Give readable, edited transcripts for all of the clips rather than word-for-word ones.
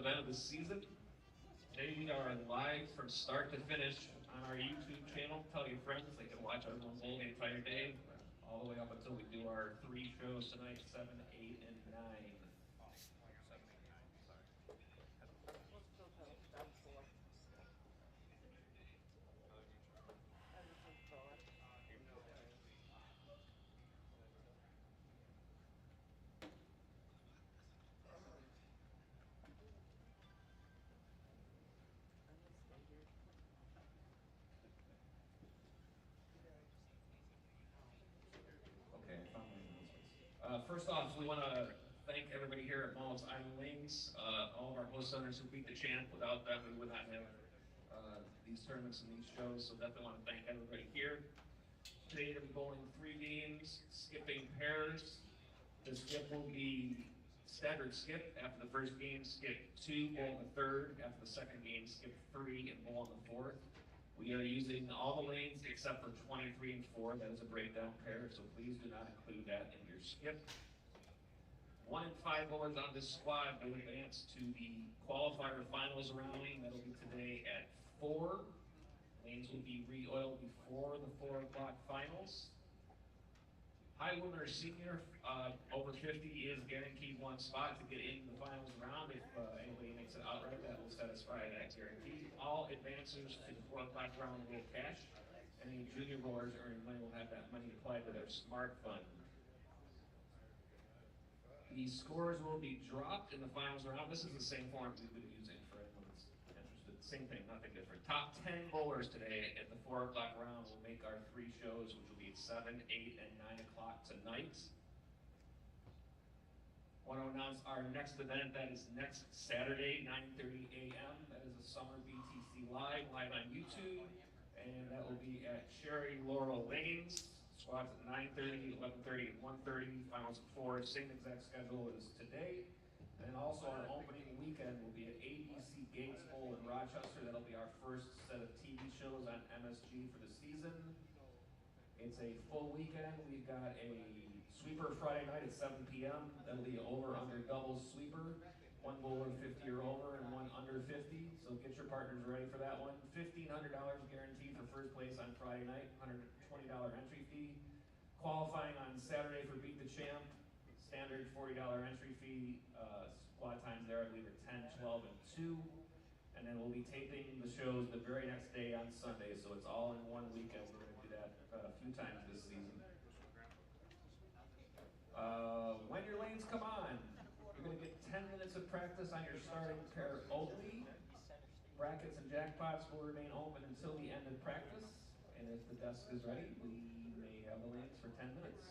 event of the season. Today we are live from start to finish on our YouTube channel. Tell your friends they can watch our whole entire day, all the way up until we do our 3 shows tonight, 7, 8, and 9. Okay, I found my announcements. First off, we want to thank everybody here at Mallwitz Island Lanes, all of our host owners who beat the champ. Without them, we would not have these tournaments and these shows, so definitely want to thank everybody here. Today we'll be bowling 3 games, skipping pairs. The skip will be staggered skip. After the first game, skip 2, bowl on the third. After the second game, skip 3 and bowl on the fourth. We are using all the lanes except for 23 and 4. That is a breakdown pair, so please do not include that in your skip. 1 and 5 bowlers on this squad will advance to the qualifier finals round. That'll be today at 4. Lanes will be re-oiled before the 4 o'clock finals. High winner senior over 50 is guaranteed 1 spot to get into the finals round. If anybody makes it outright, that will satisfy that guarantee. All advancers to the 4 o'clock round will cash. Any junior bowlers earning money will have that money applied to their smart fund. The scores will be dropped in the finals round. This is the same form we've been using for anyone that's interested. Same thing, nothing different. Top 10 bowlers today at the 4 o'clock round will make our 3 shows, which will be at 7, 8, and 9 o'clock tonight. I want to announce our next event. That is next Saturday, 9:30 a.m. That is a summer BTC live on YouTube, and that will be at Cherry Laurel Lanes. Squads at 9:30, 11:30, and 1:30. Finals at 4. Same exact schedule as today. And also our opening weekend will be at ABC Gates Bowl in Rochester. That'll be our first set of TV shows on MSG for the season. It's a full weekend. We've got a sweeper Friday night at 7 p.m. That'll be over under doubles sweeper. 1 bowler 50 or over and 1 under 50. So get your partners ready for that one. $1,500 guaranteed for first place on Friday night. $120 entry fee. Qualifying on Saturday for Beat the Champ. Standard $40 entry fee. Squad times there, I believe, are 10, 12, and 2. And then we'll be taping the shows the very next day on Sunday, so it's all in one weekend. We're going to do that a few times this season. When your lanes come on, you're going to get 10 minutes of practice on your starting pair only. Brackets and jackpots will remain open until the end of practice. And if the desk is ready, we may have the lanes for 10 minutes.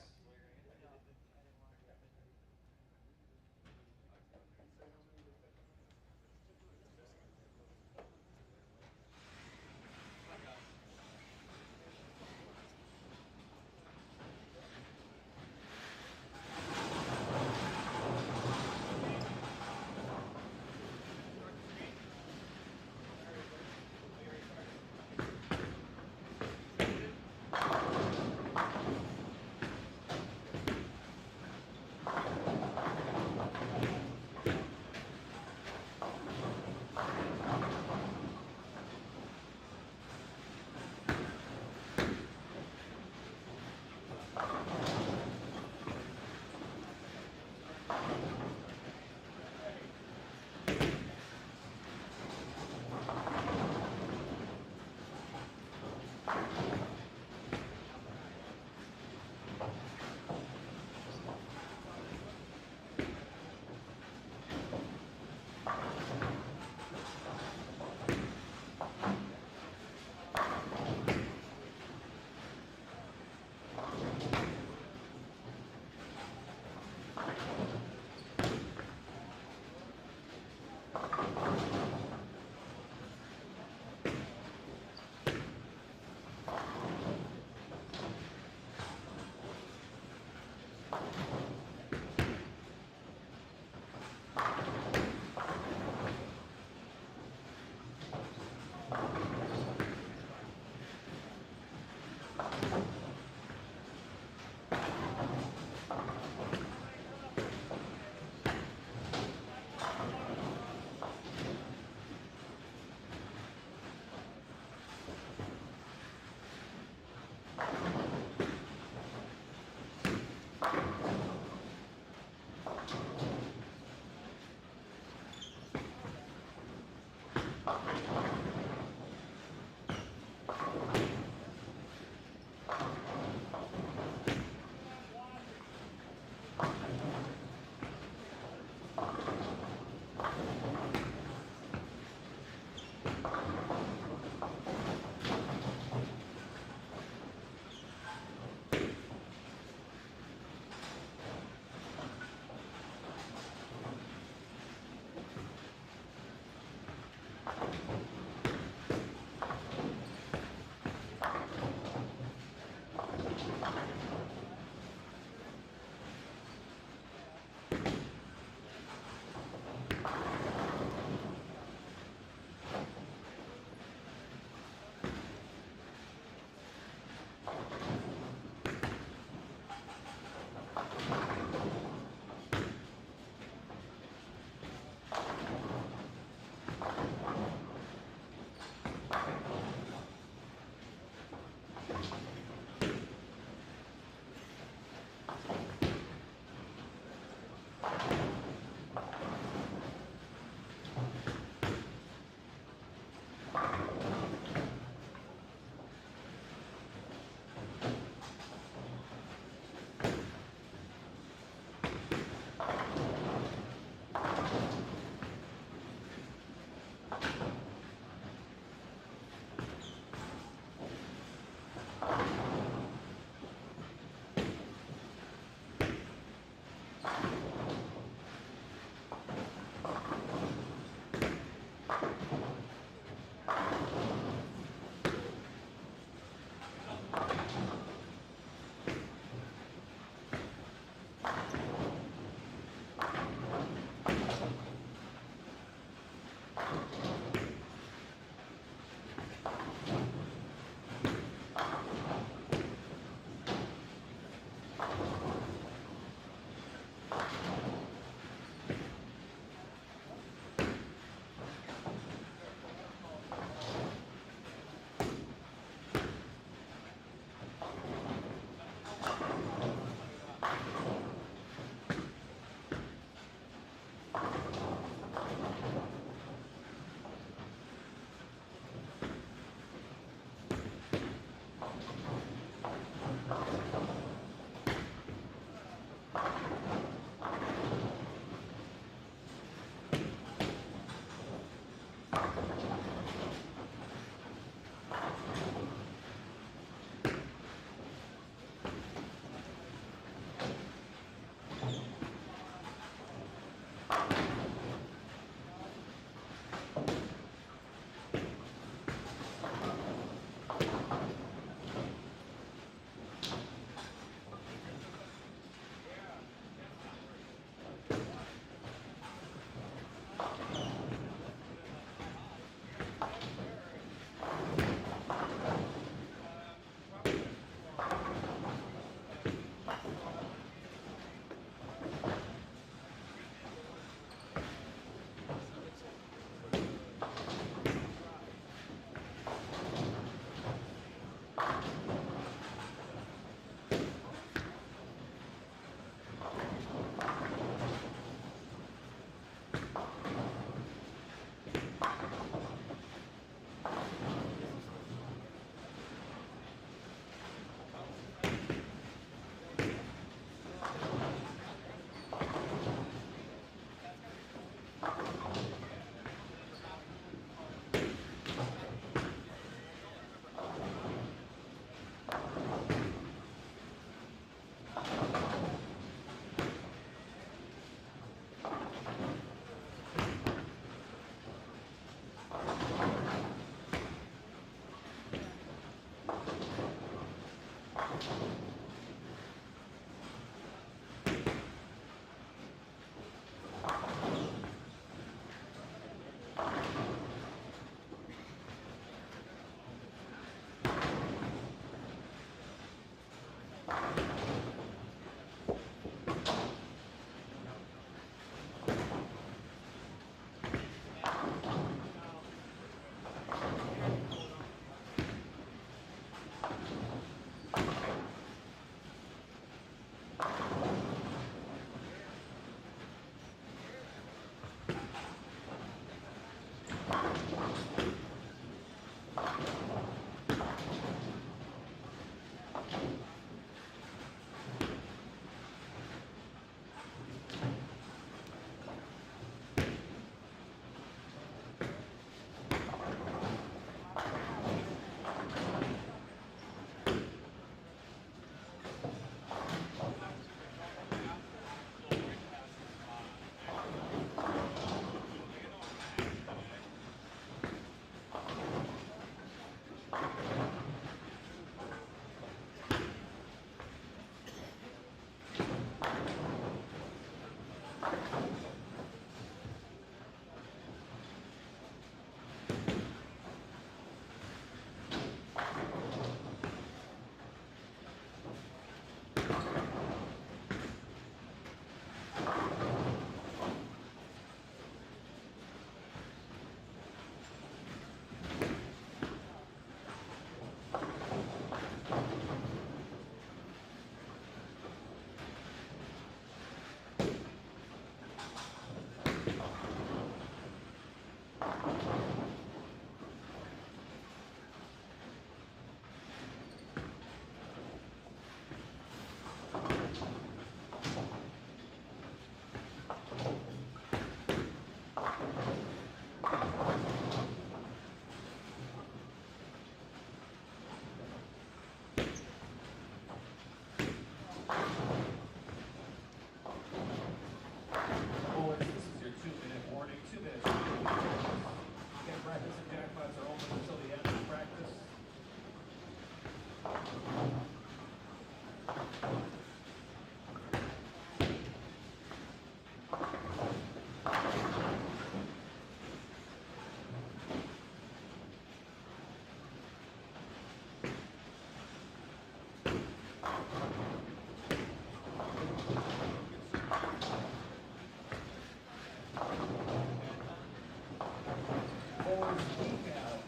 bowlers, we have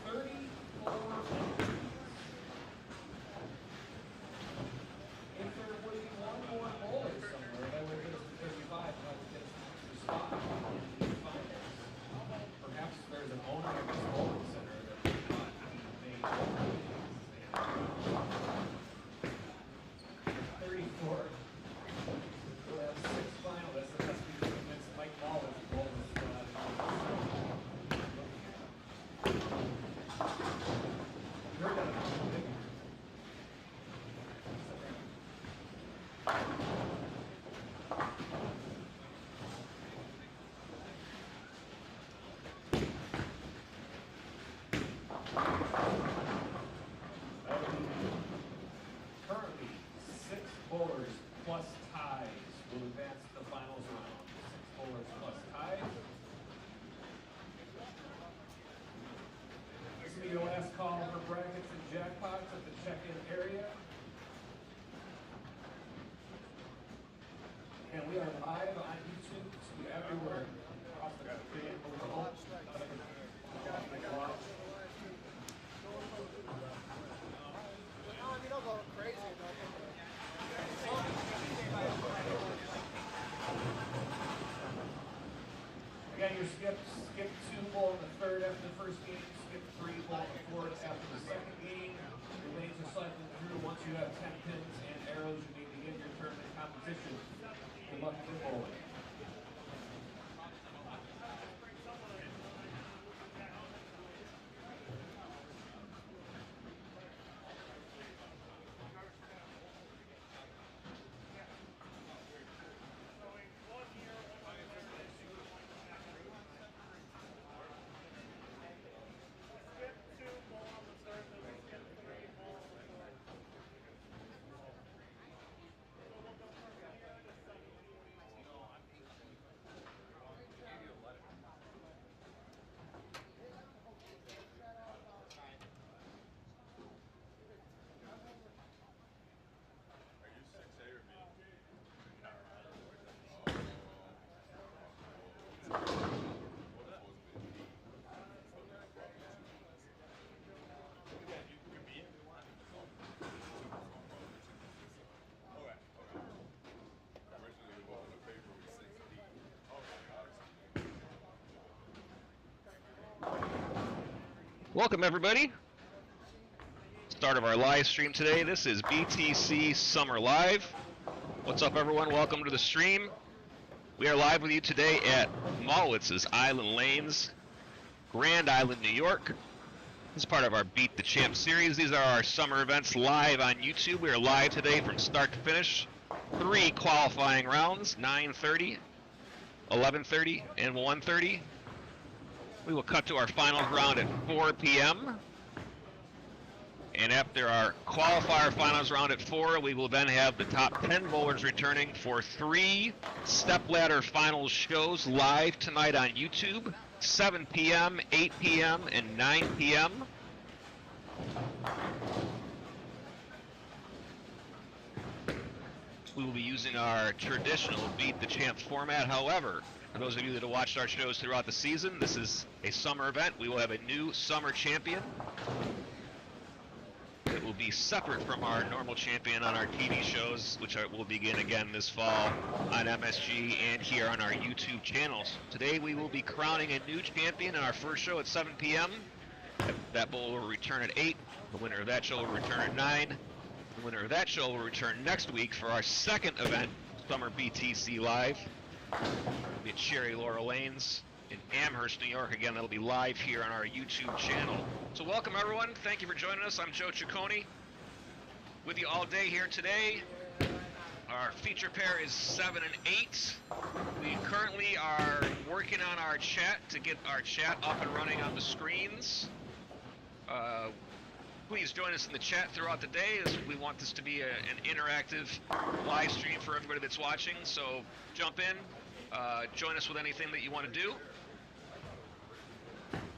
34 entries. If there would be one more bowler somewhere, that would get us to 35, that would get us to spot in the finals. Perhaps there's an owner of this bowling center that thought he made 34. We'll have 6 finalists, and that's because against Mike Mallwitz, the bowlers still have you heard that about him, didn't you? Currently, 6 bowlers plus ties will advance to the finals round. 6 bowlers plus ties. This will be your last call for brackets and jackpots at the check-in area. And we are live on YouTube, so everywhere across the country and over the whole Again, your skip 2 bowl in the third after the first game, skip 3 bowl in the fourth after the second game. Your lanes are cycling through. Once you have 10 pins and arrows, you may begin your tournament competition. Good luck with bowling. Welcome everybody. Start of our live stream today. This is BTC Summer Live. What's up everyone? Welcome to the stream. We are live with you today at Mallwitz's Island Lanes, Grand Island, New York. This is part of our Beat the Champ series. These are our summer events live on YouTube. We are live today from start to finish. 3 qualifying rounds, 9:30, 11:30, and 1:30. We will cut to our finals round at 4 p.m. And after our qualifier finals round at 4, we will then have the top 10 bowlers returning for 3 stepladder finals shows live tonight on YouTube, 7 p.m., 8 p.m., and 9 p.m. We will be using our traditional Beat the Champ format. However, for those of you that have watched our shows throughout the season, this is a summer event. We will have a new summer champion. It will be separate from our normal champion on our TV shows, which will begin again this fall on MSG and here on our YouTube channels. Today we will be crowning a new champion in our first show at 7 p.m. That bowl will return at 8. The winner of that show will return at 9. The winner of that show will return next week for our second event, Summer BTC Live. It'll be at Cherry Laurel Lanes in Amherst, New York. Again, that'll be live here on our YouTube channel. So welcome everyone. Thank you for joining us. I'm Joe Ciccone with you all day here today. Our feature pair is 7 and 8. We currently are working on our chat to get our chat up and running on the screens. Please join us in the chat throughout the day, as we want this to be an interactive live stream for everybody that's watching. So jump in, join us with anything that you want to do.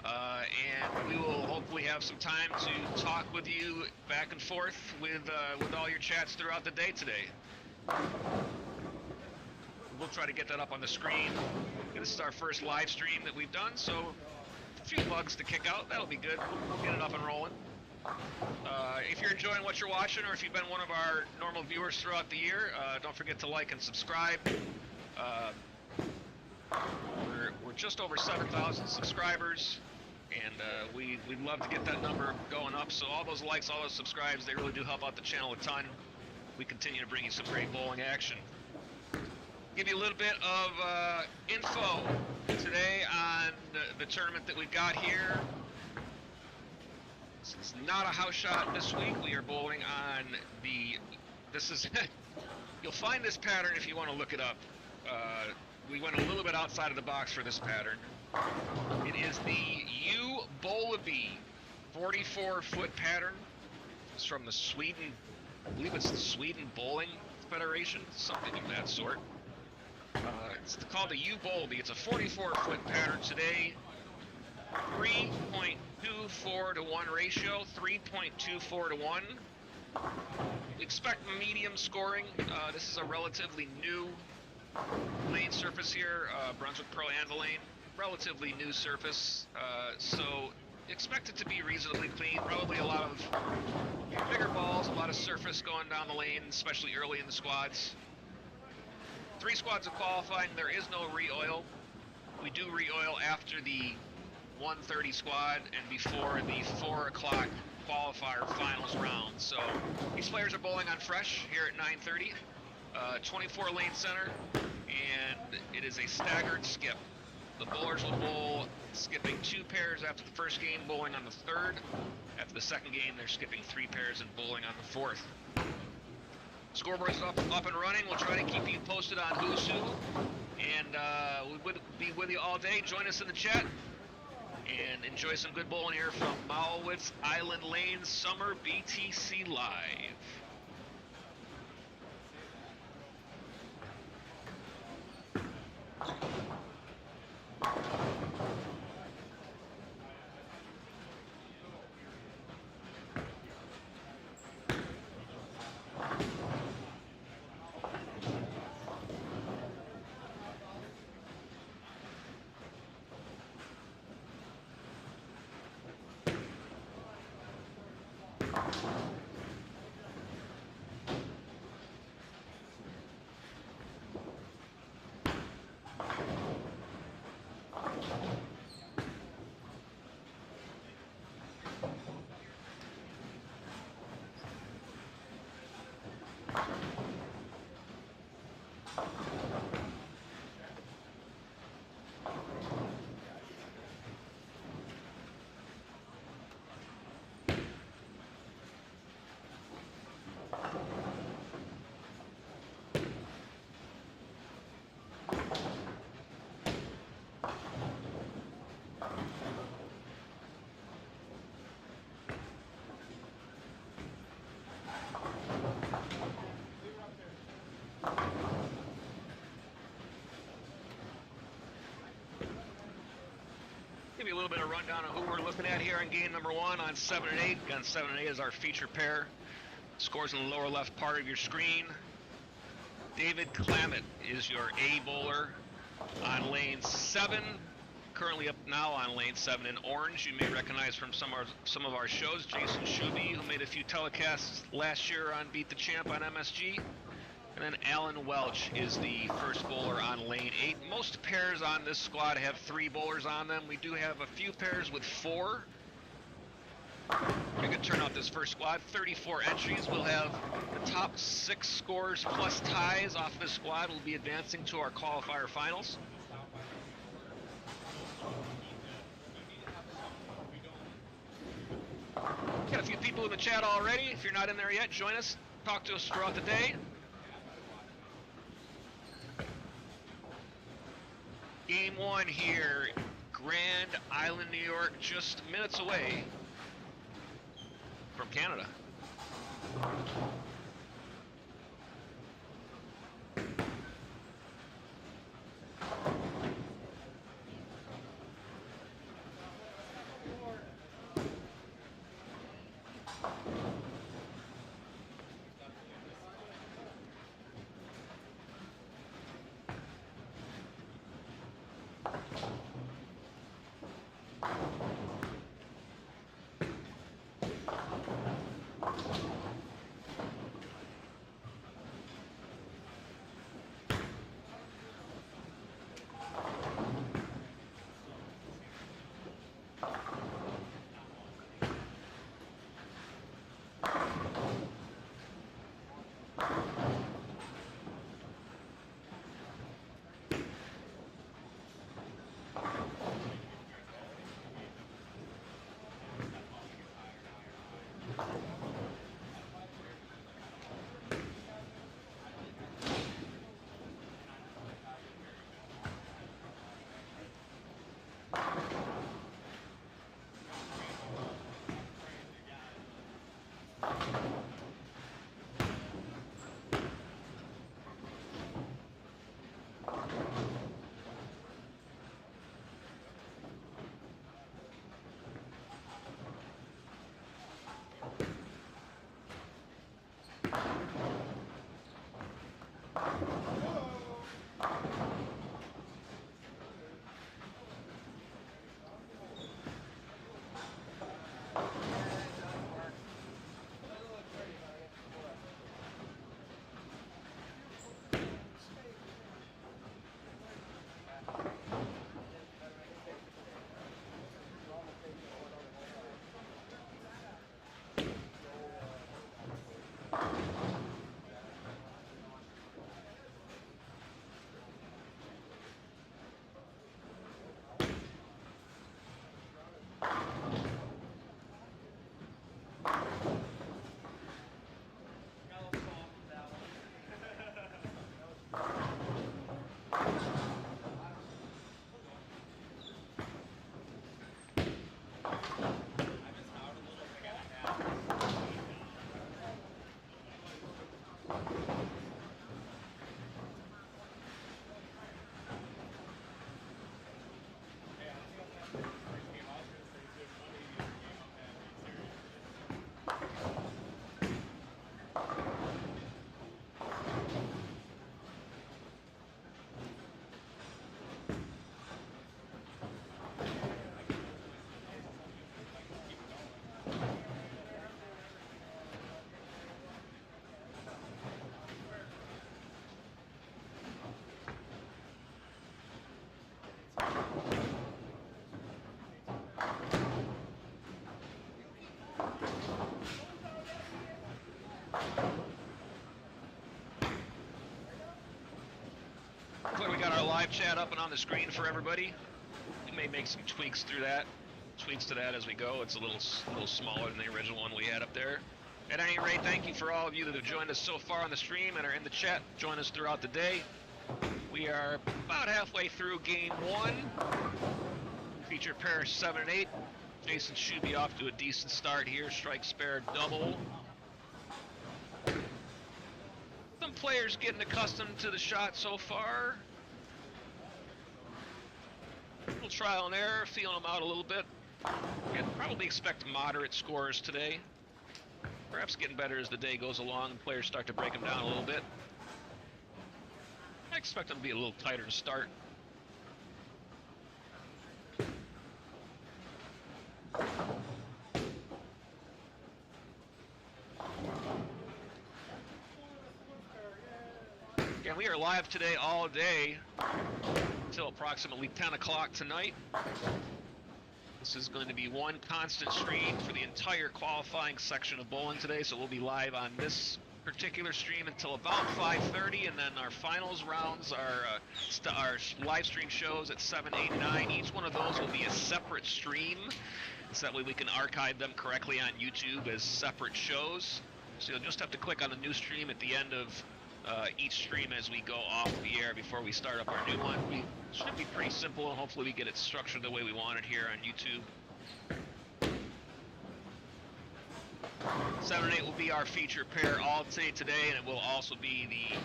And we will hopefully have some time to talk with you back and forth with all your chats throughout the day today. We'll try to get that up on the screen. This is our first live stream that we've done, so few bugs to kick out. That'll be good. We'll get it up and rolling. If you're enjoying what you're watching, or if you've been one of our normal viewers throughout the year, don't forget to like and subscribe. We're just over 7,000 subscribers, and we'd love to get that number going up. So all those likes, all those subscribes, they really do help out the channel a ton. We continue to bring you some great bowling action. Give you a little bit of info today on the tournament that we've got here. It's not a house shot this week. We are bowling on this is, you'll find this pattern if you want to look it up. We went a little bit outside of the box for this pattern. It is the PWBA 44-foot pattern. It's from the Sweden, I believe it's the Sweden Bowling Federation, something of that sort. It's called the PWBA. It's a 44-foot pattern today. 3.24 to 1 ratio, 3.24 to 1. Expect medium scoring. This is a relatively new lane surface here, Brunswick Pro Anvilane. Relatively new surface, so expect it to be reasonably clean. Probably a lot of bigger balls, a lot of surface going down the lane, especially early in the squads. 3 squads of qualifying. There is no re-oil. We do re-oil after the 1:30 squad and before the 4 o'clock qualifier finals round. So these players are bowling on fresh here at 9:30. 24 lane center, and it is a staggered skip. The bowlers will bowl skipping 2 pairs after the first game, bowling on the 3rd. After the second game, they're skipping 3 pairs and bowling on the 4th. Scoreboard's up and running. We'll try to keep you posted on who's who, and we'll be with you all day. Join us in the chat and enjoy some good bowling here from Mallwitz Island Lane Summer BTC Live. Give you a little bit of rundown of who we're looking at here on game number 1 on 7 and 8. Gun 7 and 8 is our feature pair. Scores in the lower left part of your screen. David Clammett is your A bowler on lane 7. Currently up now on lane 7 in orange. You may recognize from some of our shows Jason Shuby, who made a few telecasts last year on Beat the Champ on MSG. And then Alan Welch is the first bowler on lane 8. Most pairs on this squad have 3 bowlers on them. We do have a few pairs with 4. Pretty good turnout this first squad. 34 entries. We'll have the top 6 scores plus ties off this squad will be advancing to our qualifier finals. Got a few people in the chat already. If you're not in there yet, join us. Talk to us throughout the day. Game 1 here, Grand Island, New York, just minutes away from Canada. We got our live chat up and on the screen for everybody. We may make some tweaks to that as we go. It's a little smaller than the original one we had up there. At any rate, thank you for all of you that have joined us so far on the stream and are in the chat. Join us throughout the day. We are about halfway through game 1. Feature pair 7 and 8. Jason should be off to a decent start here. Strike spare double. Some players getting accustomed to the shot so far. A little trial and error, feeling them out a little bit. And probably expect moderate scores today. Perhaps getting better as the day goes along and players start to break them down a little bit. I expect them to be a little tighter to start. Again, we are live today all day until approximately 10 o'clock tonight. This is going to be one constant stream for the entire qualifying section of bowling today, so we'll be live on this particular stream until about 5:30, and then our finals rounds are our live stream shows at 7, 8, and 9. Each one of those will be a separate stream, so that way we can archive them correctly on YouTube as separate shows. So you'll just have to click on the new stream at the end of each stream as we go off the air before we start up our new one. We should be pretty simple, and hopefully we get it structured the way we want it here on YouTube. 7 and 8 will be our feature pair all day today, and it will also be the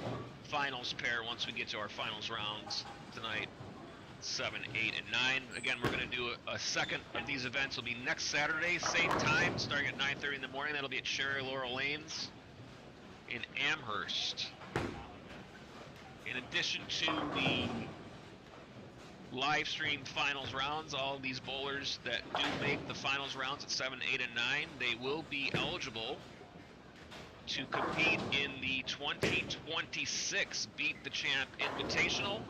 finals pair once we get to our finals rounds tonight. 7, 8, and 9. Again, we're going to do a second of these events. Will be next Saturday, same time, starting at 9:30 in the morning. That'll be at Cherry Laurel Lanes in Amherst. In addition to the live stream finals rounds, all of these bowlers that do make the finals rounds at 7, 8, and 9, they will be eligible to compete in the 2026 Beat the Champ Invitational.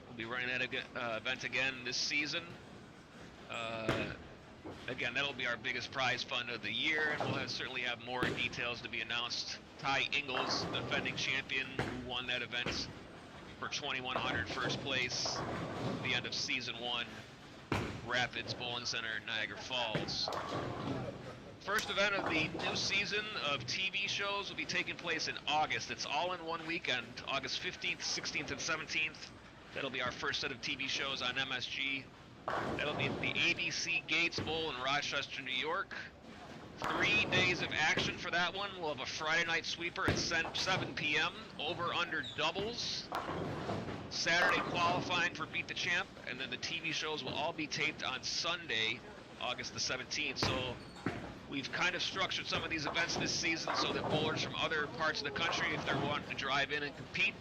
We'll be running that event again this season. Again, that'll be our biggest prize fund of the year, and we'll certainly have more details to be announced. Ty Ingles, defending champion, who won that event for 2,100 first place at the end of season 1, Rapids Bowling Center, Niagara Falls. First event of the new season of TV shows will be taking place in August. It's all in one weekend, August 15th, 16th, and 17th. That'll be our first set of TV shows on MSG. That'll be at the ABC Gates Bowl in Rochester, New York. 3 days of action for that one. We'll have a Friday night sweeper at 7 p.m. over/under doubles. Saturday qualifying for Beat the Champ, and then the TV shows will all be taped on Sunday, August the 17th. So we've kind of structured some of these events this season so that bowlers from other parts of the country, if they're wanting to drive in and compete,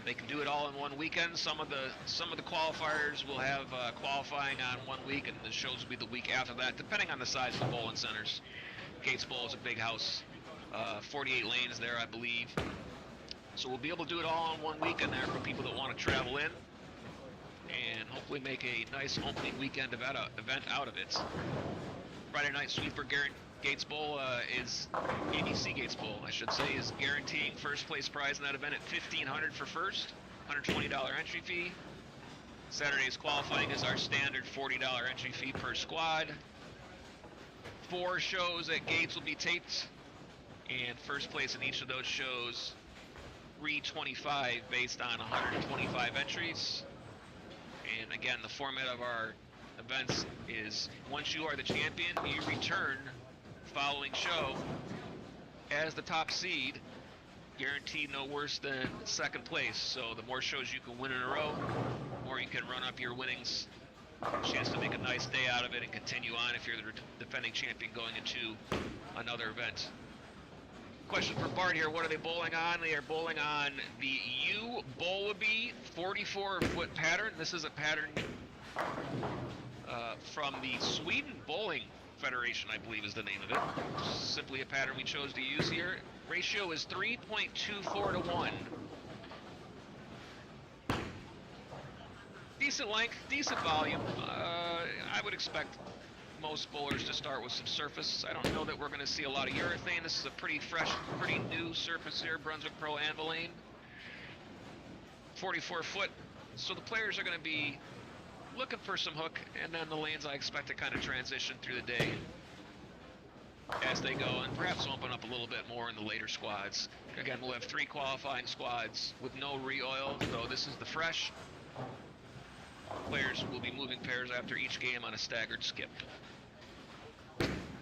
they can do it all in one weekend. Some of the qualifiers will have qualifying on one week, and the shows will be the week after that, depending on the size of the bowling centers. Gates Bowl is a big house, 48 lanes there, I believe. So we'll be able to do it all in one weekend there for people that want to travel in, and hopefully make a nice opening weekend event out of it. Friday night sweeper Gates Bowl is ABC Gates Bowl, I should say, is guaranteeing first place prize in that event at $1,500 for first, $120 entry fee. Saturday's qualifying is our standard $40 entry fee per squad. 4 shows at Gates will be taped, and first place in each of those shows, $325 based on 125 entries. And again, the format of our events is once you are the champion, you return following show as the top seed, guaranteed no worse than second place. So the more shows you can win in a row, the more you can run up your winnings, chance chance to make a nice day out of it and continue on if you're the defending champion going into another event. Question for Bart here, what are they bowling on? They are bowling on the PWBA 44-foot pattern. This is a pattern from the Sweden Bowling Federation, I believe is the name of it. Simply a pattern we chose to use here. Ratio is 3.24 to 1. Decent length, decent volume. I would expect most bowlers to start with some surface. I don't know that we're going to see a lot of urethane. This is a pretty fresh, pretty new surface here, Brunswick Pro Anvilane. 44 foot. So the players are going to be looking for some hook, and then the lanes I expect to kind of transition through the day as they go, and perhaps open up a little bit more in the later squads. Again, we'll have 3 qualifying squads with no re-oil, so this is the fresh. Players will be moving pairs after each game on a staggered skip.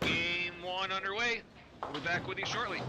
Game 1 underway. We'll be back with you shortly.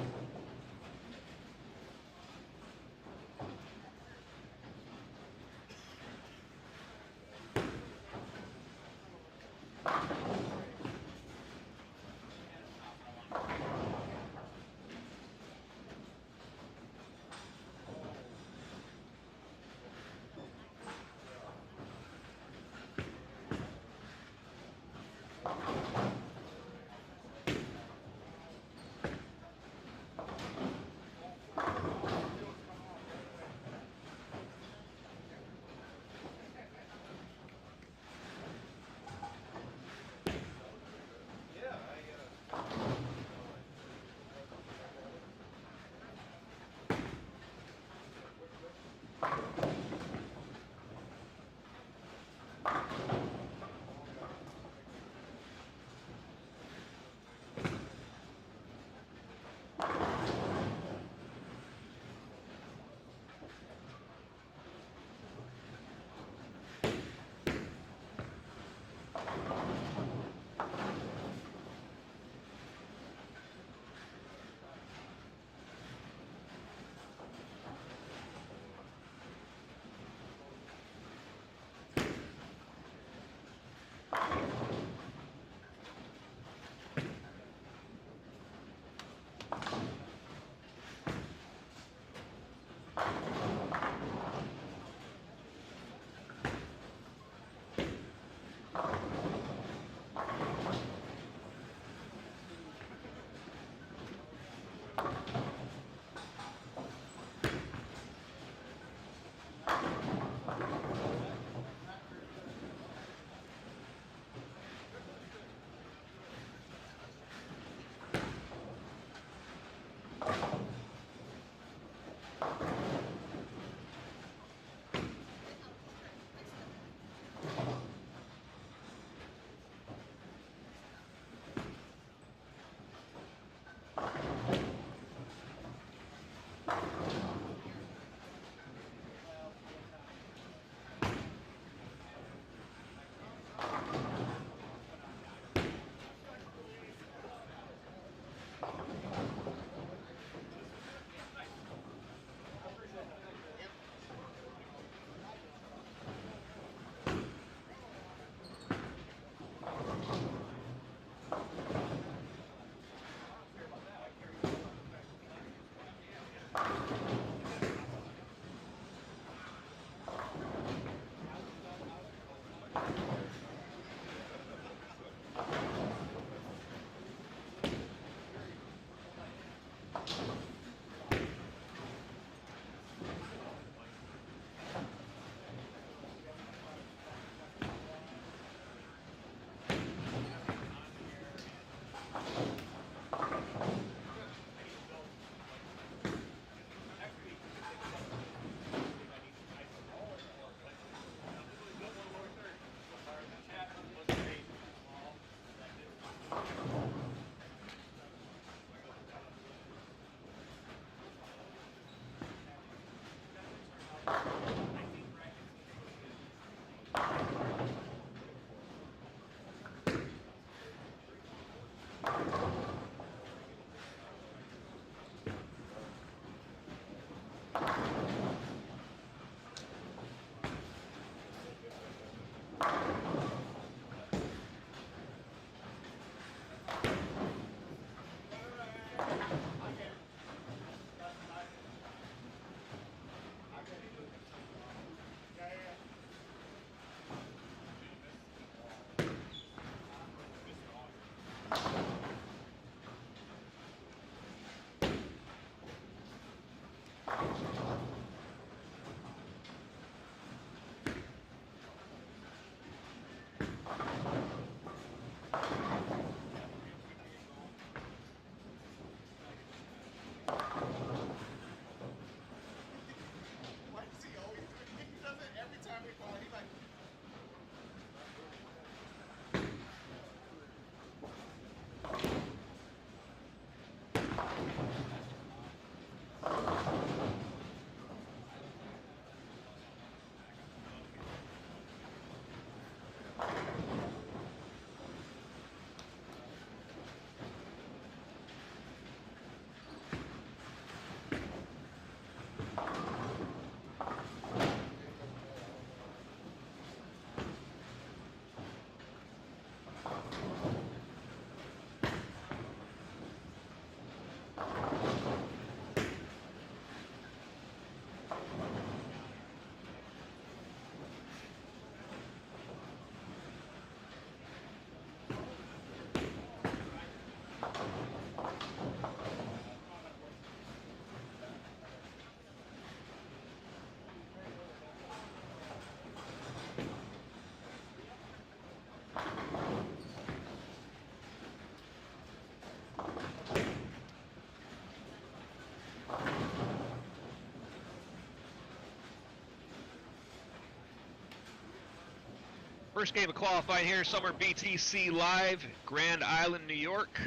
First game of qualifying here, Summer BTC Live, Grand Island, New York.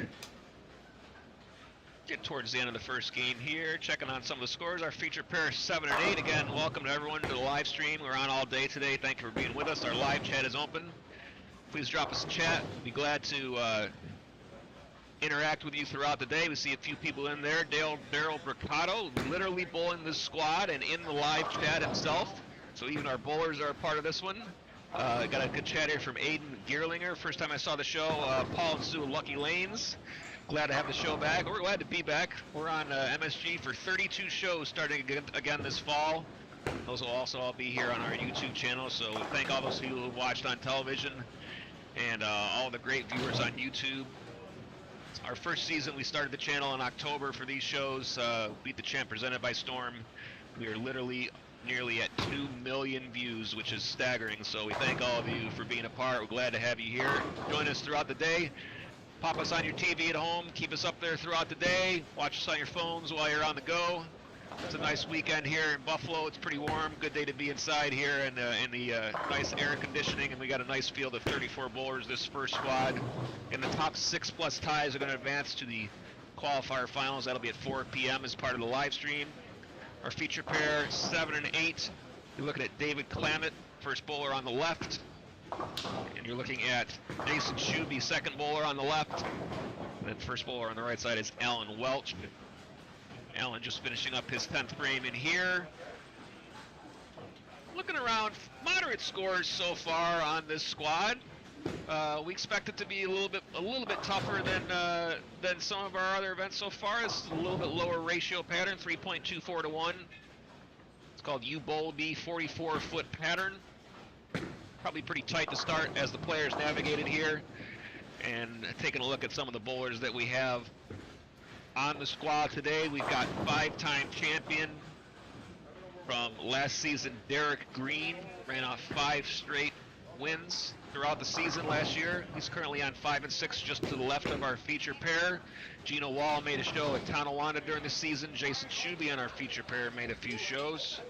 Get towards the end of the first game here, checking on some of the scores. Our feature pair 7 and 8. Again, welcome to everyone to the live stream. We're on all day today. Thank you for being with us. Our live chat is open. Please drop us a chat. We'd be glad to interact with you throughout the day. We see a few people in there. Daryl Bricado, literally bowling this squad and in the live chat himself. So even our bowlers are a part of this one. Got a good chat here from Aiden Geerlinger. First time I saw the show. Paul and Sue Lucky Lanes. Glad to have the show back. We're glad to be back. We're on MSG for 32 shows starting again this fall. Those will also all be here on our YouTube channel. So thank all those people who watched on television and all the great viewers on YouTube. Our first season, we started the channel in October for these shows. Beat the Champ presented by Storm. We are literally nearly at 2 million views, which is staggering. So we thank all of you for being a part. We're glad to have you here. Join us throughout the day. Pop us on your TV at home. Keep us up there throughout the day. Watch us on your phones while you're on the go. It's a nice weekend here in Buffalo. It's pretty warm. Good day to be inside here in the nice air conditioning. And we got a nice field of 34 bowlers this first squad. And the top 6+ ties are going to advance to the qualifier finals. That'll be at 4 p.m. as part of the live stream. Our feature pair 7 and 8. You're looking at David Clammett, first bowler on the left. And you're looking at Jason Shuby, second bowler on the left. And then first bowler on the right side is Alan Welch. Alan just finishing up his 10th frame in here. Looking around, moderate scores so far on this squad. We expect it to be a little bit tougher than some of our other events so far. This is a little bit lower ratio pattern, 3.24 to 1. It's called U-Bowl-B 44-foot pattern. Probably pretty tight to start as the players navigated here. And taking a look at some of the bowlers that we have on the squad today, we've got 5-time champion from last season, Derek Green. Ran off 5 straight wins throughout the season last year. He's currently on 5 and 6, just to the left of our feature pair. Gino Wall made a show at Tonawanda during the season. Jason Shuby on our feature pair made a few shows.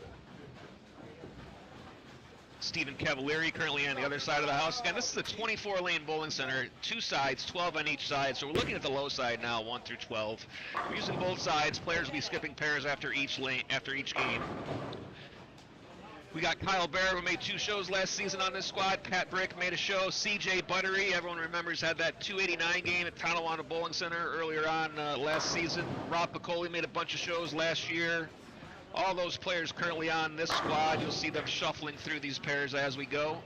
Stephen Cavalieri currently on the other side of the house. Again, this is a 24-lane bowling center, 2 sides, 12 on each side. So we're looking at the low side now, 1 through 12. We're using both sides. Players will be skipping pairs after each game. We got Kyle Bear, who made 2 shows last season on this squad. Pat Brick made a show. CJ Buttery, everyone remembers, had that 289 game at Tonawanda Bowling Center earlier on last season. Rob Piccoli made a bunch of shows last year. All those players currently on this squad, you'll see them shuffling through these pairs as we go.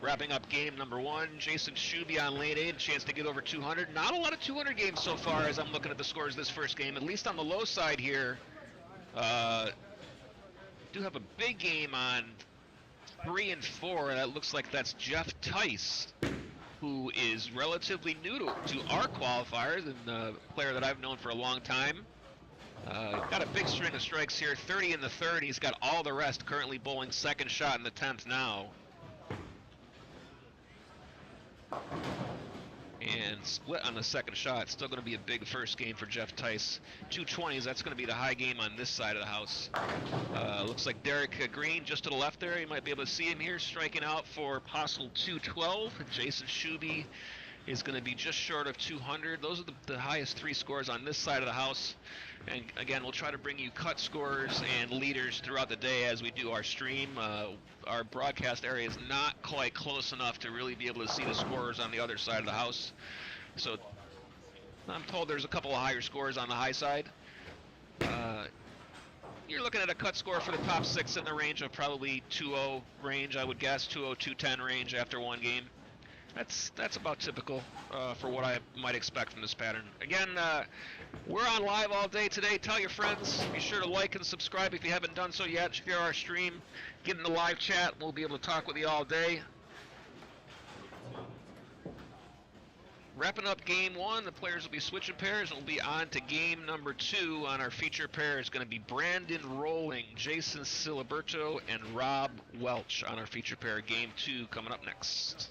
Wrapping up game number 1, Jason Shuby on lane 8, a chance to get over 200. Not a lot of 200 games so far as I'm looking at the scores this first game, at least on the low side here. Do have a big game on 3 and 4. That looks like that's Jeff Tice, who is relatively new to our qualifiers and a player that I've known for a long time. Got a big string of strikes here, 30 in the third. He's got all the rest currently bowling second shot in the 10th now. And split on the second shot. Still going to be a big first game for Jeff Tice. 220s, that's going to be the high game on this side of the house. Looks like Derek Green just to the left there. You might be able to see him here striking out for possible 212. Jason Shuby is going to be just short of 200. Those are the highest 3 scores on this side of the house. And again, we'll try to bring you cut scores and leaders throughout the day as we do our stream. Our broadcast area is not quite close enough to really be able to see the scores on the other side of the house. So I'm told there's a couple of higher scores on the high side. You're looking at a cut score for the top 6 in the range of probably 2-0 range, I would guess, 2-0, 210 range after one game. That's about typical for what I might expect from this pattern. Again, we're on live all day today. Tell your friends. Be sure to like and subscribe if you haven't done so yet. Share our stream. Get in the live chat. We'll be able to talk with you all day. Wrapping up game 1, the players will be switching pairs, and we'll be on to game number 2 on our feature pair. It's going to be Brandon Rolling, Jason Siliberto, and Rob Welch on our feature pair. Game 2 coming up next.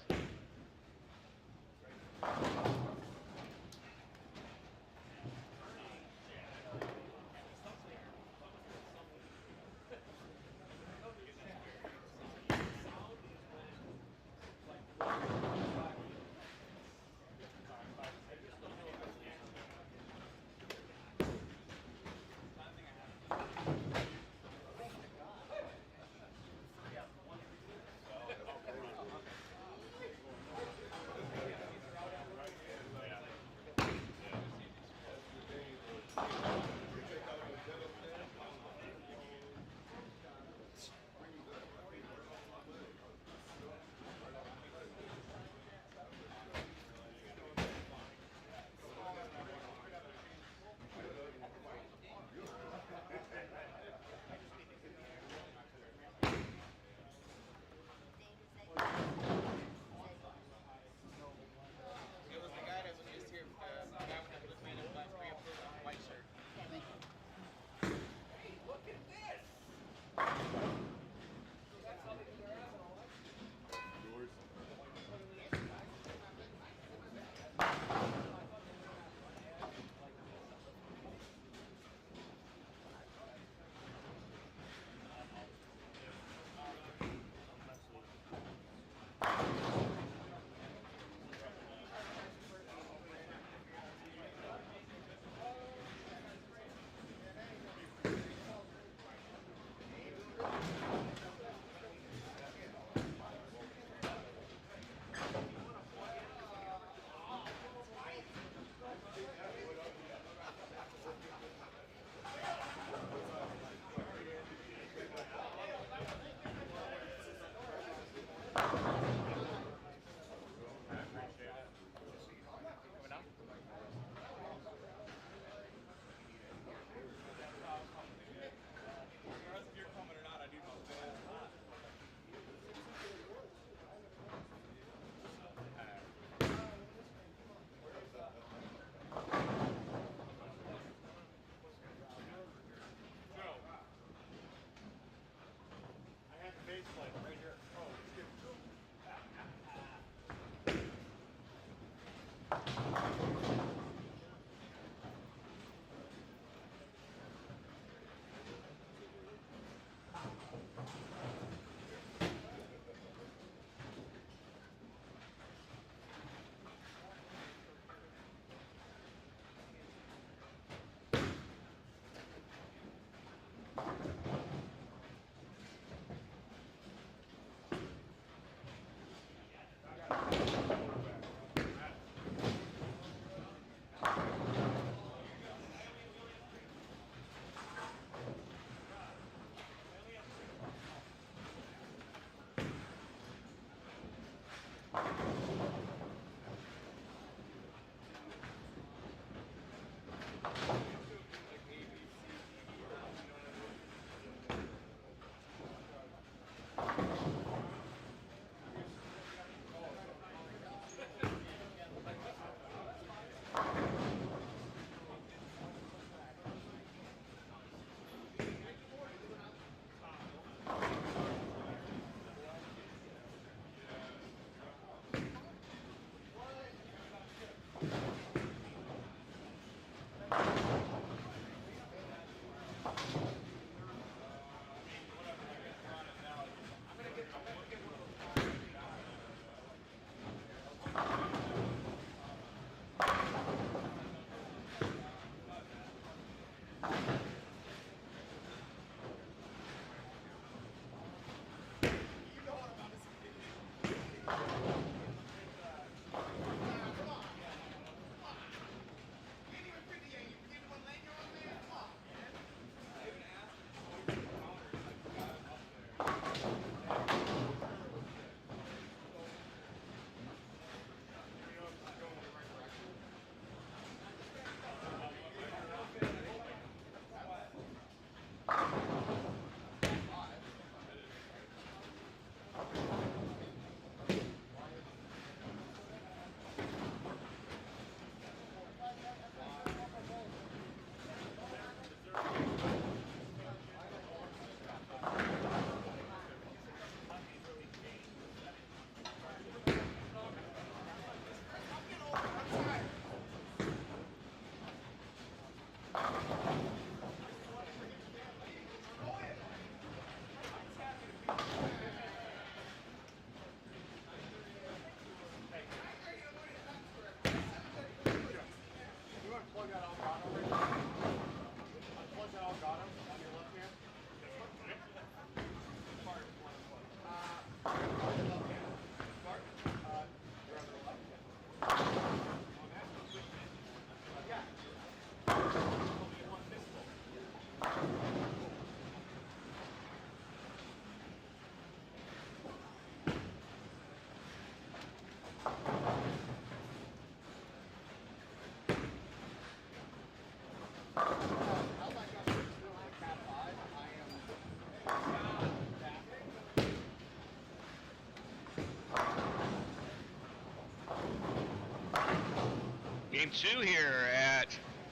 Game 2 here at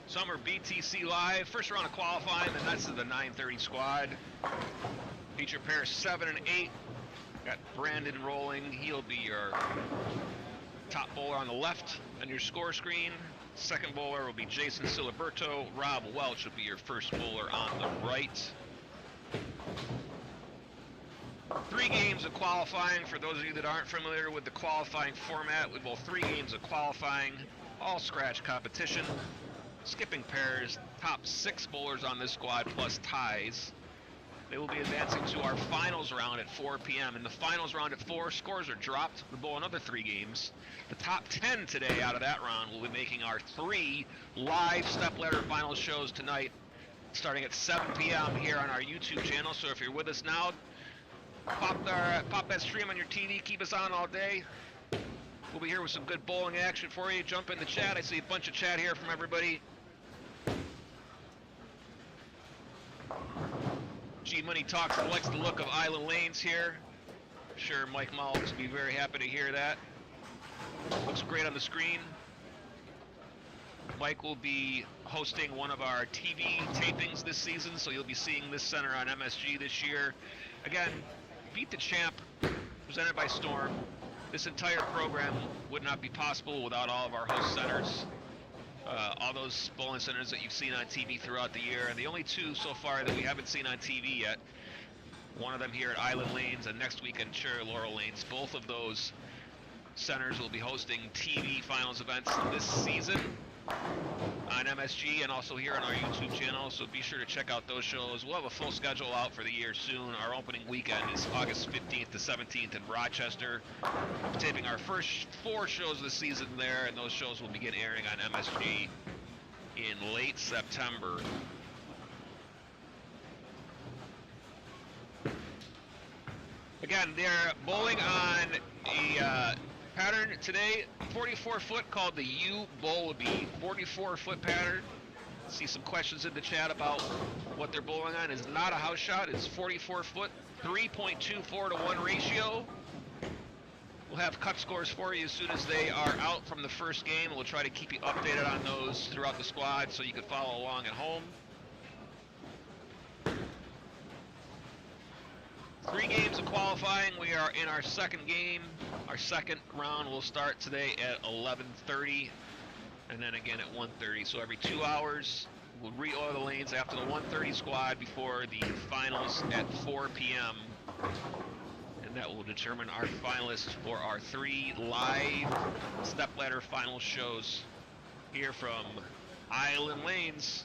Summer BTC Live. First round of qualifying, and that's the 930 squad. Feature pairs 7 and 8. Got Brandon rolling. He'll be your top bowler on the left on your score screen. Second bowler will be Jason Siliberto. Rob Welch will be your first bowler on the right. 3 games of qualifying. For those of you that aren't familiar with the qualifying format, we bowl 3 games of qualifying, all scratch competition, skipping pairs, top 6 bowlers on this squad plus ties. They will be advancing to our finals round at 4 p.m. In the finals round at 4, scores are dropped. We bowl another 3 games. The top 10 today out of that round will be making our 3 live stepladder final shows tonight, starting at 7 p.m. here on our YouTube channel. So if you're with us now, pop that stream on your TV. Keep us on all day. We'll be here with some good bowling action for you. Jump in the chat. I see a bunch of chat here from everybody. G-Money talks and likes the look of Island Lanes here. I'm sure Mike Mallwitz will be very happy to hear that. Looks great on the screen. Mike will be hosting one of our TV tapings this season, so you'll be seeing this center on MSG this year. Again, Beat the Champ, presented by Storm. This entire program would not be possible without all of our host centers. All those bowling centers that you've seen on TV throughout the year, and the only 2 so far that we haven't seen on TV yet. One of them here at Island Lanes, and next week in Cherry Laurel Lanes. Both of those centers will be hosting TV finals events this season on MSG and also here on our YouTube channel, so be sure to check out those shows. We'll have a full schedule out for the year soon. Our opening weekend is August 15th to 17th in Rochester. We're taping our first 4 shows this season there, and those shows will begin airing on MSG in late September. Again, they're bowling on a pattern today, 44-foot, called the U-Bowlby, 44-foot pattern. See some questions in the chat about what they're bowling on. It's not a house shot. It's 44-foot, 3.24 to 1 ratio. We'll have cut scores for you as soon as they are out from the first game. We'll try to keep you updated on those throughout the squad so you can follow along at home. 3 games of qualifying. We are in our second game. Our second round will start today at 11:30 and then again at 1:30. So every 2 hours, we'll re-oil the lanes after the 1:30 squad before the finals at 4 p.m. And that will determine our finalists for our 3 live stepladder final shows here from Island Lanes.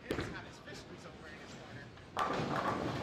It's hot as fisheries over in this corner.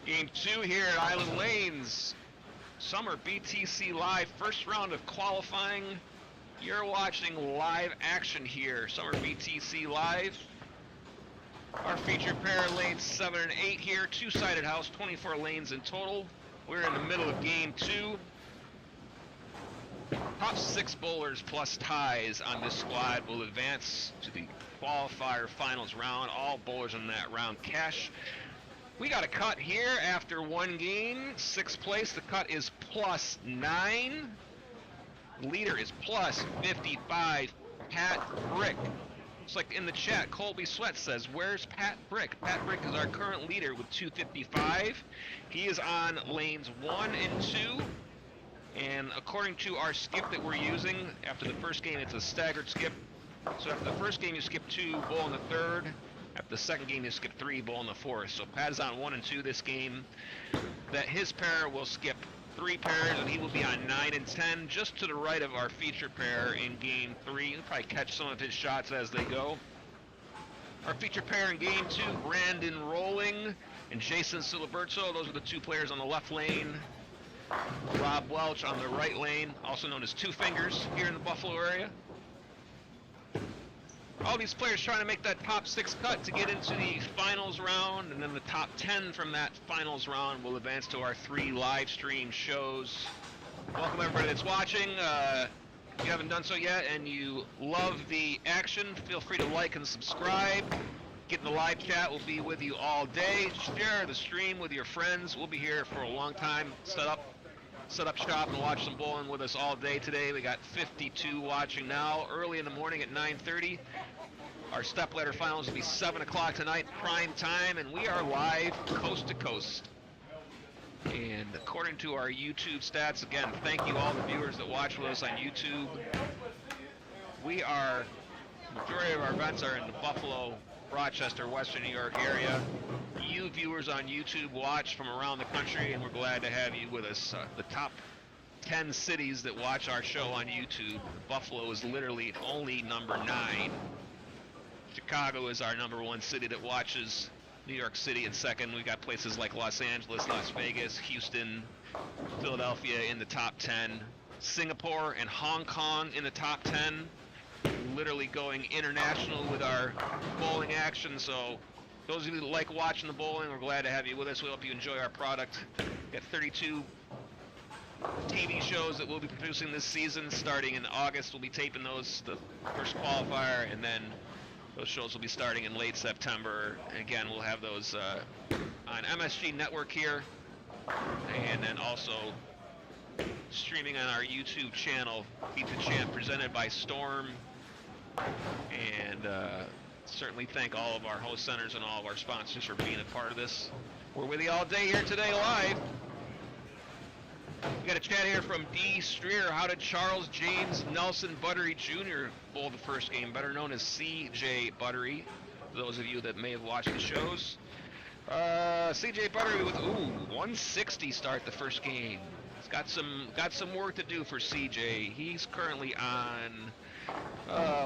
Game 2 here at Island Lanes. Summer BTC Live, first round of qualifying. You're watching live action here. Summer BTC Live. Our featured pair, lanes 7 and 8 here. Two-sided house, 24 lanes in total. We're in the middle of game 2. Top 6 bowlers plus ties on this squad will advance to the qualifier finals round. All bowlers in that round cash. We got a cut here after one game. 6th place, the cut is +9. Leader is +55. Pat Brick. Looks like in the chat, Colby Sweat says, where's Pat Brick? Pat Brick is our current leader with 255. He is on lanes 1 and 2. And according to our skip that we're using, after the first game, it's a staggered skip. So after the first game, you skip 2, bowl in the 3rd. After the second game, you skip 3, bowl in the 4th. So Pat is on 1 and 2 this game. That his pair will skip 3 pairs, and he will be on 9 and 10, just to the right of our feature pair in game 3. You'll probably catch some of his shots as they go. Our feature pair in game 2, Brandon Rolling and Jason Siliberto. Those are the 2 players on the left lane. Rob Welch on the right lane, also known as Two Fingers here in the Buffalo area. All these players trying to make that top 6 cut to get into the finals round, and then the top 10 from that finals round will advance to our 3 live stream shows. Welcome everybody that's watching. If you haven't done so yet and you love the action, feel free to like and subscribe. Get in the live chat. We'll be with you all day. Share the stream with your friends. We'll be here for a long time. Set up shop and watch some bowling with us all day today. We got 52 watching now. Early in the morning at 9:30. Our stepladder finals will be 7 o'clock tonight, prime time, and we are live coast to coast. And according to our YouTube stats, again, thank you all the viewers that watch with us on YouTube. We are, majority of our events are in the Buffalo, Rochester, Western New York area. You viewers on YouTube watch from around the country, and we're glad to have you with us. The top 10 cities that watch our show on YouTube, Buffalo is literally only number 9. Chicago is our number 1 city that watches New York City in second. We got places like Los Angeles, Las Vegas, Houston, Philadelphia in the top 10. Singapore and Hong Kong in the top 10. Literally going international with our bowling action. So those of you that like watching the bowling, we're glad to have you with us. We hope you enjoy our product. We've got 32 TV shows that we'll be producing this season. Starting in August, we'll be taping those, the first qualifier, and then those shows will be starting in late September. Again, we'll have those on MSG Network here, and then also streaming on our YouTube channel, Beat the Champ, presented by Storm. And certainly thank all of our host centers and all of our sponsors for being a part of this. We're with you all day here today live. We got a chat here from D. Streer. How did Charles James Nelson Buttery Jr. bowl the first game, better known as C.J. Buttery, for those of you that may have watched the shows? C.J. Buttery with, 160 start the first game. He's got some work to do for C.J. He's currently on,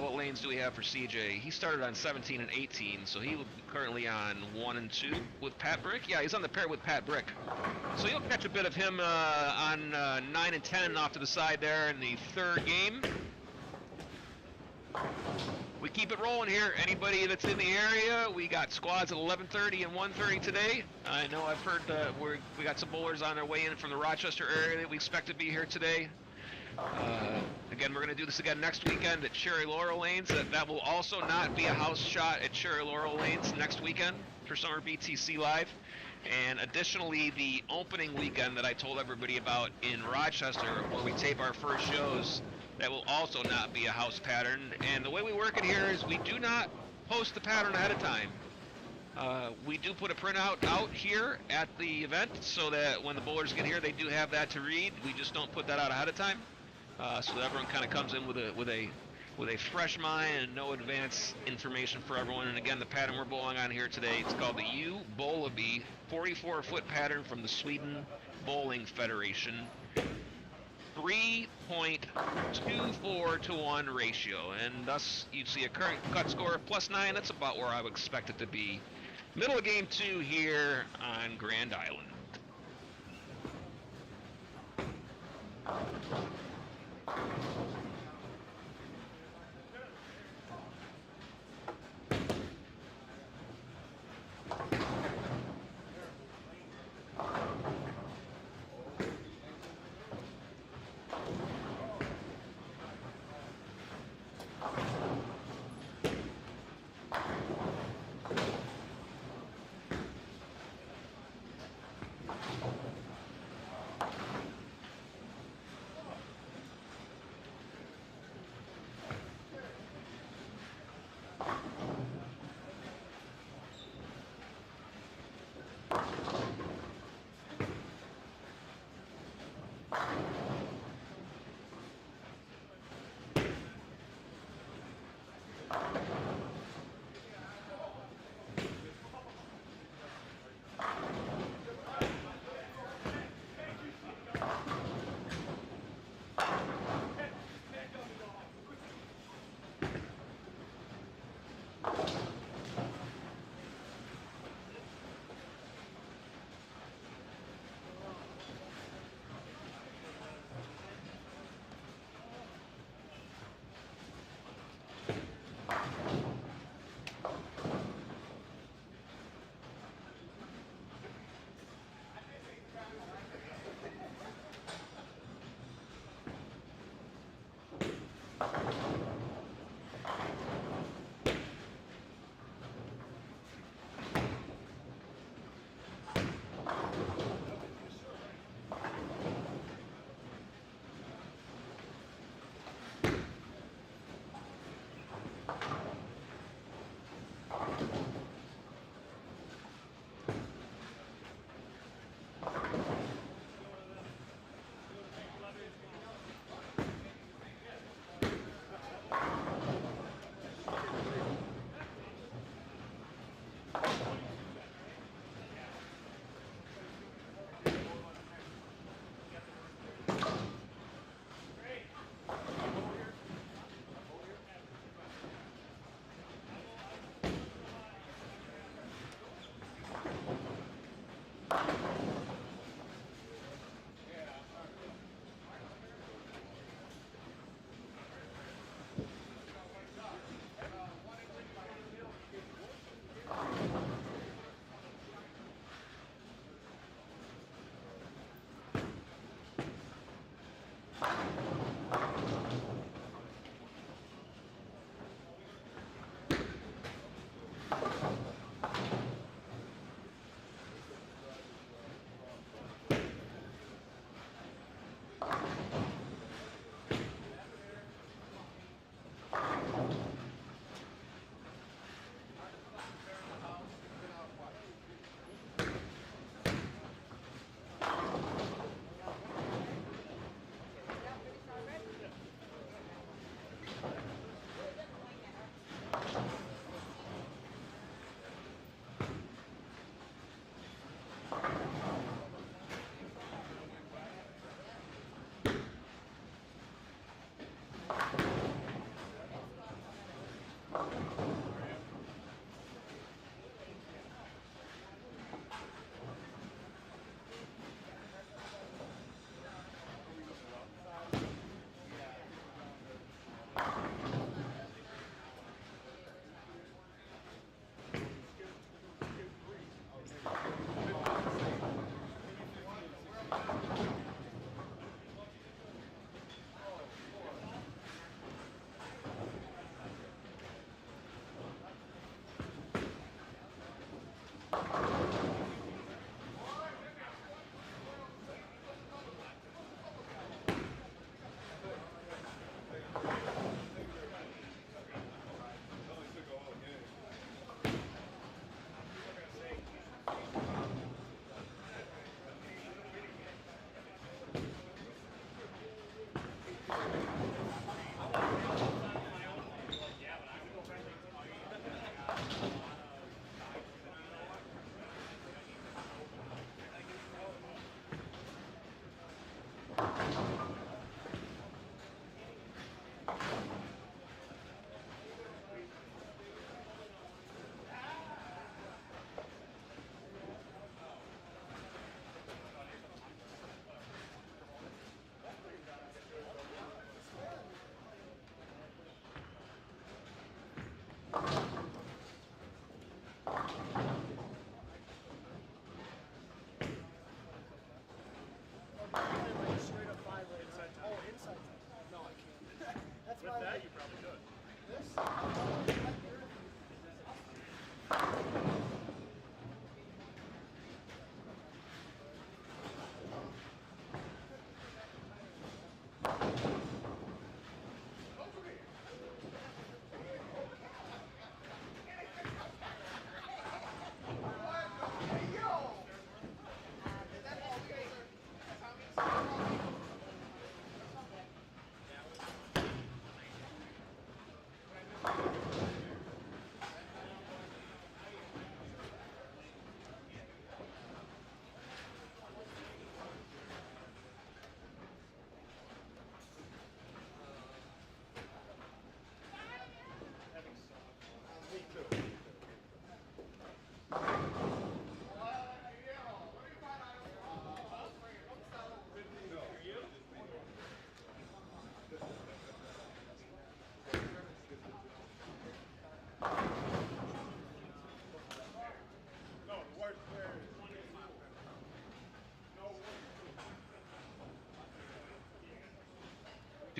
what lanes do we have for CJ? He started on 17 and 18, so he will be currently on 1 and 2 with Pat Brick. Yeah, he's on the pair with Pat Brick. So you'll catch a bit of him on 9 and 10 off to the side there in the third game. We keep it rolling here. Anybody that's in the area, we got squads at 11:30 and 1:30 today. I know I've heard we got some bowlers on their way in from the Rochester area that we expect to be here today. Again, we're going to do this again next weekend at Cherry Laurel Lanes. That will also not be a house shot at Cherry Laurel Lanes next weekend for Summer BTC Live. And additionally, the opening weekend that I told everybody about in Rochester, where we tape our first shows, that will also not be a house pattern. And the way we work it here is we do not post the pattern ahead of time. We do put a printout out here at the event so that when the bowlers get here, they do have that to read. We just don't put that out ahead of time. So that everyone kind of comes in with a fresh mind and no advance information for everyone. And again, the pattern we're bowling on here today, it's called the U Bowlaby 44-foot pattern from the Sweden Bowling Federation. 3.24 to 1 ratio, and thus you'd see a current cut score of +9. That's about where I would expect it to be. Middle of game 2 here on Grand Island.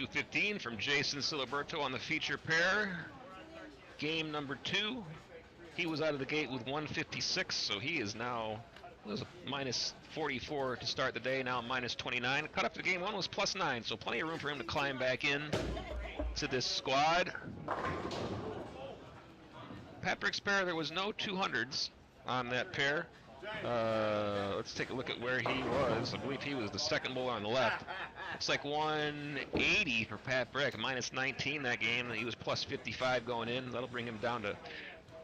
215 from Jason Siliberto on the feature pair. Game number 2. He was out of the gate with 156, so he is now, it was a minus 44 to start the day, now minus 29. Cut up to game 1 was plus 9, so plenty of room for him to climb back in to this squad. Patrick's pair, there was no 200s on that pair. Let's take a look at where he was. I believe he was the second bowler on the left. Looks like 180 for Pat Brick, minus 19 that game. He was plus 55 going in. That'll bring him down to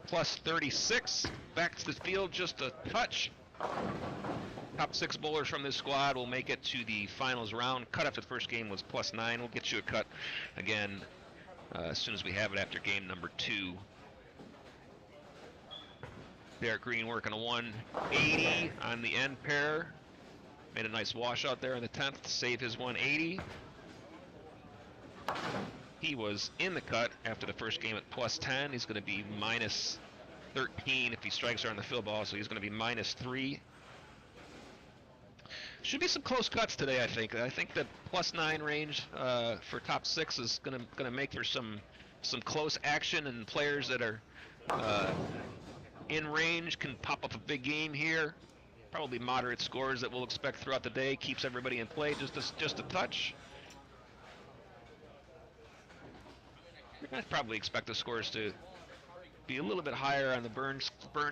plus 36. Back to the field just a touch. Top 6 bowlers from this squad will make it to the finals round. Cut after the first game was plus 9. We'll get you a cut again as soon as we have it after game number 2. Derek Green working a 180 on the end pair. Made a nice washout there in the 10th to save his 180. He was in the cut after the first game at plus 10. He's going to be minus 13 if he strikes her on the field ball, so he's going to be minus 3. Should be some close cuts today, I think. I think that plus 9 range for top 6 is going to make for some close action, and players that are in range can pop up a big game here. Probably moderate scores that we'll expect throughout the day. Keeps everybody in play just a touch. I'd probably expect the scores to be a little bit higher on the burn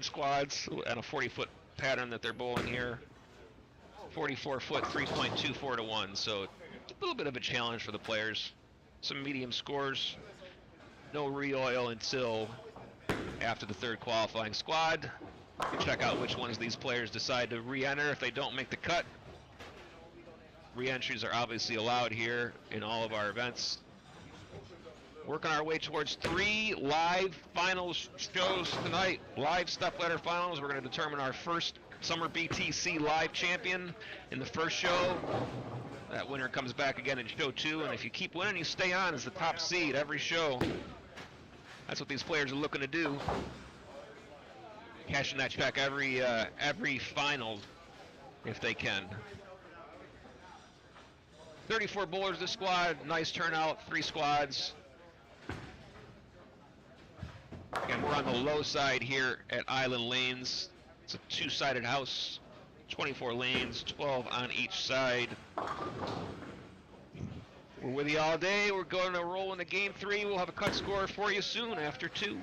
squads and a 40-foot pattern that they're bowling here. 44-foot, 3.24 to 1. So a little bit of a challenge for the players. Some medium scores. No re-oil until after the 3rd qualifying squad. Check out which ones these players decide to re-enter if they don't make the cut. Re-entries are obviously allowed here in all of our events. Working our way towards 3 live finals shows tonight. Live stepladder finals. We're going to determine our first Summer BTC live champion in the first show. That winner comes back again in show 2, and if you keep winning, you stay on as the top seed every show. That's what these players are looking to do. Cashing that check every final if they can. 34 bowlers this squad, nice turnout, 3 squads. Again, we're on the low side here at Island Lanes. It's a 2-sided house, 24 lanes, 12 on each side. We're with you all day. We're going to roll into game 3. We'll have a cut score for you soon after 2.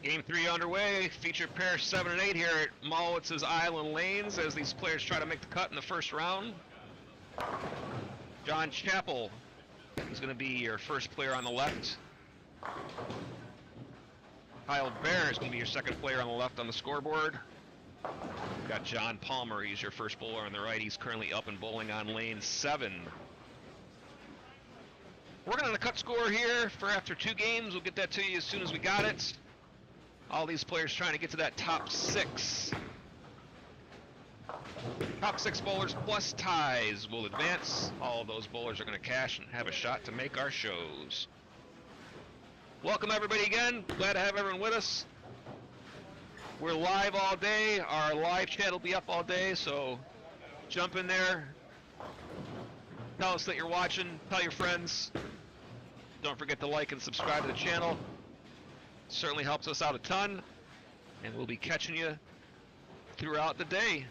Game 3 underway. Feature pair 7 and 8 here at Mallwitz's Island Lanes as these players try to make the cut in the first round. John Chappell is going to be your first player on the left. Kyle Bear is going to be your second player on the left on the scoreboard. We've got John Palmer, he's your first bowler on the right. He's currently up and bowling on lane 7. Working on the cut score here for after 2 games. We'll get that to you as soon as we got it. All these players trying to get to that top 6. Top 6 bowlers plus ties will advance. All of those bowlers are going to cash and have a shot to make our shows. Welcome everybody again. Glad to have everyone with us. We're live all day. Our live chat will be up all day, so jump in there. Tell us that you're watching. Tell your friends. Don't forget to like and subscribe to the channel. Certainly helps us out a ton, and we'll be catching you throughout the day.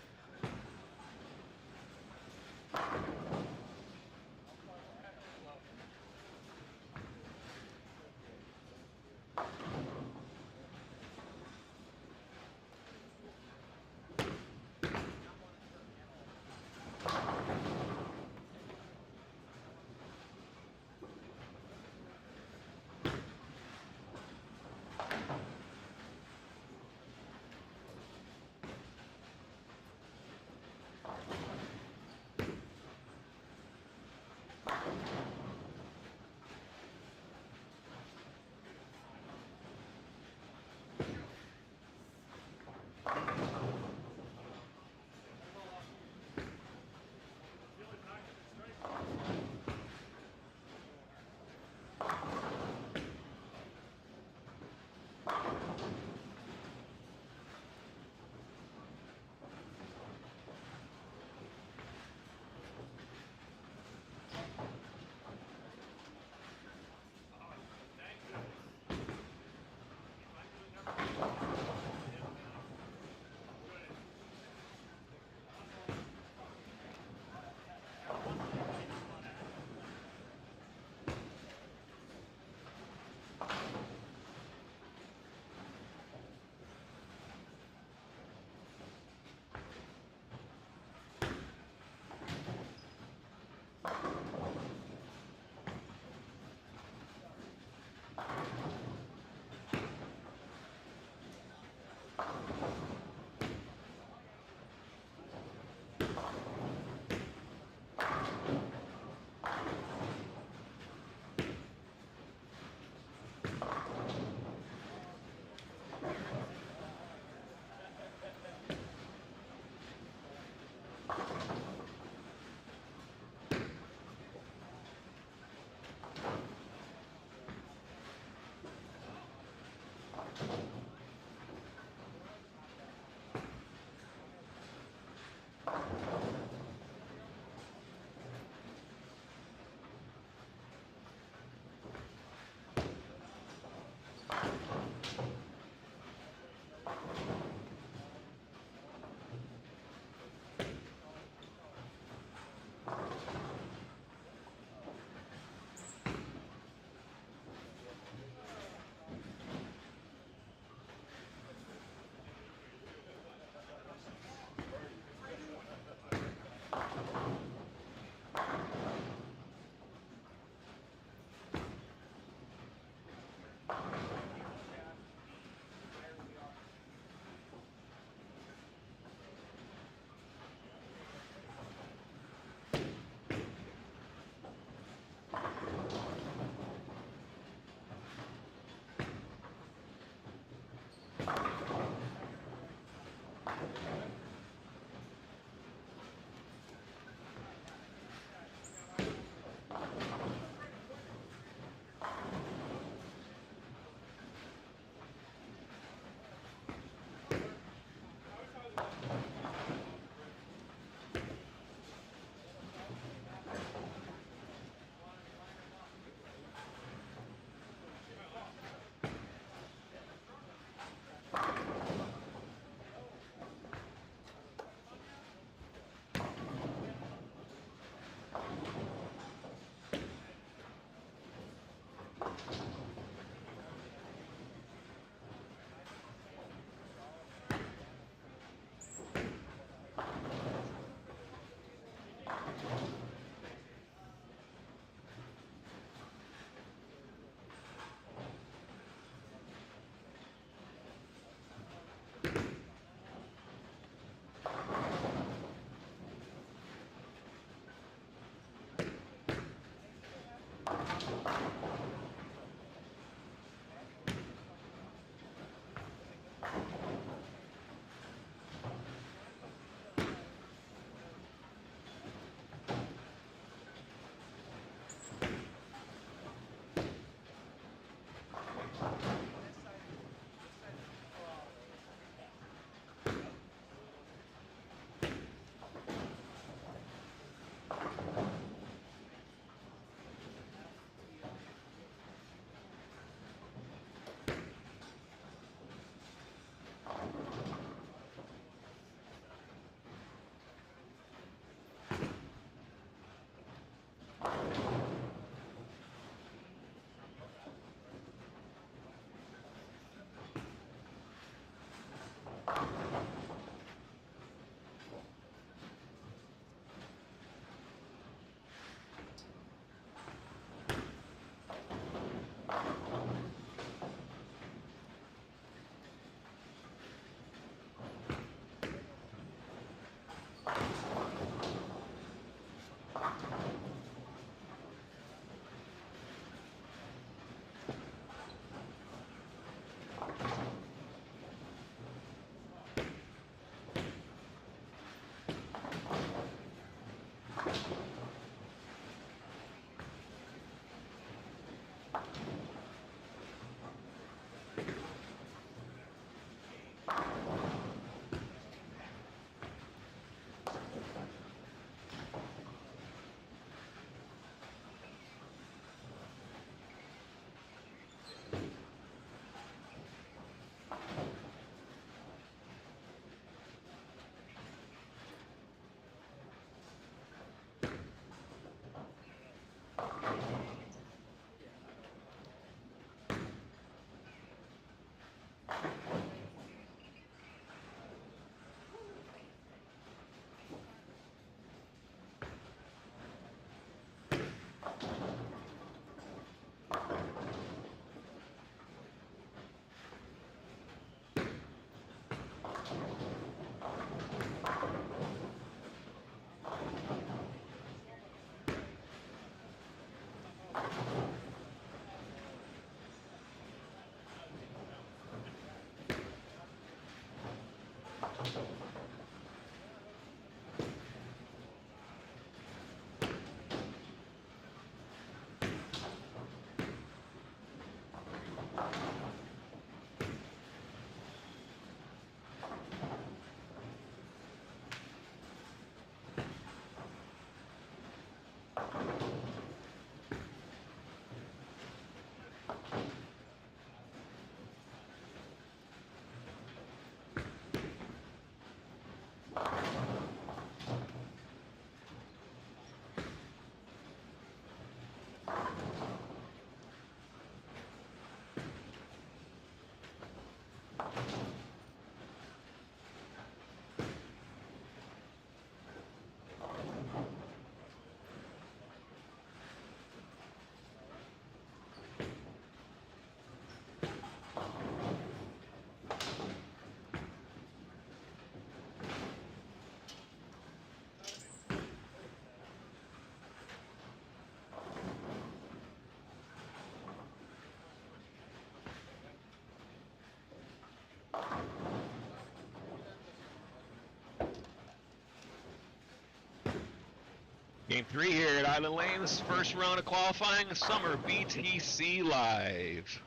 Game 3 here at Island Lanes, first round of qualifying, Summer BTC Live.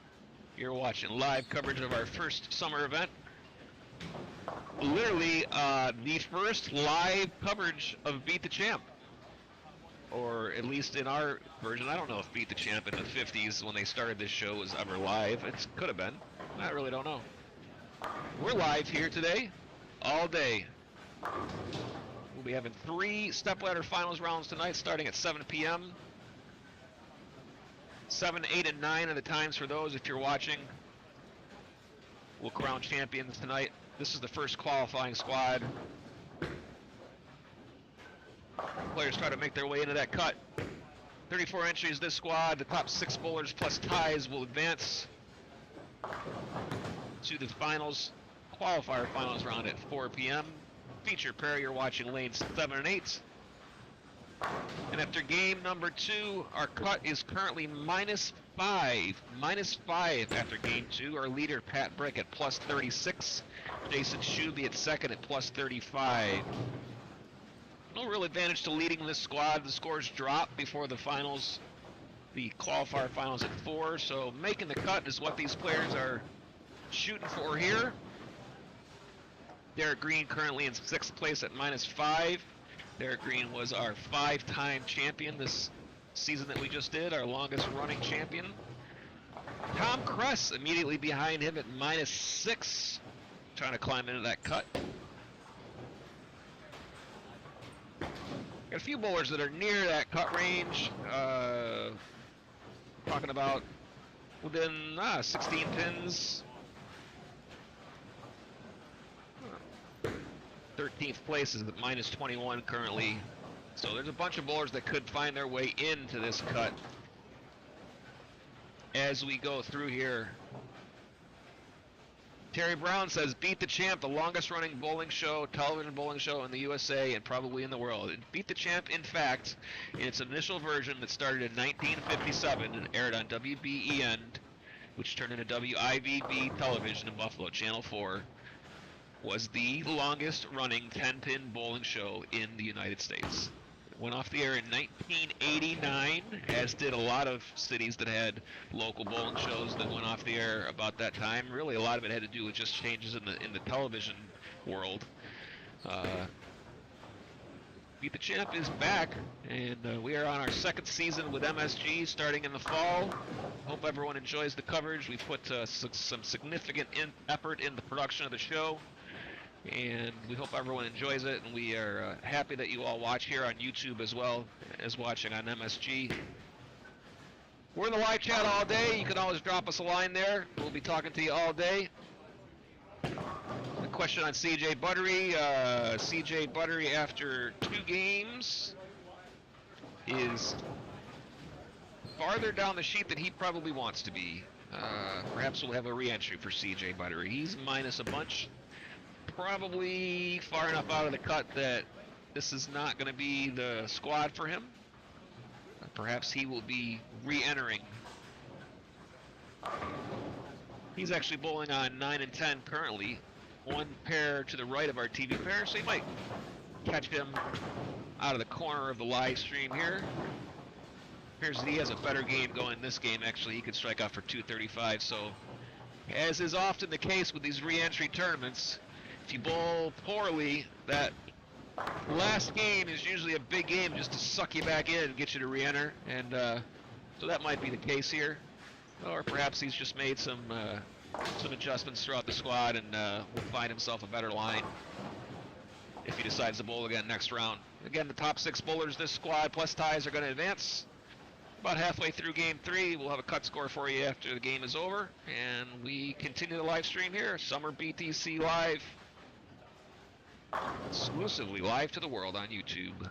You're watching live coverage of our first summer event. Literally, the first live coverage of Beat the Champ. Or at least in our version. I don't know if Beat the Champ in the 50s when they started this show was ever live. It could have been. I really don't know. We're live here today, all day. We'll be having 3 stepladder finals rounds tonight starting at 7 p.m. 7, 8, and 9 are the times for those if you're watching. We'll crown champions tonight. This is the first qualifying squad. Players try to make their way into that cut. 34 entries this squad. The top 6 bowlers plus ties will advance to the finals, qualifier finals round at 4 p.m. Feature pair, you're watching lanes 7 and 8. And after game number 2, our cut is currently -5. -5 after game 2. Our leader, Pat Brick, at +36. Jason Shuby at second at +35. No real advantage to leading this squad. The scores drop before the finals, the qualifier finals at 4. So making the cut is what these players are shooting for here. Derek Green currently in 6th place at -5. Derek Green was our 5-time champion this season that we just did, our longest running champion. Tom Kress immediately behind him at -6, trying to climb into that cut. Got a few bowlers that are near that cut range. Talking about within 16 pins. 13th place is at -21 currently. So there's a bunch of bowlers that could find their way into this cut as we go through here. Terry Brown says, Beat the Champ, the longest running bowling show, television bowling show in the USA and probably in the world. Beat the Champ, in fact, in its initial version that started in 1957 and aired on WBEN, which turned into WIVB television in Buffalo, Channel 4, was the longest running 10-pin bowling show in the United States. Went off the air in 1989, as did a lot of cities that had local bowling shows that went off the air about that time. Really, a lot of it had to do with just changes in the television world. Beat the Champ is back, and we are on our 2nd season with MSG starting in the fall. Hope everyone enjoys the coverage. We've put some significant effort in the production of the show, and we hope everyone enjoys it, and we are happy that you all watch here on YouTube as well as watching on MSG. We're in the live chat all day. You can always drop us a line there. We'll be talking to you all day. A question on CJ Buttery. CJ Buttery, after 2 games, is farther down the sheet than he probably wants to be. Perhaps we'll have a re-entry for CJ Buttery. He's minus a bunch. Probably far enough out of the cut that this is not going to be the squad for him. Perhaps he will be re-entering. He's actually bowling on 9 and 10 currently. 1 pair to the right of our TV pair, so you might catch him out of the corner of the live stream here. Appears that he has a better game going this game. Actually, he could strike out for 235, so as is often the case with these re-entry tournaments, if you bowl poorly, that last game is usually a big game just to suck you back in and get you to re-enter, and so that might be the case here. Or perhaps he's just made some adjustments throughout the squad and will find himself a better line if he decides to bowl again next round. Again, the top 6 bowlers this squad plus ties are going to advance. About halfway through game 3, we'll have a cut score for you after the game is over, and we continue the live stream here, Summer BTC Live. Exclusively live to the world on YouTube.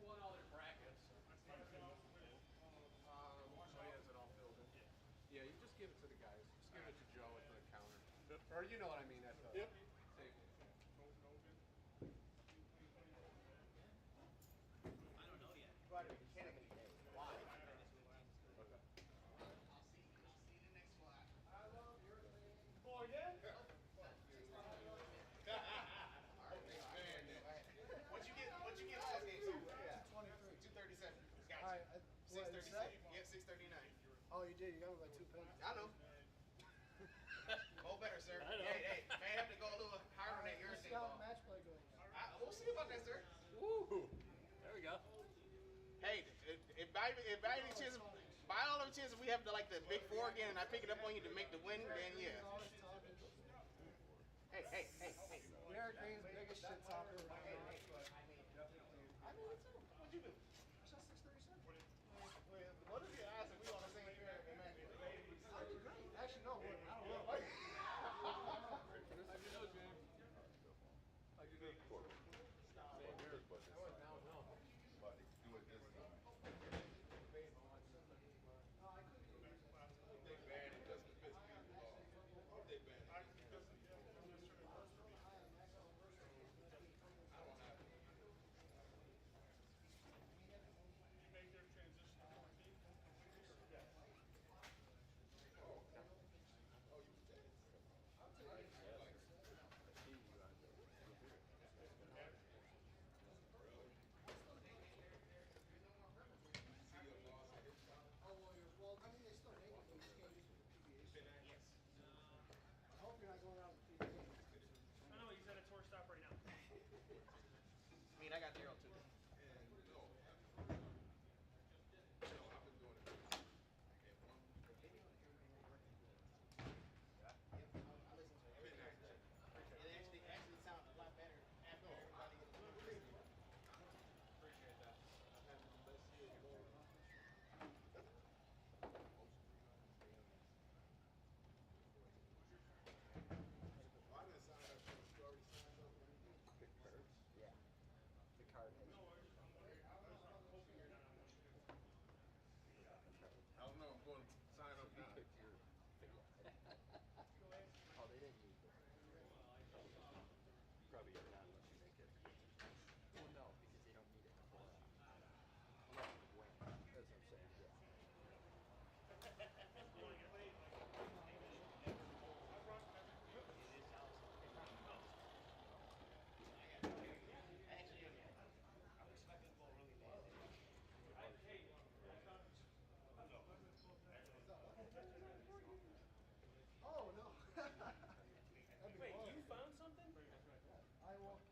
Won all their brackets. So he has it all filled in. Yeah, you just give it to the guys. Just give it to Joe at the counter. Or you know what I mean, at the safe. I don't know yet. But mechanically, why? Oh, yeah? What'd you get last game, sir? Yeah. 237. Got you. 636. Yeah, 639. Oh, you did. You got me by 2 pennies. I know. Go better, sir. Hey, may have to go a little higher on that Let's see irritant how ball. the match play goes. We'll see about that, sir. Woo! There we go. Hey, if by any chance, by all of the chances we have the big four again, and I pick it up on you to make the win, then yeah. Hey. Derek Green's biggest shit talker. I mean, what'd you do? I shot 637. What is the odds that we on the same year? Actually, no. I don't know. How'd you do, James? How'd you do? Same here, but I went downhill. But do it this time. They banned it just to piss people off. They banned it. I don't have it. Make their transition to 14? Oh, you did. Well, I mean, they still hate it. I hope you're not going out with PWBA. I know, he's at a tour stop right now. I mean, I got Daryl too. It actually sounds a lot better after everybody gets Appreciate that. Why didn't sign up for the story? Signed up for anything? Pick cards? Yeah. The card. I don't know. I'm going to sign up now. Oh, they didn't use it. Probably not unless you make it. Well, no, because they don't need it for win. That's what I'm saying. I'm expecting to go really bad. Oh no. Wait, you found something? I walked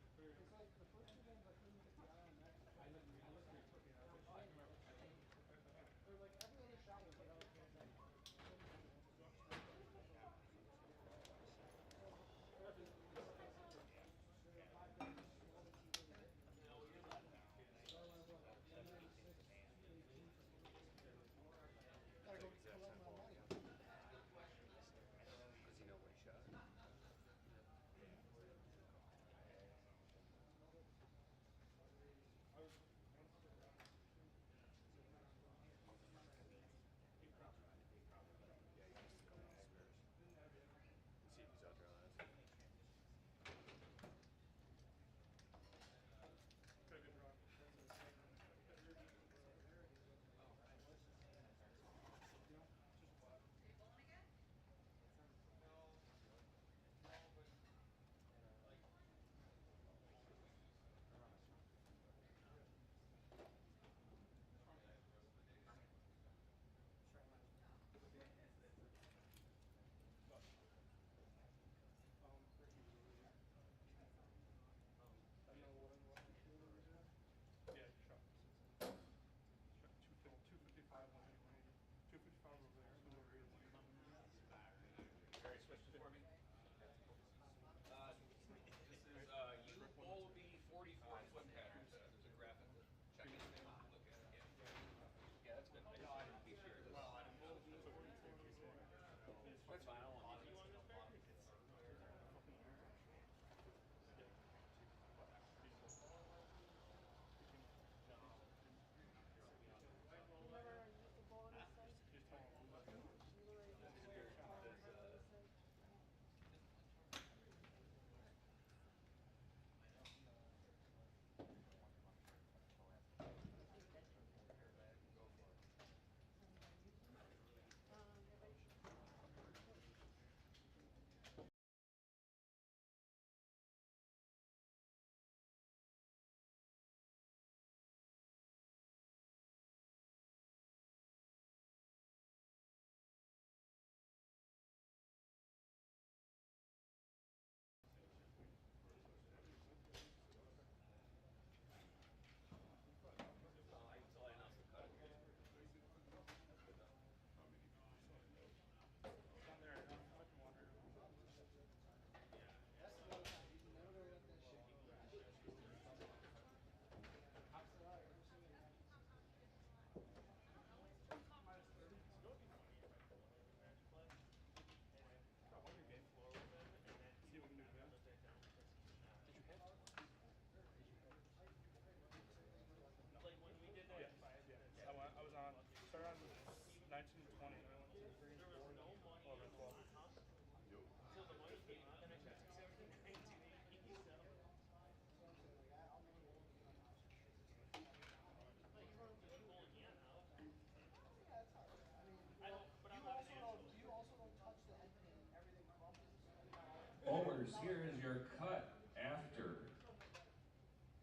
Bowlers, here is your cut after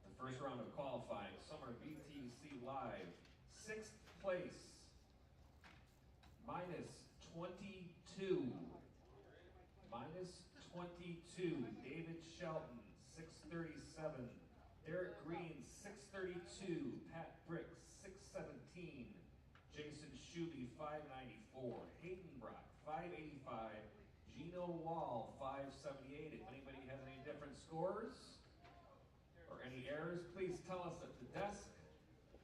the first round of qualifying. Summer BTC Live, 6th place, -22. -22, David Shelton, 637. Derek Green, 632. Pat Brick, 617. Jason Shuby, 594. Hayden Brock, 585. Gino Wall, 578. If anybody has any different scores or any errors, please tell us at the desk.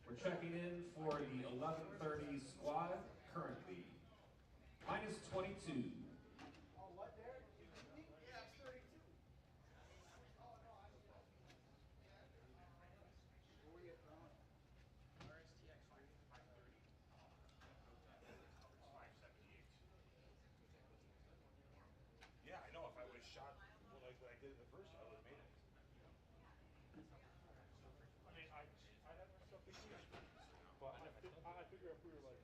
We're checking in for the 11:30 squad currently. -22. Yeah, I know. If I would have shot like I did in the first year, I would have made it. I mean, I have something here. But I figure if we were like,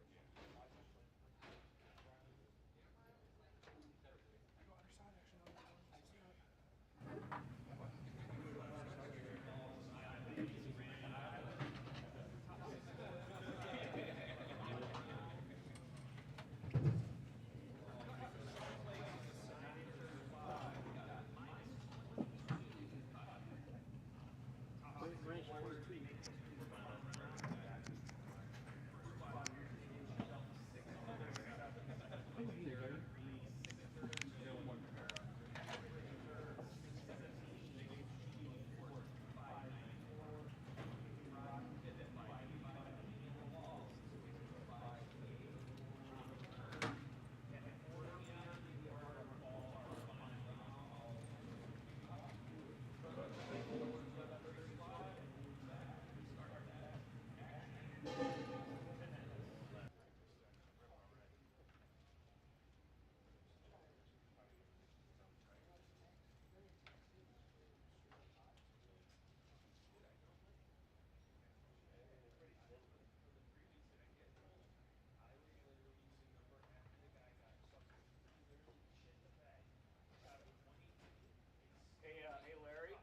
Hey Larry,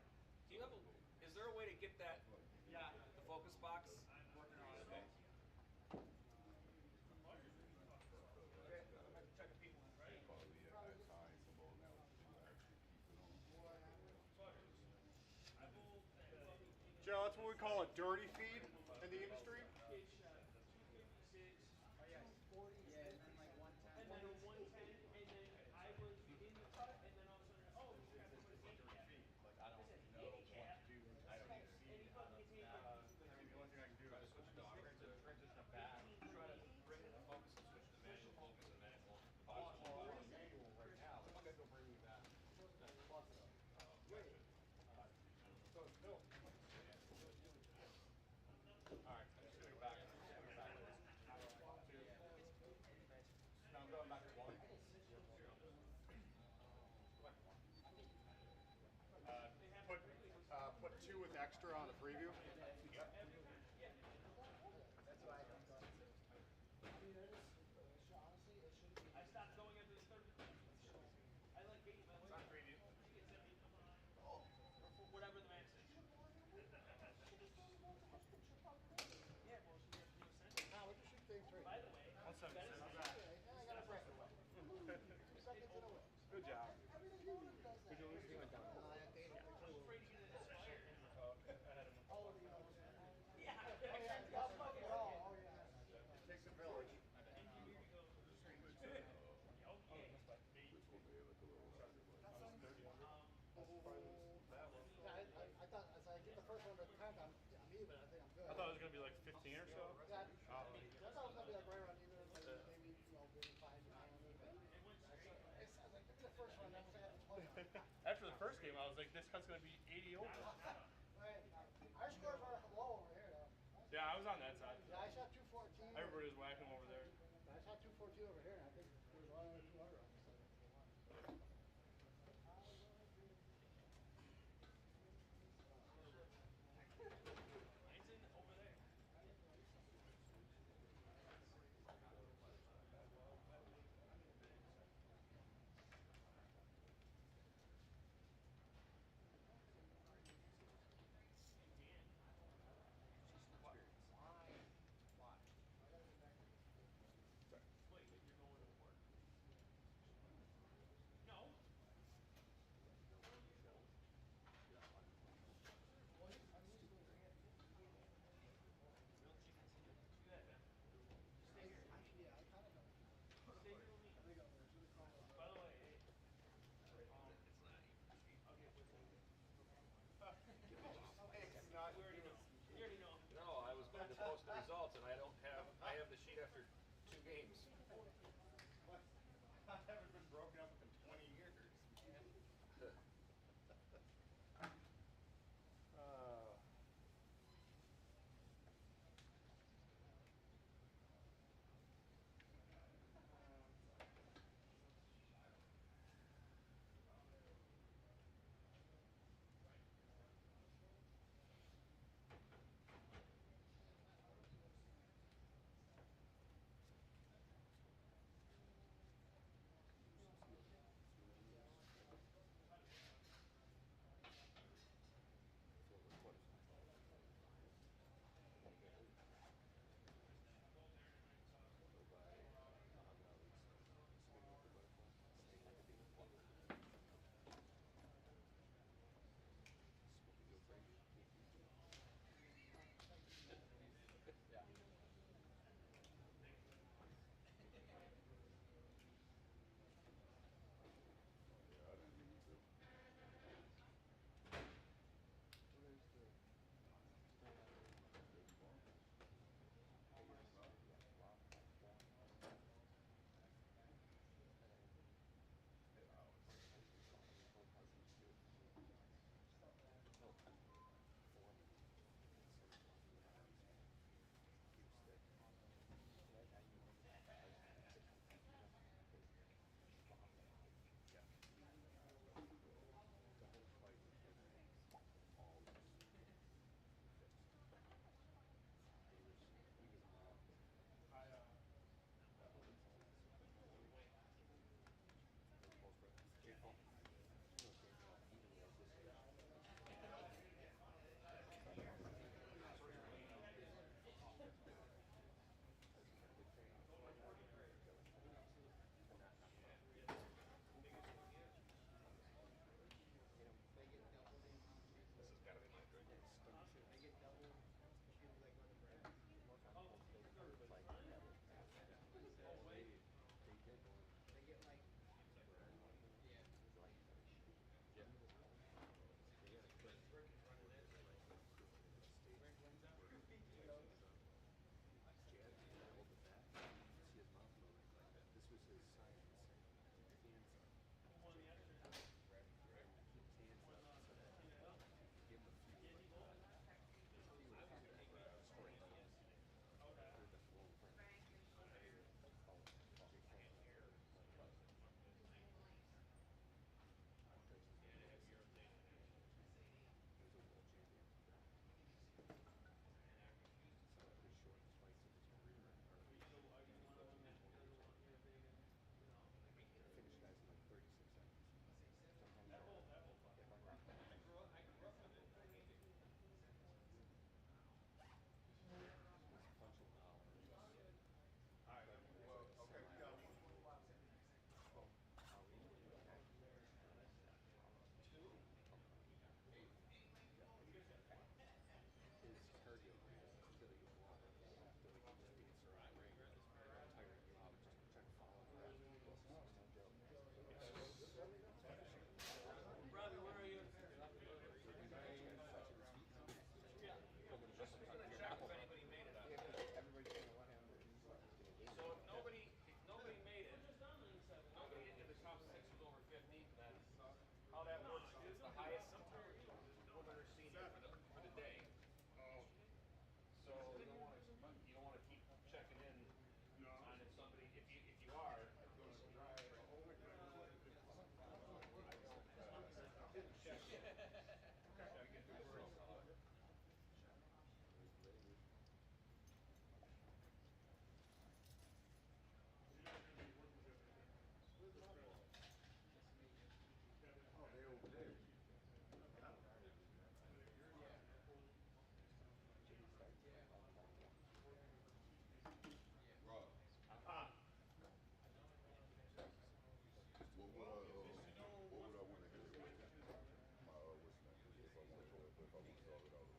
do you have is there a way to get that, the focus box? Okay. Joe, that's what we call a dirty feed in the industry. Put 2 with extra on the preview. I stopped going after the third. I like being my way. Preview. Whatever the max is. Yeah, well, she gets no sense. By the way, Good job. Takes a village. I thought as I get the first one to the pack, I'm even. I think I'm good. I thought it was going to be like 15 or so. Yeah, I thought it was gonna be like right around even, like maybe maybe 5 to 9. I was like, give me the first one, then we'll have the 20. After the first game, I was like, this cut's going to be 80 over. Our scores are low over here, though. Yeah, I was on that side. Yeah, I shot 214. Everybody was whacking over there. I shot 214 over here, and I think there was only 200 on this side.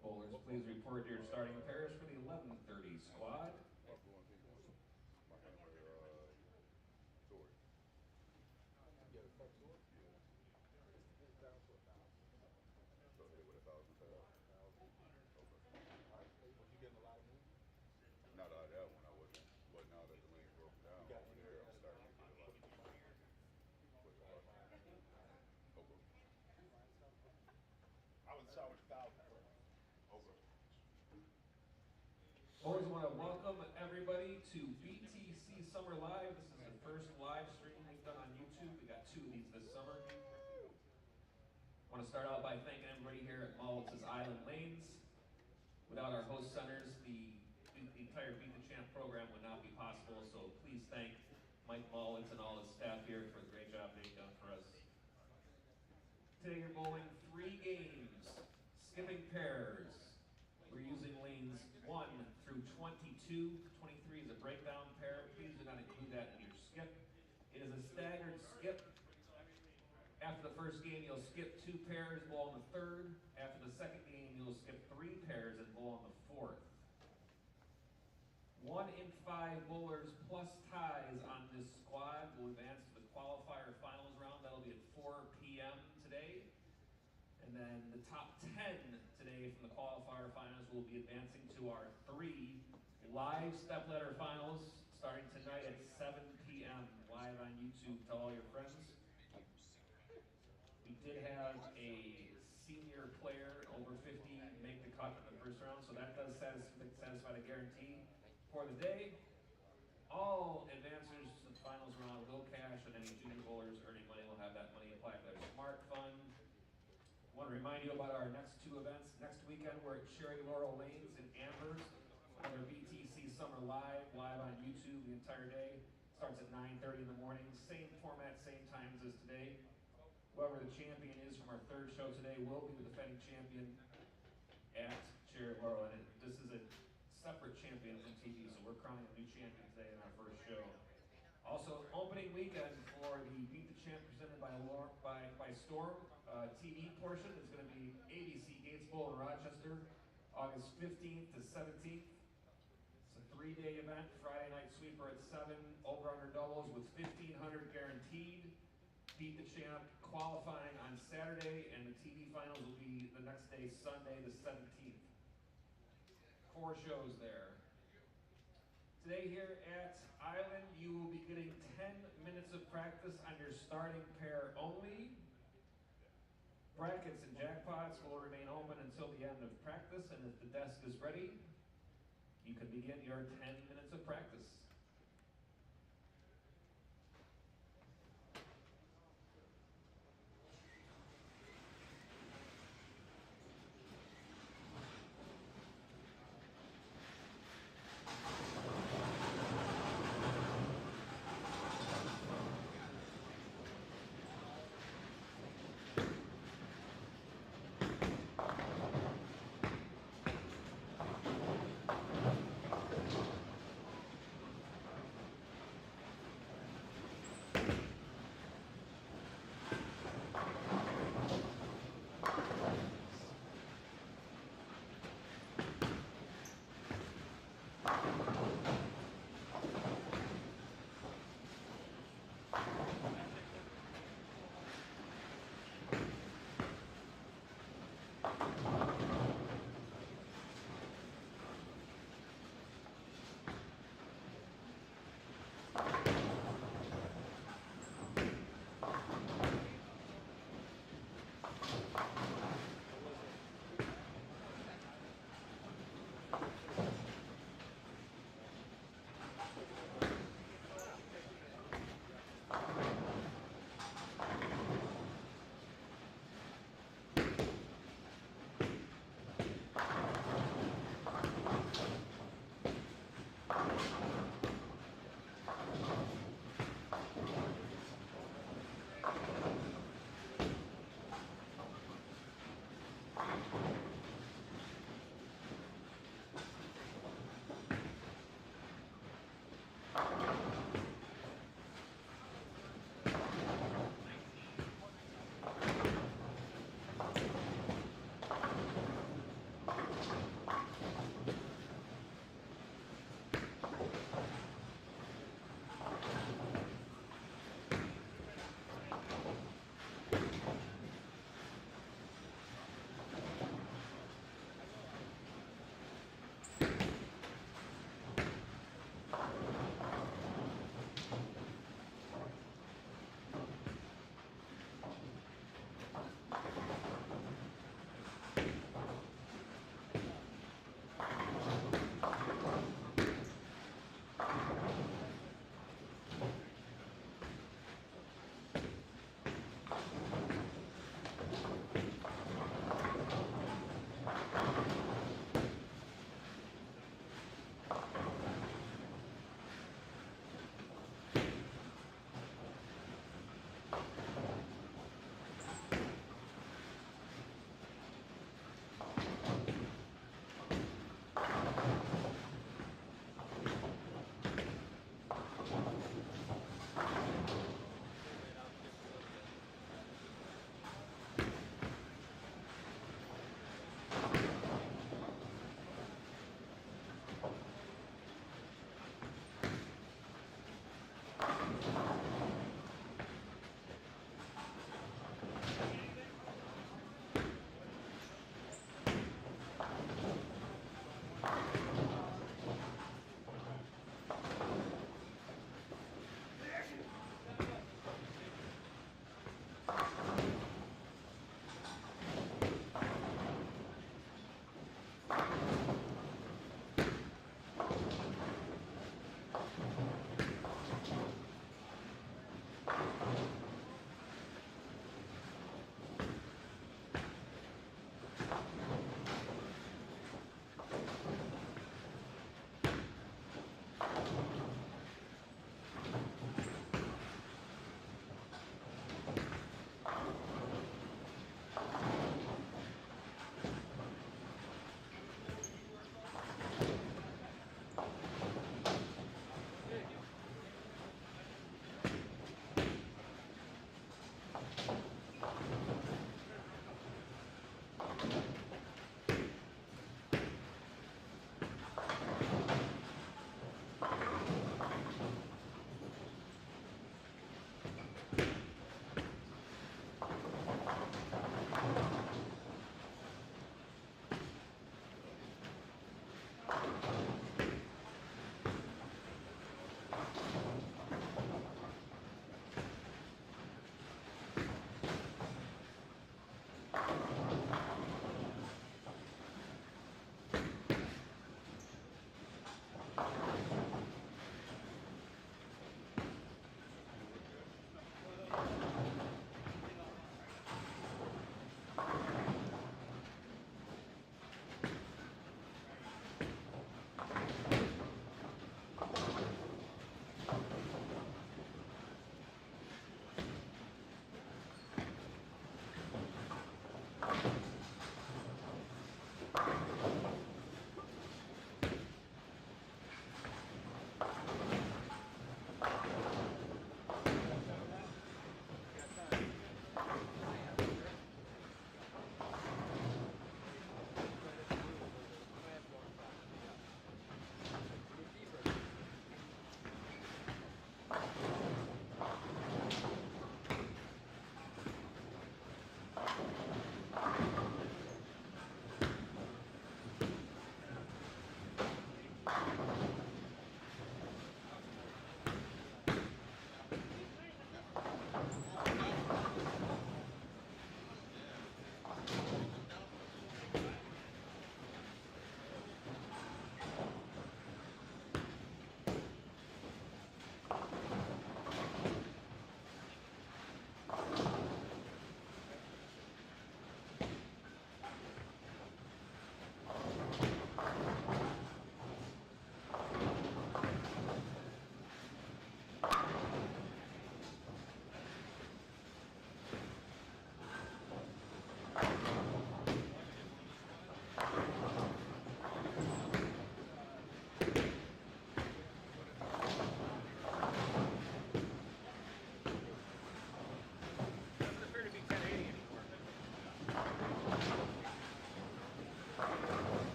Bowlers, please report your starting pairs for the 11:30 squad. My hammer, sword. Yeah, the Peck sword? Yeah. It's down to 1,000. So hit with 1,000 pounds. Okay. Was you getting a lot of movement? Not out of that one, I wasn't. But now that the lane's broken down You got over any there, I'm starting to get a lot what of did you movement. find? With the Like buck. Okay. I was charged 1,000. Okay. Bowlers, I want to welcome everybody to BTC Summer Live. This is the first live stream we've done on YouTube. We got 2 of these this summer. I want to start out by thanking everybody here at Mallwitz's Island Lanes. Without our host centers, the entire Beat the Champ program would not be possible, so please thank Mike Mallwitz and all his staff here for the great job they've done for us. Today you're bowling 3 games, skipping pairs. We're using lanes 1 through 22. 23 is a breakdown pair. Please do not include that in your skip. It is a staggered skip. After the first game, you'll skip 2 pairs, bowl on the 3rd. After the second game, you'll skip 3 pairs and bowl on the 4th. 1 in 5 bowlers plus ties on this squad will advance to the qualifier finals round. That'll be at 4 p.m. today. And then the top 10 today from the qualifier finals will be advancing to our 3 live stepladder finals starting tonight at 7 p.m. live on YouTube. Tell all your friends. We did have a senior player over 50 make the cut in the first round, so that does satisfy the guarantee for the day. All advancers to the finals round will cash, and any junior bowlers earning money will have that money applied to their smart fund. I want to remind you about our next 2 events. Next weekend, we're at Cherry Laurel Lanes in Amherst. Another BTC Summer Live on YouTube the entire day. Starts at 9:30 in the morning. Same format, same times as today. Whoever the champion is from our 3rd show today will be the defending champion at Cherry Laurel. And this is a separate champion from TV, so we're crowning a new champion today in our 1st show. Also, opening weekend for the Beat the Champ presented by Storm. TV portion is going to be ABC Gates Bowl in Rochester, August 15th to 17th. It's a 3-day event. Friday night sweeper at 7, over/under doubles with 1,500 guaranteed. Beat the Champ qualifying on Saturday, and the TV finals will be the next day, Sunday the 17th. 4 shows there. Today here at Island, you will be getting 10 minutes of practice on your starting pair only. Brackets and jackpots will remain open until the end of practice, and if the desk is ready, you can begin your 10 minutes of practice.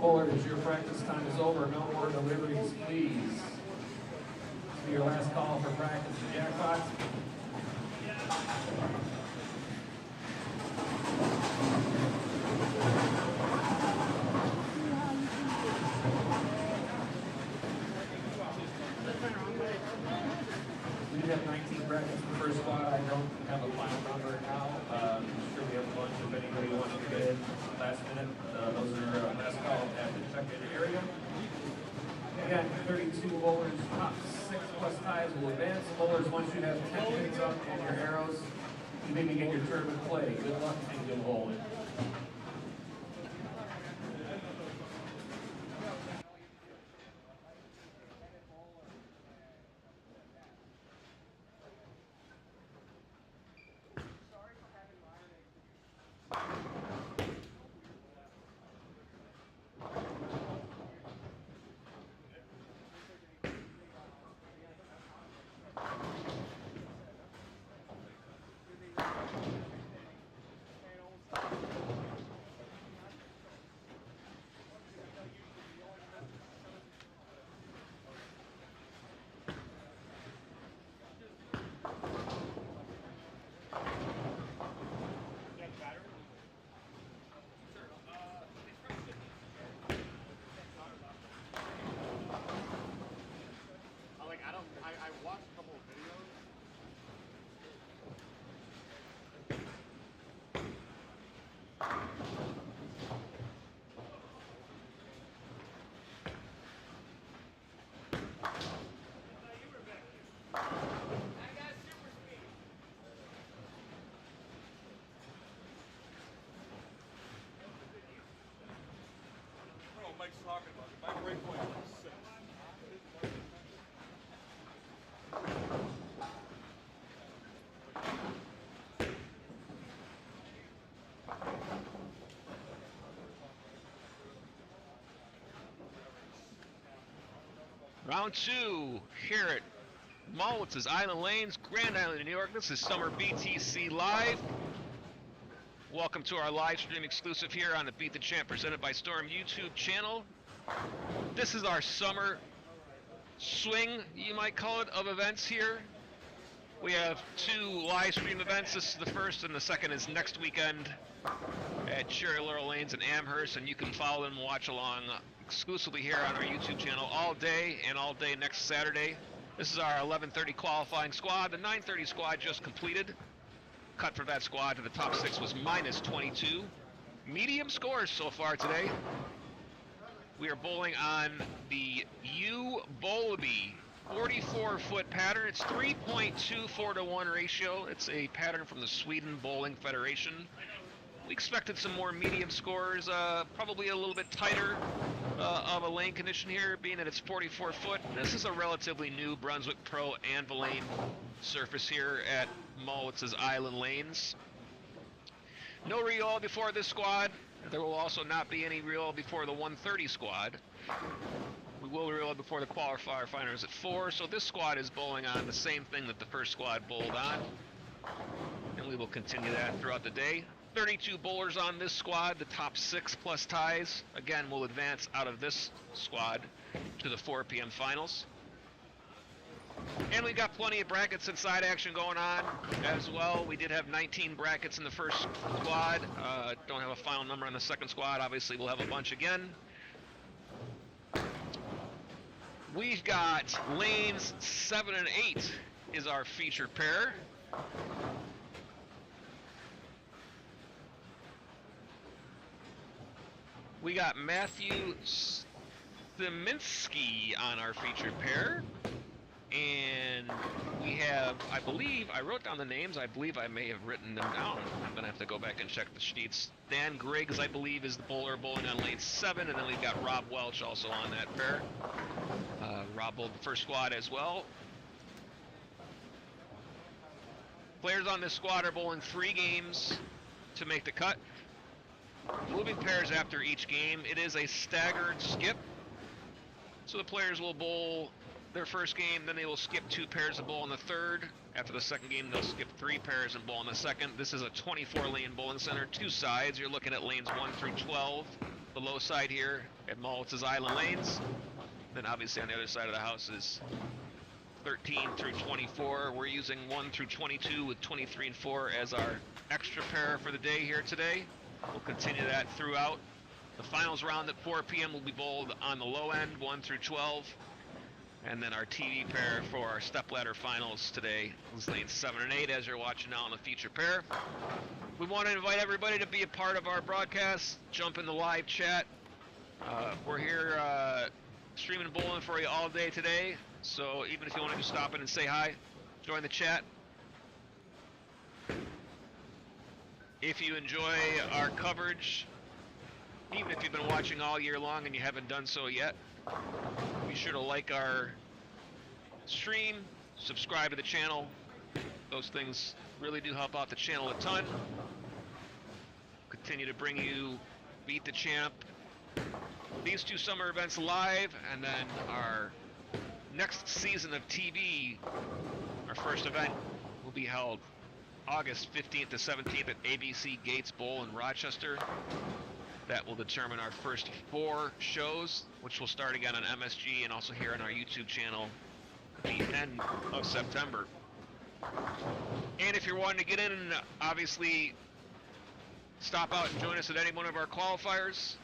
Bowlers, your practice time is over. No more deliveries, please. This will be your last call for practice. Jackpots. We do have 19 brackets in the first spot. I don't have a final number now. I'm sure we have a bunch if anybody wants to get in last minute. Those are last call at the check-in area. Again, 32 bowlers, top 6 plus ties will advance. Bowlers, once you have 10 pins up and your arrows, you may begin your tournament play. Good luck and good bowling. I watched a couple of videos. I don't know what Mike's talking about. My breakpoint is like 6. Round 2 here at Mallwitz's Island Lanes, Grand Island in New York. This is Summer BTC Live. Welcome to our live stream exclusive here on the Beat the Champ presented by Storm YouTube channel. This is our summer swing, you might call it, of events here. We have 2 live stream events. This is the first, and the second is next weekend at Cherry Laurel Lanes in Amherst, and you can follow them and watch along exclusively here on our YouTube channel all day and all day next Saturday. This is our 11:30 qualifying squad. The 9:30 squad just completed. Cut for that squad to the top 6 was -22. Medium scores so far today. We are bowling on the U-Bowlby 44-foot pattern. It's 3.24 to 1 ratio. It's a pattern from the Sweden Bowling Federation. We expected some more medium scores, probably a little bit tighter of a lane condition here, being that it's 44 foot. This is a relatively new Brunswick Pro anvil lane surface here at Mallwitz's Island Lanes. No re-roll before this squad. There will also not be any re-roll before the 130 squad. We will re-roll before the qualifier finals at 4, so this squad is bowling on the same thing that the first squad bowled on. And we will continue that throughout the day. 32 bowlers on this squad. The top 6 plus ties, again, will advance out of this squad to the 4 p.m. finals. And we've got plenty of brackets and side action going on as well. We did have 19 brackets in the first squad. Don't have a final number on the second squad. Obviously, we'll have a bunch again. We've got lanes 7 and 8 is our feature pair. We got Matthew Steminski on our featured pair. And we have, I believe, I wrote down the names. I believe I may have written them down. I'm going to have to go back and check the sheets. Dan Griggs, I believe, is the bowler bowling on lane 7. And then we've got Rob Welch also on that pair. Rob bowled the first squad as well. Players on this squad are bowling 3 games to make the cut. Moving pairs after each game. It is a staggered skip. So the players will bowl their first game, then they will skip 2 pairs and bowl in the third. After the second game, they'll skip 3 pairs and bowl in the second. This is a 24-lane bowling center, 2 sides. You're looking at lanes 1 through 12. The low side here at Mallwitz's Island Lanes. Then obviously on the other side of the house is 13 through 24. We're using 1 through 22 with 23 and 4 as our extra pair for the day here today. We'll continue that throughout. The finals round at 4 p.m. will be bowled on the low end, 1 through 12. And then our TV pair for our stepladder finals today is lanes 7 and 8 as you're watching now on the feature pair. We want to invite everybody to be a part of our broadcast. Jump in the live chat. We're here streaming bowling for you all day today. So even if you want to just stop in and say hi, join the chat. If you enjoy our coverage, even if you've been watching all year long and you haven't done so yet, be sure to like our stream, subscribe to the channel. Those things really do help out the channel a ton. Continue to bring you Beat the Champ, these 2 summer events live, and then our next season of TV, our first event, will be held August 15th to 17th at ABC Gates Bowl in Rochester. That will determine our first 4 shows, which will start again on MSG and also here on our YouTube channel at the end of September. And if you're wanting to get in and obviously stop out and join us at any one of our qualifiers,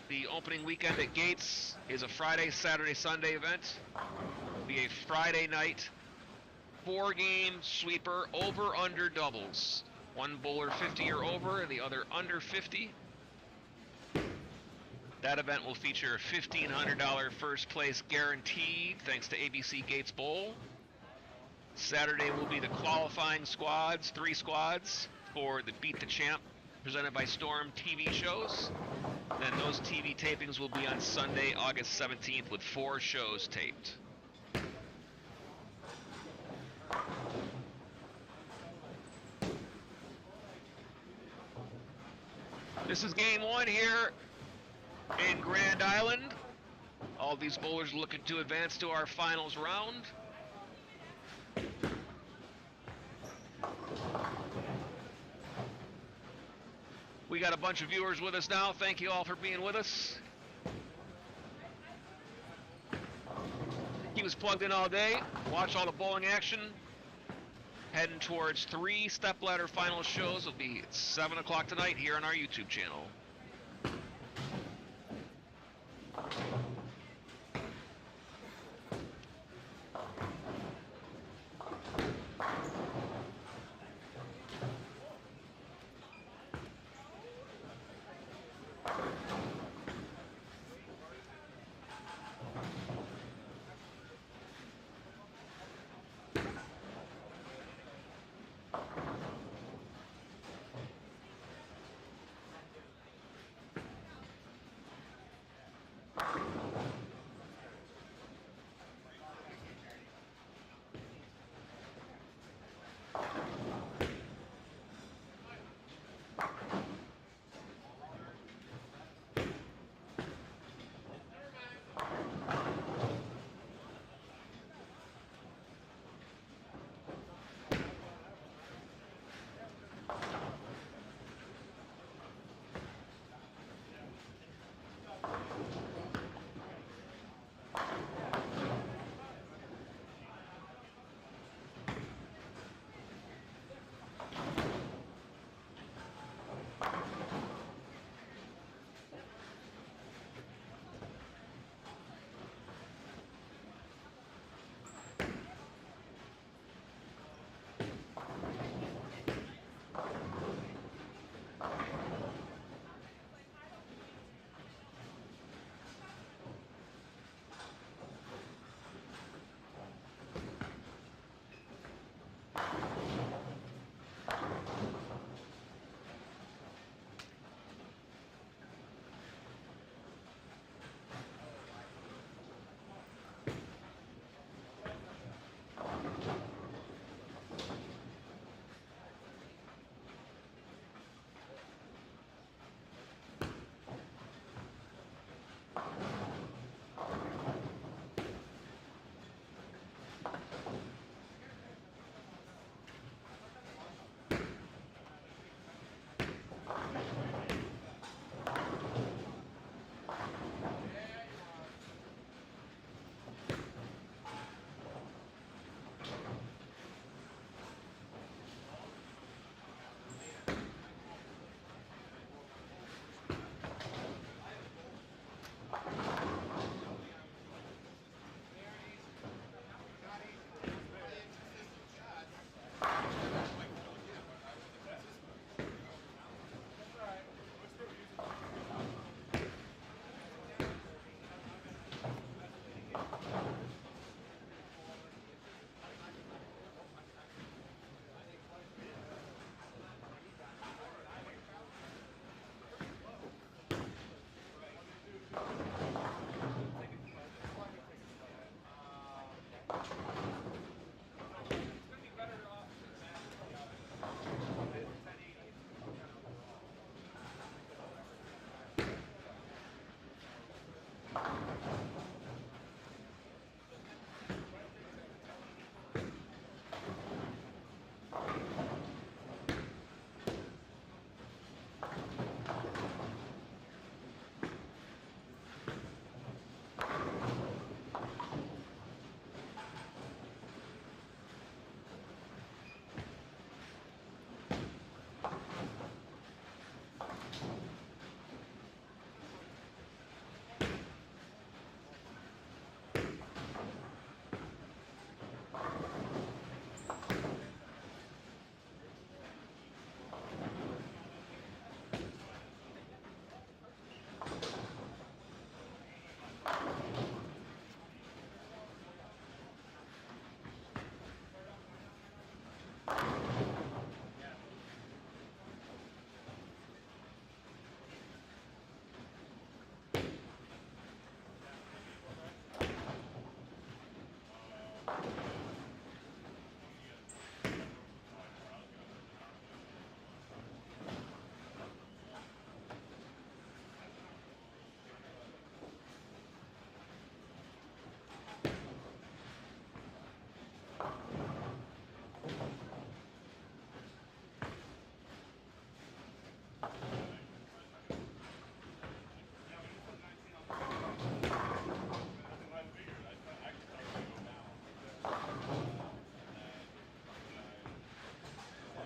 the opening weekend at Gates is a Friday, Saturday, Sunday event. It'll be a Friday night 4-game sweeper over-under doubles. One bowler 50 or over and the other under 50. That event will feature a $1,500 first place guaranteed thanks to ABC Gates Bowl. Saturday will be the qualifying squads, 3 squads for the Beat the Champ presented by Storm TV shows. Then those TV tapings will be on Sunday, August 17th with 4 shows taped. This is game 1 here in Grand Island. All these bowlers looking to advance to our finals round. We got a bunch of viewers with us now. Thank you all for being with us. He was plugged in all day. Watch all the bowling action. Heading towards 3 stepladder final shows. Will be at 7 o'clock tonight here on our YouTube channel.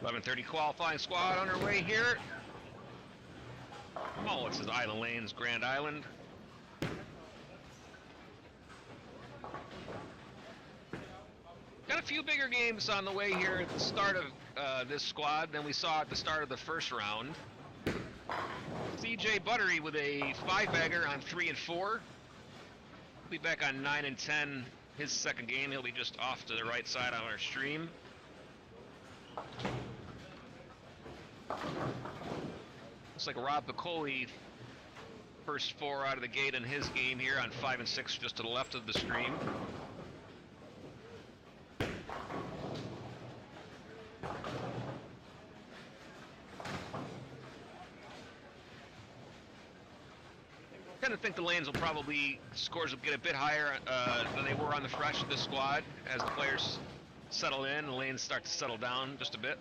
11:30 qualifying squad underway here. Mallwitz is Island Lanes, Grand Island. Got a few bigger games on the way here at the start of this squad than we saw at the start of the first round. CJ Buttery with a 5-bagger on 3 and 4. He'll be back on 9 and 10. His second game, he'll be just off to the right side on our stream. Looks like Rob Piccoli, first 4 out of the gate in his game here on 5 and 6, just to the left of the stream. I kind of think the lanes will probably, scores will get a bit higher than they were on the fresh of this squad as the players settle in, the lanes start to settle down just a bit.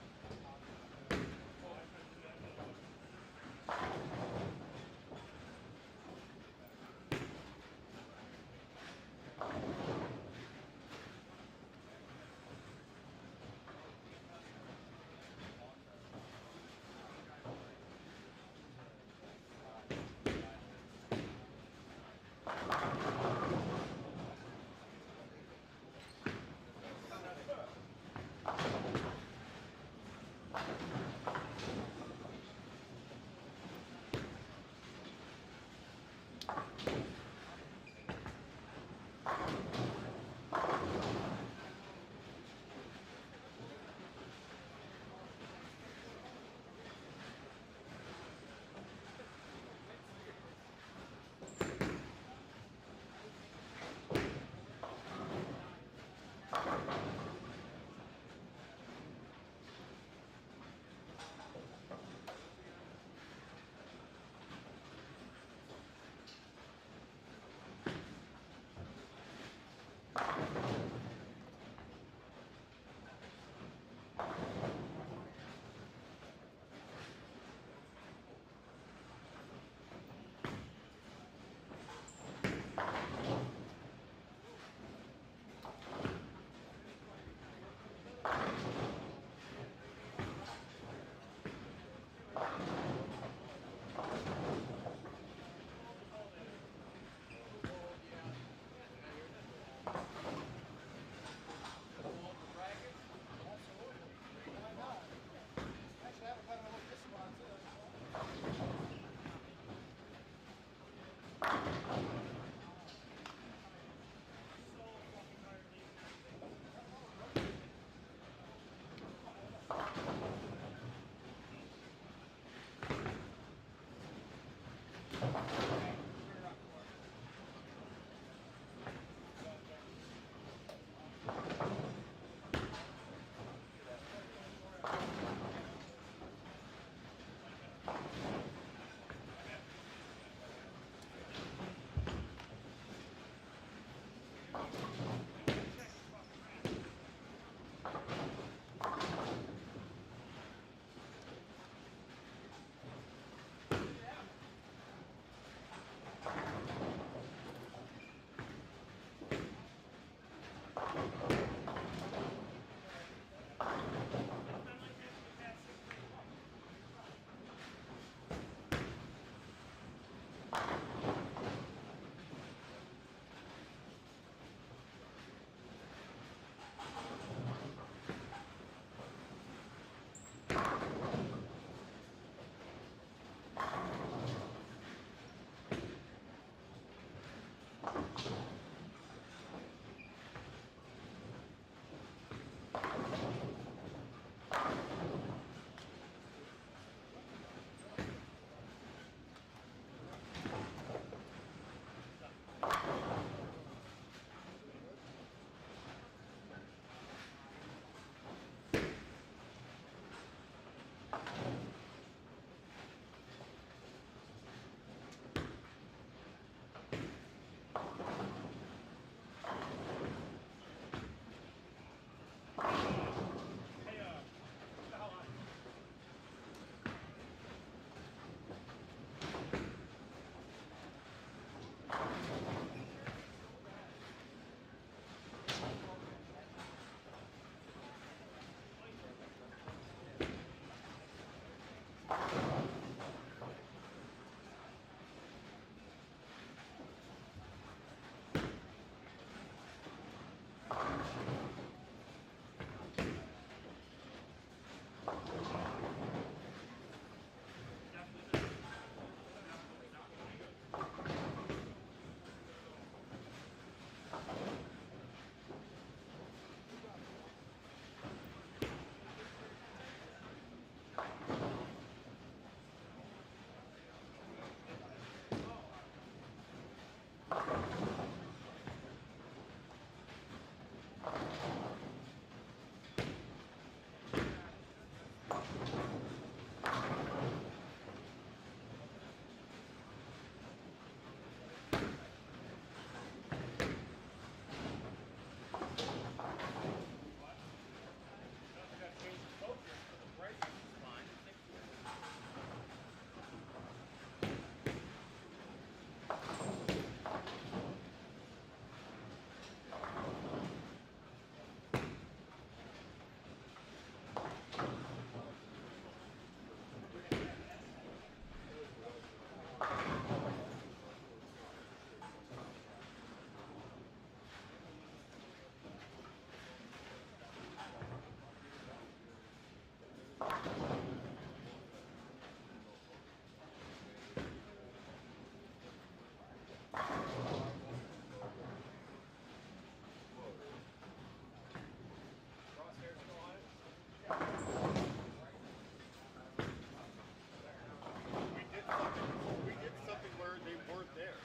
We did something where they weren't there.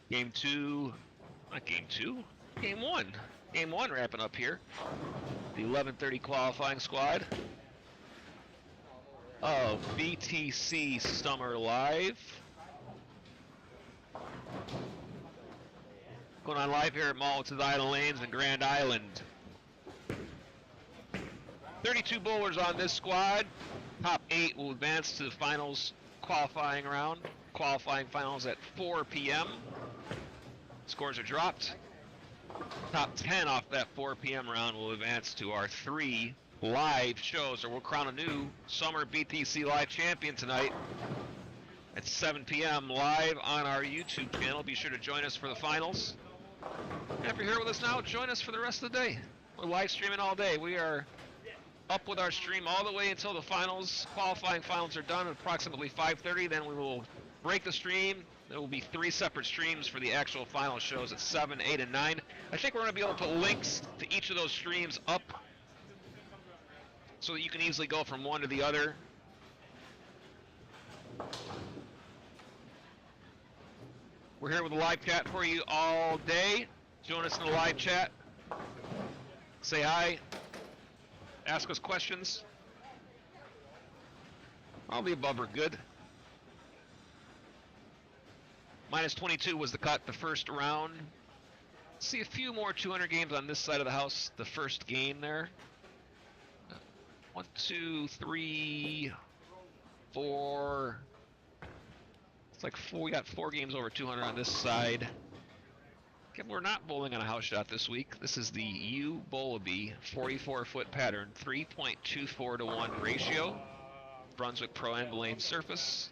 Game two, not game two, game one. Game one wrapping up here. The 11:30 qualifying squad of BTC Summer Live. Going on live here at Mallwitz Island Lanes in Grand Island. 32 bowlers on this squad. Top 8 will advance to the finals qualifying round. Qualifying finals at 4 p.m. Scores are dropped. Top 10 off that 4 p.m. round will advance to our 3 live shows, or we'll crown a new Summer BTC Live Champion tonight at 7 p.m. live on our YouTube channel. Be sure to join us for the finals. And if you're here with us now, join us for the rest of the day. We're live streaming all day. We are up with our stream all the way until the finals. Qualifying finals are done at approximately 5:30. Then we will break the stream. There will be 3 separate streams for the actual final shows at 7, 8, and 9. I think we're going to be able to put links to each of those streams up so that you can easily go from one to the other. We're here with a live chat for you all day. Join us in the live chat. Say hi. Ask us questions. All the above are good. Minus 22 was the cut the first round. See a few more 200 games on this side of the house. The first game there. 1, 2, 3, 4. It's like 4. We got 4 games over 200 on this side. Again, we're not bowling on a house shot this week. This is the U Bowlabee 44-foot pattern, 3.24 to 1 ratio. Brunswick Pro and Lane surface.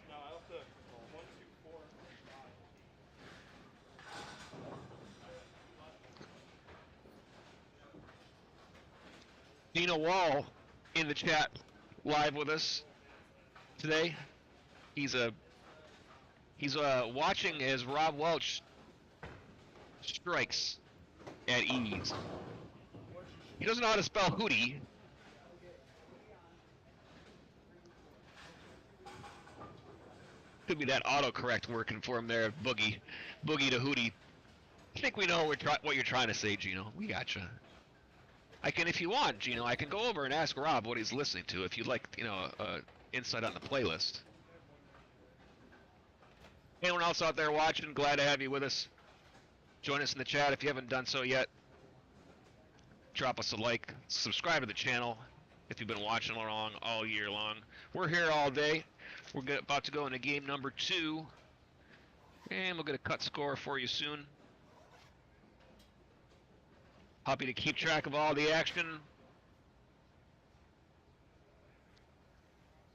Dina Wall in the chat live with us today. He's watching as Rob Welch strikes at ease. He doesn't know how to spell hootie. Could be that autocorrect working for him there, boogie to hootie. I think we know what you're trying to say, Gino. We gotcha. I can, if you want, Gino, I can go over and ask Rob what he's listening to if you'd like, insight on the playlist. Anyone else out there watching, glad to have you with us. Join us in the chat if you haven't done so yet. Drop us a like, subscribe to the channel if you've been watching along all year long. We're here all day. We're about to go into game number 2. And we'll get a cut score for you soon. Happy to keep track of all the action.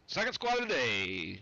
Second squad of the day.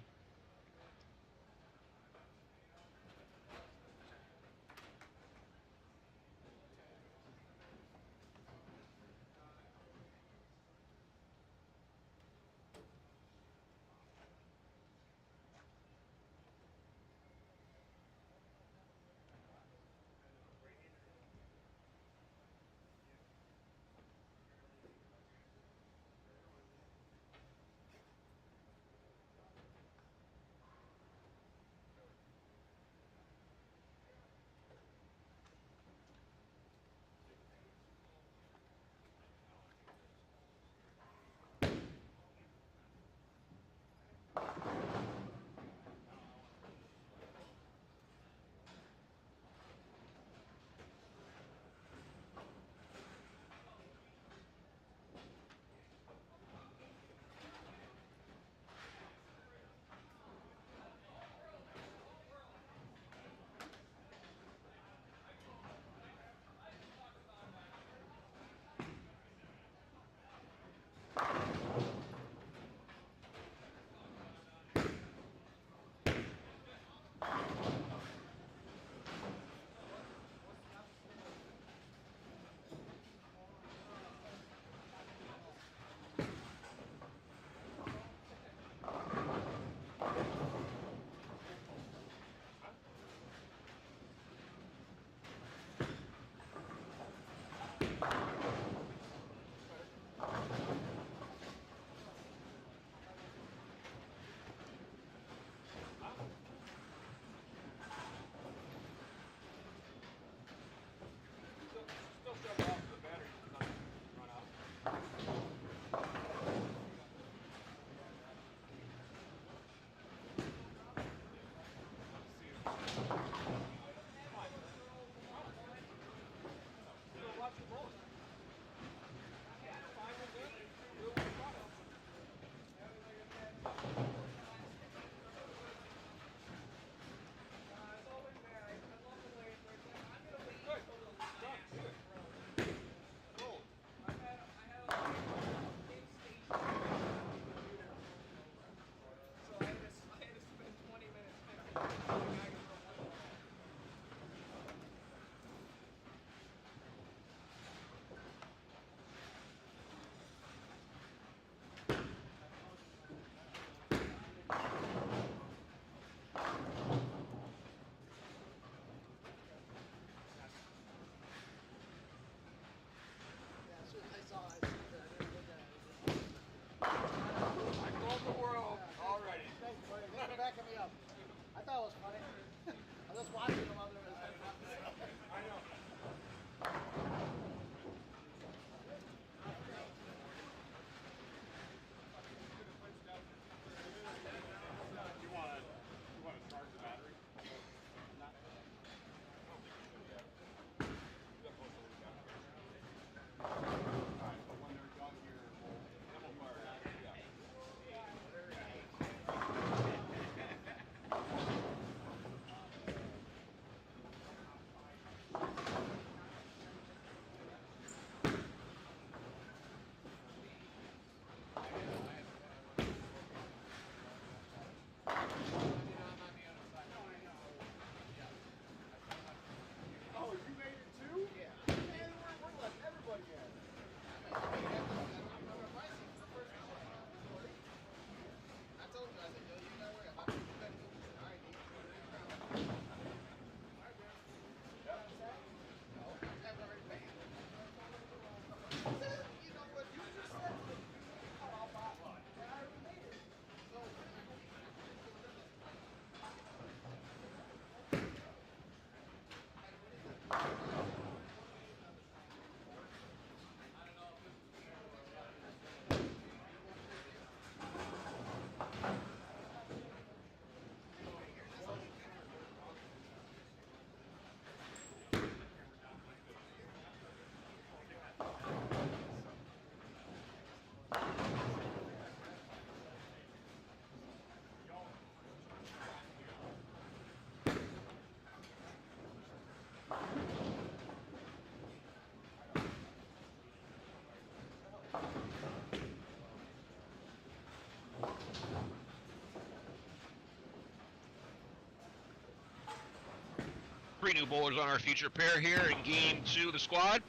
3 new bowlers on our feature pair here in game 2 of the squad.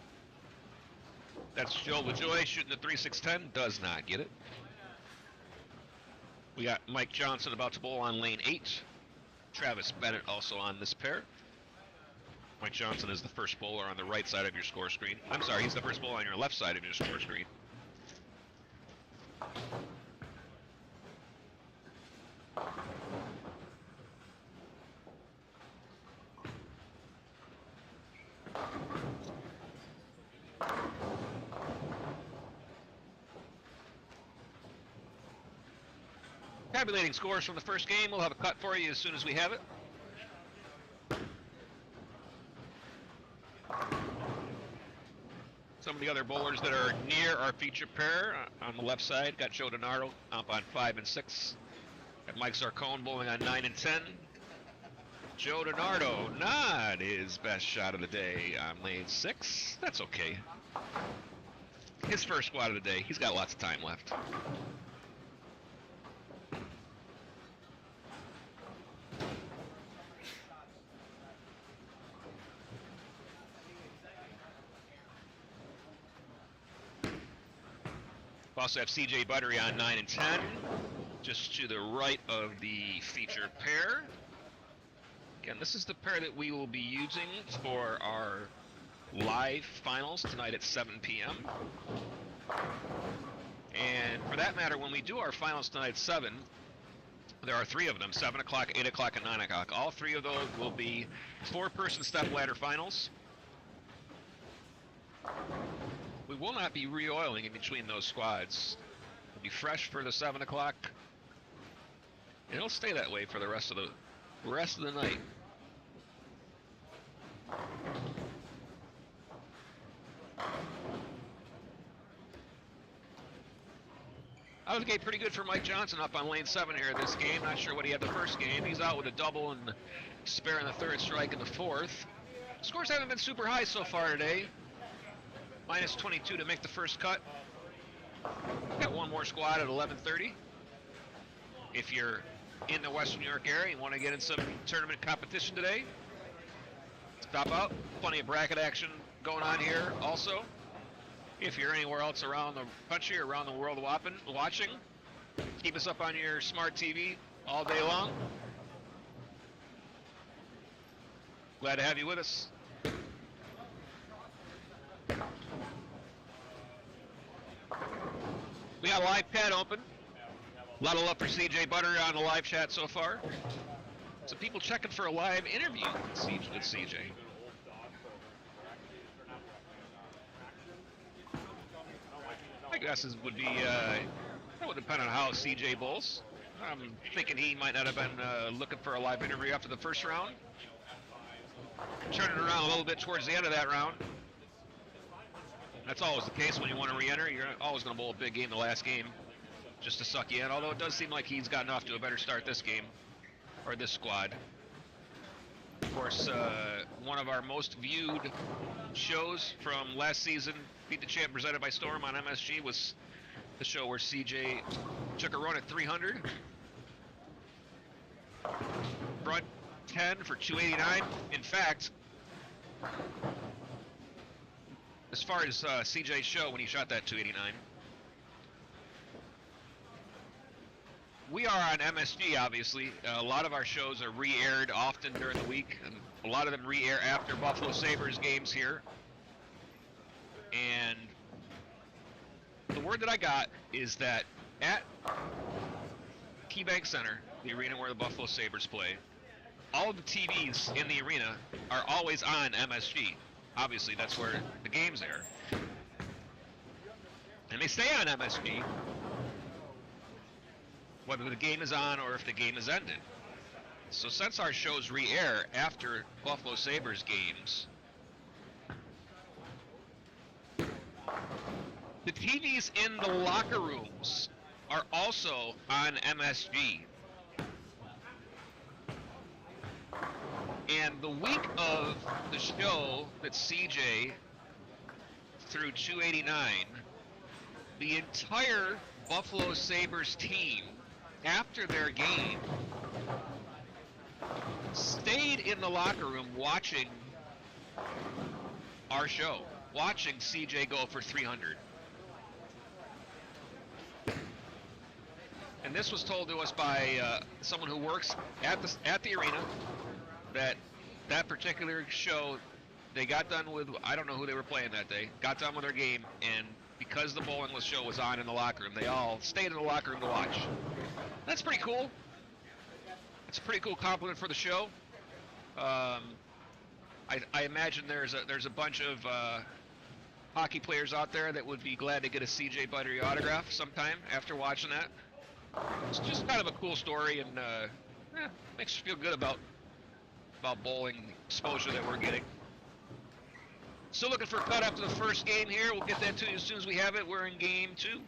That's Joe LaJoy shooting the 3-6-10, does not get it. We got Mike Johnson about to bowl on lane 8. Travis Bennett also on this pair. Mike Johnson is the first bowler on the right side of your score screen. I'm sorry, he's the first bowler on your left side of your score screen. Tabulating scores from the first game. We'll have a cut for you as soon as we have it. Some of the other bowlers that are near our feature pair on the left side got Joe DiNardo up on 5 and 6. Got Mike Zarcone bowling on 9 and 10. Joe DiNardo, not his best shot of the day on lane 6. That's okay. His first squad of the day. He's got lots of time left. We also have CJ Buttery on 9 and 10, just to the right of the feature pair. Again, this is the pair that we will be using for our live finals tonight at 7 p.m. And for that matter, when we do our finals tonight at 7, there are 3 of them, 7 o'clock, 8 o'clock, and 9 o'clock. All 3 of those will be 4-person stepladder finals. We will not be re-oiling in between those squads. It'll be fresh for the 7 o'clock. It'll stay that way for the rest of the night. Out of the gate pretty good for Mike Johnson up on lane 7 here this game. Not sure what he had the first game. He's out with a double and spare in the 3rd, strike in the 4th. Scores haven't been super high so far today. Minus 22 to make the first cut. Got one more squad at 11:30. If you're in the Western New York area and want to get in some tournament competition today, stop out. Plenty of bracket action going on here also. If you're anywhere else around the country or around the world watching, keep us up on your smart TV all day long. Glad to have you with us. We got a live pad open. A lot of love for CJ Buttery on the live chat so far. Some people checking for a live interview with CJ. My guesses would be, that would depend on how CJ bowls. I'm thinking he might not have been looking for a live interview after the first round. Turning around a little bit towards the end of that round. That's always the case when you want to re-enter. You're always going to bowl a big game the last game just to suck you in, although it does seem like he's gotten off to a better start this game, or this squad. Of course, one of our most viewed shows from last season, Beat the Champ presented by Storm on MSG, was the show where CJ took a run at 300. Front 10 for 289. In fact, as far as CJ's show when he shot that 289, we are on MSG, obviously. A lot of our shows are re-aired often during the week, and a lot of them re-air after Buffalo Sabres games here. And the word that I got is that at KeyBank Center, the arena where the Buffalo Sabres play, all of the TVs in the arena are always on MSG. Obviously, that's where the games air. And they stay on MSG, whether the game is on or if the game is ended. So since our shows re-air after Buffalo Sabres games, the TVs in the locker rooms are also on MSG. And the week of the show that CJ threw 289, the entire Buffalo Sabres team, after their game, stayed in the locker room watching our show, watching CJ go for 300. And this was told to us by someone who works at the arena, that particular show, they got done with, I don't know who they were playing that day, got done with their game, and because the bowling show was on in the locker room, they all stayed in the locker room to watch. That's pretty cool. It's a pretty cool compliment for the show. I imagine there's a bunch of hockey players out there that would be glad to get a CJ Buttery autograph sometime after watching that. It's just kind of a cool story, and makes us feel good about bowling, the exposure that we're getting. Still looking for a cut after the first game here. We'll get that to you as soon as we have it. We're in game 2.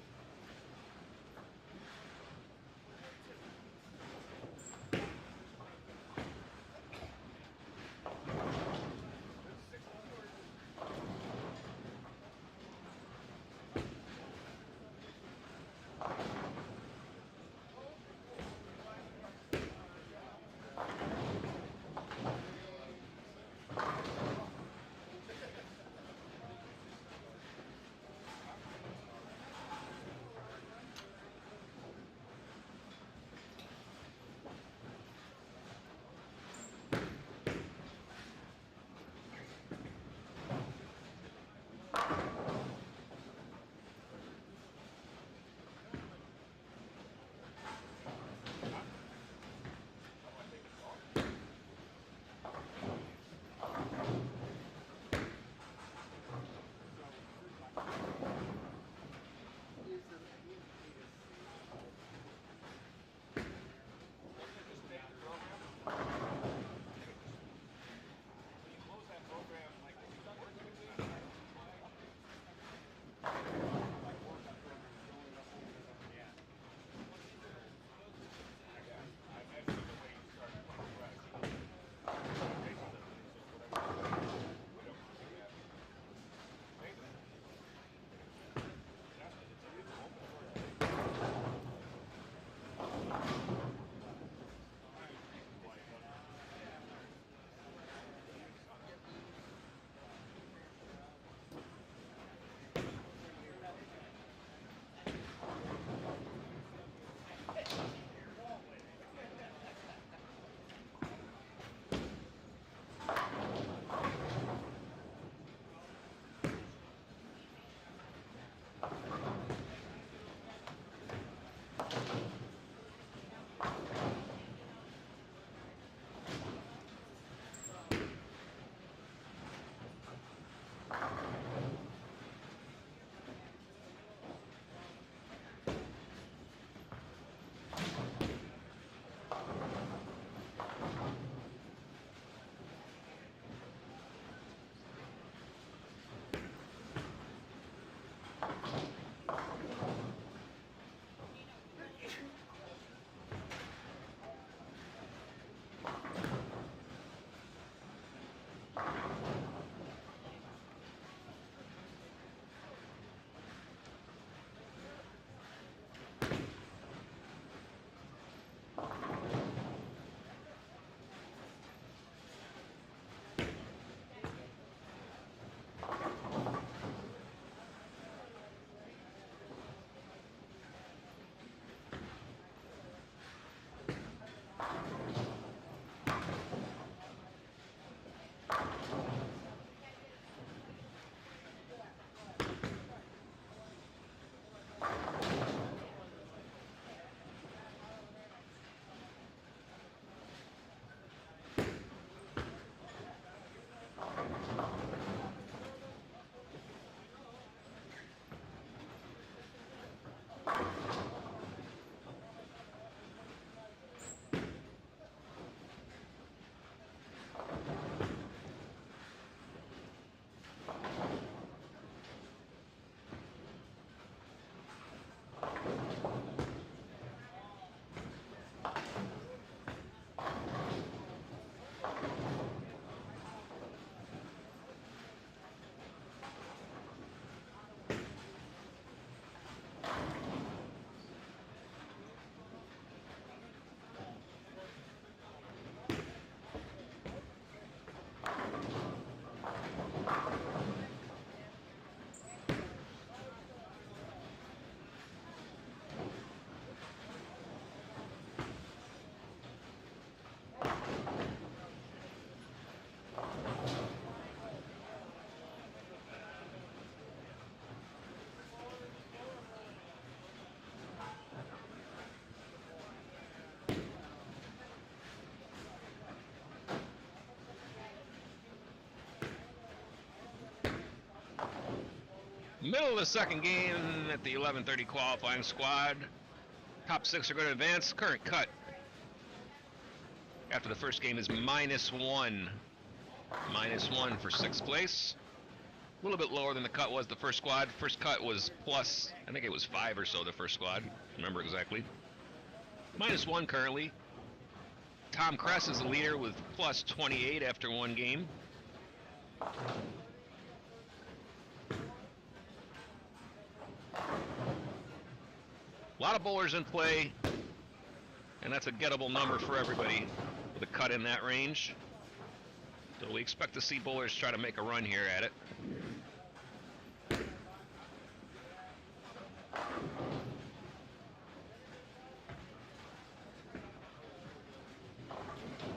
Middle of the second game at the 11:30 qualifying squad. Top 6 are going to advance. Current cut after the first game is -1. -1 for 6th place. A little bit lower than the cut was the first squad. First cut was plus, I think it was 5 or so, the first squad. Remember exactly. -1 currently. Tom Kress is the leader with plus 28 after 1 game. A lot of bowlers in play, and that's a gettable number for everybody with a cut in that range. So we expect to see bowlers try to make a run here at it.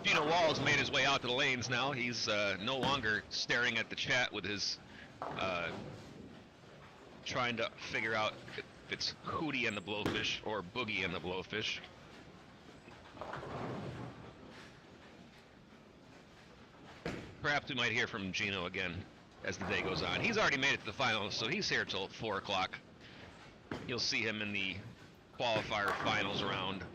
Gino Wall's made his way out to the lanes now. He's no longer staring at the chat with his trying to figure out if it's Hootie and the Blowfish or Boogie and the Blowfish. Perhaps we might hear from Gino again as the day goes on. He's already made it to the finals, so he's here till 4 o'clock. You'll see him in the qualifier finals round.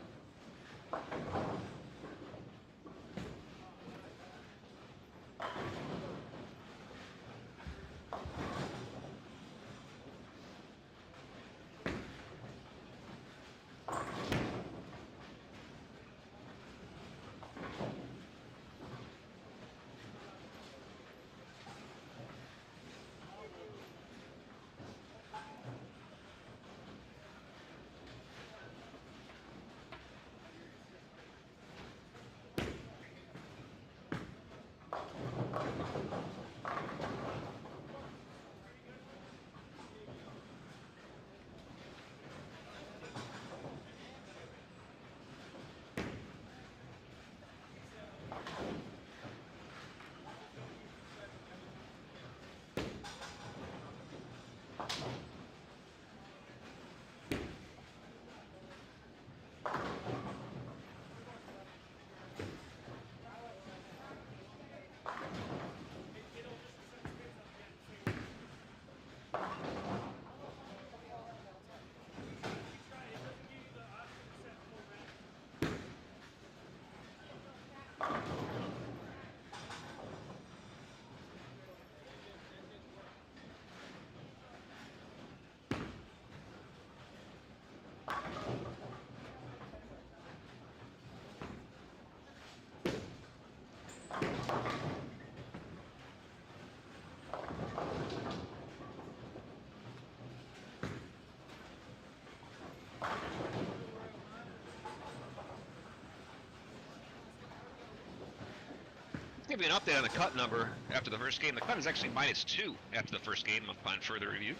Give you an update on the cut number after the first game. The cut is actually -2 after the first game upon further review.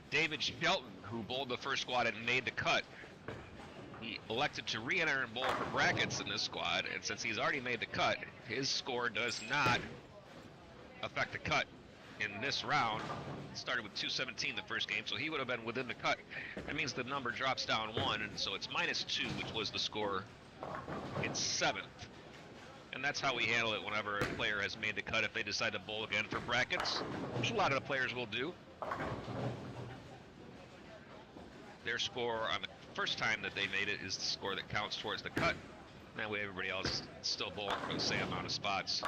David Shelton, who bowled the first squad and made the cut, he elected to re-enter and bowl for brackets in this squad, and since he's already made the cut, his score does not affect the cut in this round. It started with 217 the first game, so he would have been within the cut. That means the number drops down 1, and so it's -2, which was the score in 7th. And that's how we handle it whenever a player has made the cut if they decide to bowl again for brackets, which a lot of the players will do. Their score on the first time that they made it is the score that counts towards the cut. That way everybody else is still bowling for the same amount of spots.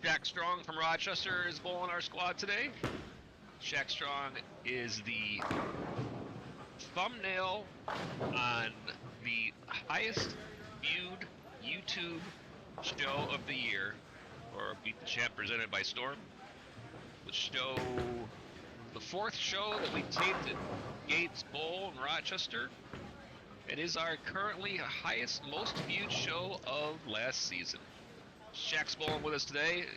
Jack Strong from Rochester is bowling our squad today. Jack Strong is the thumbnail on the highest viewed YouTube show of the year, or Beat the Champ presented by Storm. The show, the 4th show that we taped at Gates Bowl in Rochester. It is our currently highest, most viewed show of last season. Shaq's bowling with us today.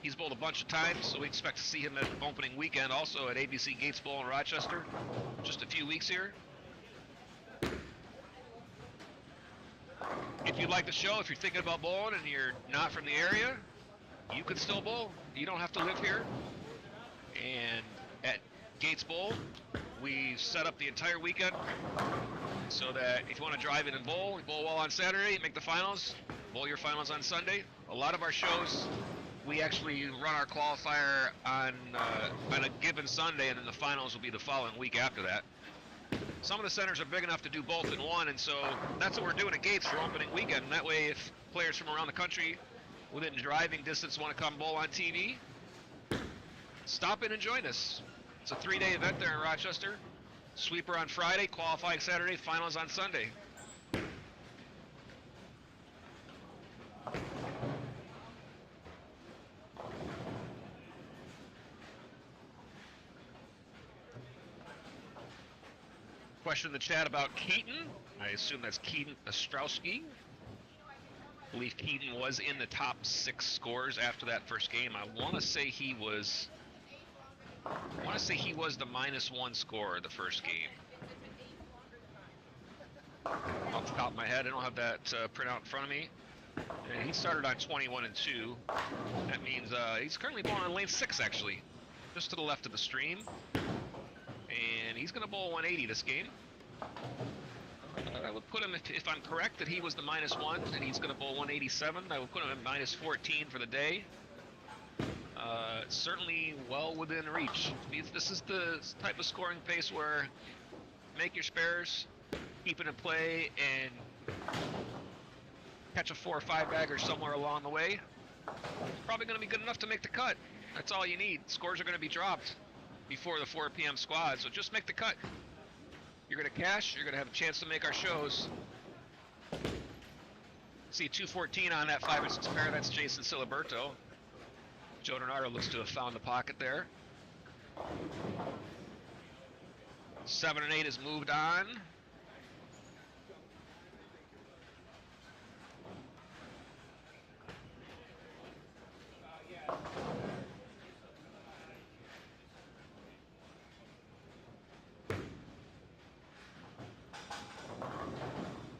He's bowled a bunch of times, so we expect to see him at opening weekend also at ABC Gates Bowl in Rochester. Just a few weeks here. If you'd like the show, if you're thinking about bowling and you're not from the area, you can still bowl. You don't have to live here. And Gates Bowl. We set up the entire weekend so that if you want to drive in and bowl, you bowl well on Saturday, make the finals, bowl your finals on Sunday. A lot of our shows, we actually run our qualifier on a given Sunday, and then the finals will be the following week after that. Some of the centers are big enough to do both in one, and so that's what we're doing at Gates for opening weekend. And that way, if players from around the country within driving distance want to come bowl on TV, stop in and join us. It's a 3-day event there in Rochester. Sweeper on Friday, qualifying Saturday, finals on Sunday. Question in the chat about Keaton. I assume that's Keaton Ostrowski. I believe Keaton was in the top 6 scores after that first game. I want to say he was the -1 scorer the first game. Off the top of my head, I don't have that printout in front of me. And he started on 21-2. That means he's currently bowling on lane 6 actually, just to the left of the stream. And he's going to bowl 180 this game. I would put him, if I'm correct, that he was the -1 and he's going to bowl 187. I would put him at -14 for the day. Certainly well within reach. This is the type of scoring pace where make your spares, keep it in play, and catch a 4 or 5 bagger somewhere along the way. It's probably going to be good enough to make the cut. That's all you need. Scores are going to be dropped before the 4 p.m. squad, so just make the cut. You're going to cash, you're going to have a chance to make our shows. See 214 on that 5 and 6 pair, that's Jason Siliberto. Joe Donato looks to have found the pocket there. 7 and 8 has moved on.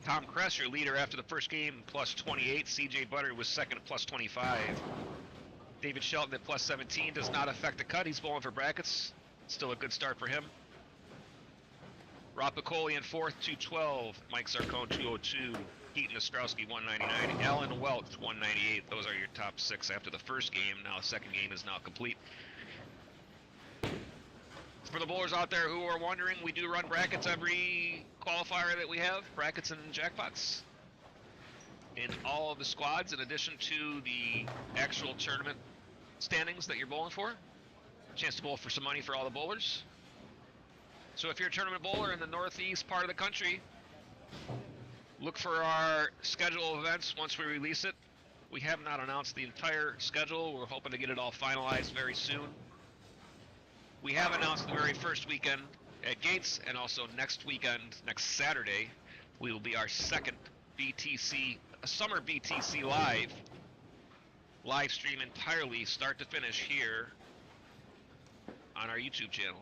Tom Kress, your leader after the first game, +28. CJ Butter was second at +25. David Shelton at +17 does not affect the cut. He's bowling for brackets. Still a good start for him. Rob Piccoli in fourth, 212. Mike Sarcone, 202. Keaton Ostrowski, 199. Alan Welch, 198. Those are your top 6 after the first game. Now the second game is now complete. For the bowlers out there who are wondering, we do run brackets every qualifier that we have. Brackets and jackpots in all of the squads, in addition to the actual tournament standings that you're bowling for. Chance to bowl for some money for all the bowlers. So if you're a tournament bowler in the northeast part of the country, look for our schedule of events once we release it. We have not announced the entire schedule. We're hoping to get it all finalized very soon. We have announced the very first weekend at Gates, and also next weekend, next Saturday, we will be our second BTC, summer BTC live stream entirely, start to finish, here on our YouTube channel.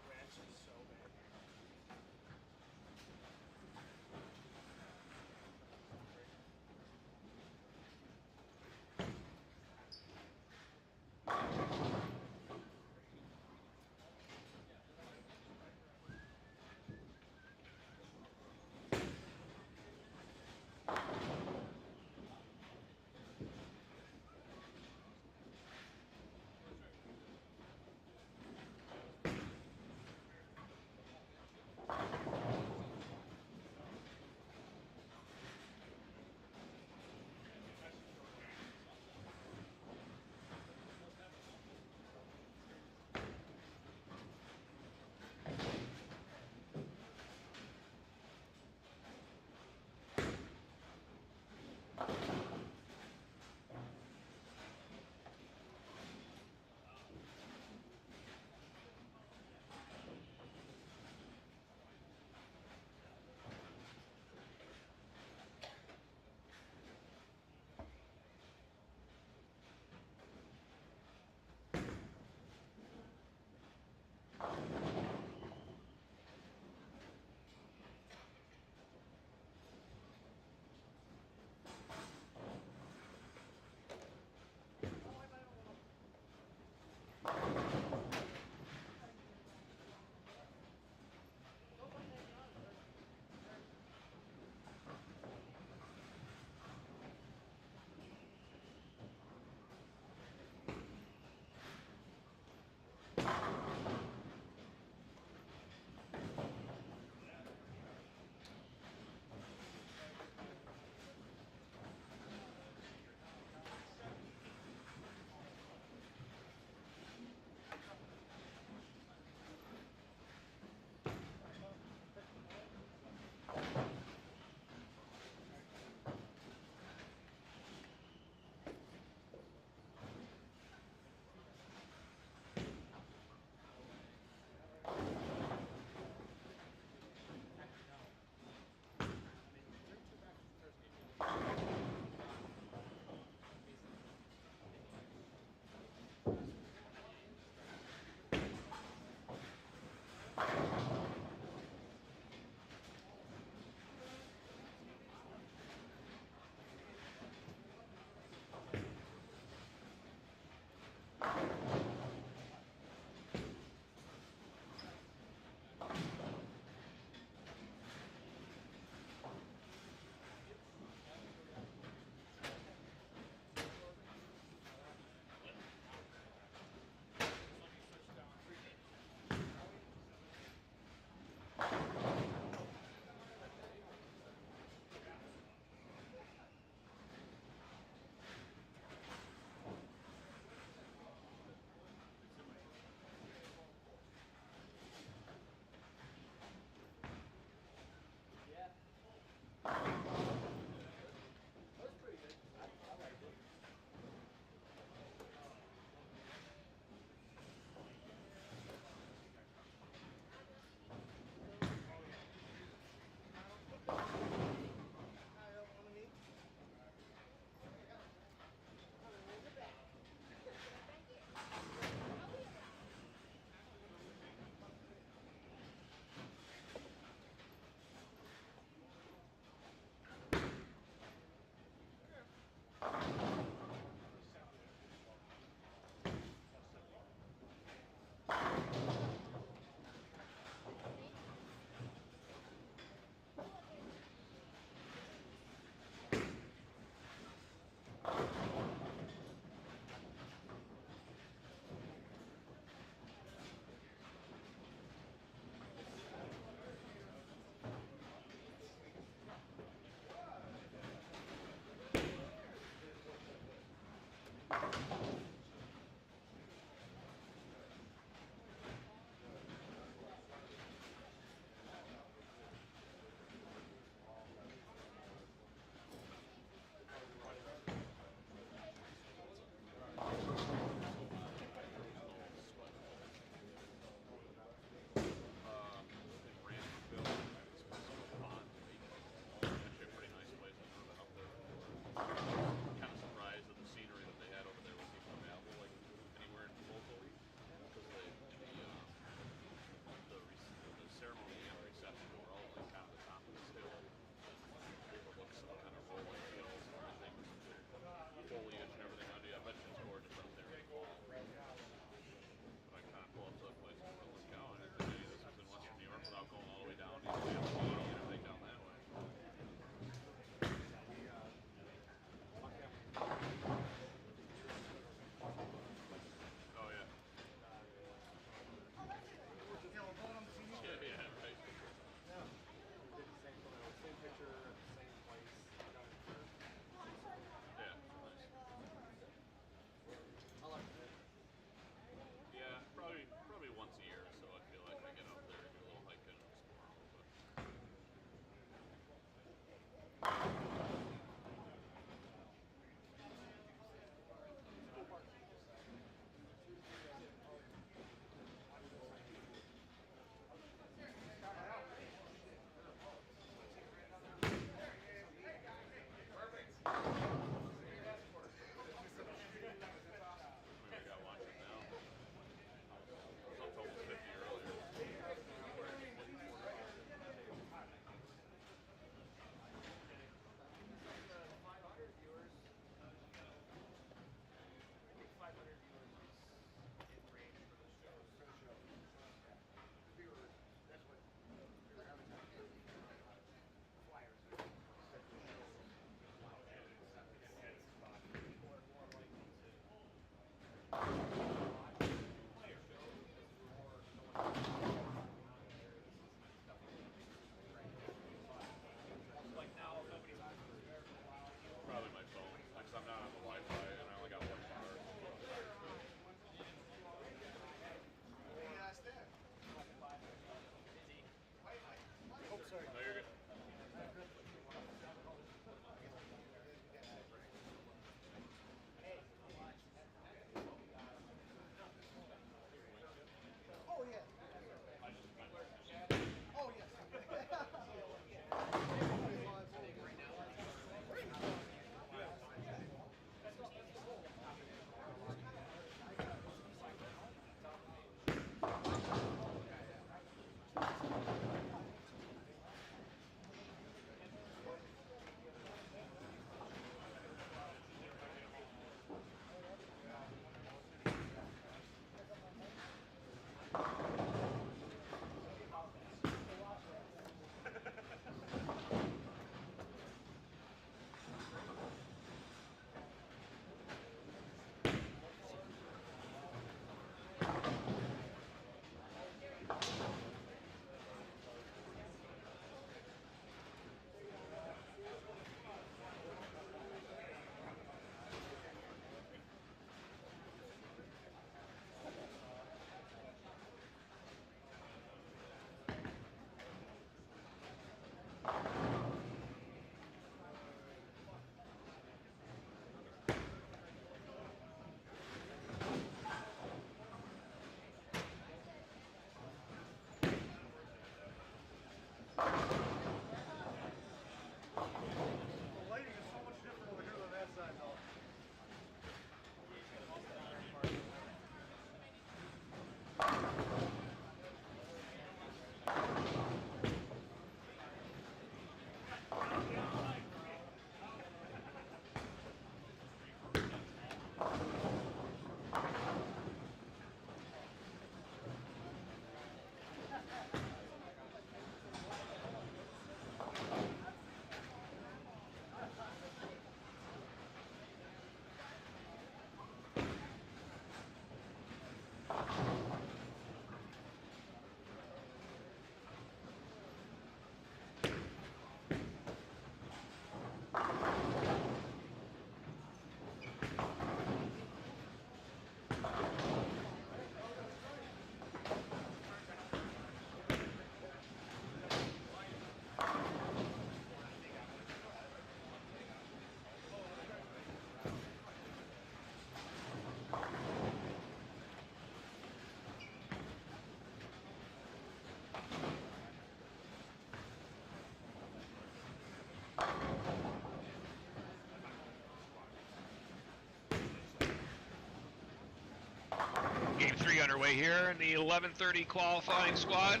Game 3 underway here in the 11:30 qualifying squad.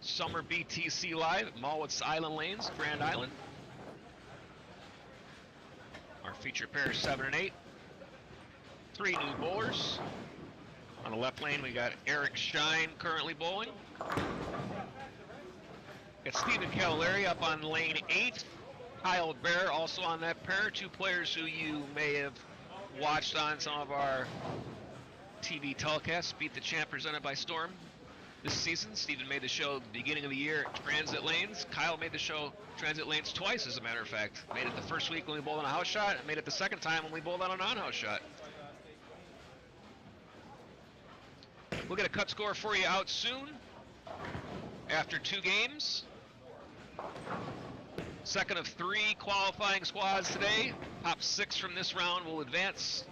Summer BTC Live at Mallwitz Island Lanes, Grand Island. Our feature pair is 7 and 8. 3 new bowlers. On the left lane, we got Eric Shine currently bowling. Got Stephen Cavallari up on lane 8. Kyle Bear also on that pair. 2 players who you may have watched on some of our TV telecasts. Beat the Champ presented by Storm this season. Stephen made the show at the beginning of the year at Transit Lanes. Kyle made the show Transit Lanes twice, as a matter of fact. Made it the first week when we bowled on a house shot, and made it the second time when we bowled on a non-house shot. We'll get a cut score for you out soon. After 2 games. Second of 3 qualifying squads today. Top 6 from this round will advance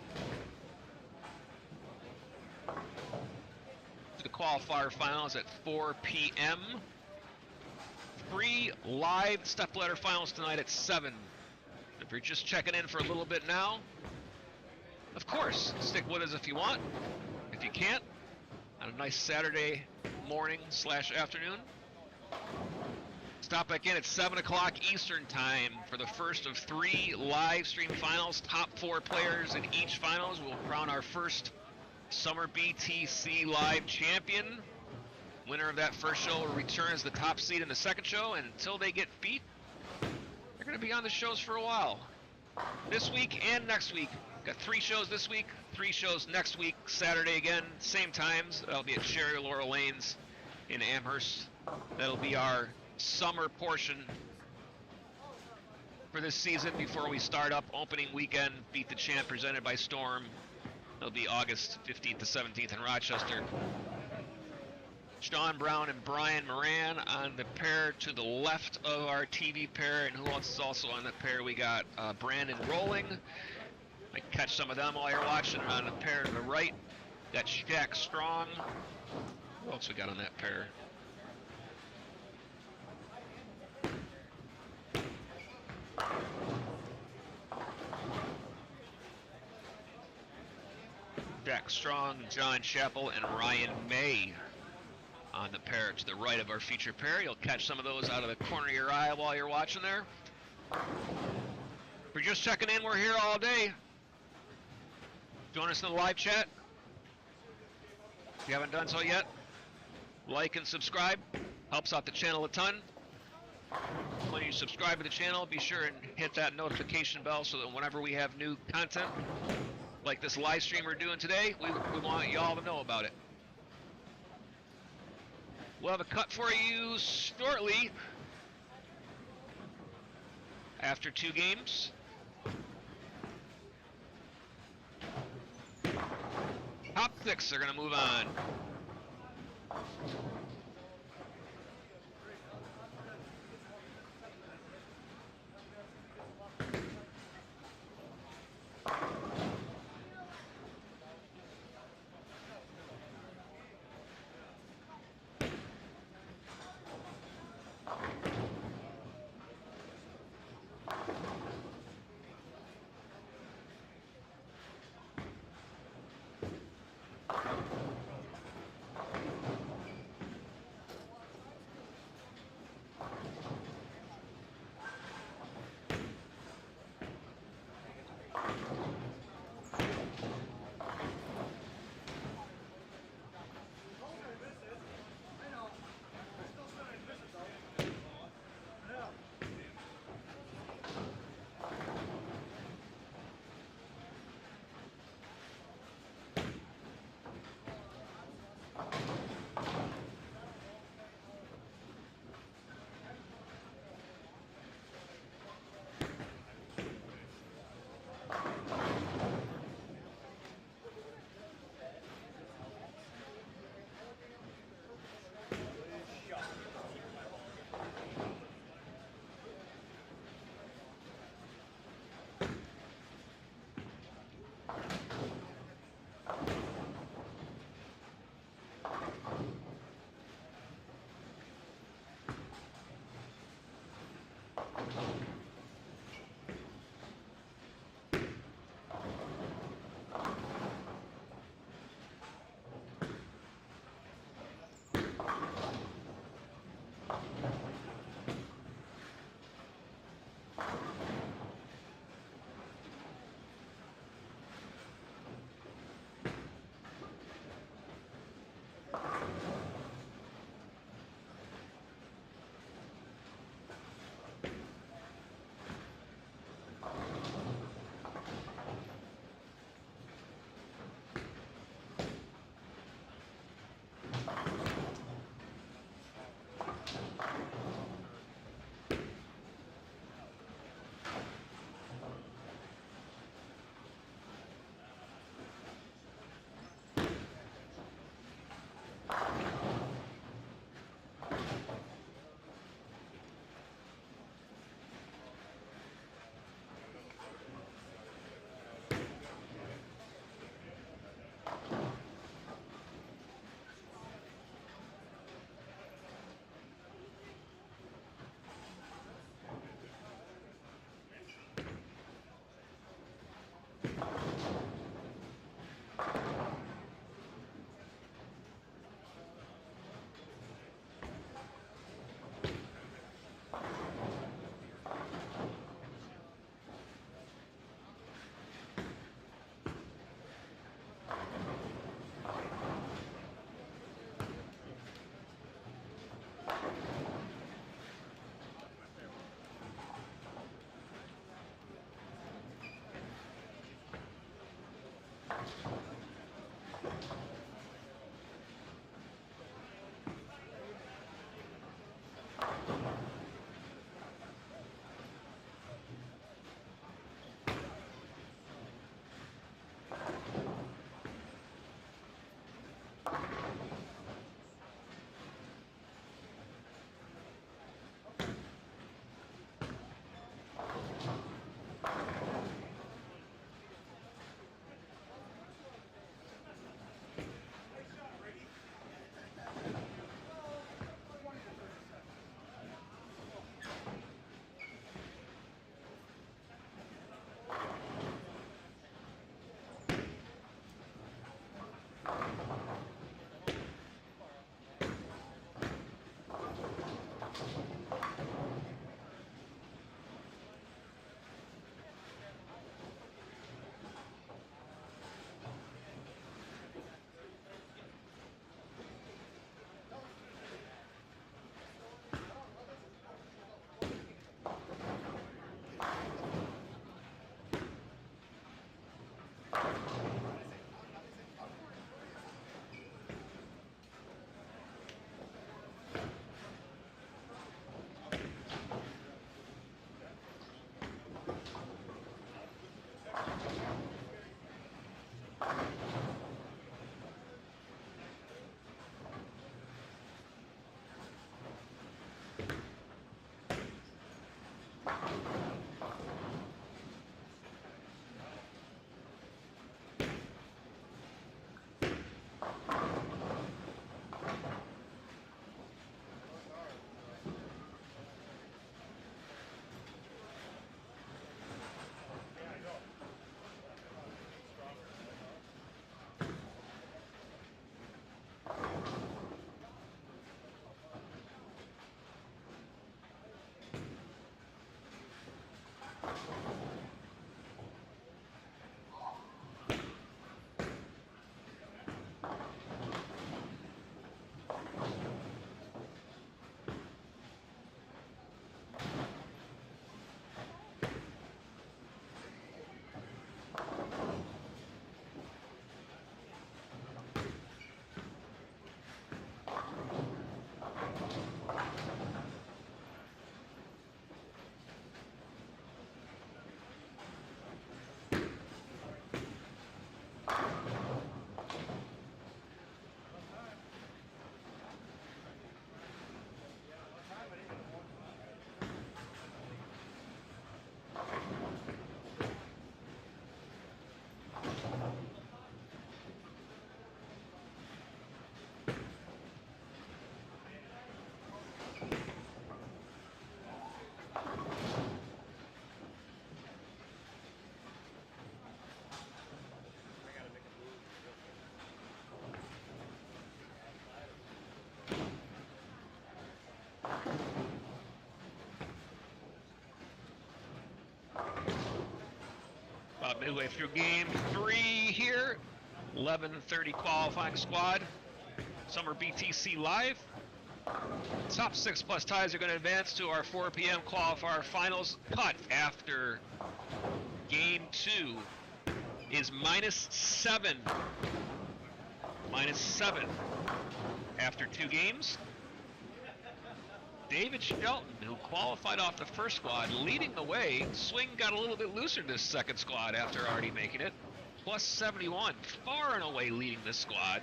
to the qualifier finals at 4 p.m. 3 live stepladder finals tonight at 7. If you're just checking in for a little bit now, of course, stick with us if you want. If you can't, on a nice Saturday morning / afternoon, stop back in at 7 o'clock Eastern time for the first of 3 live stream finals. Top 4 players in each finals will crown our first Summer BTC Live champion. Winner of that first show will return as the top seed in the second show, and until they get beat, they're going to be on the shows for a while. This week and next week. Got 3 shows this week, 3 shows next week, Saturday again, same times. That'll be at Sherry Laurel Lanes in Amherst. That'll be our summer portion for this season before we start up opening weekend. Beat the Champ presented by Storm. It'll be August 15th to 17th in Rochester. Sean Brown and Brian Moran on the pair to the left of our TV pair, and who else is also on that pair? We got Brandon Rolling. Might catch some of them while you're watching. On the pair to the right, got Shaq Strong. Who else we got on that pair? Jack Strong, John Chappell, and Ryan May on the pair to the right of our feature pair. You'll catch some of those out of the corner of your eye while you're watching there. If you're just checking in, we're here all day. Join us in the live chat. If you haven't done so yet, like and subscribe. Helps out the channel a ton. When you subscribe to the channel, be sure and hit that notification bell so that whenever we have new content, like this live stream we're doing today, we want you all to know about it. We'll have a cut for you shortly after 2 games. Top 6 are going to move on. About midway through game 3 here. 11:30 qualifying squad. Summer BTC Live. Top 6 plus ties are going to advance to our 4 p.m. qualifier finals. Cut after game 2 is -7. -7 after 2 games. David Shelton, who qualified off the first squad, leading the way. Swing got a little bit looser this second squad after already making it. +71, far and away leading this squad.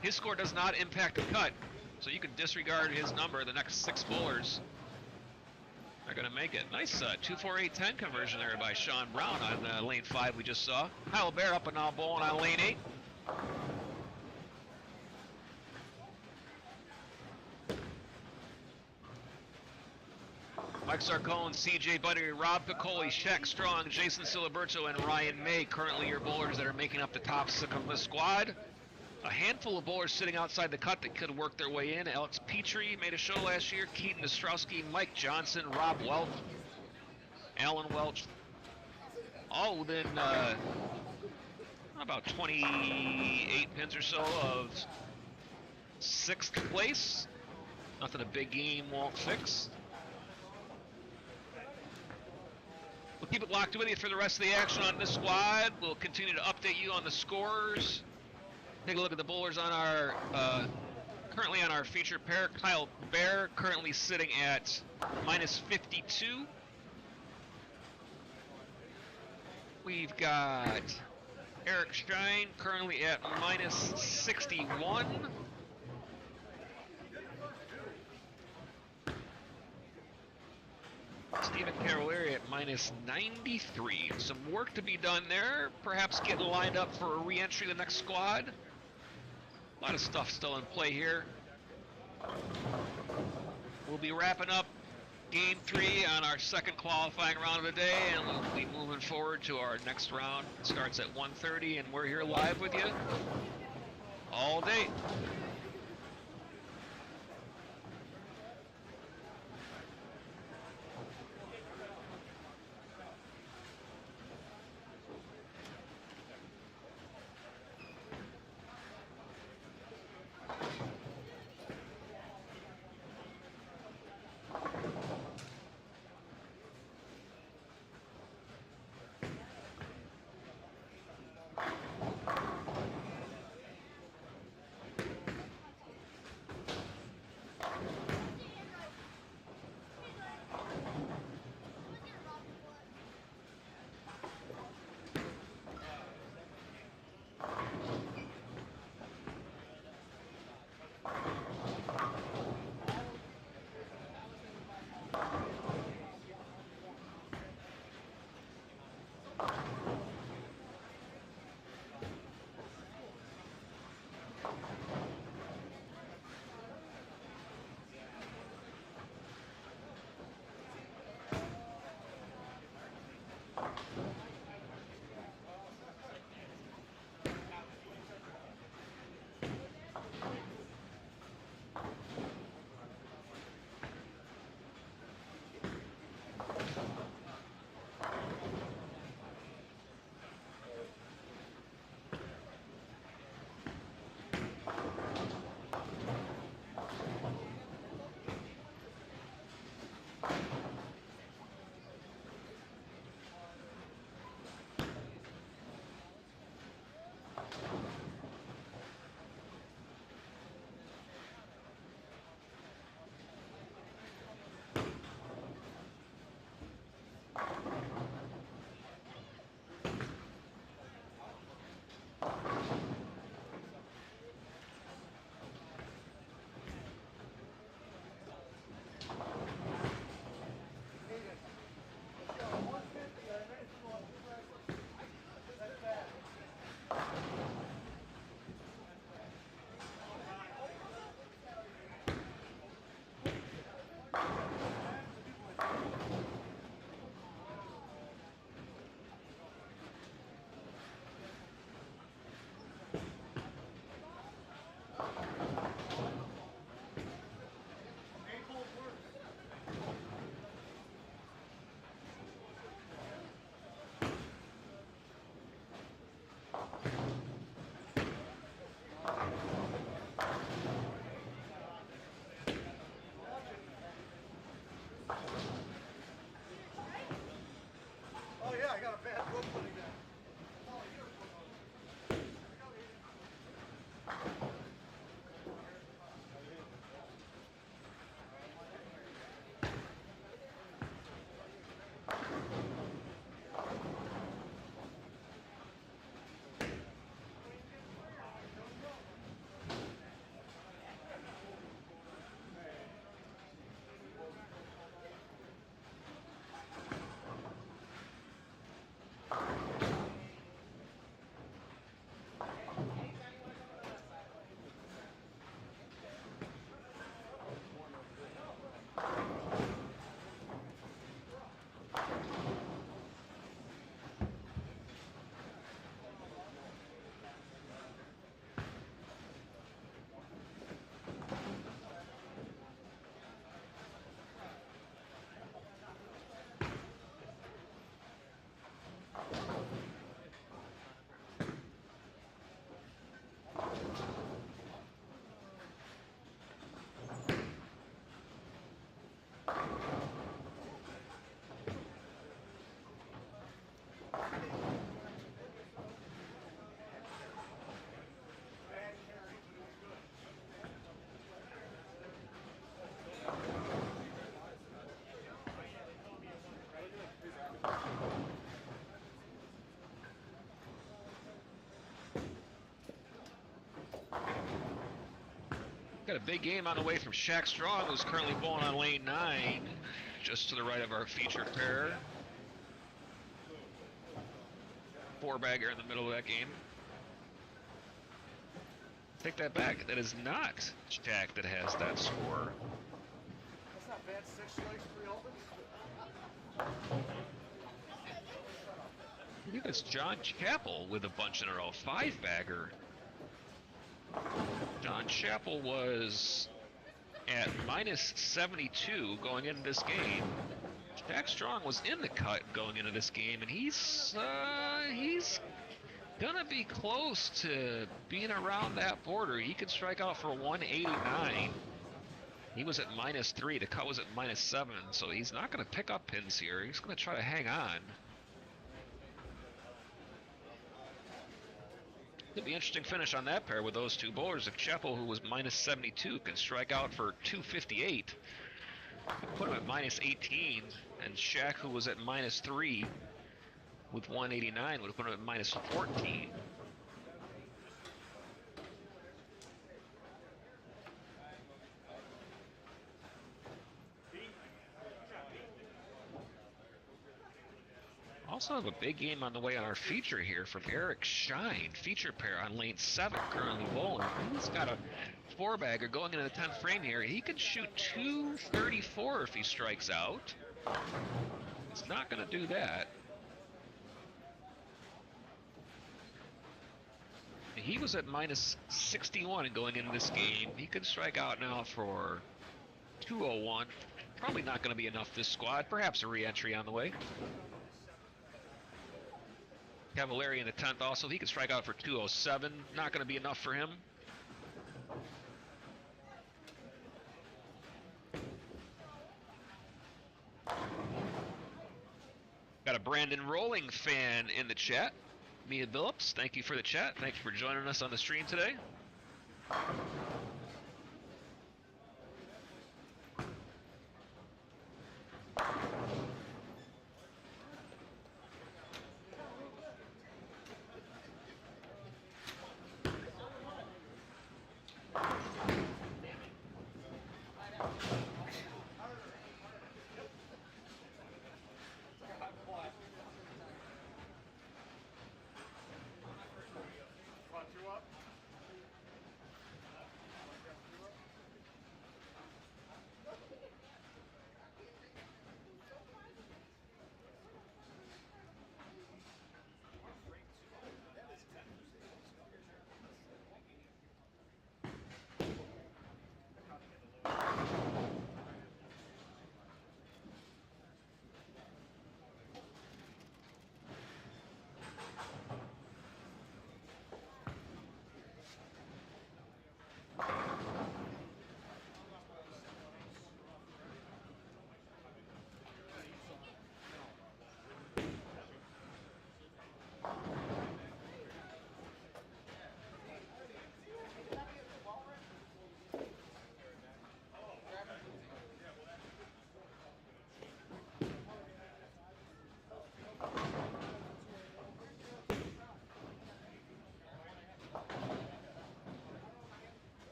His score does not impact the cut, so you can disregard his number. The next 6 bowlers are going to make it. Nice 2-4-8-10 conversion there by Sean Brown on lane 5 we just saw. Kyle Bear up and now bowling on lane 8. Mike Sarcone, CJ Buddy, Rob Piccoli, Shaq Strong, Jason Siliberto, and Ryan May, currently your bowlers that are making up the top 6 of the squad. A handful of bowlers sitting outside the cut that could work their way in. Alex Petrie made a show last year. Keaton Ostrowski, Mike Johnson, Rob Welch, Alan Welch, all within about 28 pins or so of 6th place. Nothing a big game won't fix. We'll keep it locked with you for the rest of the action on this squad. We'll continue to update you on the scores. Take a look at the bowlers on our currently on our featured pair. Kyle Bear currently sitting at -52. We've got Eric Stein currently at -61. Stephen Cavalieri at -93. Some work to be done there. Perhaps getting lined up for a re-entry to the next squad. A lot of stuff still in play here. We'll be wrapping up game 3 on our 2nd qualifying round of the day, and we'll be moving forward to our next round. It starts at 1:30, and we're here live with you all day. I got a bad foot putting that. Got a big game on the way from Shaq Strong, who's currently bowling on lane 9, just to the right of our feature pair. 4-bagger in the middle of that game. Take that back. That is not Shaq that has that score. That's not bad. 6 strikes, 3 opens. I think it's John Chappell with a bunch in a row. 5-bagger. John Chappell was at minus 72 going into this game. Jack Strong was in the cut going into this game, and he's gonna be close to being around that border. He could strike out for 189. He was at minus 3. The cut was at minus 7, so he's not gonna pick up pins here. He's gonna try to hang on. It'll be an interesting finish on that pair with those two bowlers. If Chappell, who was minus 72, can strike out for 258, put him at minus 18, and Shaq, who was at minus 3 with 189, would have put him at minus 14. Also have a big game on the way on our feature here from Eric Shine, feature pair on lane 7, currently bowling. He's got a 4-bagger going into the 10th frame here. He could shoot 234 if he strikes out. He's not going to do that. He was at minus 61 going into this game. He could strike out now for 201. Probably not going to be enough this squad. Perhaps a re-entry on the way. Cavallari in the 10th also. He could strike out for 207. Not going to be enough for him. Got a Brandon Rolling fan in the chat. Mia Billups, thank you for the chat. Thank you for joining us on the stream today.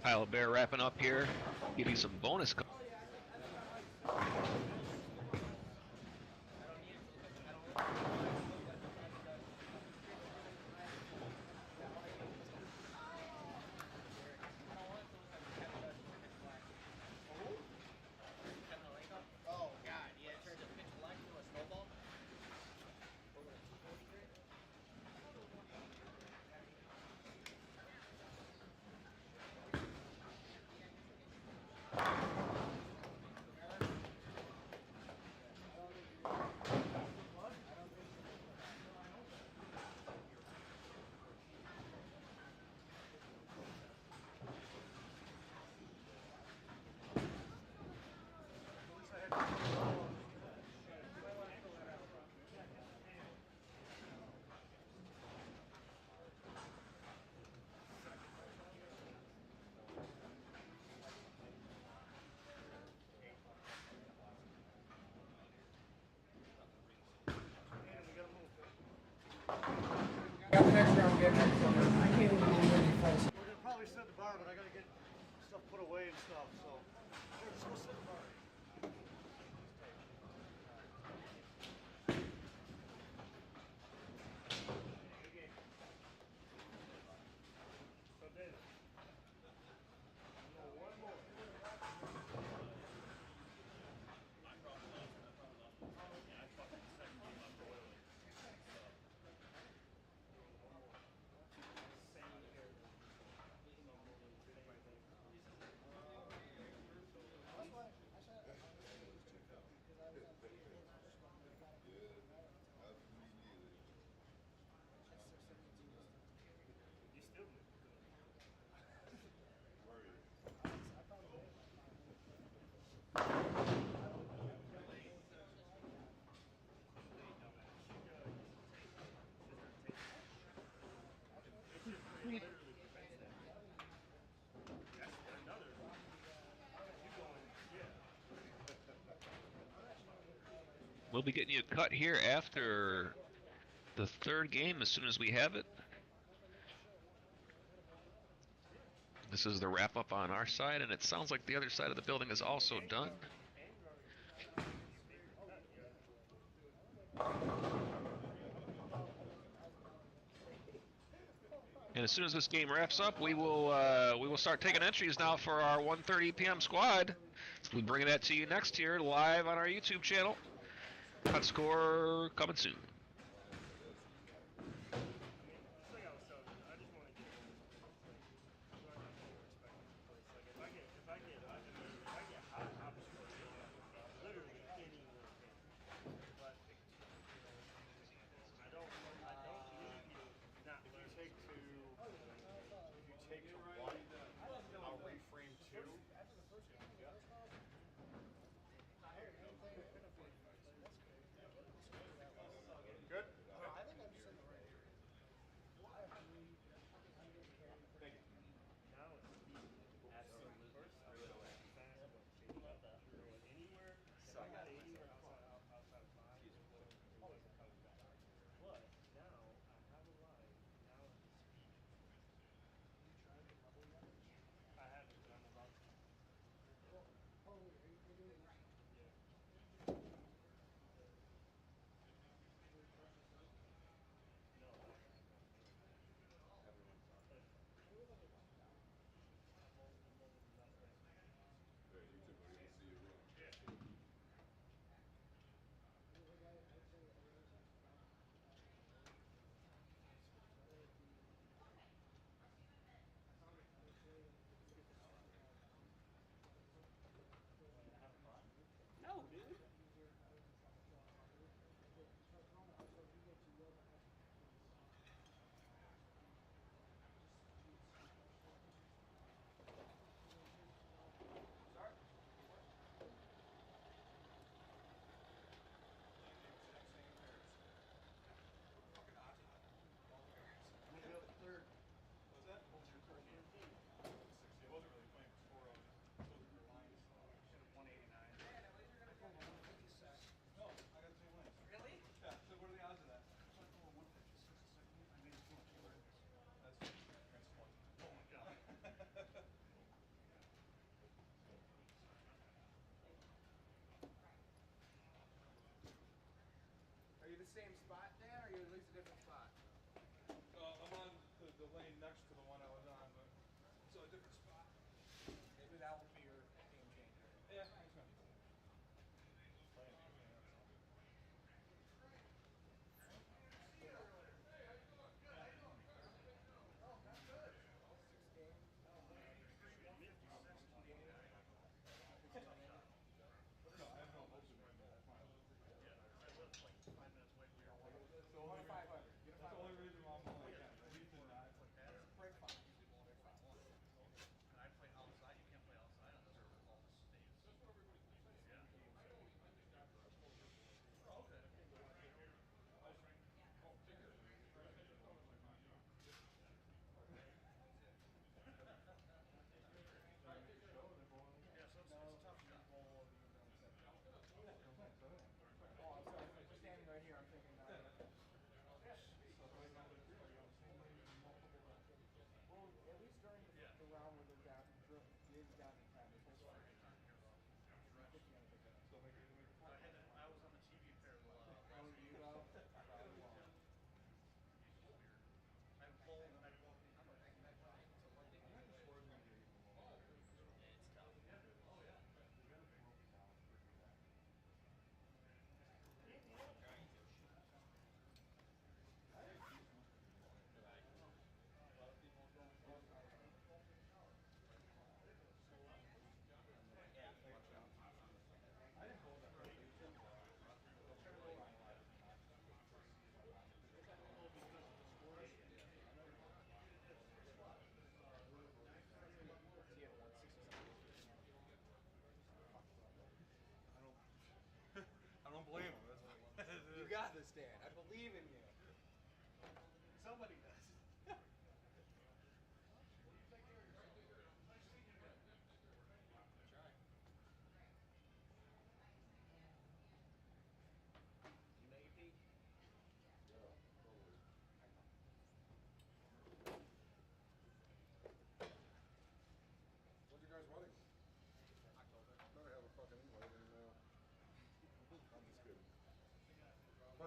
Kyle Bear wrapping up here. Give you some bonus. Oh God, yeah, it turns a pitch black into a snowball. Got the next round getting it, so I can't even do any false. We're gonna probably set the bar, but I gotta get stuff put away and stuff, so. Sure, just go set the bar. So David. One more. We'll be getting you a cut here after the third game as soon as we have it. This is the wrap up on our side, and it sounds like the other side of the building is also done. And as soon as this game wraps up, we will start taking entries now for our 1:30 p.m. squad. So we'll be bringing that to you next year live on our YouTube channel. Cut score coming soon.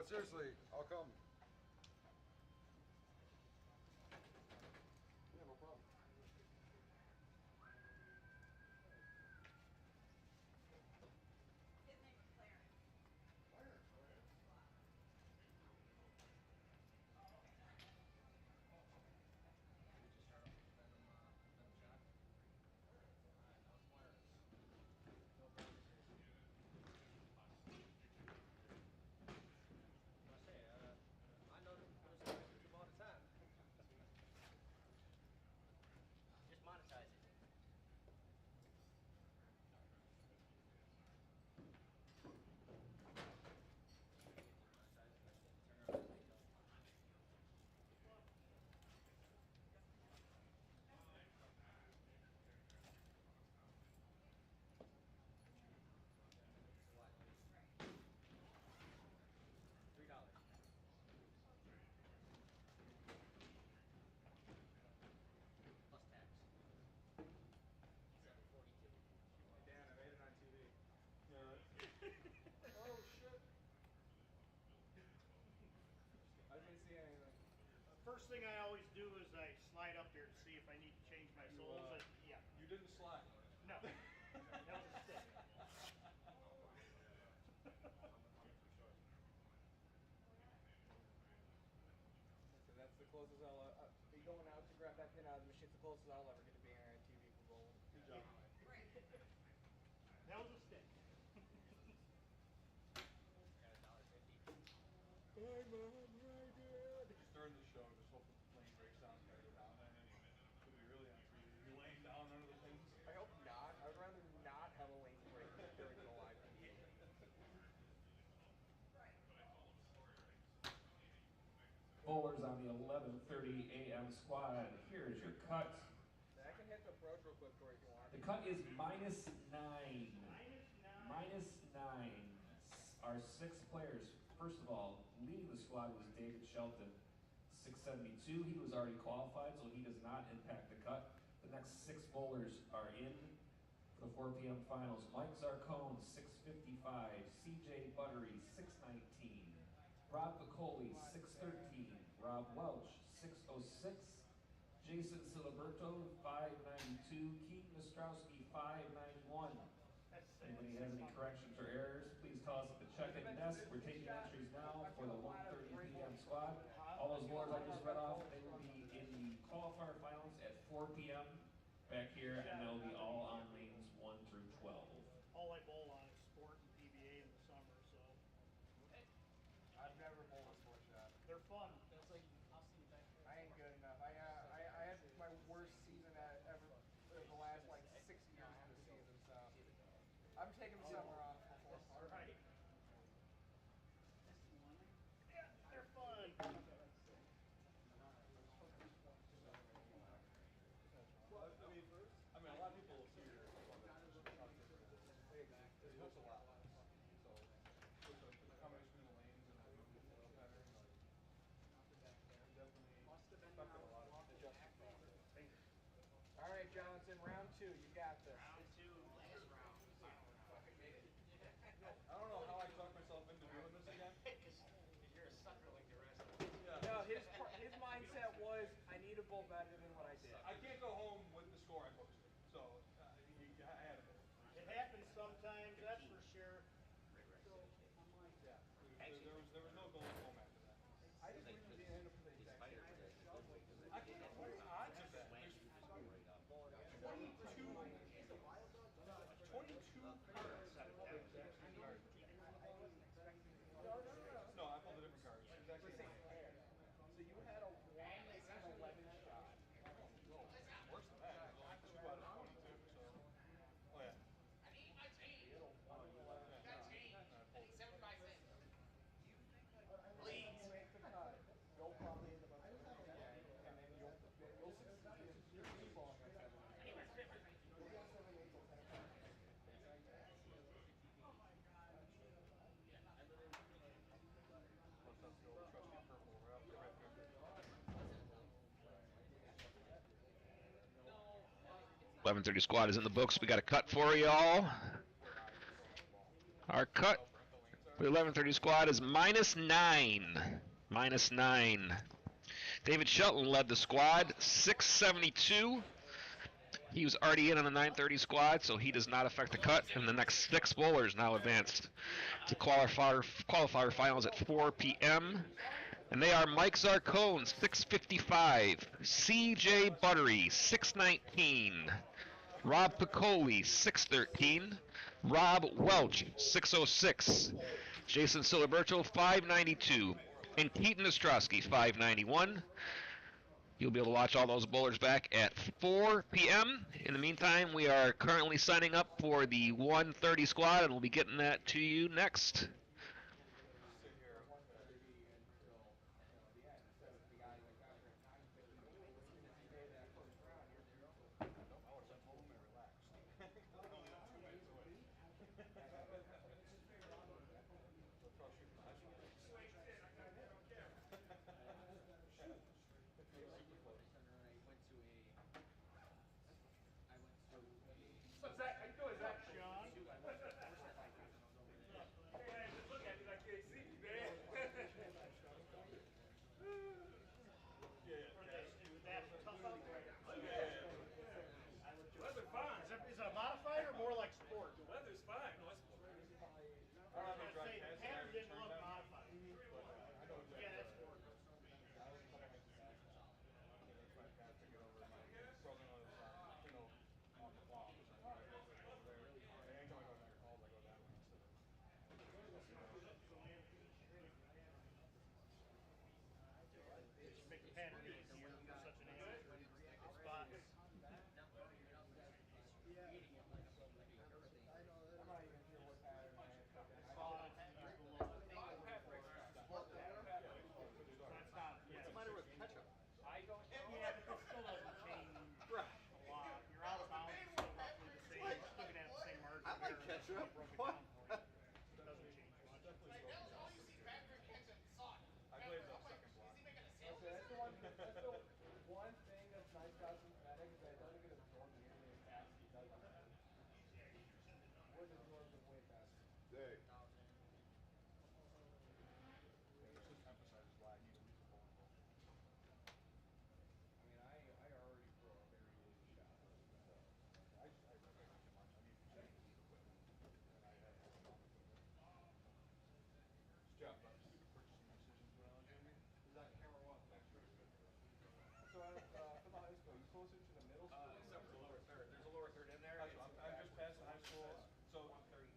But seriously, I'll come. Yeah, no problem. Just monetize it. Plus tax. 742. Dan, I made it on TV. Oh shit. I didn't see anything. First thing I always do is I slide up there to see if I need to change my soles. Yeah. You didn't slide. No. That was a stick. So that's the closest I'll. Be going out to grab that pin out of the machine. It's the closest I'll ever get to being on TV for bowling. Good job. That was a stick. Got $1.50. Hi, Mom. Hi, Dad. Just during the show, just hope the plane breaks down and I go down and then it'll be really on TV. You're laying down under the things. I hope not. I would rather not have a lane break during the live TV. Bowlers on the 11:30 a.m. squad. Here's your cut. I can hit the approach real quick for you if you want. The cut is -9. -9. -9. Our 6 players. First of all, leading the squad was David Shelton, 672. He was already qualified, so he does not impact the cut. The next 6 bowlers are in for the 4 p.m. finals. Mike Zarcone, 655. CJ Buttery, 619. Rob Piccoli, 613. Rob Welch, 606. Jason Siliberto, 592. Keaton Ostrowski, 591. Anybody has any corrections or errors, please tell us at the check-in desk. We're taking entries now for the 1:30 p.m. squad. All those bowlers I just read off, they will be in the qualifier finals at 4 p.m. back here, and they'll be all on lanes 1 through 12. All I bowl on is sport and PBA in the summer, so I've never bowled a sport shot. they're fun. That's like, I'll see you back there. I ain't good enough. I had my worst season ever in the last like 6 years of the season, so I'm taking the summer off. All right. Yeah, they're fun. Well, I mean, a lot of people will see your it helps a lot. So, with the combination of the lanes and the movement oil pattern, like, definitely affected a lot of adjustment process. All right, Johnson, round 2. You got this. Round 2, last round. I don't know how I talked myself into doing this again. Because you're a sucker like the rest of us. Yeah. No, his mindset was, I need a bowl better than what I did. I can't go home with the score I posted, so I had it. It happens sometimes, that's for sure. Yeah, there was no going home after that. I just really didn't end up with the exact same. I can't. What are the odds of that? There's 22 cards. No, I pulled a different card. Exactly the same pair. So you had a 1 and 11 shot. No, worse than that. It was only 2 out of 22. So, oh yeah. You had a 1 and 11 shot. Please. You make the cut. You'll probably end up with the game, and then you'll succeed. You're defaulting like that. You'll be on 7, 8 till 10 o'clock. Let's go trusty purple. We're up to red pepper. 11:30 squad is in the books. We got a cut for y'all. Our cut The 11:30 squad is -9. -9. David Shelton led the squad, 672. He was already in on the 9:30 squad, so he does not affect the cut. And the next 6 bowlers now advanced to qualifier finals at 4 p.m. And they are Mike Zarcone, 655. C.J. Buttery, 619. Rob Piccoli, 613. Rob Welch, 606. Jason Siliberto, 592. And Keaton Ostrowski, 591. You'll be able to watch all those bowlers back at 4 p.m. In the meantime, we are currently signing up for the 1:30 squad, and we'll be getting that to you next. Is it a modified or more like sport? The weather's fine. No, it's I was gonna say, the pattern didn't look modified. Yeah, that's sport. Just make the pattern easier for such an amateur spot. What's the matter with ketchup? I don't know. Yeah, but it still doesn't change a lot. You're out of bounds, it's still roughly the same. You're still gonna have the same margin. I like there. ketchup. Broken What? down for you. It doesn't change much. I played the second block. Okay, that's the one thing that's nice about synthetic is that it doesn't get absorbed nearly as fast as it does on wood. Wood absorbs it way faster. Dave. I mean, I already throw a very easy shot. Jeff, stupid purchasing decisions around Jimmy. Is that camera one? So, for the high school, you closer to the middle school? Except for the lower third. There's a lower third in there. I'm just past the high school, so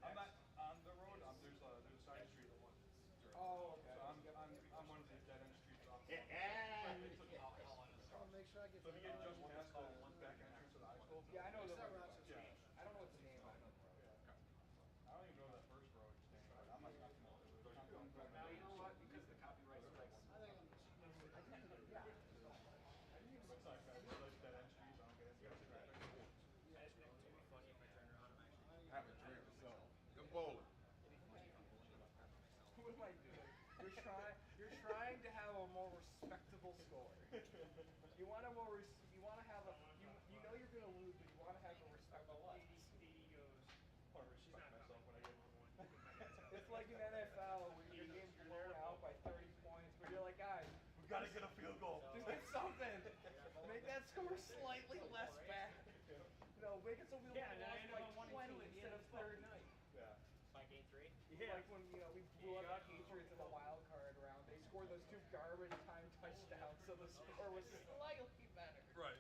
I'm not on the road. There's a side street. Oh, okay. So I'm one of the dead end streets off. Yeah. I'll make sure I get So if you get just past the back entrance of the high school. Yeah, I know the Yeah. I don't know what the name of it. I don't even know that first road. I'm not familiar with it. Now, you know what? Because of the copyright strikes. It's not bad. They're like dead end streets. I don't get it. You gotta sit right there. It'd be funny if I turned around and actually. Have a drink or something. Good bowling. What am I doing? You're trying to have a more respectable score. You want to have a you know you're gonna lose, but you want to have a respectable what? 80 goes. I respect myself when I get one. It's like in NFL where your game's blown out by 30 points, but you're like, guys, We gotta get a field goal. just get something. Make that score slightly less bad. No, make it so we Yeah, now lost you know by 1 and 2 20 instead of 30. Yeah. By game 3? Like when we blew out the Patriots in the wild card round, they scored those 2 garbage time touchdowns, so the score was slightly better. Right.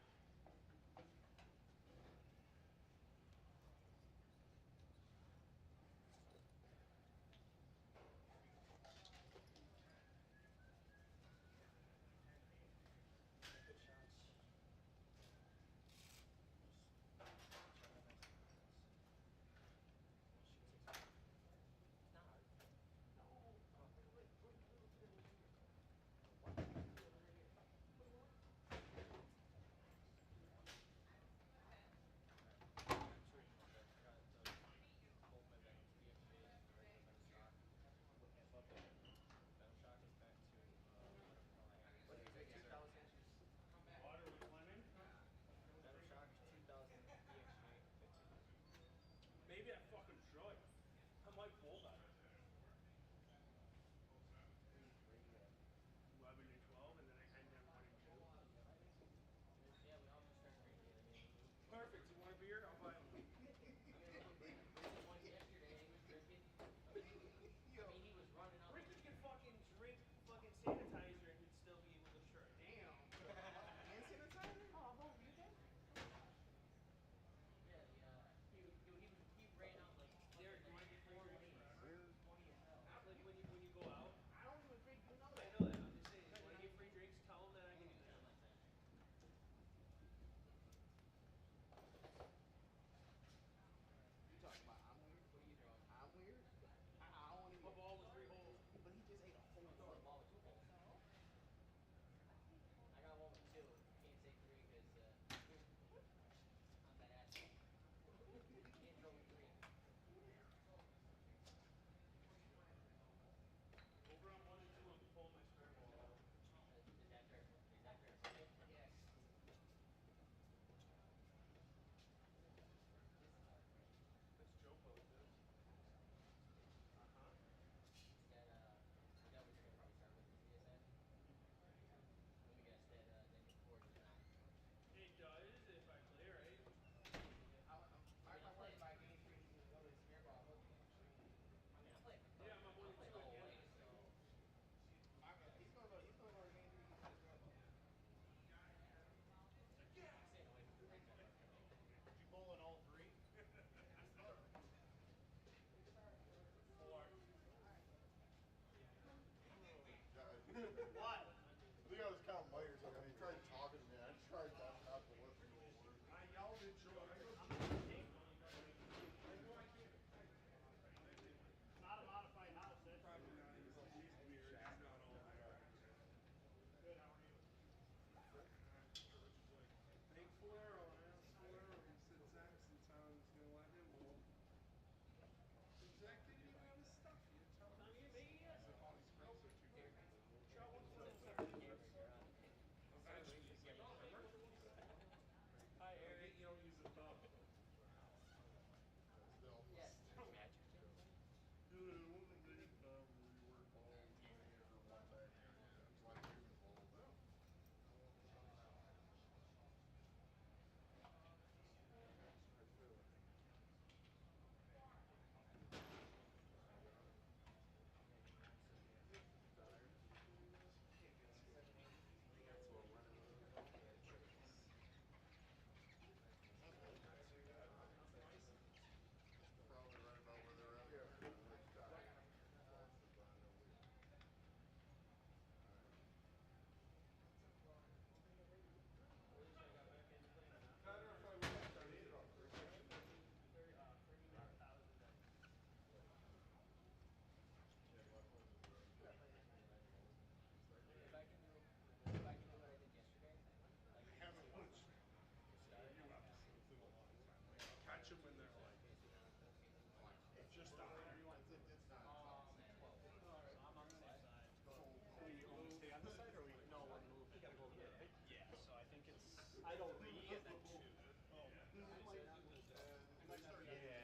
I don't read and then two. Yeah,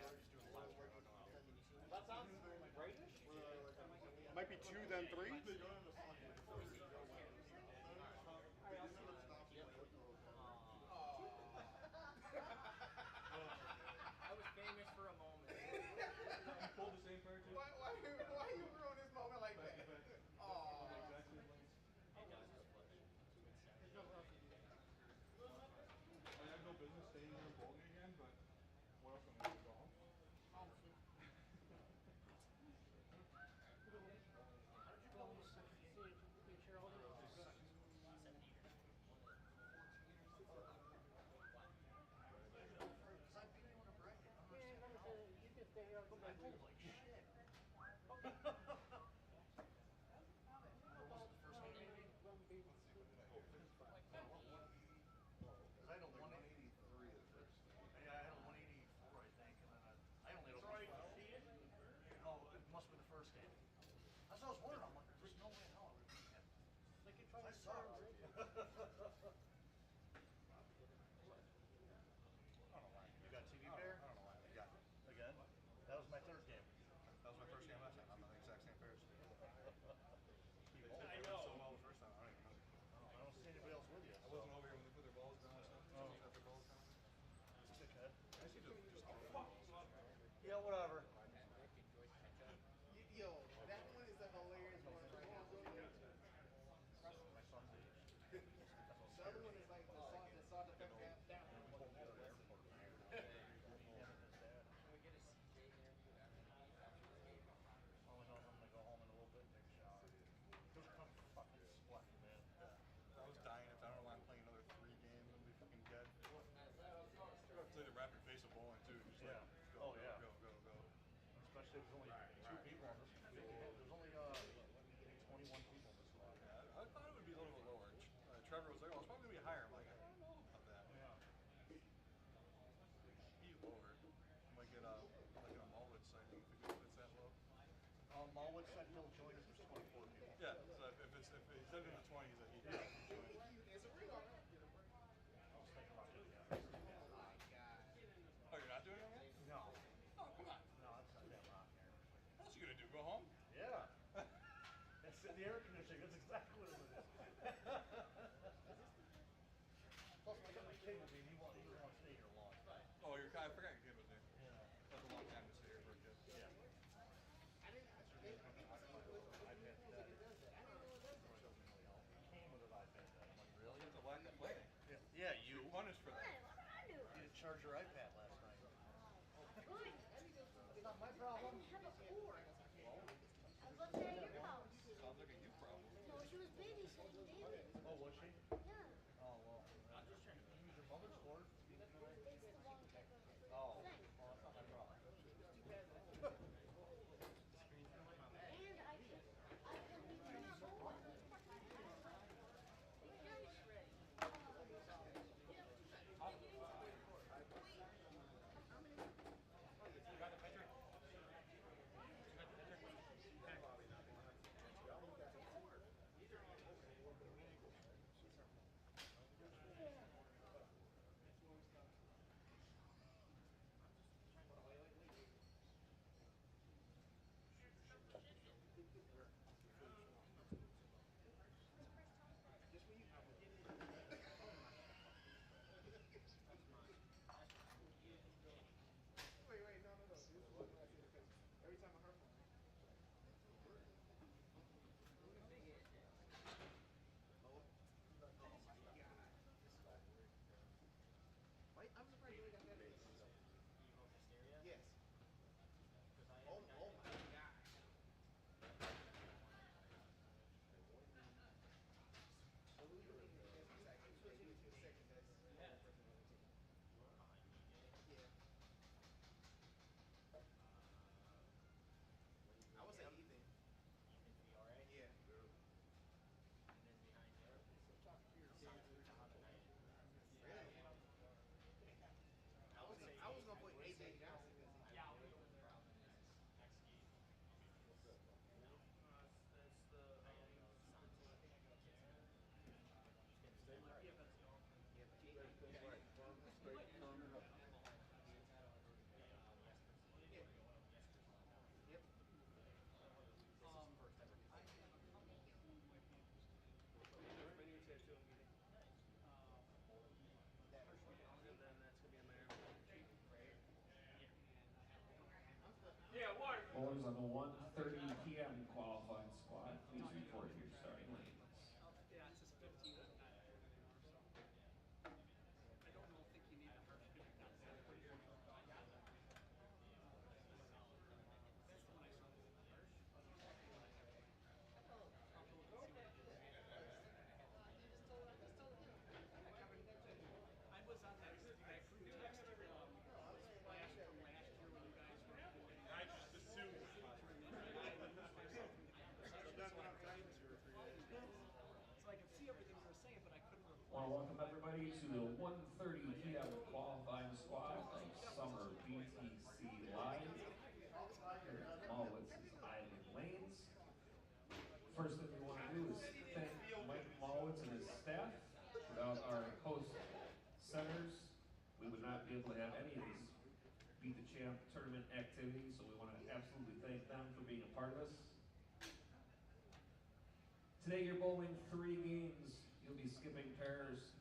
I'm just doing lots of work. That sounds rightish? It might be 2 then 3. I was famous for a moment. You pulled the same pair too? Why you ruin this moment like that? Oh. Exactly. I have no business staying here in Bolton again, but what else am I going to go home? I had a 183 at first. Yeah, I had a 184, I think, and then I only had a 185. Oh, it must have been the first game. That's what I was wondering. I'm like, there's no way in hell I would beat him. Like, it tried to suck. I don't know why. You got TV pair? I don't know why. Yeah. Again? That was my third game. That was my first game last time. I'm on the exact same pairs. I know. So well the first time. I don't even know. I don't see anybody else with you. I wasn't over here when they put their balls down. So got their balls down. Sickhead. I see just throw their balls. Yeah, whatever. Yo, that one is a hilarious one right now. My son's age. The other one is like the saw the Peck down. We pulled together at the airport. Yeah, and his dad. All I know is I'm gonna go home in a little bit and take a shower. Just come fucking sweating, man. I was dying. If I don't know why I'm playing another 3 games, I'm gonna be fucking dead. It's like the rapid pace of bowling too. Just like, go, go. Especially if there's only 2 people on this one. There's only 21 people in this squad. Yeah, I thought it would be a little bit lower. Trevor was like, "Oh, it's probably gonna be higher." I'm like, I don't know about that. Yeah. He's lower. Might get like a Mallwitz site if it's that low. Mallwitz said he'll join if there's 24 people. Yeah. So if he's in the 20s, that he can join. It's a ring on it. I was thinking about doing that. Oh, you're not doing it yet? No. Oh, come on. No, that's not that rock here. What else you gonna do? Go home? Yeah. It's the air conditioning. That's exactly what it is. Plus, I got my kid with me. He doesn't want to stay here long. Oh, I forgot your kid was there. Yeah. That's a long time to stay here for a kid. Yeah. iPad that. He came with an iPad that. I'm like, really? It's a lack of play. Yeah, you. You're punished for that. You didn't charge your iPad last night. It's not my problem. I was looking at your house. Sounds like a you problem. No, she was babysitting David. Oh, was she? Yeah. Oh, well. Use your mother's cord. It's the wrong type of thing. Oh, well, that's not my problem. And I couldn't even afford it. bowlers on the 1:30 p.m. qualifying squad, please report your starting lanes. Yeah, it says 15 on that. I don't know, think you need a hard to get that. That's the one I saw. I was on that crew text flash from last year when you guys were recording. I just assumed. So I could see everything you were saying, but I couldn't reply. I want to welcome everybody to the 1:30 p.m. qualifying squad of Summer BTC Live here at Mallwitz's Island Lanes. First thing we want to do is thank Mike Mallwitz and his staff. Without our host centers, we would not be able to have any of these Beat the Champ tournament activities, so we want to absolutely thank them for being a part of us. Today you're bowling 3 games. You'll be skipping pairs.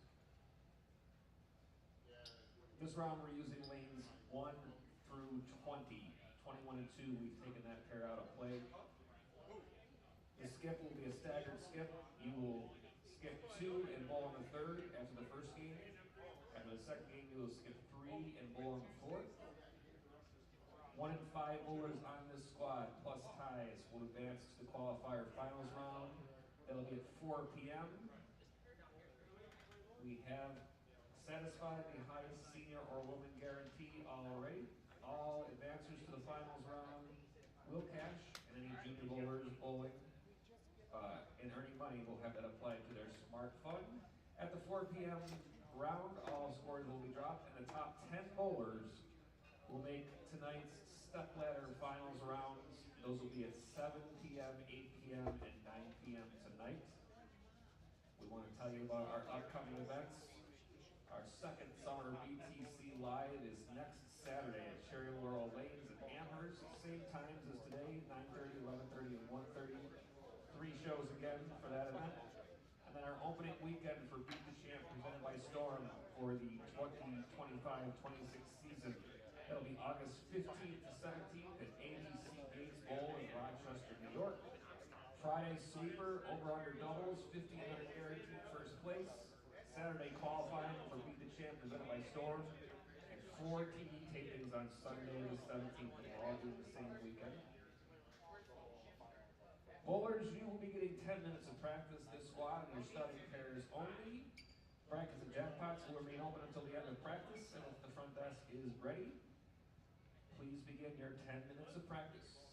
This round we're using lanes 1 through 20. 21 and 2, we've taken that pair out of play. The skip will be a staggered skip. You will skip 2 and bowl on the 3rd after the first game. After the second game, you will skip 3 and bowl on the 4th. 1 and 5 bowlers on this squad, plus ties, will advance to the qualifier finals round. That'll be at 4 p.m. We have satisfied the highest senior or woman guarantee already. All advancers to the finals round will cash, and any junior bowlers bowling and earning money will have that applied to their smart fund. At the 4 p.m. round, all scores will be dropped, and the top 10 bowlers will make tonight's stepladder finals rounds. Those will be at 7 p.m., 8 p.m., and 9 p.m. tonight. We want to tell you about our upcoming events. Our second summer BTC Live is next Saturday at Cherry Laurel Lanes in Amherst. Same times as today, 9:30, 11:30, and 1:30. 3 shows again for that event. And then our opening weekend for Beat the Champ presented by Storm for the 2025-26 season. That'll be August 15th to 17th at ABC Gates Bowl in Rochester, New York. Friday sweeper, over-under doubles, 1,500 guaranteed first place. Saturday qualifying for Beat the Champ presented by Storm. And 4 TV tapings on Sunday the 17th. We're all doing the same weekend. Bowlers, you will be getting 10 minutes of practice this squad, and your starting pairs only. Brackets and jackpots will remain open until the end of practice, and if the front desk is ready, please begin your 10 minutes of practice.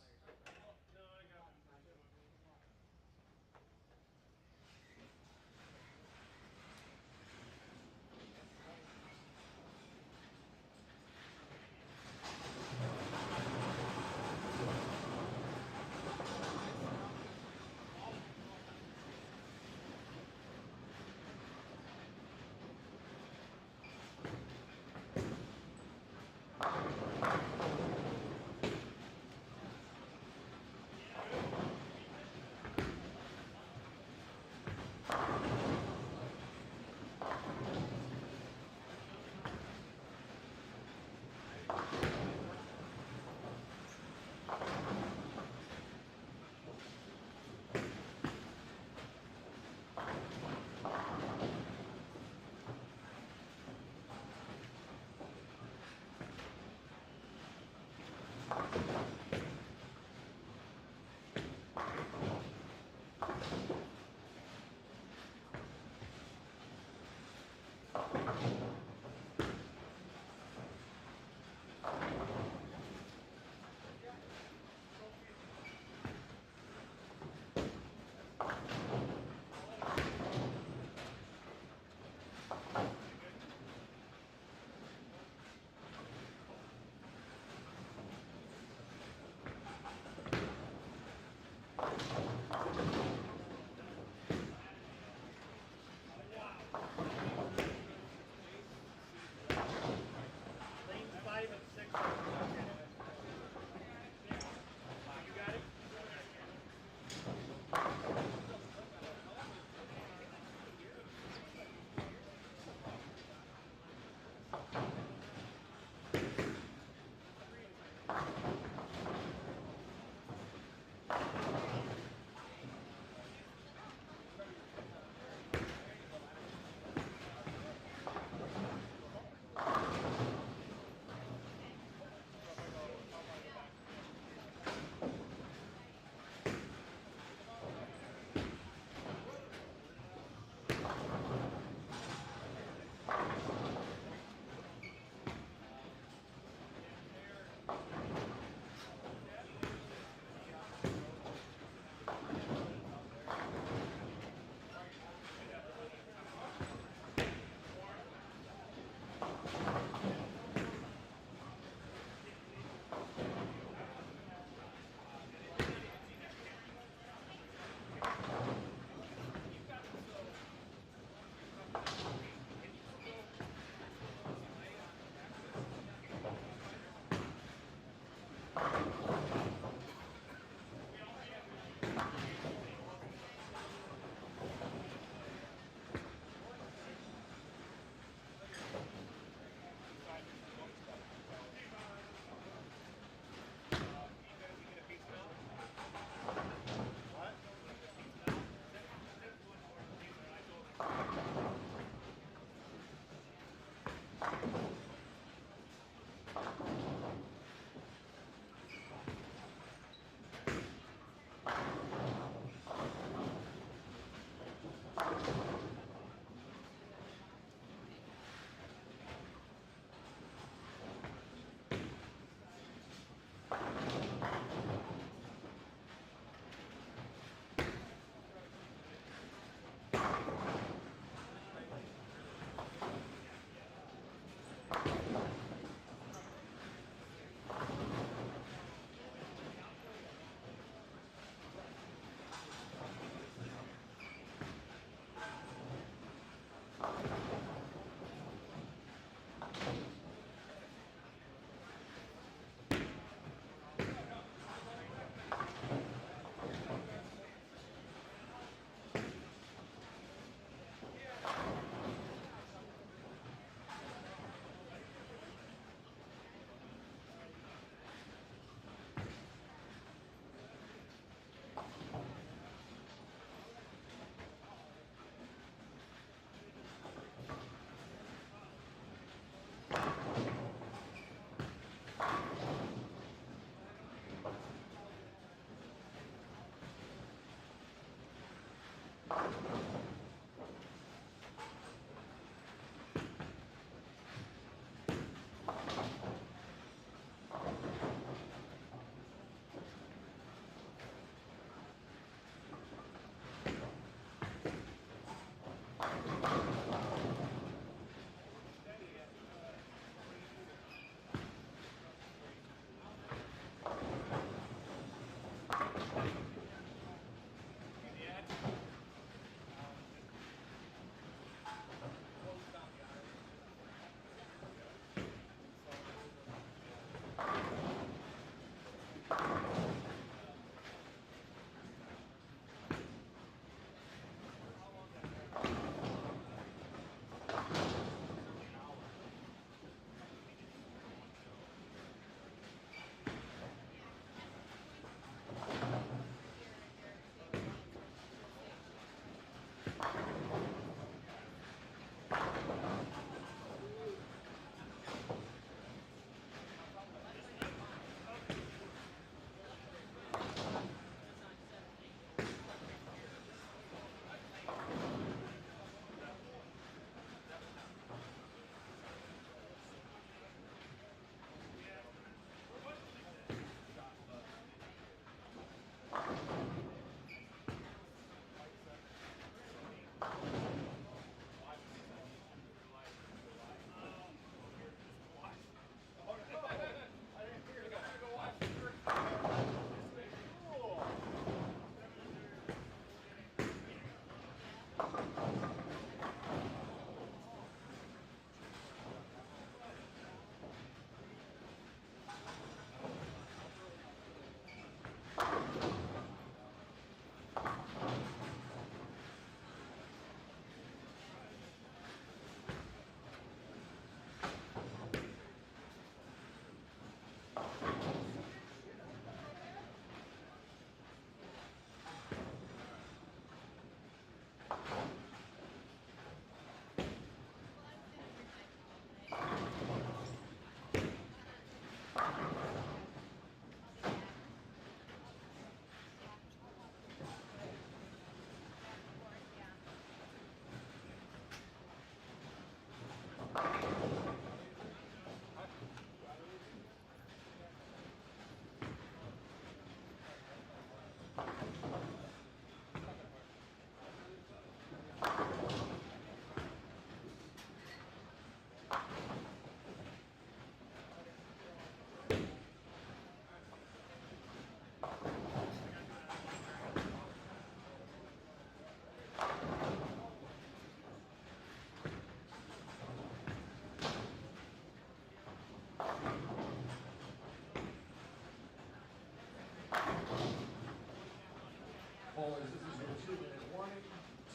Bowlers, this is your 2-minute warning.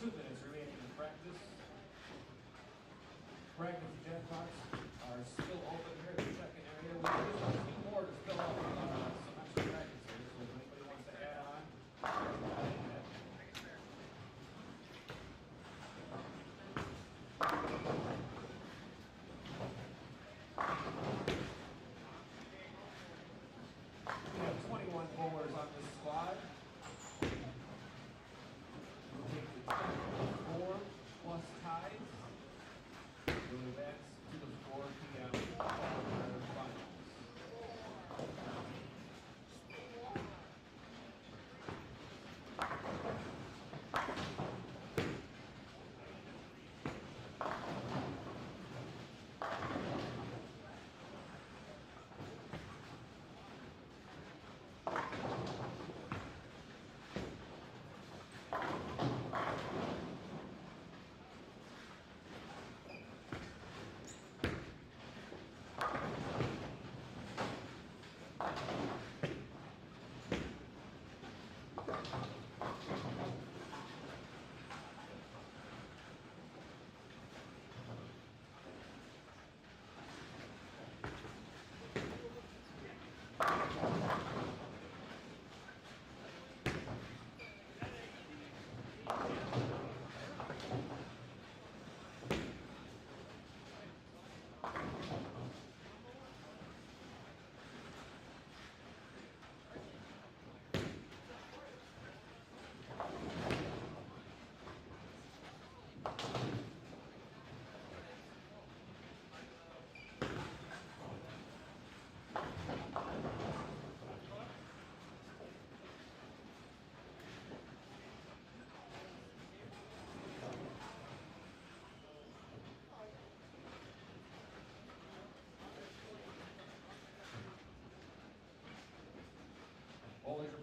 2 minutes remaining in practice. Brackets and jackpots are still open here in the second area. We have just a few more to fill up some extra brackets here, so if anybody wants to add on,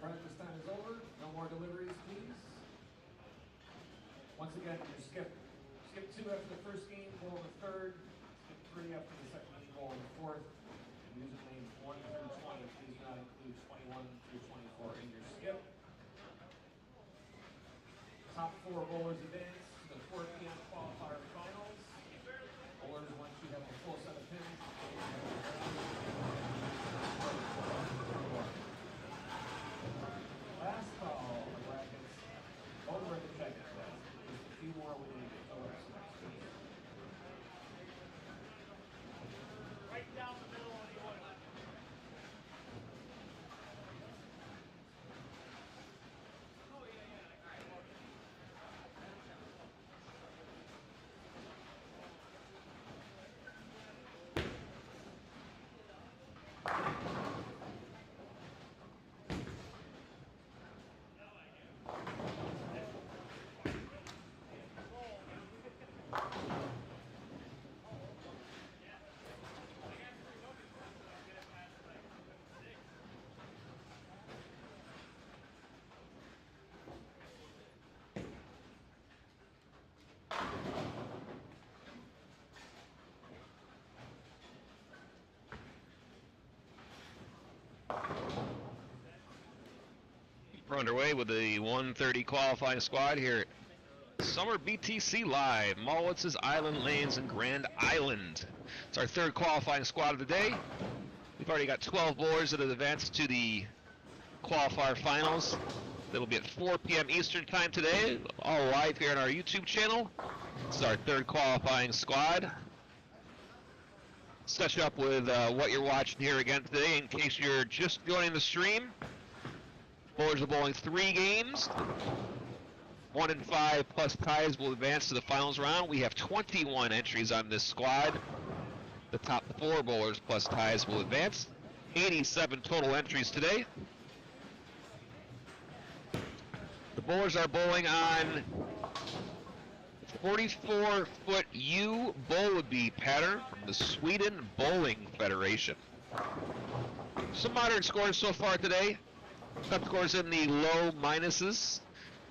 practice time is over. No more deliveries, please. Once again, you skip 2 after the first game, goal in the third. Skip 3 after the second game, goal in the fourth. And music lanes 1 through 20. Please do not include 21 through 24 in your skip. Top 4 bowlers advance to the 4 p.m. qualifier finals. Bowlers, once you have a full set of pins, last call, the brackets, over the check. Just a few more we need to go up. Right down the middle of the order. We're underway with the 1:30 qualifying squad here at Summer BTC Live, Mallwitz's Island Lanes in Grand Island. It's our 3rd qualifying squad of the day. We've already got 12 bowlers that have advanced to the qualifier finals. That'll be at 4 p.m. Eastern time today, all live here on our YouTube channel. This is our 3rd qualifying squad. Set you up with what you're watching here again today in case you're just joining the stream. Bowlers are bowling 3 games. 1 and 5 plus ties will advance to the finals round. We have 21 entries on this squad. The top 4 bowlers plus ties will advance. 87 total entries today. The bowlers are bowling on 44-foot U Bowlby pattern from the Sweden Bowling Federation. Some moderate scores so far today. Cut scores in the low minuses.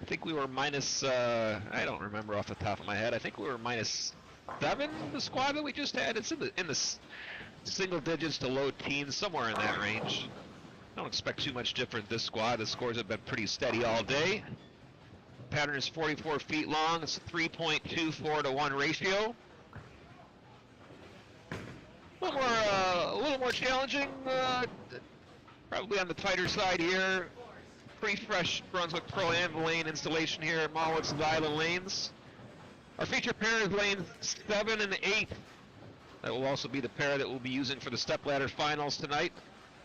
I think we were minus, I don't remember off the top of my head. I think we were minus 7, the squad that we just had. It's in the single digits to low teens, somewhere in that range. I don't expect too much different this squad. The scores have been pretty steady all day. Pattern is 44 feet long. It's a 3.24 to 1 ratio. A little more challenging. Probably on the tighter side here. Pretty fresh Brunswick Pro-Am lane installation here at Mallwitz's Island Lanes. Our feature pair is lanes 7 and 8. That will also be the pair that we'll be using for the stepladder finals tonight.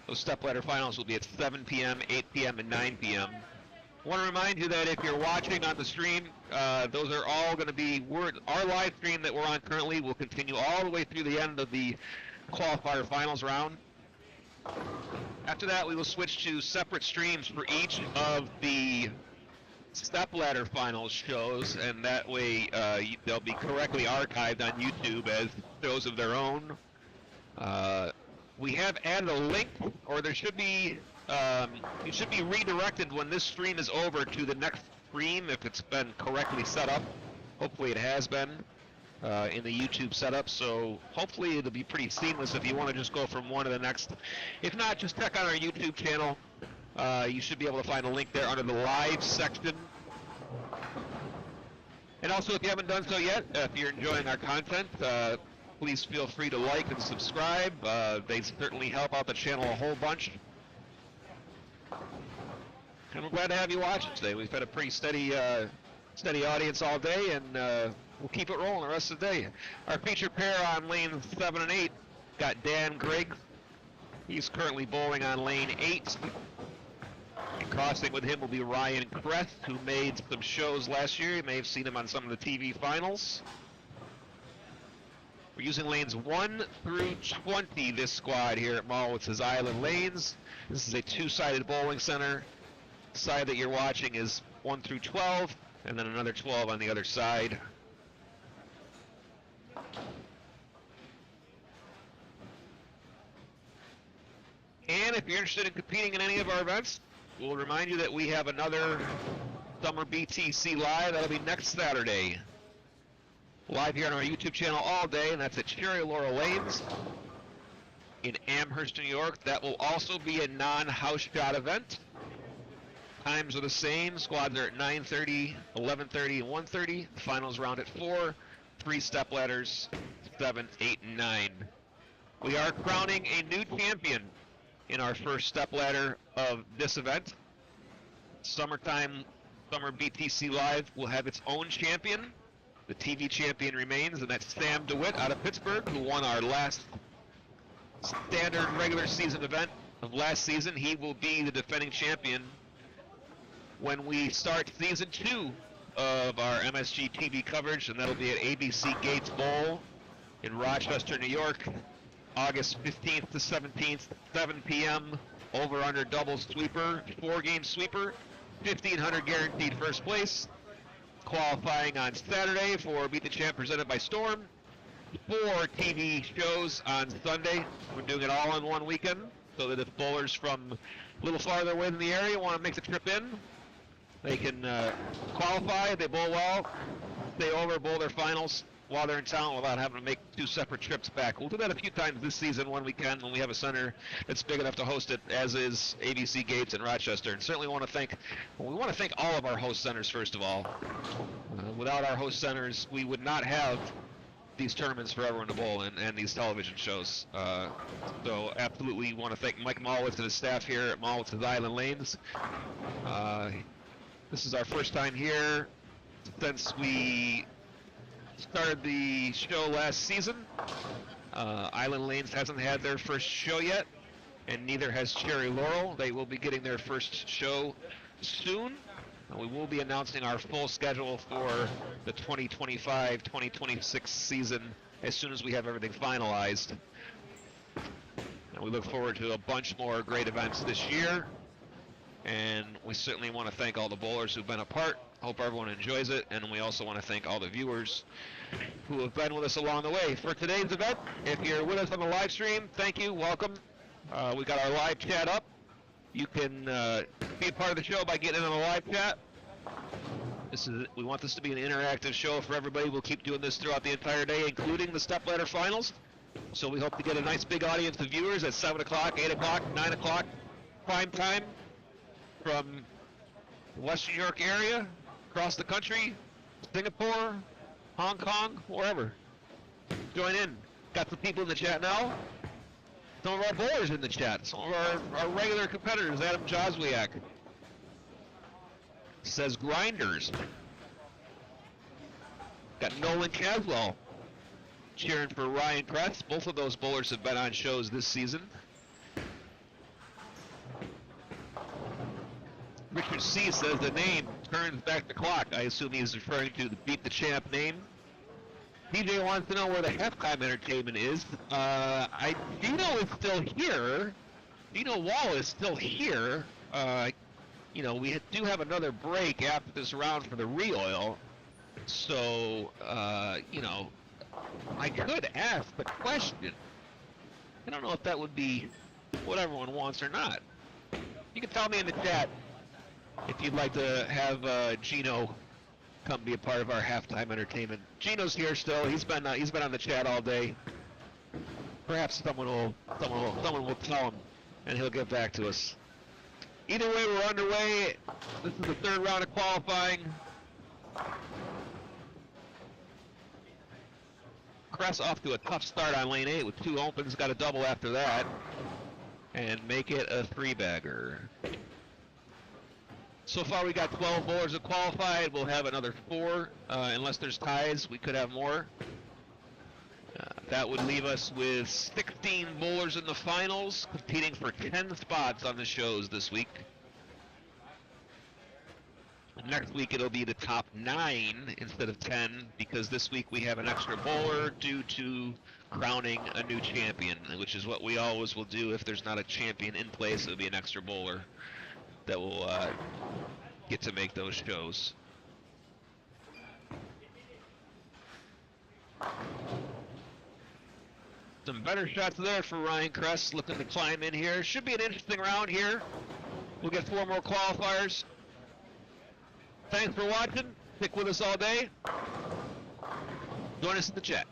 Those stepladder finals will be at 7 p.m., 8 p.m., and 9 p.m. I want to remind you that if you're watching on the stream, those are all going to be, our live stream that we're on currently will continue all the way through the end of the qualifier finals round. After that, we will switch to separate streams for each of the stepladder finals shows, and that way they'll be correctly archived on YouTube as shows of their own. We have added a link, or there should be, you should be redirected when this stream is over to the next stream if it's been correctly set up. Hopefully it has been in the YouTube setup, so hopefully it'll be pretty seamless if you want to just go from one to the next. If not, just check out our YouTube channel. You should be able to find a link there under the live section. And also, if you haven't done so yet, if you're enjoying our content, please feel free to like and subscribe. They certainly help out the channel a whole bunch. And we're glad to have you watching today. We've had a pretty steady audience all day, and we'll keep it rolling the rest of the day. Our feature pair on lanes 7 and 8 got Dan Griggs. He's currently bowling on lane 8. And crossing with him will be Ryan Kress, who made some shows last year. You may have seen him on some of the TV finals. We're using lanes 1 through 20 this squad here at Mallwitz's Island Lanes. This is a 2-sided bowling center. The side that you're watching is 1 through 12, and then another 12 on the other side. And if you're interested in competing in any of our events, we'll remind you that we have another Summer BTC Live. That'll be next Saturday. Live here on our YouTube channel all day, and that's at Cherry Laurel Lanes in Amherst, New York. That will also be a non-house shot event. Times are the same. Squads are at 9:30, 11:30, and 1:30. The finals round at 4. 3 step ladders, 7, 8, and 9. We are crowning a new champion in our first step ladder of this event. Summer BTC Live will have its own champion. The TV champion remains, and that's Sam DeWitt out of Pittsburgh, who won our last standard regular season event of last season. He will be the defending champion when we start season 2 of our MSG TV coverage, and that'll be at ABC Gates Bowl in Rochester, New York, August 15th to 17th, 7 p.m. Over under double sweeper, 4-game sweeper, 1,500 guaranteed first place. Qualifying on Saturday for Beat the Champ presented by Storm. 4 TV shows on Sunday. We're doing it all in one weekend, so that if bowlers from a little farther away in the area want to make the trip in, they can qualify, they bowl well, stay over, bowl their finals while they're in town without having to make 2 separate trips back. We'll do that a few times this season when we can, when we have a center that's big enough to host it, as is ABC Gates in Rochester. And certainly we want to thank all of our host centers, first of all. Without our host centers, we would not have these tournaments for everyone to bowl and these television shows. So absolutely want to thank Mike Mallwitz and his staff here at Mallwitz's Island Lanes. This is our first time here since we started the show last season. Island Lanes hasn't had their first show yet, and neither has Cherry Laurel. They will be getting their first show soon. We will be announcing our full schedule for the 2025-2026 season as soon as we have everything finalized. And we look forward to a bunch more great events this year. And we certainly want to thank all the bowlers who've been a part. Hope everyone enjoys it. And we also want to thank all the viewers who have been with us along the way. For today's event, if you're with us on the live stream, thank you, welcome. We got our live chat up. You can be a part of the show by getting in on the live chat. We want this to be an interactive show for everybody. We'll keep doing this throughout the entire day, including the stepladder finals. So we hope to get a nice big audience of viewers at 7 o'clock, 8 o'clock, 9 o'clock, prime time from the Western New York area, across the country, Singapore, Hong Kong, wherever. Join in. Got some people in the chat now. Some of our bowlers in the chat. Some of our regular competitors. Adam Joswiak says grinders. Got Nolan Caswell cheering for Ryan Kress. Both of those bowlers have been on shows this season. Richard C. says the name turns back the clock. I assume he's referring to the Beat the Champ name. DJ wants to know where the halftime entertainment is. Dino is still here. Dino Wall is still here. We do have another break after this round for the re-oil. So, I could ask the question. I don't know if that would be what everyone wants or not. You can tell me in the chat if you'd like to have Gino come be a part of our halftime entertainment. Gino's here still. He's been on the chat all day. Perhaps someone will tell him, and he'll get back to us. Either way, we're underway. This is the 3rd round of qualifying. Kress off to a tough start on lane 8 with 2 opens. Got a double after that, and make it a 3-bagger. So far we got 12 bowlers that qualified. We'll have another 4. Unless there's ties, we could have more. That would leave us with 16 bowlers in the finals, competing for 10 spots on the shows this week. Next week it'll be the top 9 instead of 10, because this week we have an extra bowler due to crowning a new champion, which is what we always will do. If there's not a champion in place, it'll be an extra bowler that will get to make those shows. Some better shots there for Ryan Kress, looking to climb in here. Should be an interesting round here. We'll get 4 more qualifiers. Thanks for watching. Stick with us all day. Join us in the chat.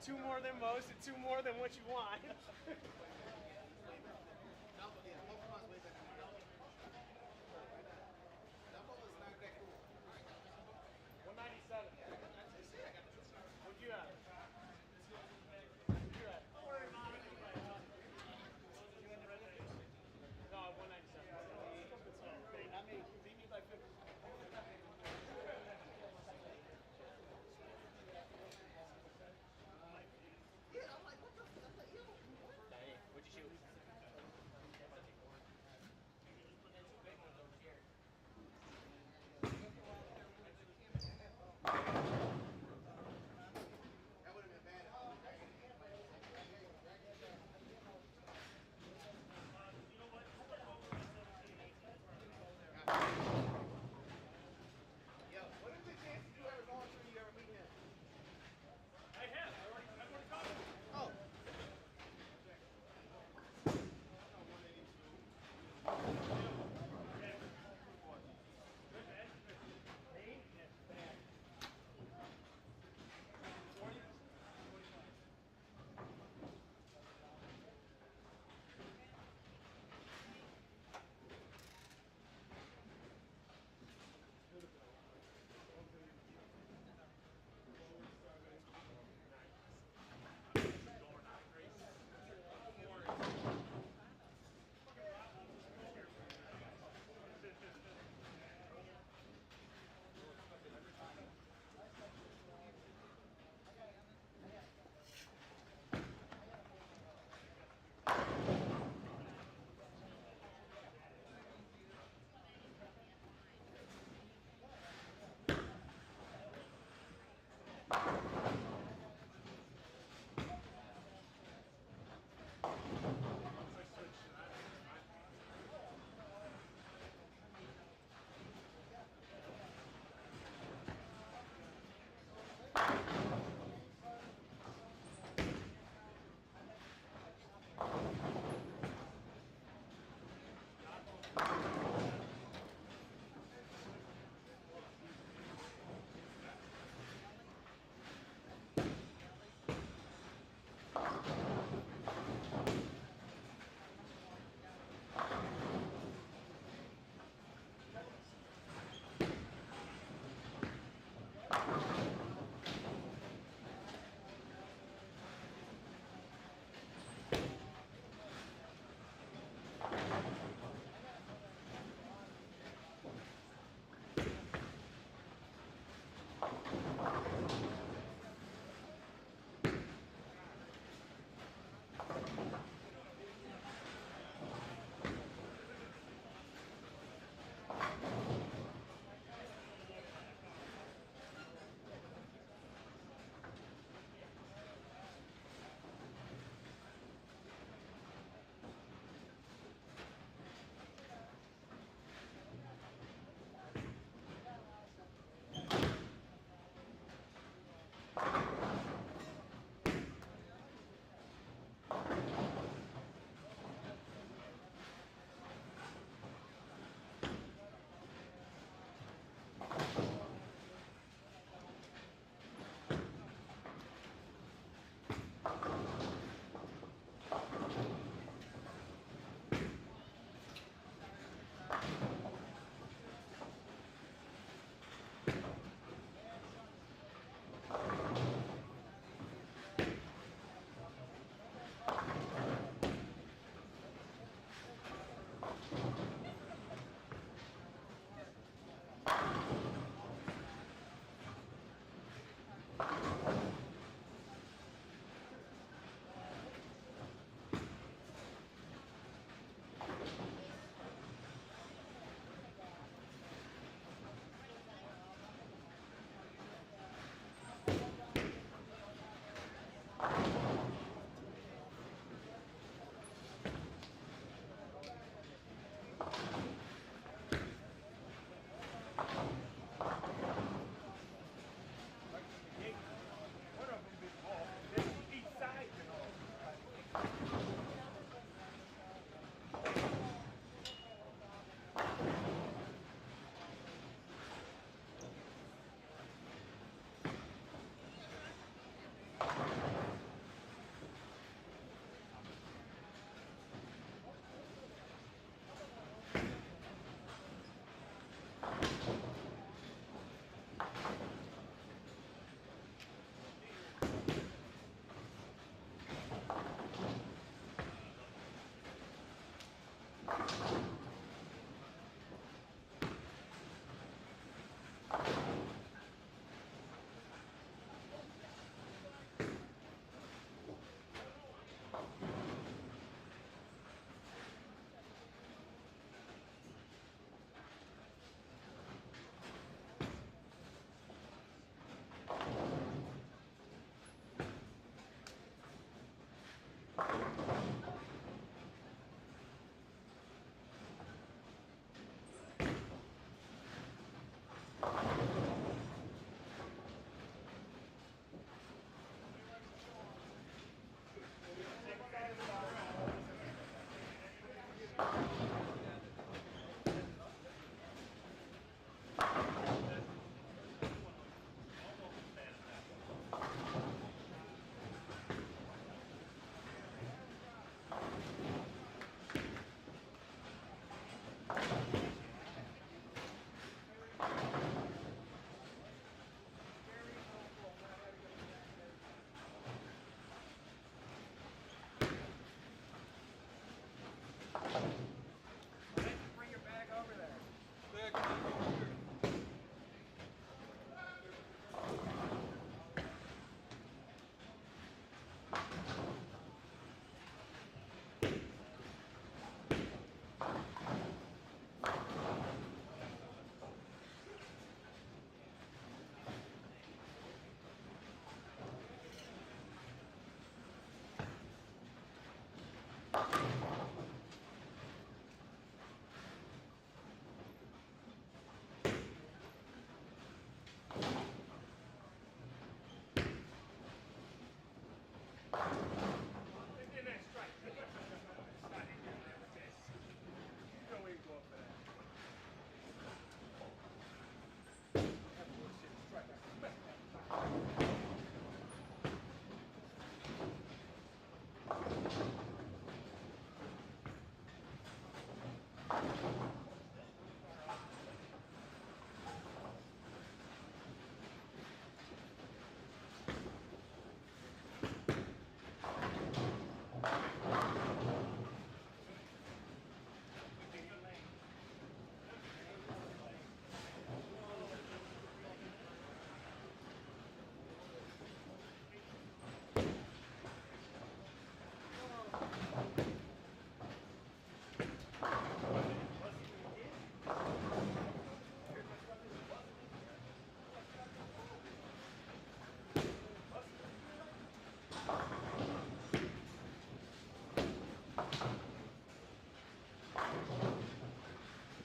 Two more than most and two more than what you want. Pokemon's way better than Dumbo is not that cool.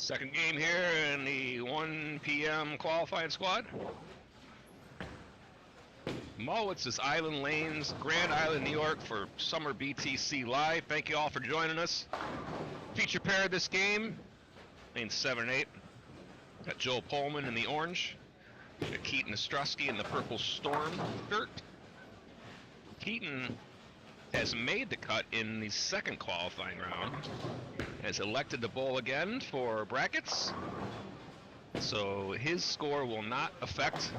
Second game here in the 1 p.m. qualified squad. Mallwitz is Island Lanes, Grand Island, New York for Summer BTC Live. Thank you all for joining us. Feature pair of this game, lanes 7 and 8. Got Joel Pullman in the orange. Got Keaton Ostrowski in the purple Storm shirt. Keaton has made the cut in the second qualifying round. Has elected to bowl again for brackets. So his score will not affect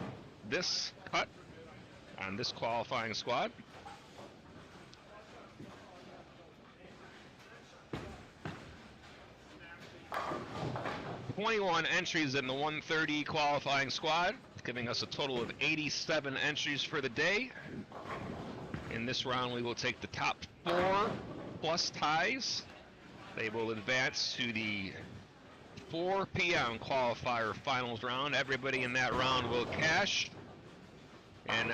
this cut on this qualifying squad. "21 entries in the 130 qualifying squad, giving us a total of 87 entries for the day. In this round, we will take the top 4 plus ties. They will advance to the 4 p.m. qualifier finals round. Everybody in that round will cash, and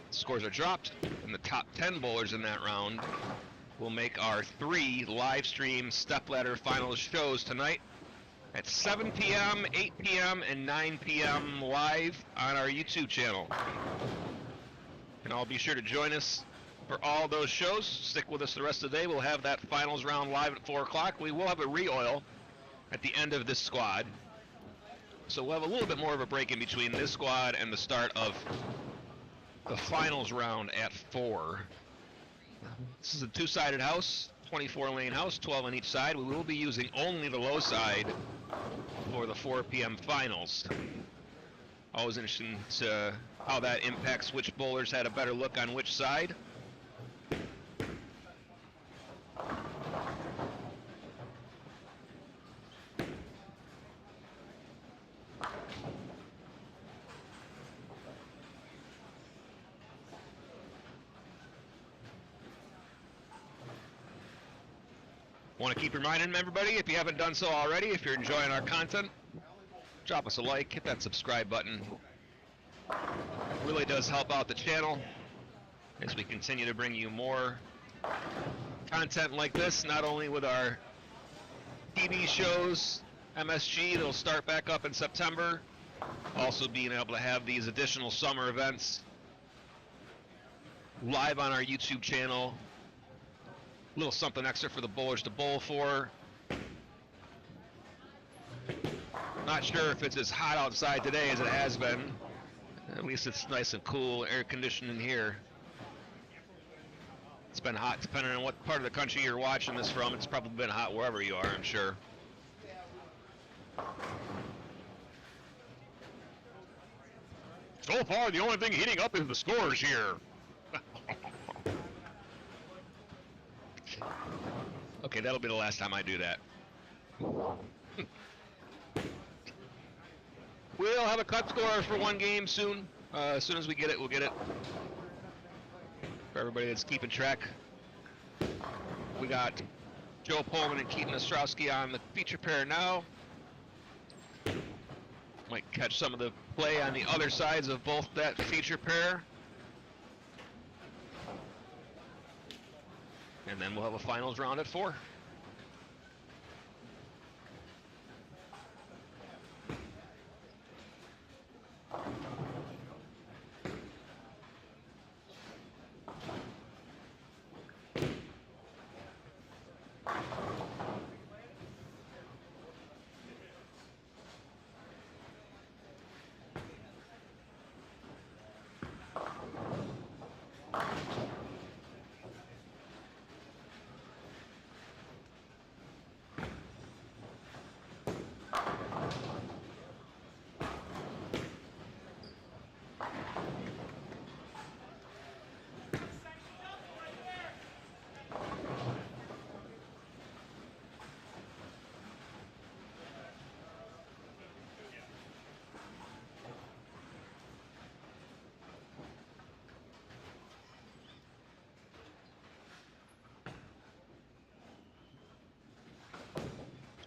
scores are dropped, and the top 10 bowlers in that round will make our 3 live stream stepladder finals shows tonight at 7 p.m., 8 p.m., and 9 p.m. live on our YouTube channel. And I'll be sure to join us for all those shows. Stick with us the rest of the day. We'll have that finals round live at 4 o'clock. We will have a re-oil at the end of this squad. So we'll have a little bit more of a break in between this squad and the start of the finals round at 4. This is a 2-sided house, 24-lane house, 12 on each side. We will be using only the low side for the 4 p.m. finals. Always interesting to how that impacts which bowlers had a better look on which side. Want to keep reminding everybody, if you haven't done so already, if you're enjoying our content, drop us a like, hit that subscribe button. Really does help out the channel as we continue to bring you more content like this, not only with our TV shows, MSG, that'll start back up in September, also being able to have these additional summer events live on our YouTube channel. Little something extra for the bowlers to bowl for. Not sure if it's as hot outside today as it has been. At least it's nice and cool, air conditioned in here. It's been hot depending on what part of the country you're watching this from. It's probably been hot wherever you are, I'm sure. So far, the only thing heating up is the scores here. Okay, that'll be the last time I do that. We'll have a cut score for one game soon. As soon as we get it, we'll get it. For everybody that's keeping track. We got Joe Pullman and Keaton Ostrowski on the feature pair now. Might catch some of the play on the other sides of both that feature pair. And then we'll have a finals round at 4.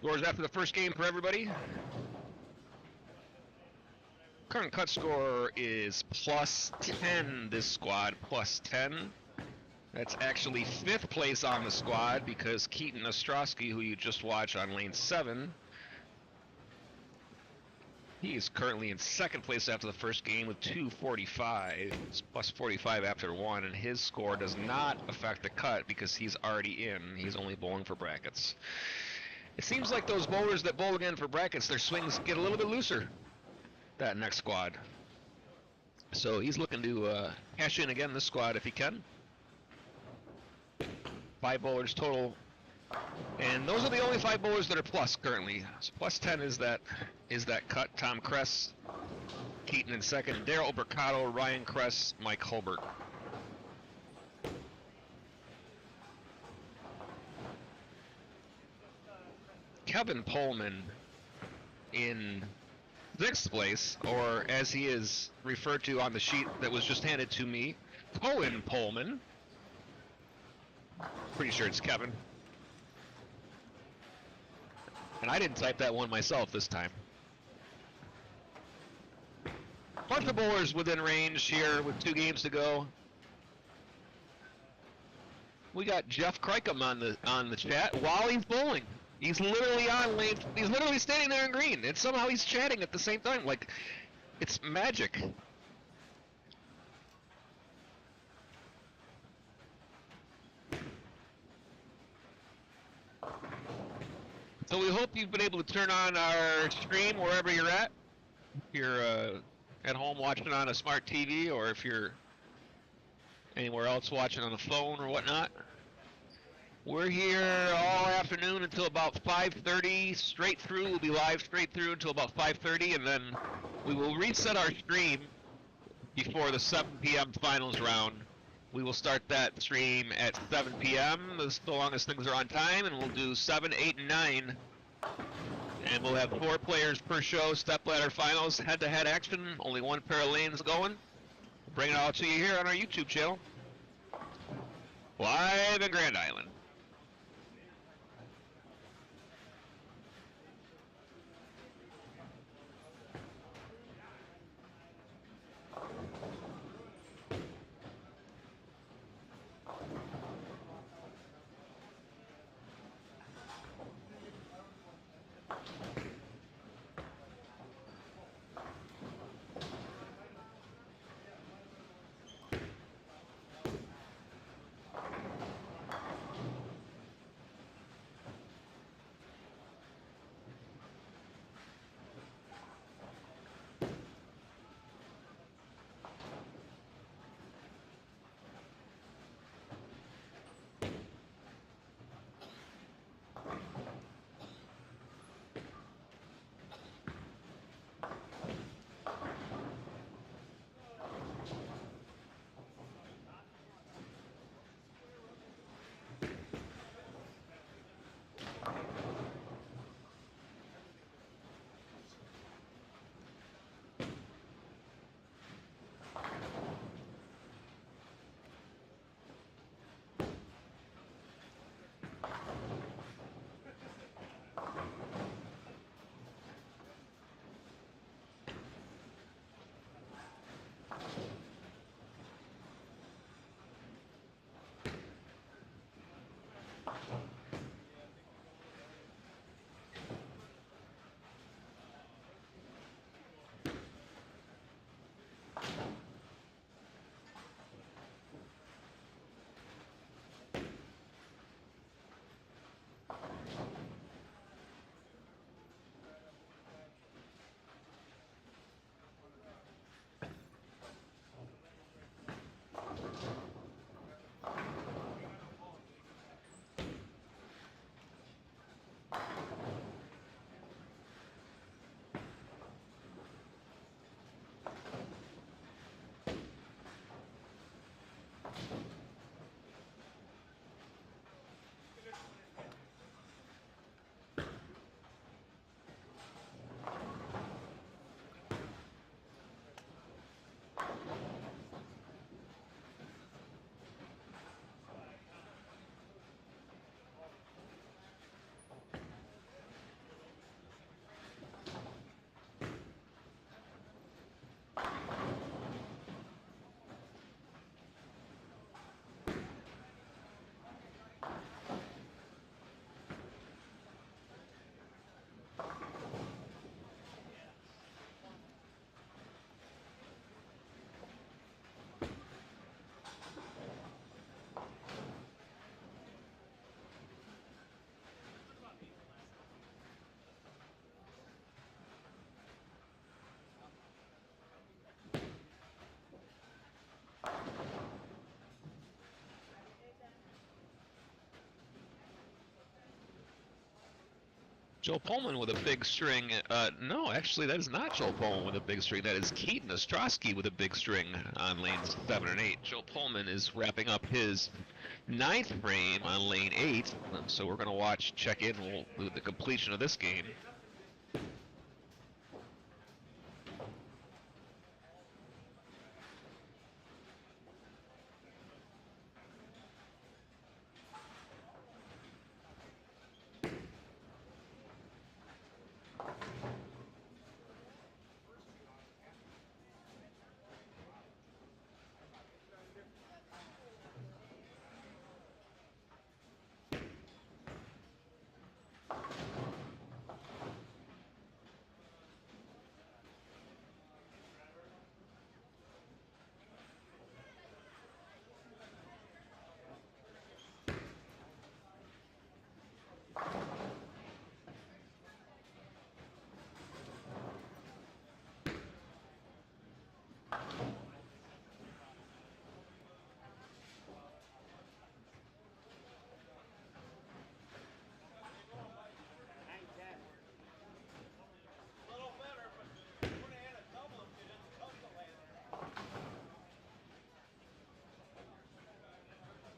Scores after the first game for everybody. Current cut score is plus 10 this squad, plus 10. That's actually 5th place on the squad because Keaton Ostrowski, who you just watched on lane 7, He is currently in second place after the first game with 245. It's plus 45 after one, and his score does not affect the cut because he's already in. He's only bowling for brackets. It seems like those bowlers that bowl again for brackets, their swings get a little bit looser, that next squad. So he's looking to cash in again this squad if he can. 5 bowlers total. And those are the only 5 bowlers that are plus currently. So plus 10 is that cut. Tom Kress, Keaton in second, Daryl Obercato, Ryan Kress, Mike Hulbert. Kevin Pullman in 6th place, or as he is referred to on the sheet that was just handed to me, Cohen Pullman. Pretty sure it's Kevin. And I didn't type that one myself this time. Bunch of bowlers within range here with 2 games to go. We got Jeff Crickham on the chat while he's bowling. He's literally on lane. He's literally standing there in green, and somehow he's chatting at the same time. Like, it's magic. So we hope you've been able to turn on our stream wherever you're at. If you're at home watching on a smart TV, or if you're anywhere else watching on a phone or whatnot. We're here all afternoon until about 5:30, straight through. We'll be live straight through until about 5:30, and then we will reset our stream before the 7 p.m. finals round. We will start that stream at 7 p.m. as long as things are on time, and we'll do 7, 8, and 9. And we'll have 4 players per show, stepladder finals, head-to-head action, only 1 pair of lanes going. We'll bring it all to you here on our YouTube channel, live in Grand Island. Joe Pullman with a big string. No, actually, that is not Joe Pullman with a big string. That is Keaton Ostrowski with a big string on lanes 7 and 8. Joe Pullman is wrapping up his 9th frame on lane 8. So we're going to check in with the completion of this game.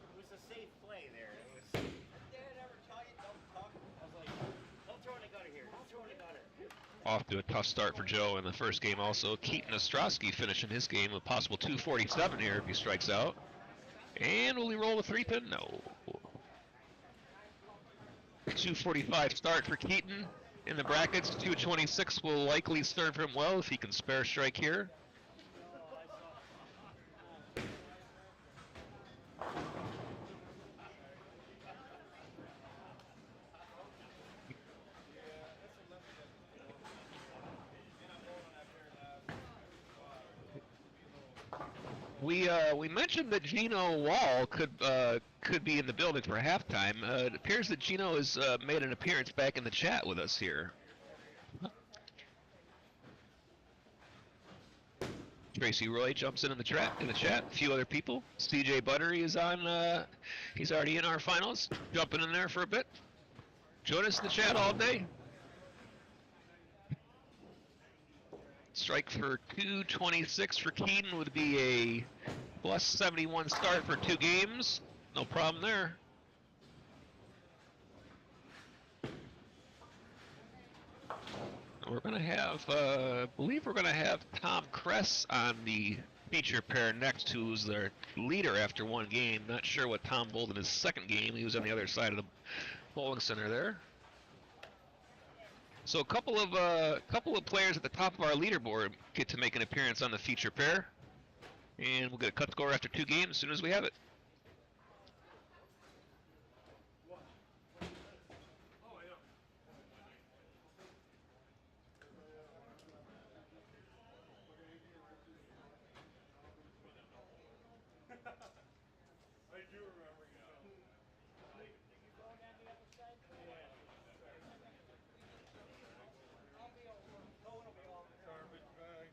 It was a safe play there. It was. Dad ever tell you don't talk? I was like, don't throw in the gutter here. Don't throw in the gutter. Off to a tough start for Joe in the first game also. Keaton Ostrowski finishing his game with possible 247 here if he strikes out. And will he roll a 3-pin? No. 245 start for Keaton in the brackets. 226 will likely serve him well if he can spare a strike here. We mentioned that Gino Wall could be in the building for halftime. It appears that Gino has made an appearance back in the chat with us here. Tracy Roy jumps in the chat. A few other people. CJ Buttery is on. He's already in our finals. Jumping in there for a bit. Join us in the chat all day. Strike for 226 for Keaton would be a plus 71 start for 2 games. No problem there. We're going to have, I believe we're going to have Tom Kress on the feature pair next, who's their leader after 1 game. Not sure what Tom bowled in his 2nd game. He was on the other side of the bowling center there. So a couple of players at the top of our leaderboard get to make an appearance on the feature pair, and we'll get a cut score after 2 games as soon as we have it. I do remember, yeah. Garbage bag.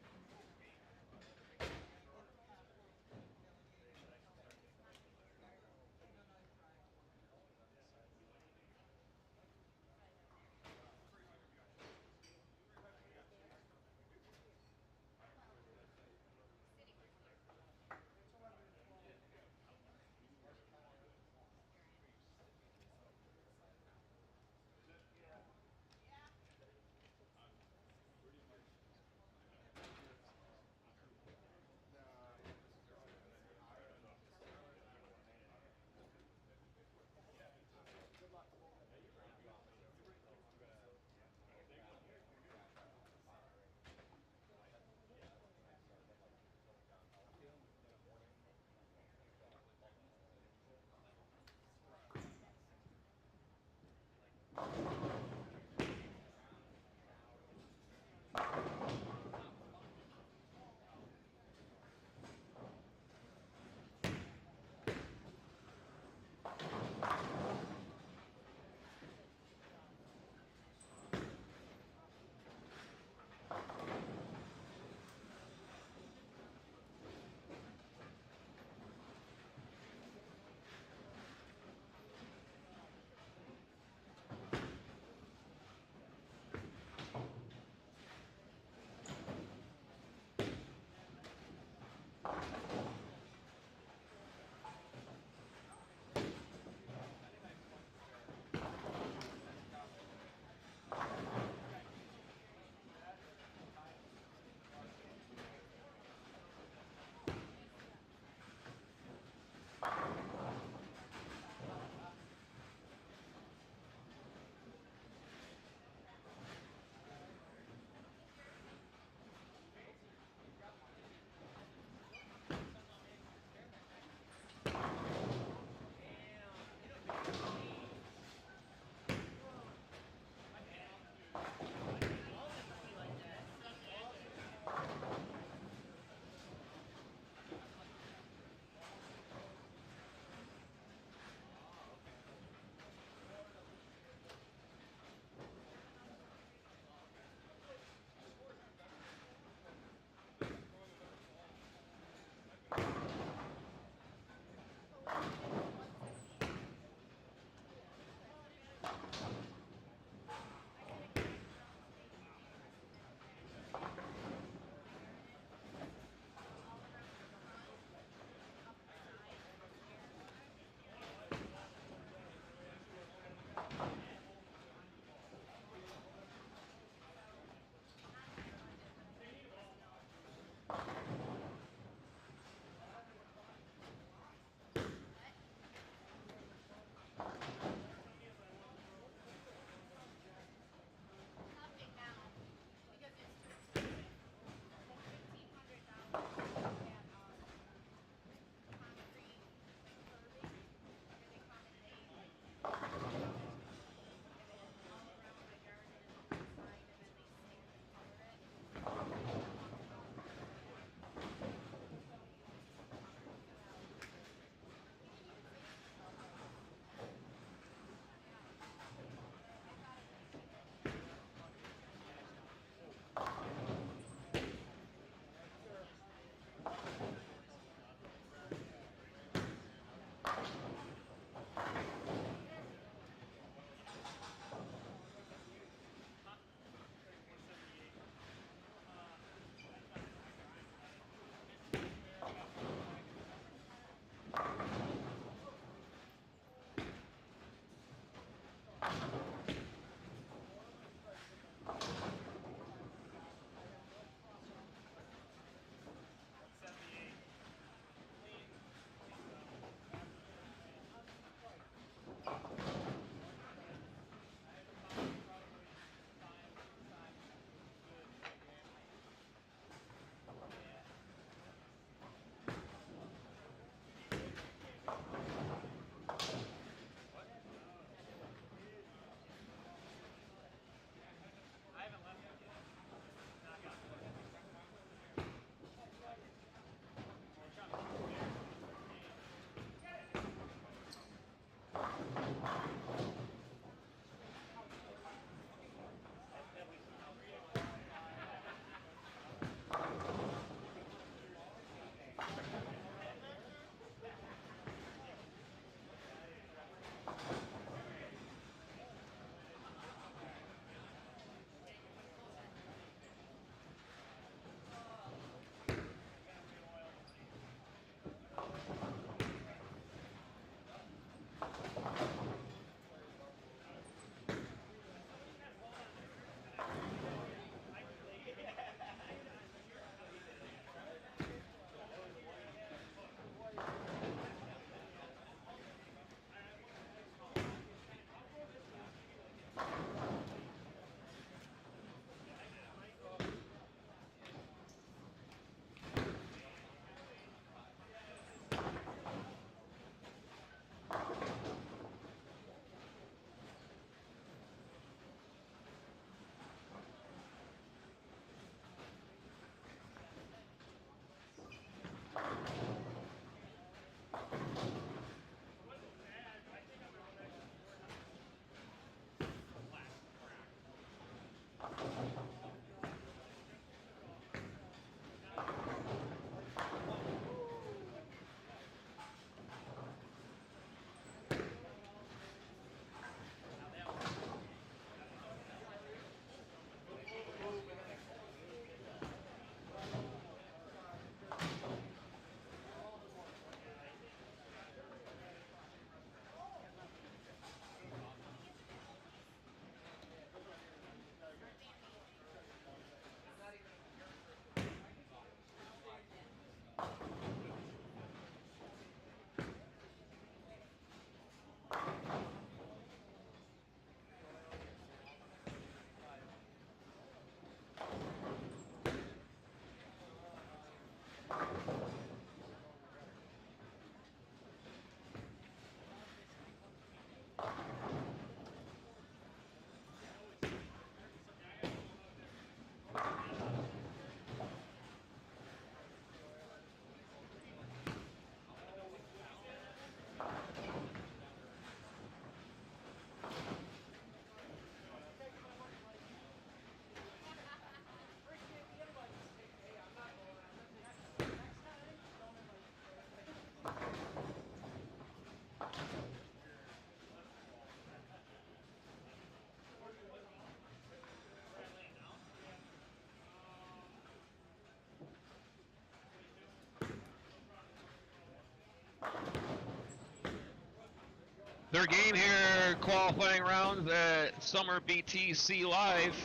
Third game here, qualifying rounds at Summer BTC Live,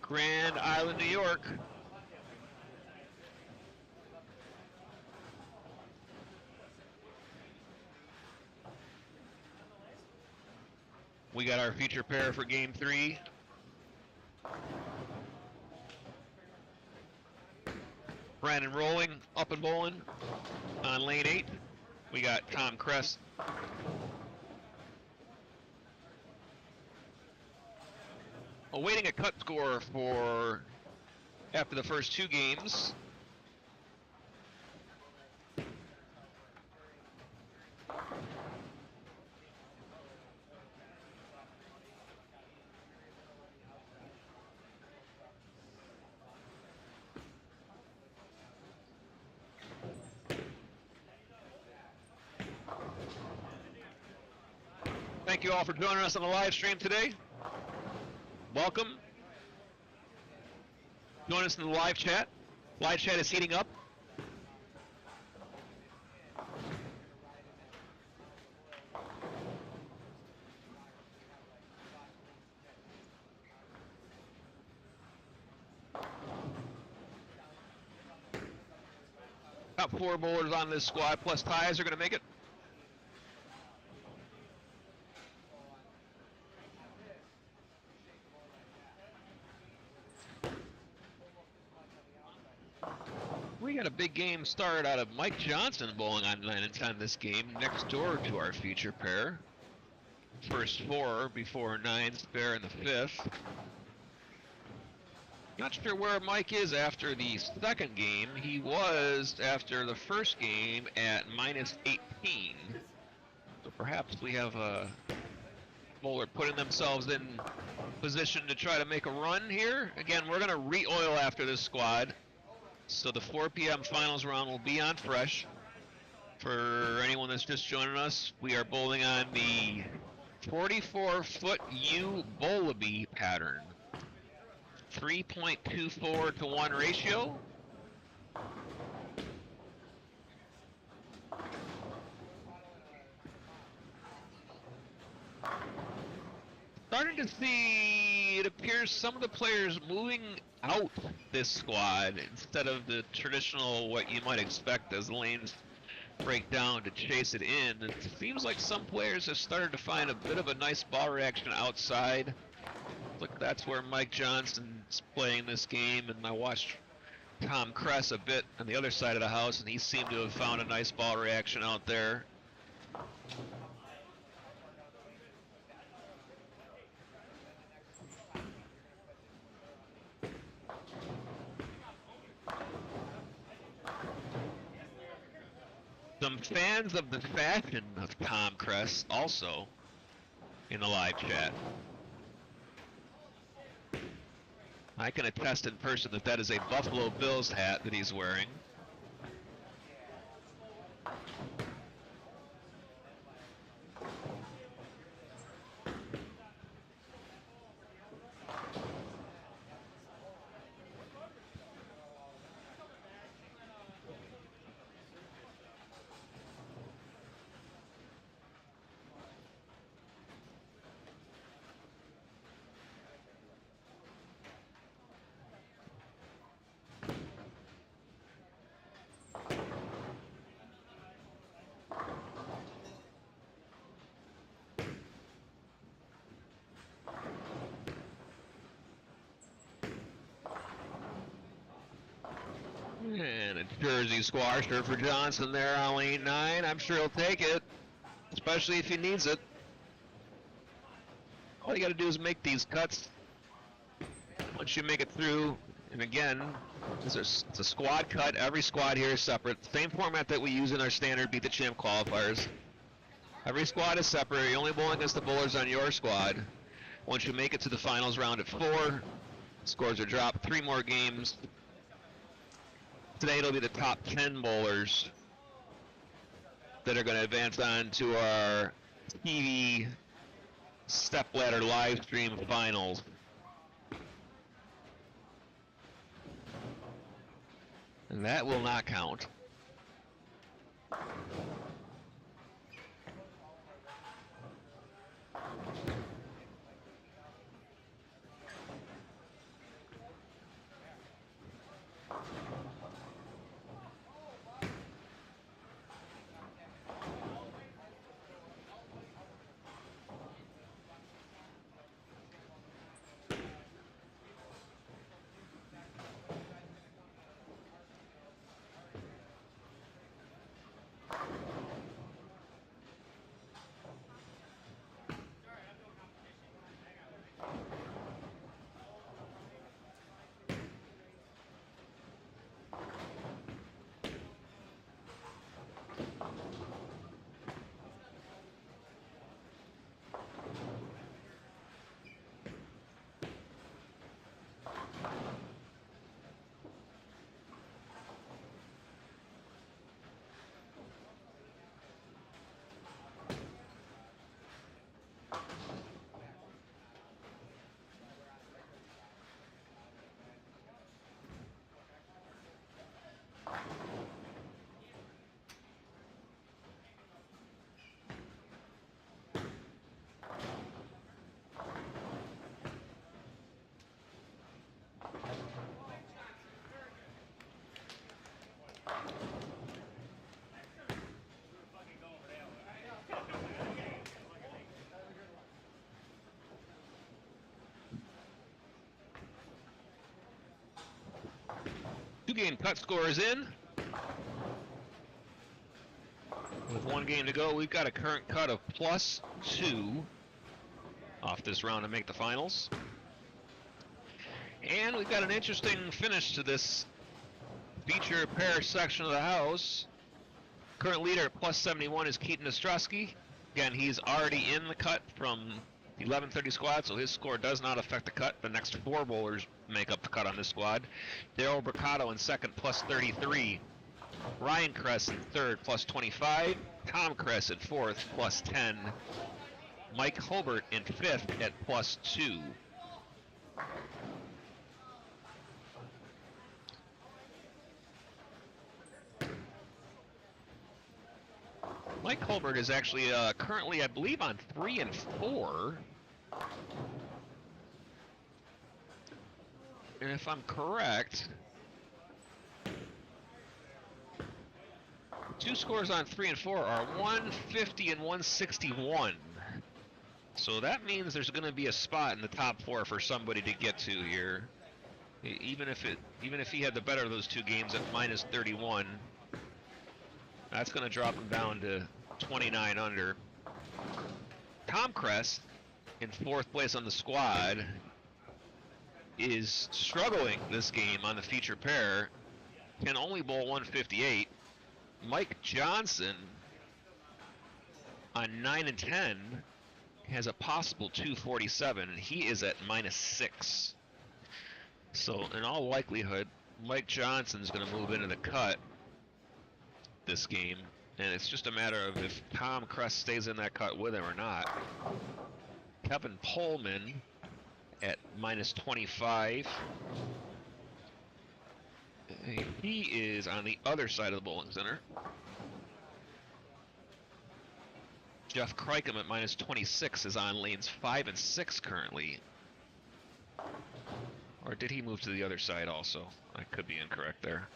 Grand Island, New York. We got our feature pair for game 3. Brandon Rolling, up and bowling on lane 8. We got Tom Kress. Awaiting a cut score for after the first 2 games. Thank you all for joining us on the live stream today. Welcome. Join us in the live chat. Live chat is heating up. Top 4 bowlers on this squad plus ties are going to make it. We got a big game start out of Mike Johnson bowling on 9 and 10 this game, next door to our feature pair. First 4 before 9's pair in the 5th. Not sure where Mike is after the second game. He was, after the first game, at -18. So perhaps we have a bowler putting themselves in position to try to make a run here. Again, we're going to re-oil after this squad. So the 4 p.m. finals round will be on fresh. For anyone that's just joining us, we are bowling on the 44-foot U Bowlabee pattern. 3.24 to 1 ratio. Starting to see, it appears some of the players moving out this squad instead of the traditional, what you might expect as lanes break down to chase it in. It seems like some players have started to find a bit of a nice ball reaction outside. Look, that's where Mike Johnson's playing this game, and I watched Tom Kress a bit on the other side of the house, and he seemed to have found a nice ball reaction out there. Some fans of the fashion of Tom Kress also in the live chat. I can attest in person that that is a Buffalo Bills hat that he's wearing. And a Jersey squasher for Johnson there on lane 9. I'm sure he'll take it, especially if he needs it. All you got to do is make these cuts. Once you make it through, and again, it's a squad cut. Every squad here is separate. Same format that we use in our standard Beat the Champ qualifiers. Every squad is separate. You're only bowling against the bowlers on your squad. Once you make it to the finals round at 4, scores are dropped. 3 more games. Today it'll be the top 10 bowlers that are going to advance on to our TV stepladder live stream finals. And that will not count. Two-game cut scores in. With one game to go, we've got a current cut of +2 off this round to make the finals. And we've got an interesting finish to this feature pair section of the house. Current leader at +71 is Keaton Ostrowski. Again, he's already in the cut from the 1130 squad, so his score does not affect the cut. The next 4 bowlers make up the cut on this squad. Daryl Bricado in second, +33. Ryan Kress in third, +25. Tom Kress in fourth, +10. Mike Holbert in fifth at +2. Mike Holbert is actually currently, I believe, on 3 and 4. And if I'm correct, 2 scores on 3 and 4 are 150 and 161. So that means there's going to be a spot in the top 4 for somebody to get to here. Even if he had the better of those 2 games at -31, that's going to drop him down to 29 under. Tom Kress, in 4th place on the squad, is struggling this game on the feature pair. Can only bowl 158. Mike Johnson on 9 and 10 has a possible 247, and he is at -6. So in all likelihood, Mike Johnson's going to move into the cut this game, and it's just a matter of if Tom Kress stays in that cut with him or not. Kevin Pullman at -25. He is on the other side of the bowling center. Jeff Crickham at -26 is on lanes 5 and 6 currently. Or did he move to the other side also? I could be incorrect there.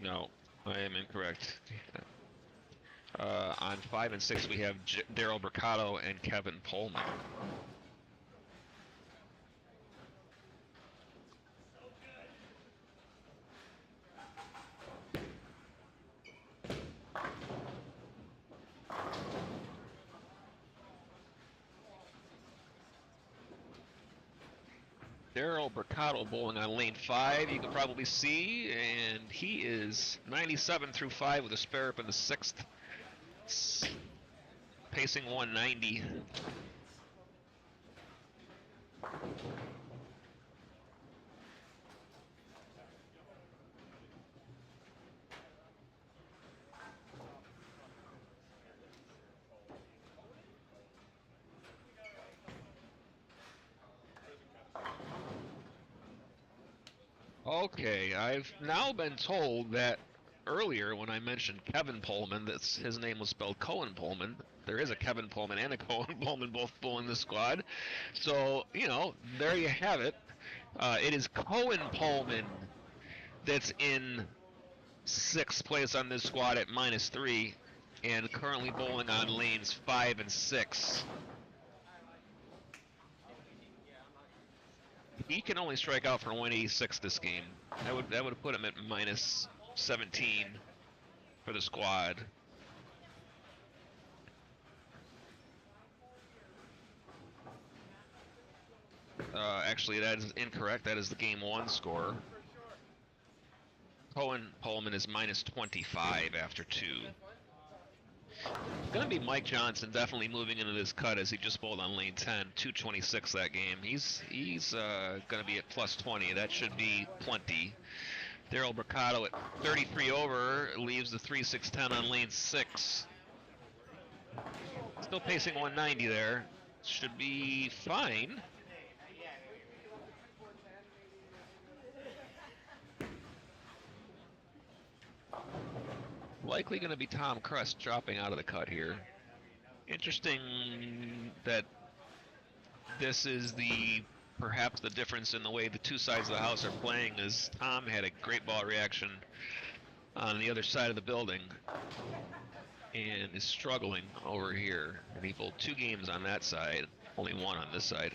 No, I am incorrect. On 5 and 6 we have Daryl Bricado and Kevin Pullman. Daryl Bricado bowling on lane 5, you can probably see, and he is 97 through 5 with a spare up in the 6th. Pacing 190. Okay, I've now been told that earlier when I mentioned Kevin Pullman, that his name was spelled Cohen Pullman. There is a Kevin Pullman and a Cohen Pullman both bowling the squad. So, you know, there you have it. It is Cohen Pullman that's in 6th place on this squad at -3 and currently bowling on lanes 5 and 6. He can only strike out for 186 this game. That would put him at -17 for the squad. Actually, that is incorrect. That is the game 1 score. Cohen Pullman is -25 after 2. It's going to be Mike Johnson definitely moving into this cut as he just bowled on lane 10, 226 that game. He's going to be at +20. That should be plenty. Daryl Bricado at 33 over leaves the 3-6-10 on lane 6. Still pacing 190 there. Should be fine. Likely going to be Tom Kress dropping out of the cut here. Interesting that this is perhaps the difference in the way the 2 sides of the house are playing, is Tom had a great ball reaction on the other side of the building. and is struggling over here. And he bowled 2 games on that side, only 1 on this side.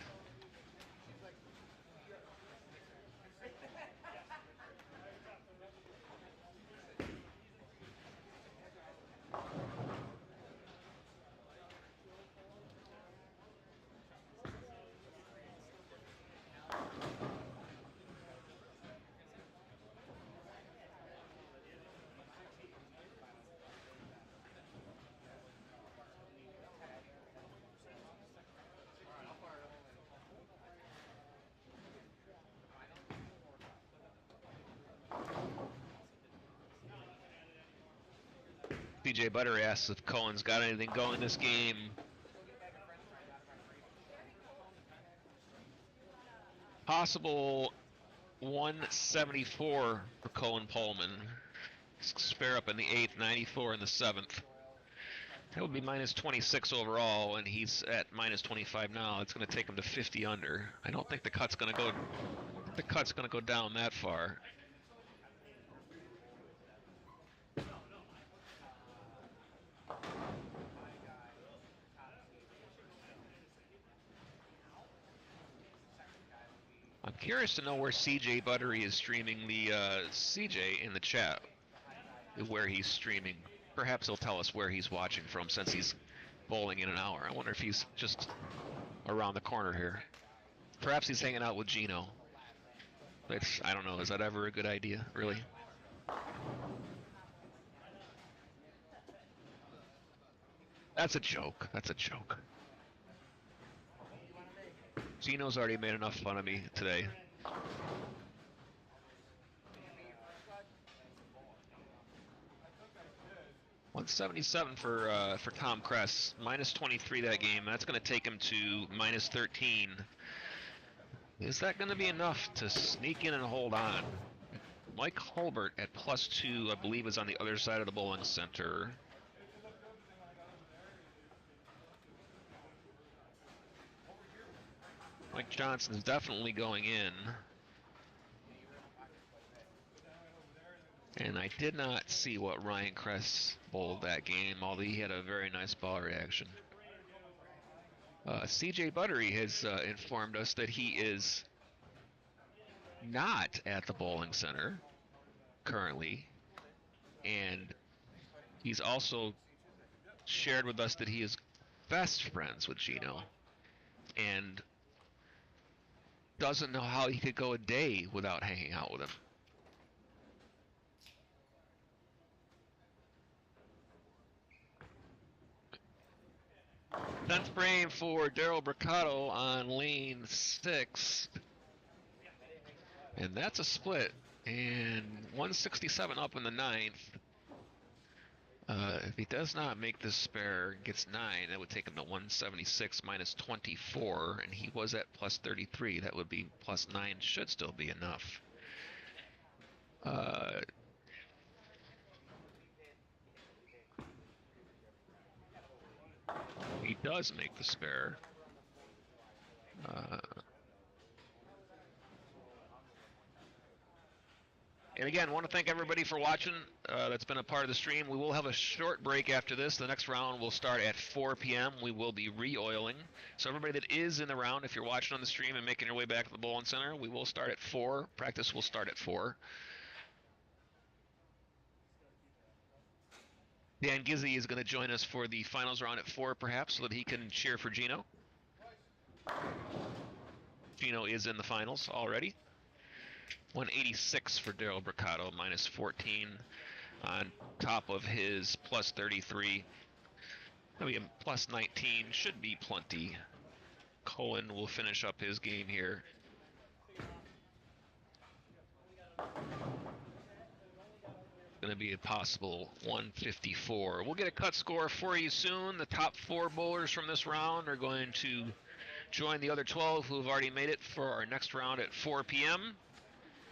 PJ Butter asks if Cohen's got anything going this game. Possible 174 for Cohen Pullman. Spare up in the 8th, 94 in the 7th. That would be minus 26 overall, and he's at minus 25 now. It's going to take him to 50 under. I don't think the cut's going to go. The cut's going to go down that far. I'm curious to know where CJ Buttery is streaming the CJ in the chat, where he's streaming. Perhaps he'll tell us where he's watching from since he's bowling in an hour. I wonder if he's just around the corner here. Perhaps he's hanging out with Gino. I don't know, is that ever a good idea, really? That's a joke. That's a joke. Gino's already made enough fun of me today. $177 for Tom Kress. Minus 23 that game. That's going to take him to minus 13. Is that going to be enough to sneak in and hold on? Mike Hulbert at plus 2, I believe, is on the other side of the bowling center. Mike Johnson's definitely going in. And I did not see what Ryan Kress bowled that game, although he had a very nice ball reaction. CJ Buttery has informed us that he is not at the bowling center currently. And he's also shared with us that he is best friends with Gino. And doesn't know how he could go a day without hanging out with him. 10th frame for Daryl Bricado on lane 6. And that's a split. And 167 up in the 9th. If he does not make this spare, gets 9, that would take him to 176 minus 24, and he was at plus 33. That would be plus 9, should still be enough. He does make the spare. And again, want to thank everybody for watching that's been a part of the stream. We will have a short break after this. The next round will start at 4 p.m. We will be re-oiling. So everybody that is in the round, if you're watching on the stream and making your way back to the bowling center, we will start at 4. Practice will start at 4. Dan Gizzi is going to join us for the finals round at 4, perhaps, so that he can cheer for Gino. Gino is in the finals already. 186 for Daryl Bricado, minus 14 on top of his plus 33. That'll be a plus 19, should be plenty. Cohen will finish up his game here. Going to be a possible 154. We'll get a cut score for you soon. The top 4 bowlers from this round are going to join the other 12 who have already made it for our next round at 4 p.m.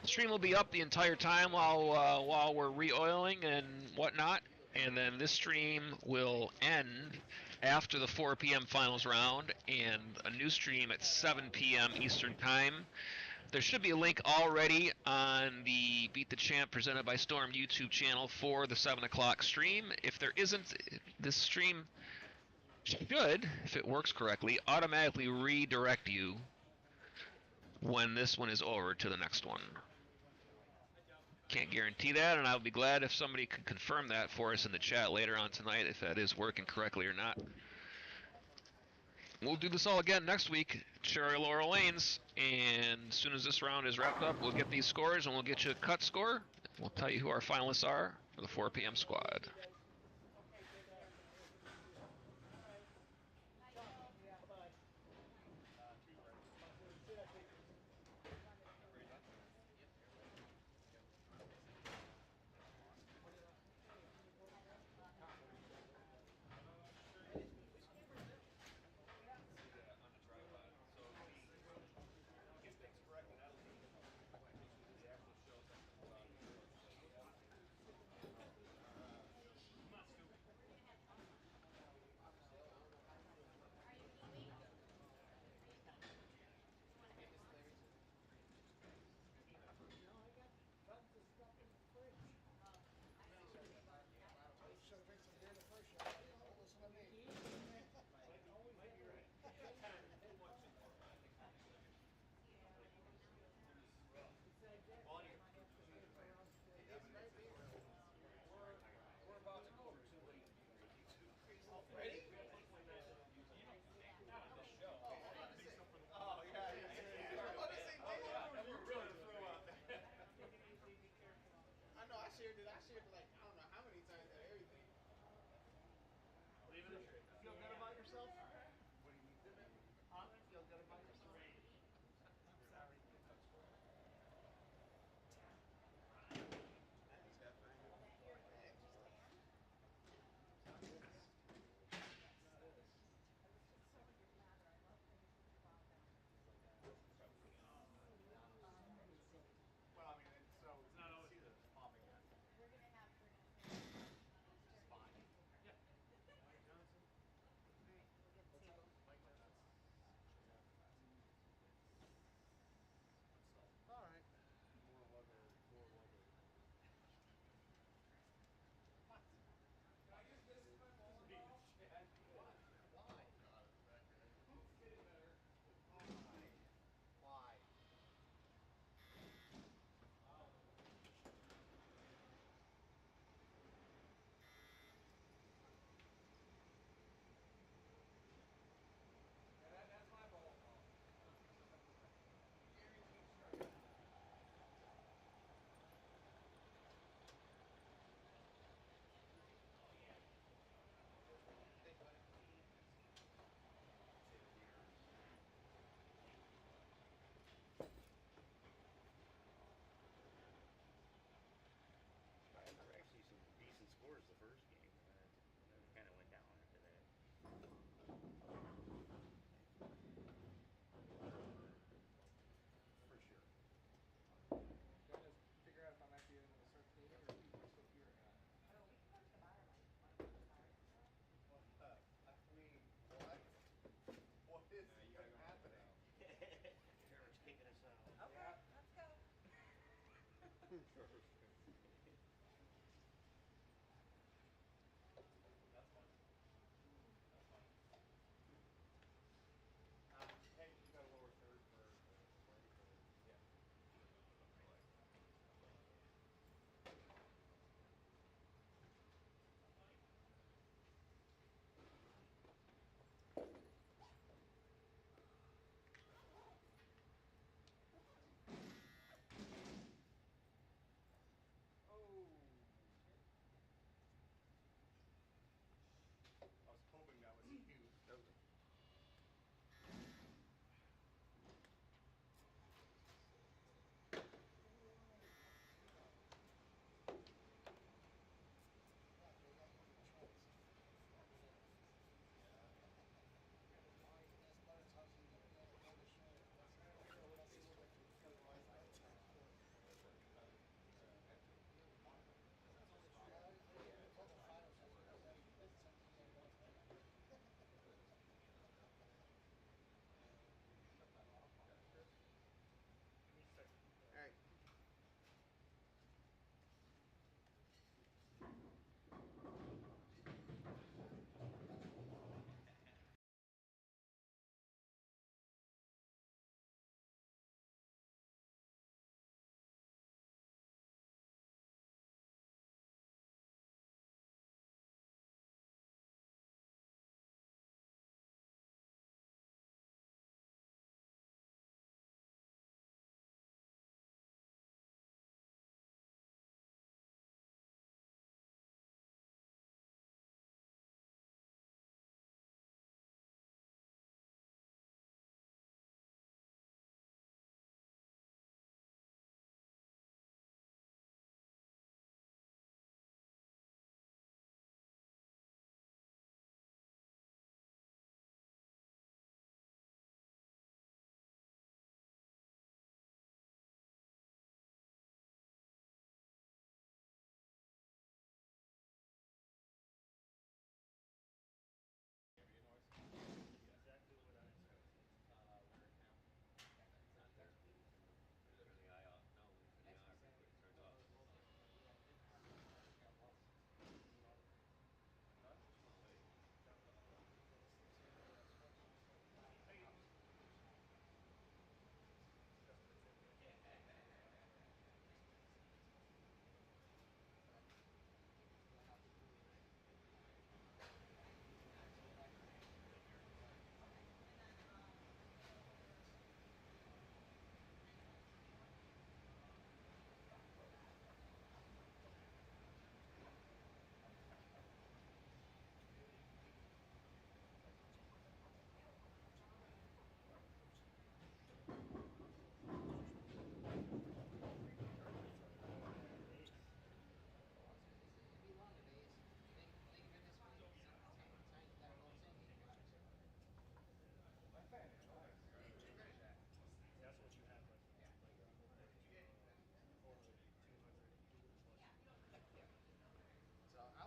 The stream will be up the entire time while we're re-oiling and whatnot, and then this stream will end after the 4 p.m. finals round, and a new stream at 7 p.m. Eastern Time. There should be a link already on the Beat the Champ presented by Storm YouTube channel for the 7 o'clock stream. If there isn't, this stream should, if it works correctly, automatically redirect you when this one is over to the next one. Can't guarantee that, and I'll be glad if somebody can confirm that for us in the chat later on tonight, if that is working correctly or not. We'll do this all again next week, Cherry Laurel Lanes, and as soon as this round is wrapped up, we'll get these scores and we'll get you a cut score. We'll tell you who our finalists are for the 4 p.m. squad.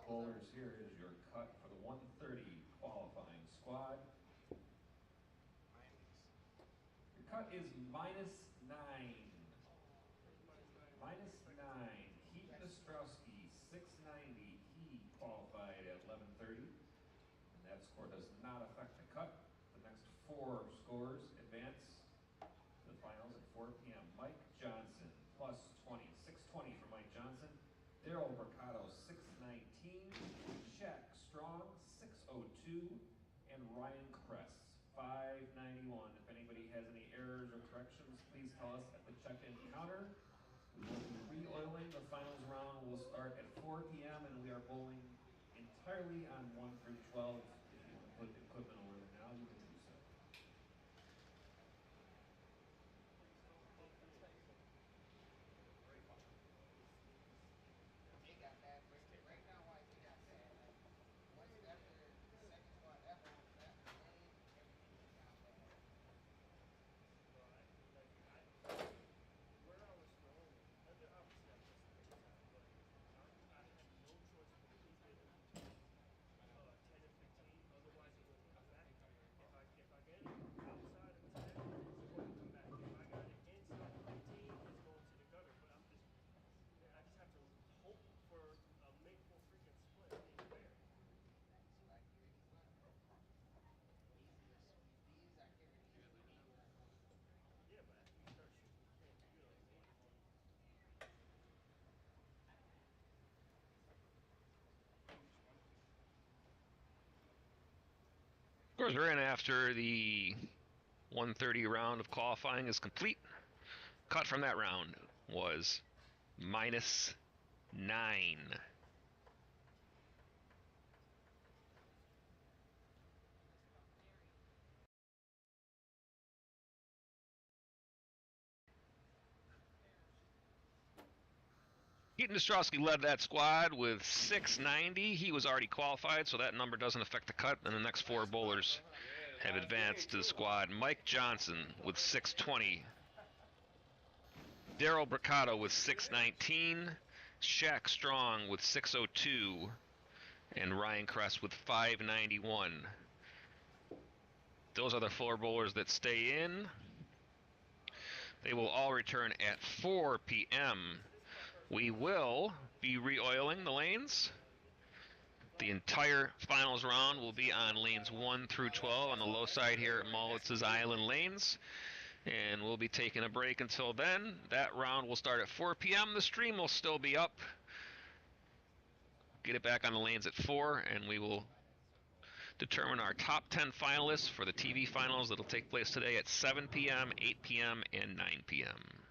bowlers, here is your cut for the 130 qualifying squad. Your cut is -9. -9. Heaton Ostrowski, 690. He qualified at 11:30. And that score does not affect the cut. The next 4 scores advance to the finals at 4 p.m. Mike Johnson, +20. 620 for Mike Johnson. Daryl Mercado, 619. Shaq Strong, 602. And Ryan Kress, 591. If anybody has any errors or corrections, please tell us at the check-in counter. We will be re-oiling. The finals round will start at 4 p.m. and we are bowling entirely on 1 through 12. If you want to put the equipment over there now, you can do so. They got bad right now. Why they got bad? Once after the second squad, that whole that lane, everything got bad. Where I was throwing it, obviously I missed it big time, but I had no choice but to keep it 10 and 15. Otherwise, it wouldn't come back. If I get it outside of 10, it's going to come back. If I got it inside of 15, it's going to the gutter. But I just have to hope for a make-full freaking split. It ain't fair. It's like you're these activities. Yeah, but after you start shooting, you can't. You know what I mean? Of course, we're in after the 130 round of qualifying is complete. Cut from that round was -9. Heaton Ostrowski led that squad with 690. He was already qualified, so that number doesn't affect the cut. And the next 4 bowlers have advanced to the squad. Mike Johnson with 620. Daryl Bricado with 619. Shaq Strong with 602. And Ryan Kress with 591. Those are the 4 bowlers that stay in. They will all return at 4 p.m. We will be re-oiling the lanes. The entire finals round will be on lanes 1 through 12 on the low side here at Mallwitz's Island lanes. And we'll be taking a break until then. That round will start at 4 p.m. The stream will still be up. Get it back on the lanes at 4, and we will determine our top 10 finalists for the TV finals that will take place today at 7 p.m., 8 p.m., and 9 p.m.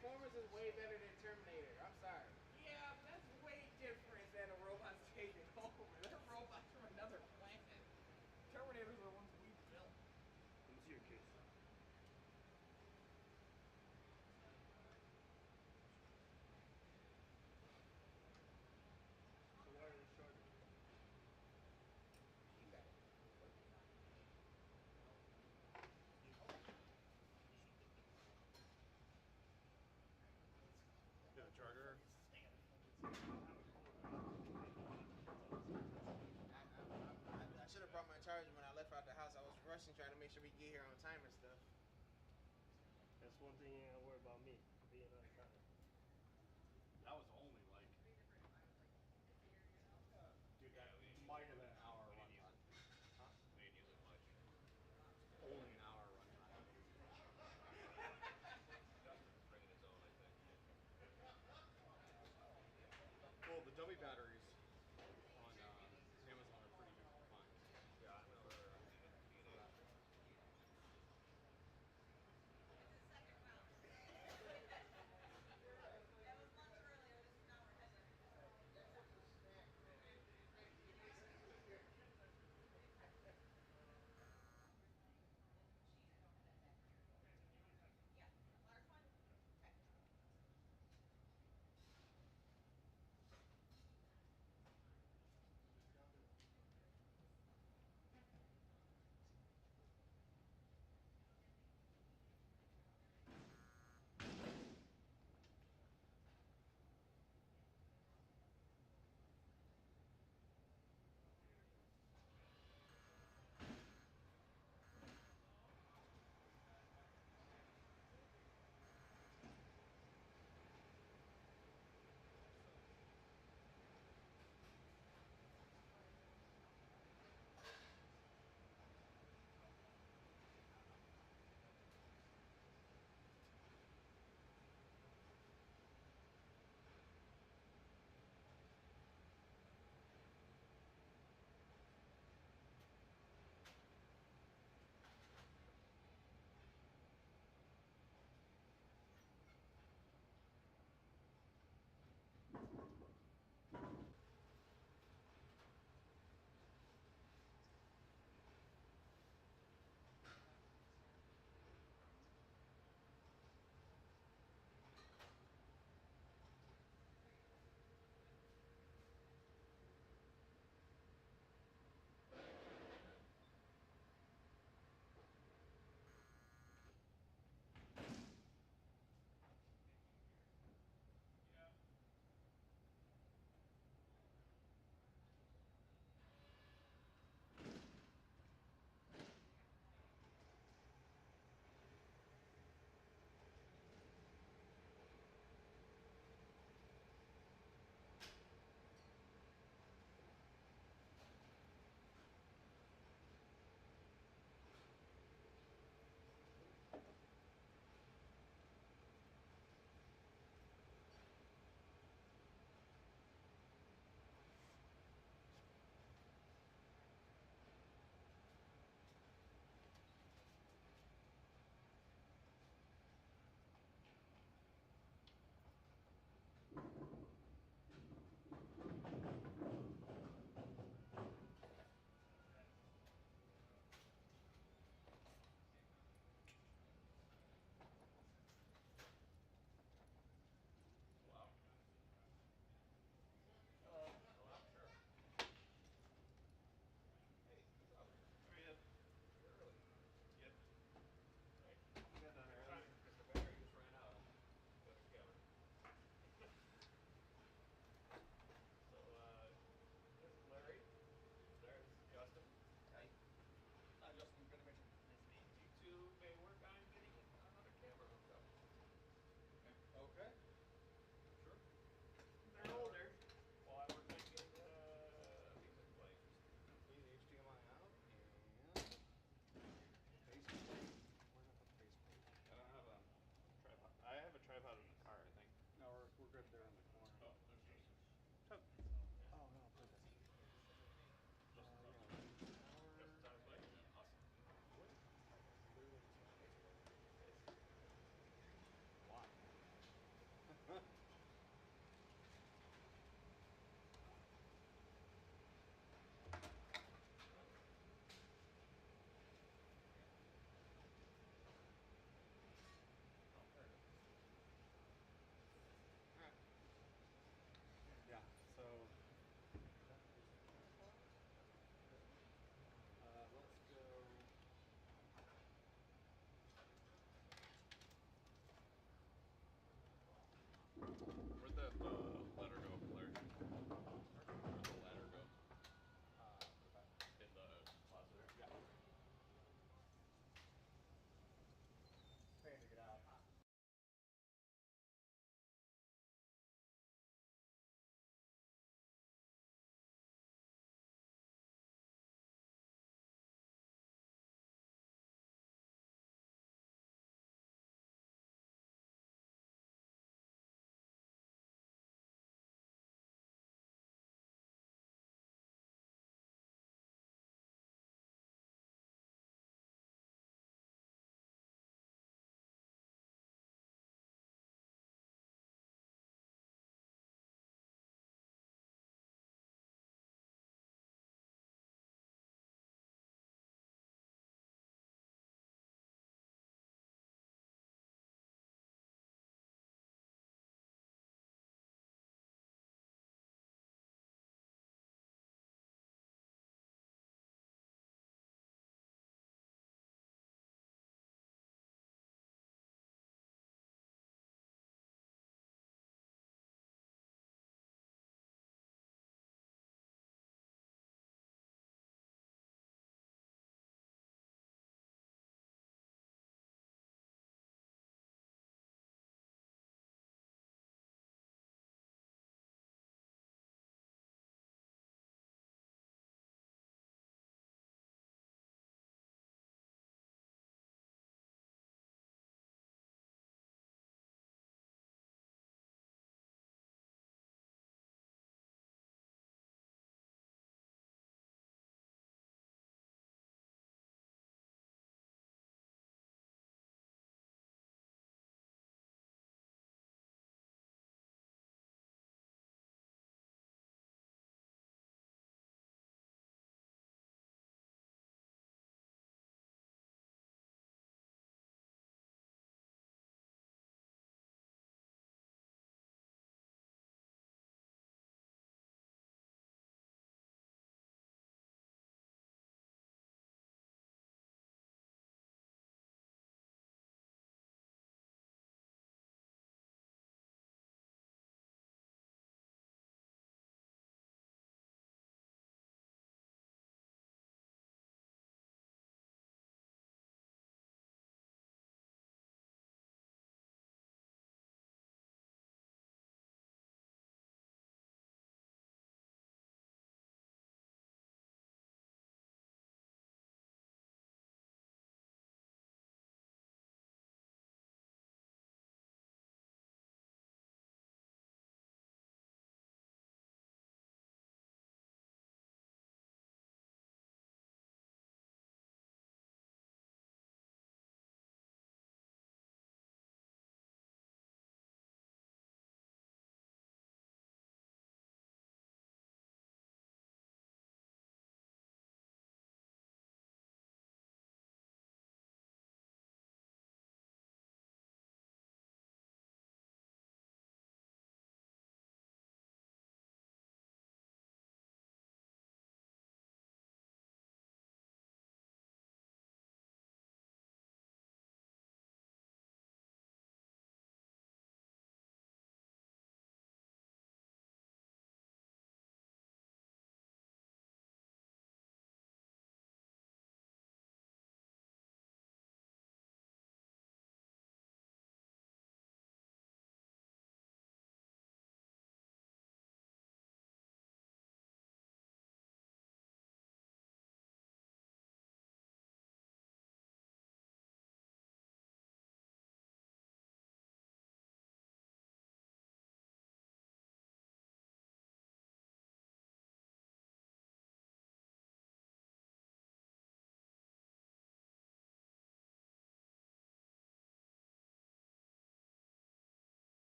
Transformers is way better than Terminator. I'm sorry. Yeah, but that's way different than a robot's taking over. They're robots from another planet. Terminators are the ones we built. Let me see your case. So wireless charger. You got it. Yeah, the charger. I should have brought my charger when I left out the house. I was rushing trying to make sure we get here on time and stuff. That's one thing you ain't gotta worry about me being on time. That was only like, dude, that might have been an hour runtime. Huh? We didn't use it much. Only an hour runtime. Justin is bringing his own, I think. Well, the dummy batteries on Amazon are pretty good to find. Yeah, I know they're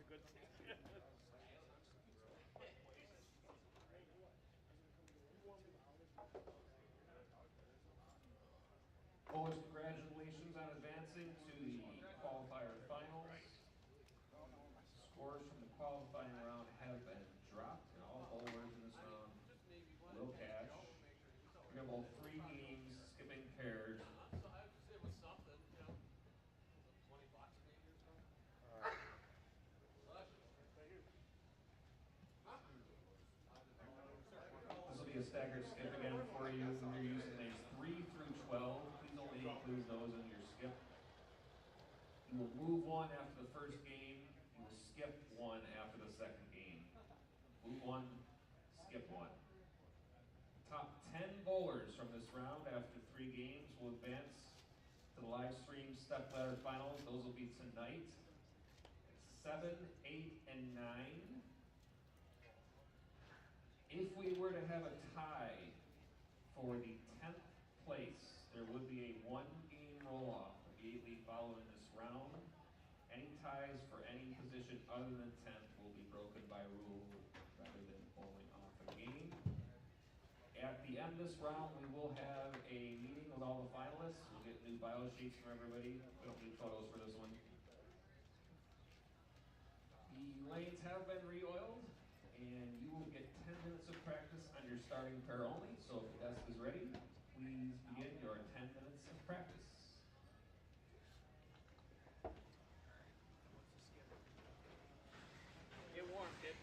good thing. Polish, congratulations on advancing to the qualifier finals. Scores from the qualifying round have been dropped, and all bowlers in this round will catch. We have all 3 games, skipping pairs. So I have to say it was something, you know. $20 maybe or something. This will be a staggered skip again for you. You're using names 3 through 12. Please only include those in your skip. You will move 1 after the first game. You will skip 1 after the second game. Move 1, skip 1. Top 10 bowlers from this round after 3 games will advance to the live stream stepladder finals. Those will be tonight at 7, 8, and 9. If we were to have a tie for the 10th place, there would be a 1-game roll-off immediately following this round. Any ties for any position other than 10th will be broken by rule rather than bowling off a game. At the end of this round, we will have a meeting with all the finalists. We'll get new bio sheets for everybody. We don't need photos for this one. The lanes have been re-oiled, and you will get 10 minutes of practice on your starting pair only. So if the desk is ready, please begin your 10 minutes of practice. Get warm, kid.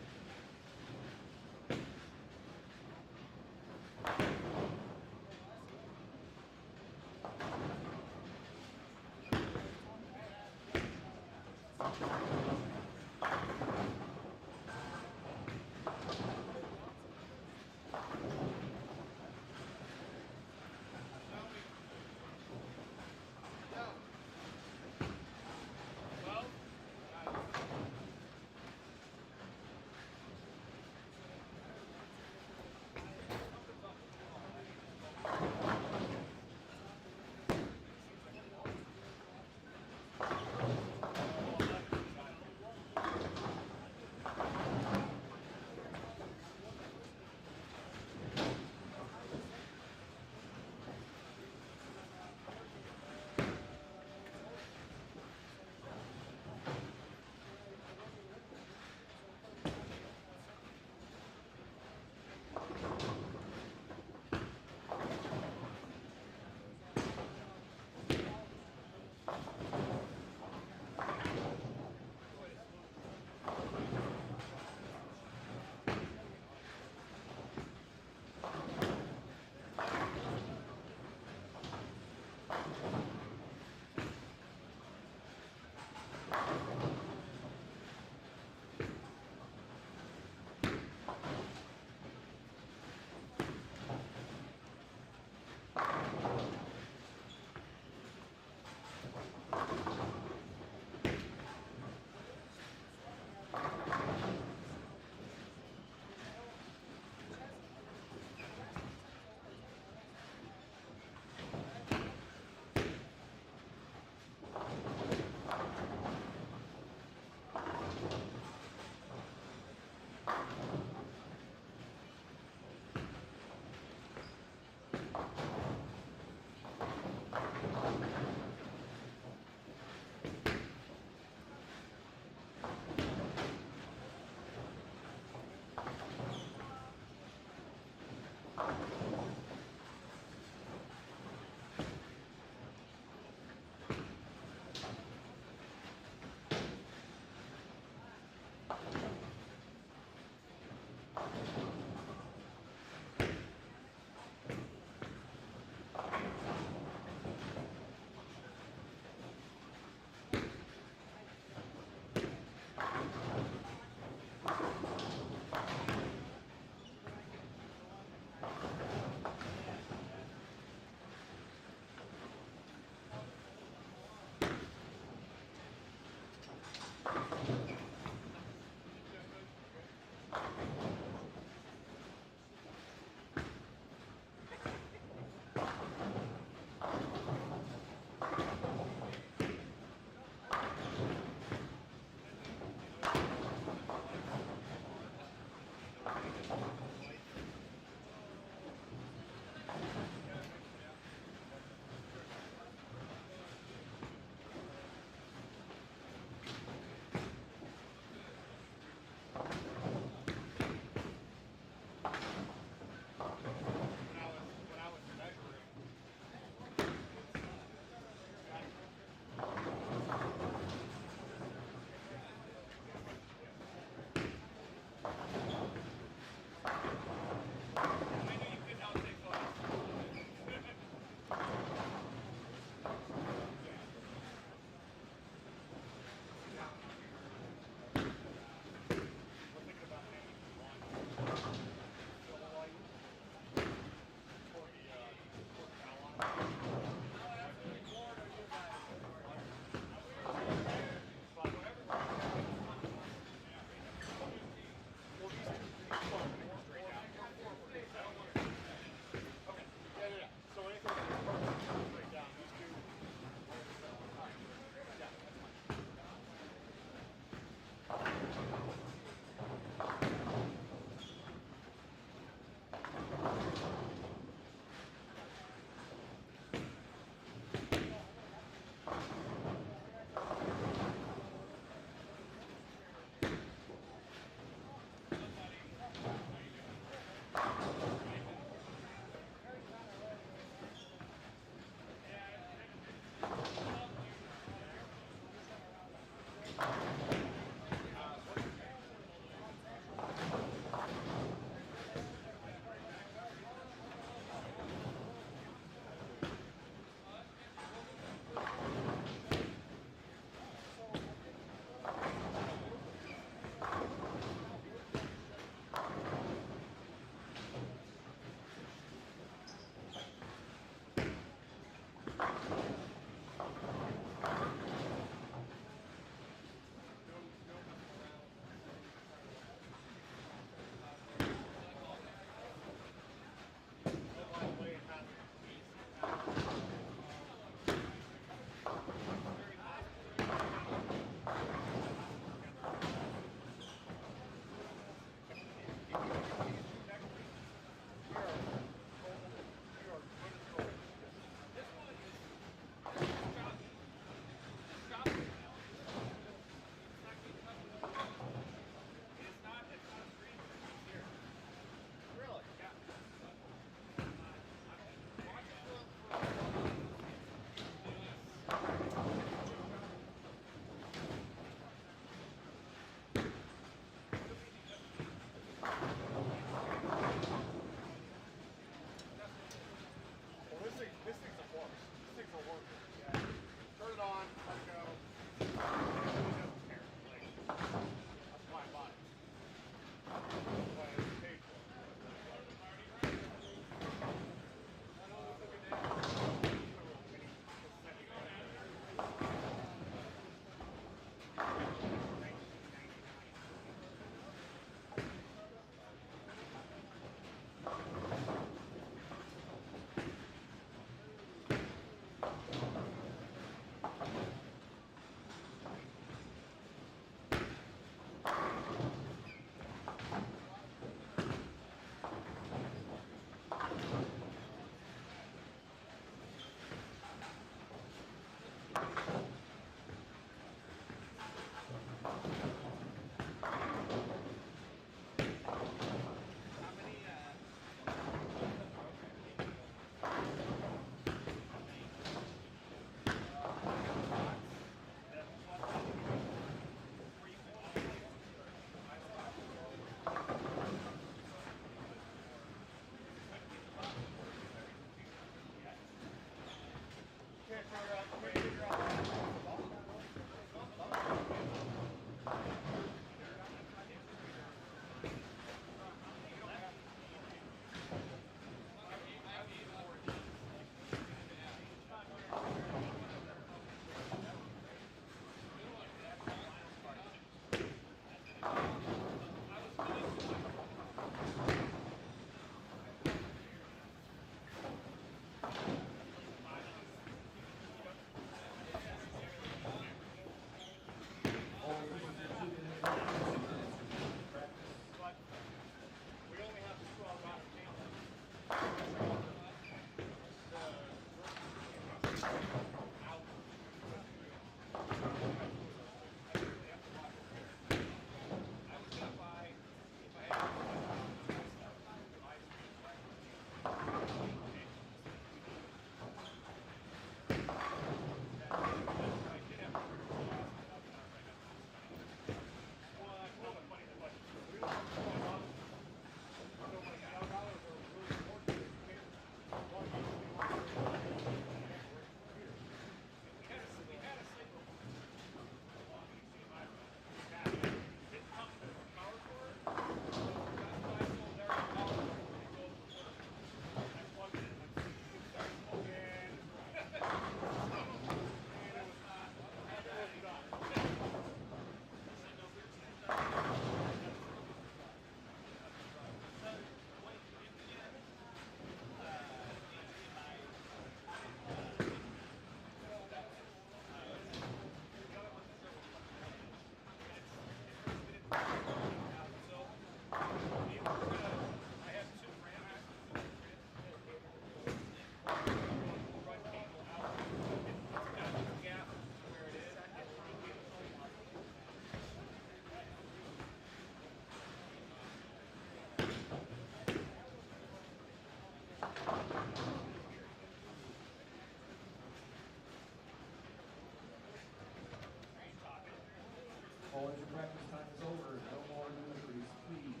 Bowlers, your practice time is over. No more deliveries, please.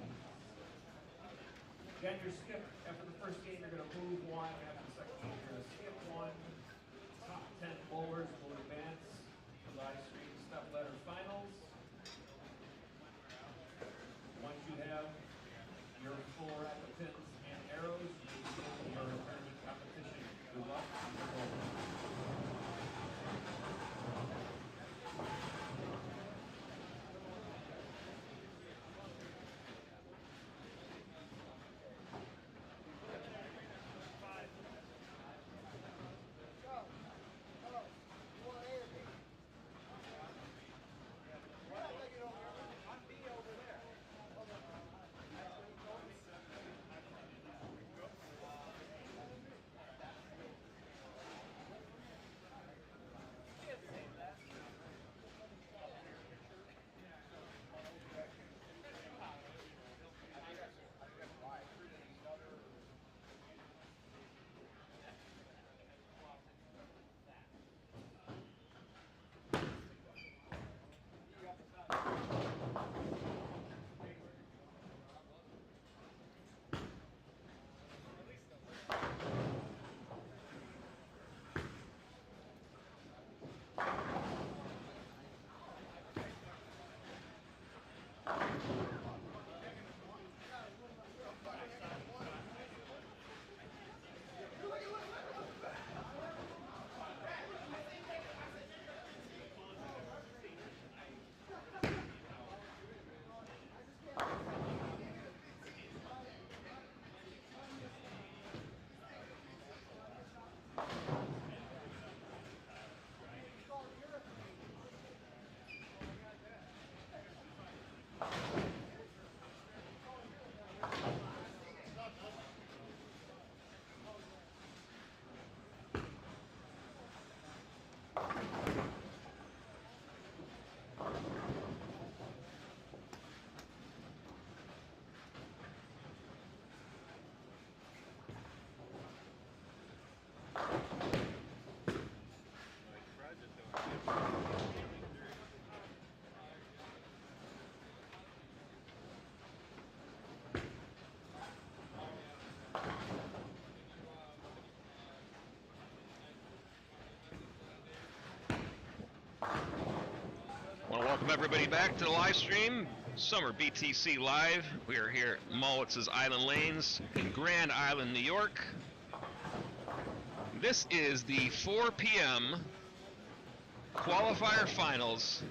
Again, your skip. After the first game, you're going to move one. After the second game, you're going to skip one. Top 10 bowlers will advance to live stream stepladder finals. Once you have your full rack of pins and arrows, you can begin your tournament competition. Good luck to your bowlers. I want to welcome everybody back to the live stream, Summer BTC Live. We are here at Mallwitz's Island Lanes in Grand Island, New York. This is the 4 p.m. qualifier finals.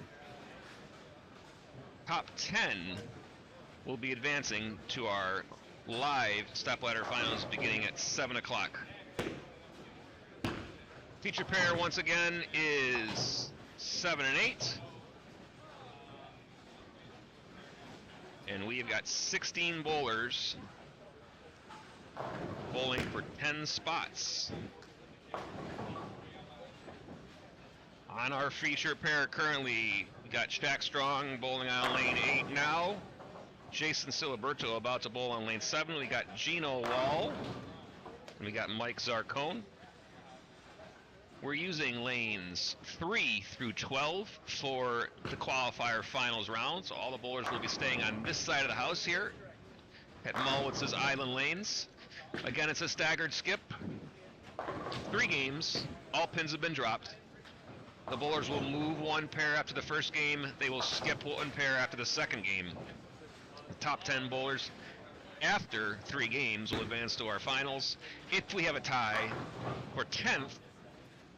Top 10 will be advancing to our live stepladder finals beginning at 7 o'clock. Feature pair once again is 7 and 8. And we have got 16 bowlers bowling for 10 spots. On our feature pair currently, we got Shaq Strong bowling on lane 8 now. Jason Siliberto about to bowl on lane 7. We got Gino Wall. And we got Mike Zarcone. We're using lanes 3 through 12 for the qualifier finals round. So all the bowlers will be staying on this side of the house here at Mallwitz's Island Lanes. Again, it's a staggered skip. 3 games. All pins have been dropped. The bowlers will move 1 pair after the first game. They will skip 1 pair after the second game. The top 10 bowlers after 3 games will advance to our finals. If we have a tie for 10th,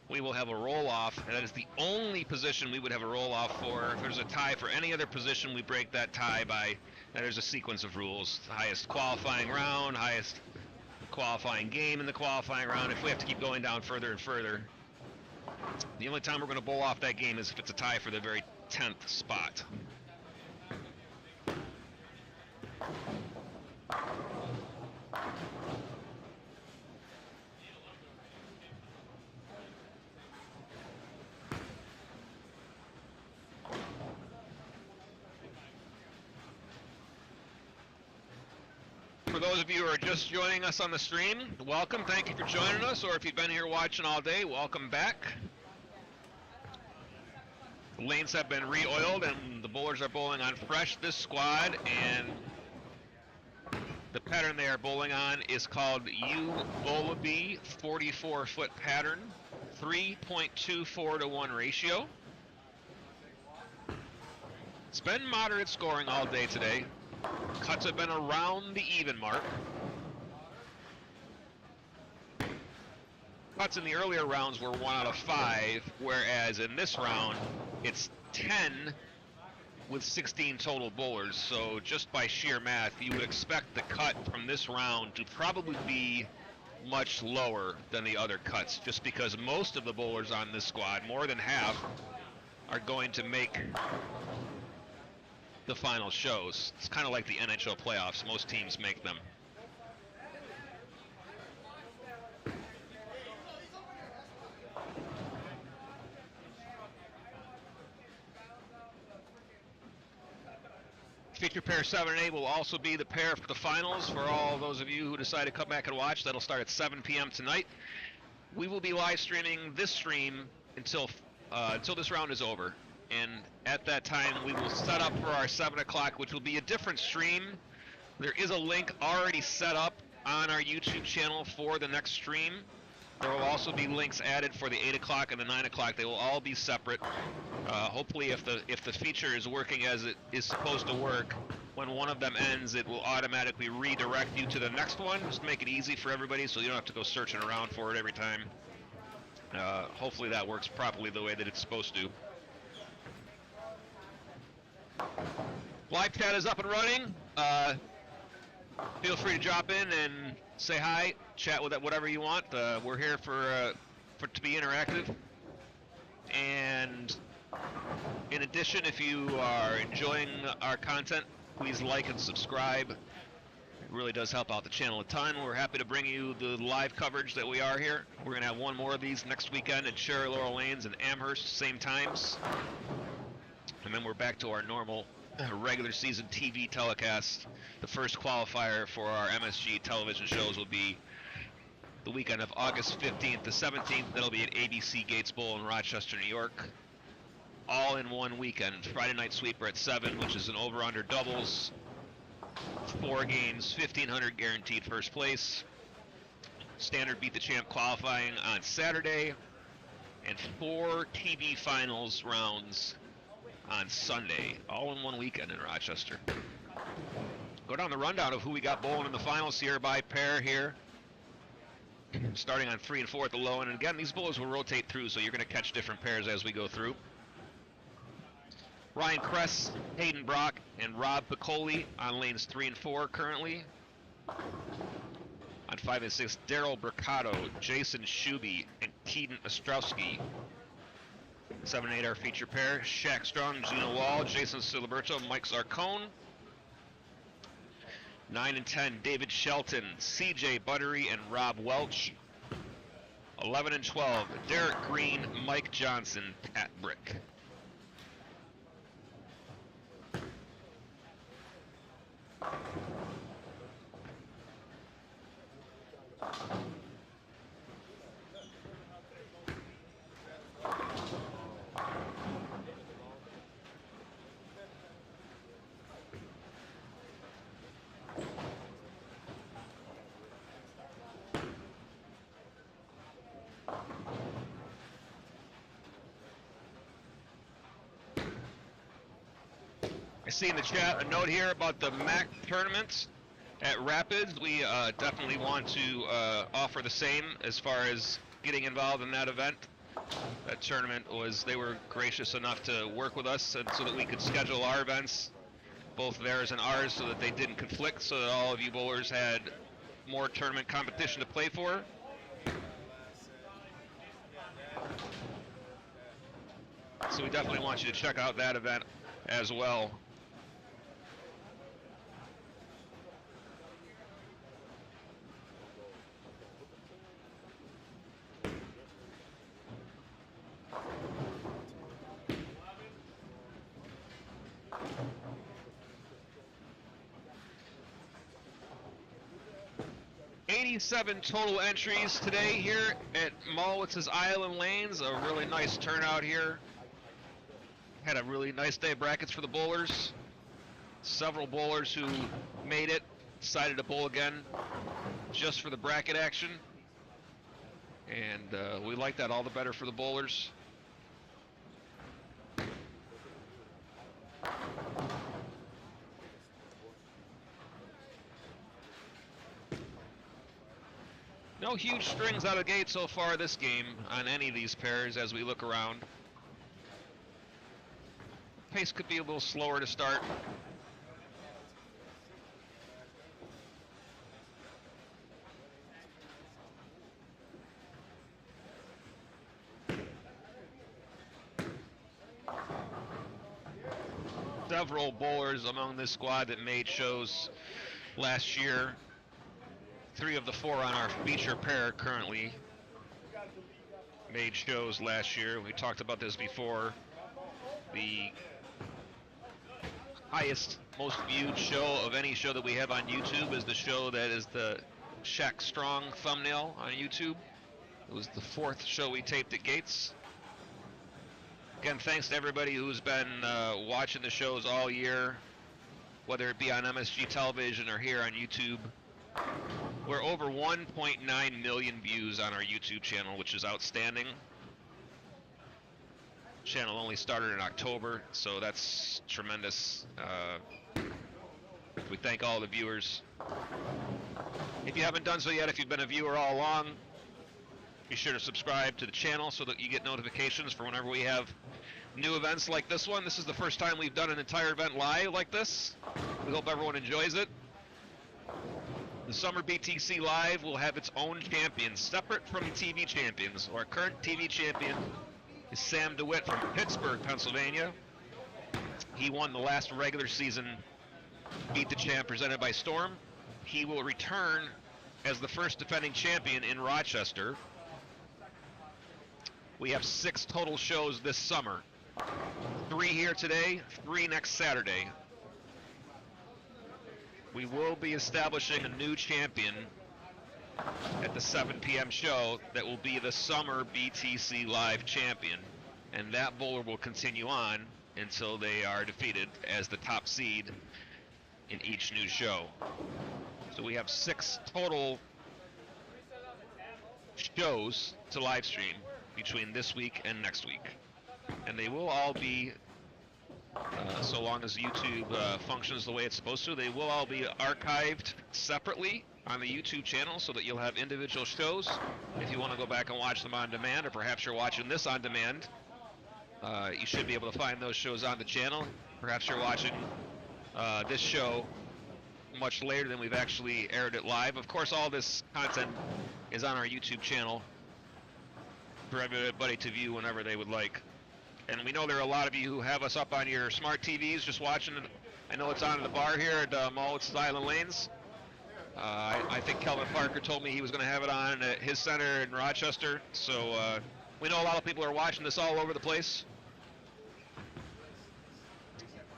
we will have a roll-off, and that is the only position we would have a roll-off for. If there's a tie for any other position, we break that tie by, and there's a sequence of rules. The highest qualifying round, highest qualifying game in the qualifying round. If we have to keep going down further and further, the only time we're going to bowl off that game is if it's a tie for the very 10th spot. For those of you who are just joining us on the stream, welcome. Thank you for joining us. Or if you've been here watching all day, welcome back. The lanes have been re-oiled and the bowlers are bowling on fresh this squad, and the pattern they are bowling on is called PWBA 44-foot pattern, 3.24 to 1 ratio. It's been moderate scoring all day today. Cuts have been around the even mark. Cuts in the earlier rounds were 1 out of 5, whereas in this round it's 10 with 16 total bowlers. So just by sheer math, you would expect the cut from this round to probably be much lower than the other cuts, just because most of the bowlers on this squad, more than half, are going to make the final shows. It's kind of like the NHL playoffs. Most teams make them. Feature pair 7 and 8 will also be the pair for the finals for all those of you who decide to come back and watch. That'll start at 7 p.m. tonight. We will be live streaming this stream until this round is over. And at that time, we will set up for our 7 o'clock, which will be a different stream. There is a link already set up on our YouTube channel for the next stream. There will also be links added for the 8 o'clock and the 9 o'clock. They will all be separate. Hopefully, if the feature is working as it is supposed to work, when one of them ends, it will automatically redirect you to the next one. Just make it easy for everybody so you don't have to go searching around for it every time. Hopefully that works properly the way that it's supposed to. Live chat is up and running. Feel free to drop in and say hi, chat with it, whatever you want. We're here for to be interactive. And in addition, if you are enjoying our content, please like and subscribe. It really does help out the channel a ton. We're happy to bring you the live coverage that we are here. We're going to have one more of these next weekend at Cherry Laurel Lanes and Amherst, same times. And then we're back to our normal regular season TV telecast. The first qualifier for our MSG television shows will be the weekend of August 15th to 17th. That'll be at ABC Gates Bowl in Rochester, New York. All in one weekend. Friday night sweeper at 7, which is an over-under doubles. 4 games, 1,500 guaranteed first place. Standard Beat the Champ qualifying on Saturday. And 4 TV finals rounds on Sunday. All in one weekend in Rochester. Go down the rundown of who we got bowling in the finals here by pair here. Starting on 3 and 4 at the low end. And again, these bowlers will rotate through, so you're going to catch different pairs as we go through. Ryan Kress, Hayden Brock, and Rob Piccoli on lanes 3 and 4 currently. On 5 and 6, Daryl Mercado, Jason Shuby, and Keaton Ostrowski. 7 and 8 our feature pair. Shaq Strong, Gino Wall, Jason Siliberto, Mike Zarcone. 9 and 10, David Shelton, CJ Buttery, and Rob Welch. 11 and 12, Derek Green, Mike Johnson, Pat Brick. I see in the chat a note here about the MAC tournaments at Rapids. We definitely want to offer the same as far as getting involved in that event. That tournament they were gracious enough to work with us and so that we could schedule our events, both theirs and ours, so that they didn't conflict, so that all of you bowlers had more tournament competition to play for. So we definitely want you to check out that event as well. Seven total entries today here at Mallwitz's Island Lanes. A really nice turnout here. Had a really nice day of brackets for the bowlers. Several bowlers who made it decided to bowl again just for the bracket action. And we like that all the better for the bowlers. No huge strings out of the gate so far this game on any of these pairs as we look around. Pace could be a little slower to start. Several bowlers among this squad that made shows last year. 3 of the 4 on our feature pair currently made shows last year. We talked about this before. The highest, most viewed show of any show that we have on YouTube is the show that is the Shaq Strong thumbnail on YouTube. It was the 4th show we taped at Gates. Again, thanks to everybody who's been watching the shows all year, whether it be on MSG television or here on YouTube. We're over 1.9 million views on our YouTube channel, which is outstanding. Channel only started in October, so that's tremendous. We thank all the viewers. If you haven't done so yet, if you've been a viewer all along, be sure to subscribe to the channel so that you get notifications for whenever we have new events like this one. This is the first time we've done an entire event live like this. We hope everyone enjoys it. The Summer BTC Live will have its own champion, separate from the TV champions. Our current TV champion is Sam DeWitt from Pittsburgh, Pennsylvania. He won the last regular season Beat the Champ presented by Storm. He will return as the first defending champion in Rochester. We have 6 total shows this summer. 3 here today, 3 next Saturday. We will be establishing a new champion at the 7 p.m. show that will be the Summer BTC Live champion. And that bowler will continue on until they are defeated as the top seed in each new show. So we have 6 total shows to live stream between this week and next week. And they will all be, so long as YouTube functions the way it's supposed to, they will all be archived separately on the YouTube channel so that you'll have individual shows. If you want to go back and watch them on demand, or perhaps you're watching this on demand, you should be able to find those shows on the channel. Perhaps you're watching this show much later than we've actually aired it live. Of course, all this content is on our YouTube channel for everybody to view whenever they would like. And we know there are a lot of you who have us up on your smart TVs just watching it. I know it's on in the bar here at Mallwitz Island Lanes. I think Kelvin Parker told me he was going to have it on at his center in Rochester. So we know a lot of people are watching this all over the place.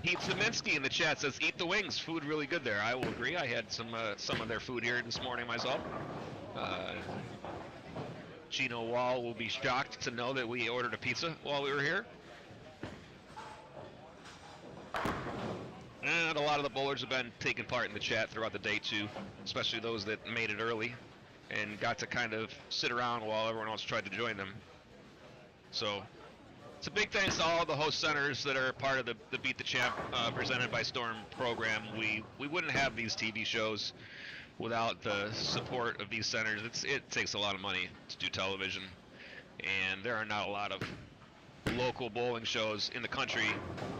Pete Zeminski in the chat says, "Eat the wings. Food really good there." I will agree. I had some of their food here this morning myself. Gino Wall will be shocked to know that we ordered a pizza while we were here. And a lot of the bowlers have been taking part in the chat throughout the day too, especially those that made it early and got to kind of sit around while everyone else tried to join them. So it's a big thanks to all the host centers that are part of the Beat the Champ presented by Storm program. We wouldn't have these TV shows without the support of these centers. It takes a lot of money to do television, and there are not a lot of local bowling shows in the country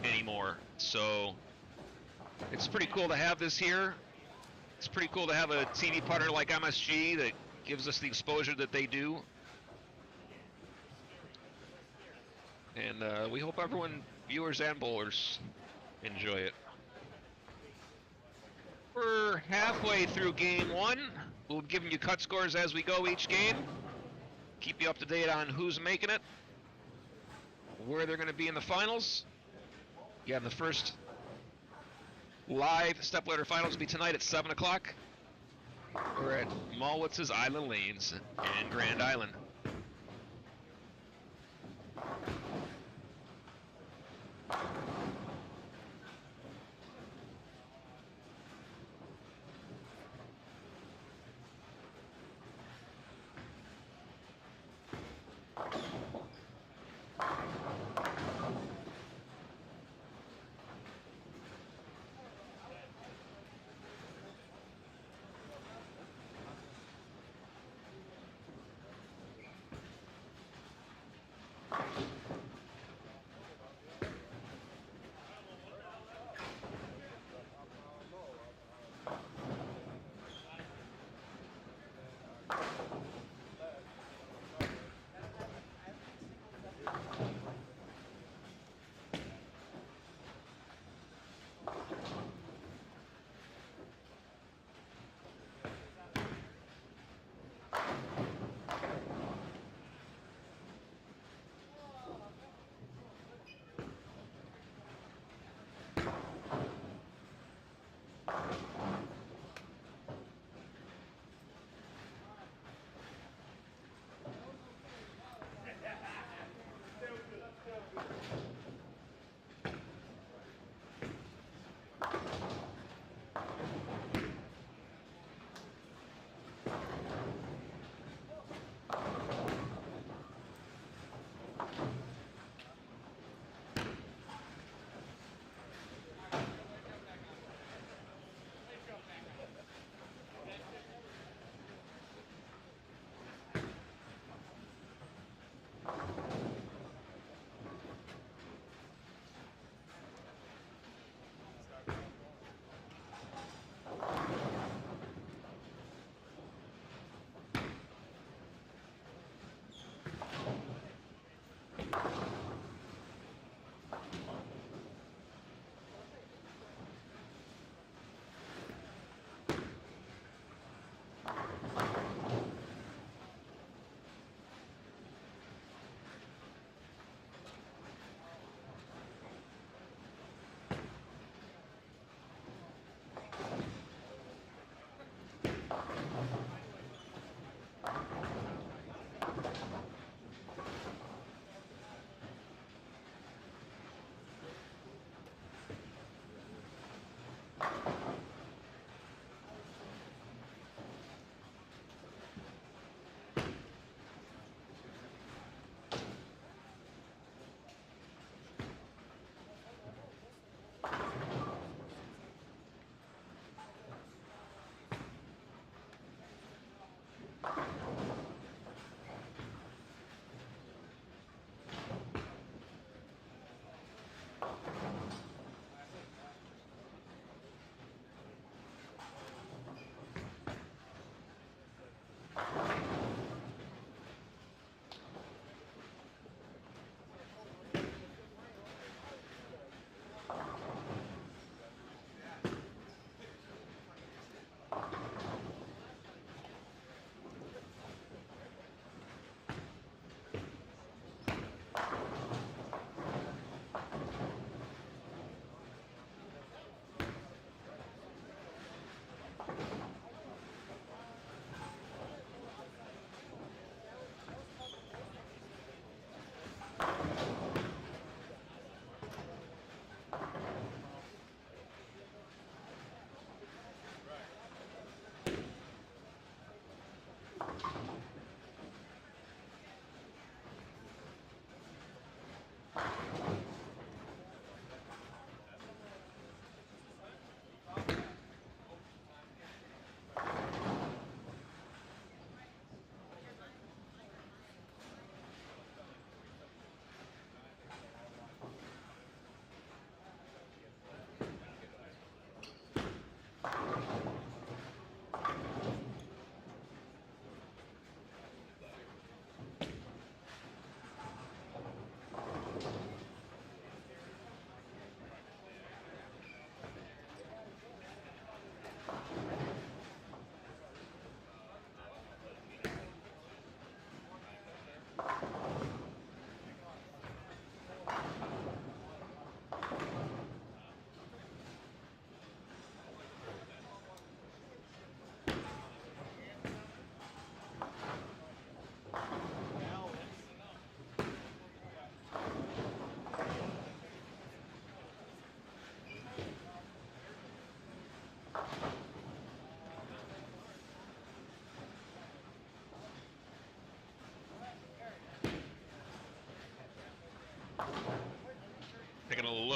anymore. So it's pretty cool to have this here. It's pretty cool to have a TV partner like MSG that gives us the exposure that they do. And we hope everyone, viewers and bowlers, enjoy it. We're halfway through game 1. We'll be giving you cut scores as we go each game. Keep you up to date on who's making it, where they're going to be in the finals. Yeah, the first live stepladder finals will be tonight at 7 o'clock. We're at Mallwitz's Island Lanes in Grand Island.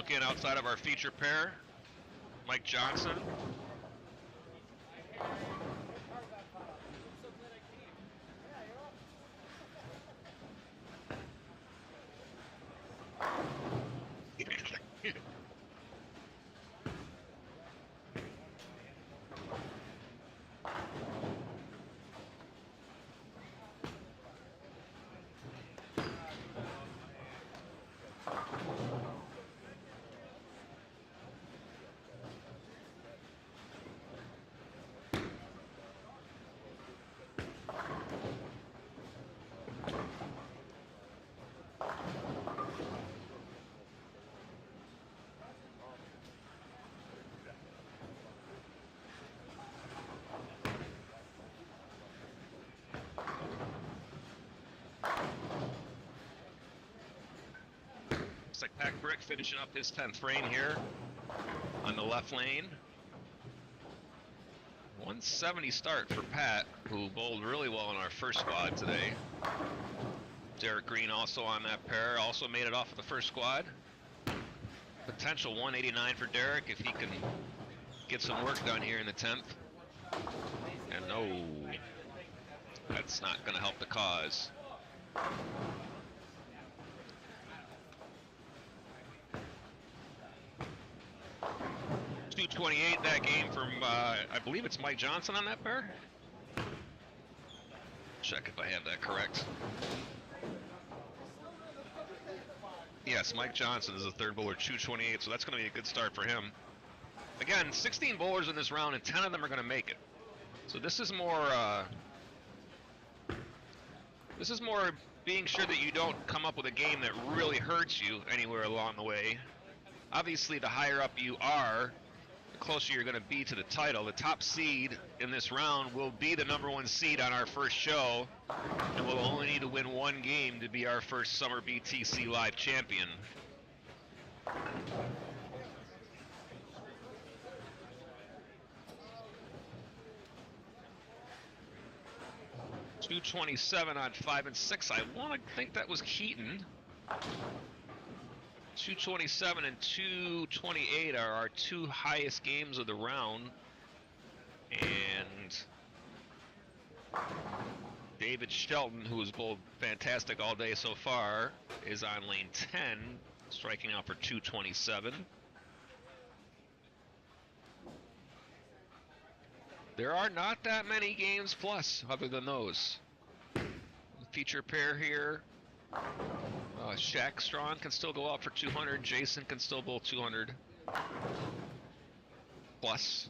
looking outside of our feature pair. Mike Johnson. Looks like Peck finishing up his 10th frame here on the left lane. 170 start for Pat, who bowled really well in our first squad today. Derek Green also on that pair, also made it off of the first squad. Potential 189 for Derek if he can get some work done here in the 10th. And no, that's not going to help the cause. 228 that game from, I believe it's Mike Johnson on that pair? Check if I have that correct. Yes, Mike Johnson is the third bowler, 228, so that's going to be a good start for him. Again, 16 bowlers in this round, and 10 of them are going to make it. So this is more being sure that you don't come up with a game that really hurts you anywhere along the way. Obviously, the higher up you are, the closer you're going to be to the title. The top seed in this round will be the #1 seed on our first show, and we'll only need to win one game to be our first Summer BTC Live champion. .227 on 5 and 6. I want to think that was Keaton. 227 and 228 are our two highest games of the round. And David Shelton, who has bowled fantastic all day so far, is on lane 10, striking out for 227. There are not that many games plus other than those. The feature pair here. Shaq Strong can still go out for 200. Jason can still bowl 200 plus.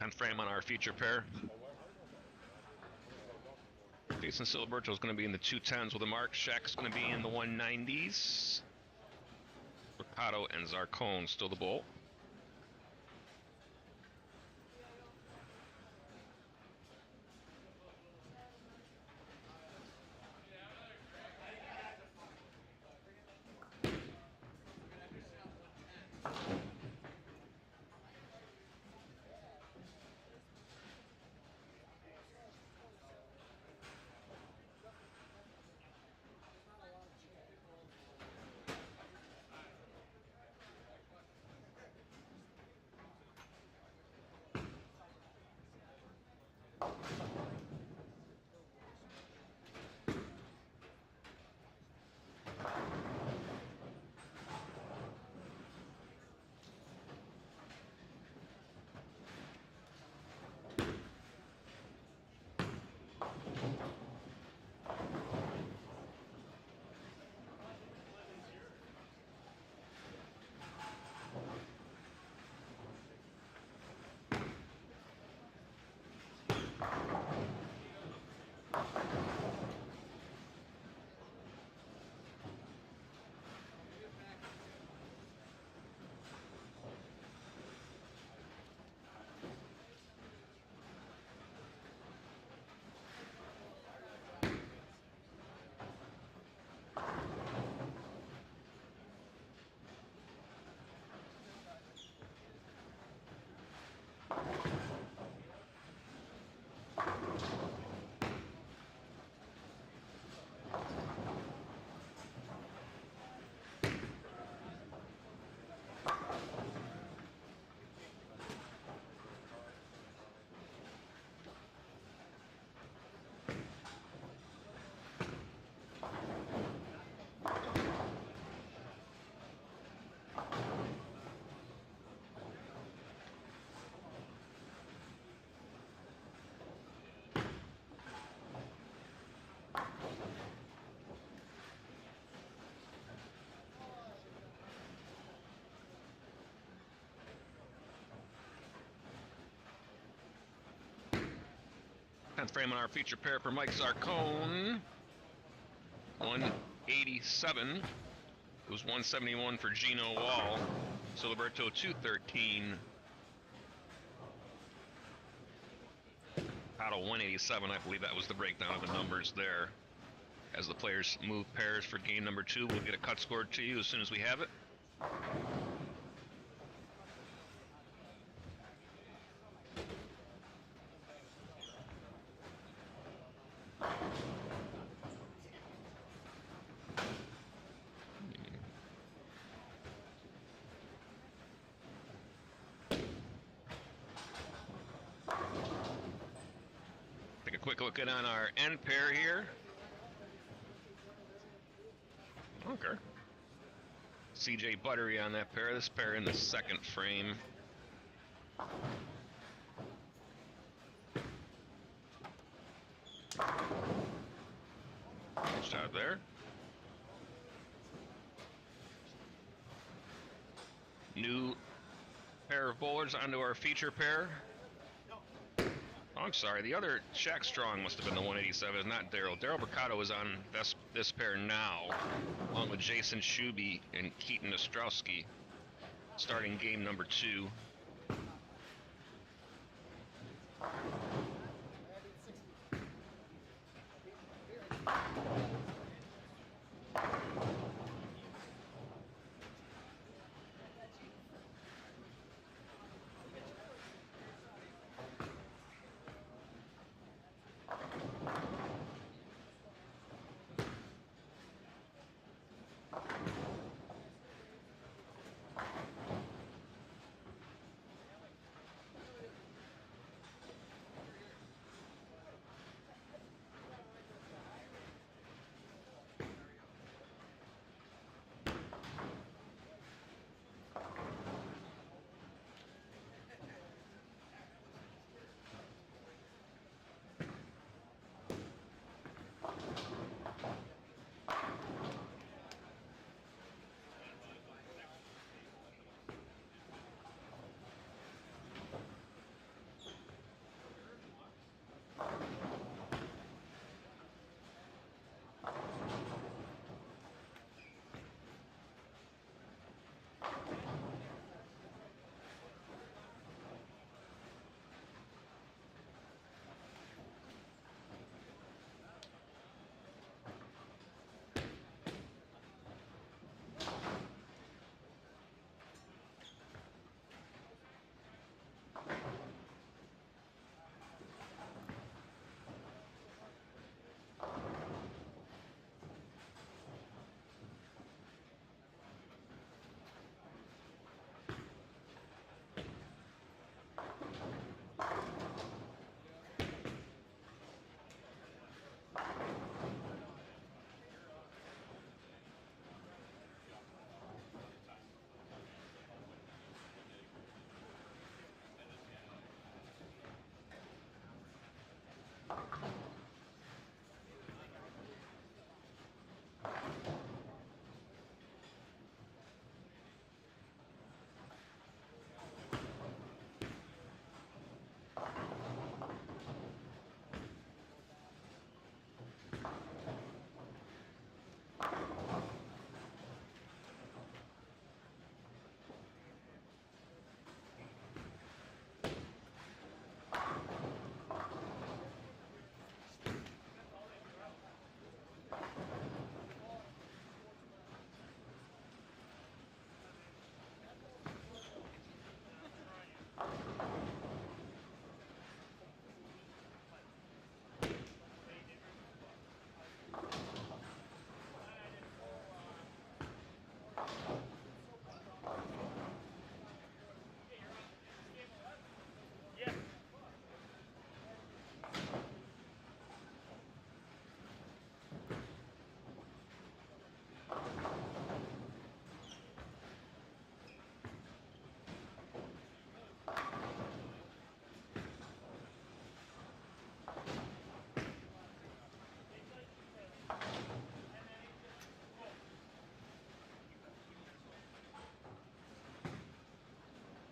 10th frame on our feature pair. Jason Siliberto is going to be in the 210s with a mark. Shaq's going to be in the 190s. Ricardo and Zarcone still the bull. Tenth frame on our feature pair for Mike Zarcone. 187. It was 171 for Gino Wall. Siliberto 213. Out of 187, I believe that was the breakdown of the numbers there. As the players move pairs for game number 2, we'll get a cut scored to you as soon as we have it. Take a quick look in on our end pair here. Okay. CJ Buttery on that pair. This pair in the second frame. Good job there. New pair of bowlers onto our feature pair. Oh, I'm sorry. The other Shaq Strong must have been the 187, not Daryl. Daryl Mercado is on this pair now, along with Jason Shuby and Keaton Ostrowski, starting game number 2.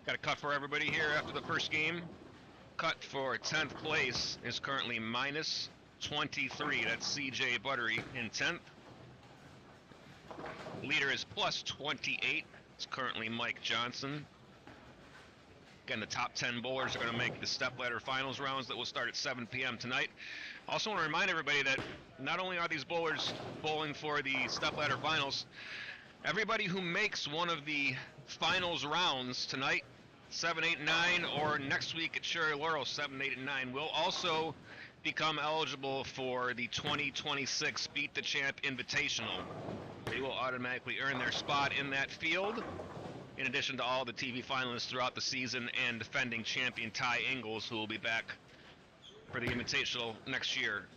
Got a cut for everybody here after the first game. Cut for 10th place is currently minus 23. That's CJ Buttery in 10th. Leader is plus 28. It's currently Mike Johnson. Again, the top 10 bowlers are going to make the stepladder finals rounds that will start at 7 p.m. tonight. Also want to remind everybody that not only are these bowlers bowling for the stepladder finals, everybody who makes one of the finals rounds tonight, 7, 8, 9, or next week at Cherry Laurel, 7, 8, and 9, will also become eligible for the 2026 Beat the Champ Invitational. They will automatically earn their spot in that field, in addition to all the TV finalists throughout the season and defending champion Ty Ingles, who will be back for the Invitational next year.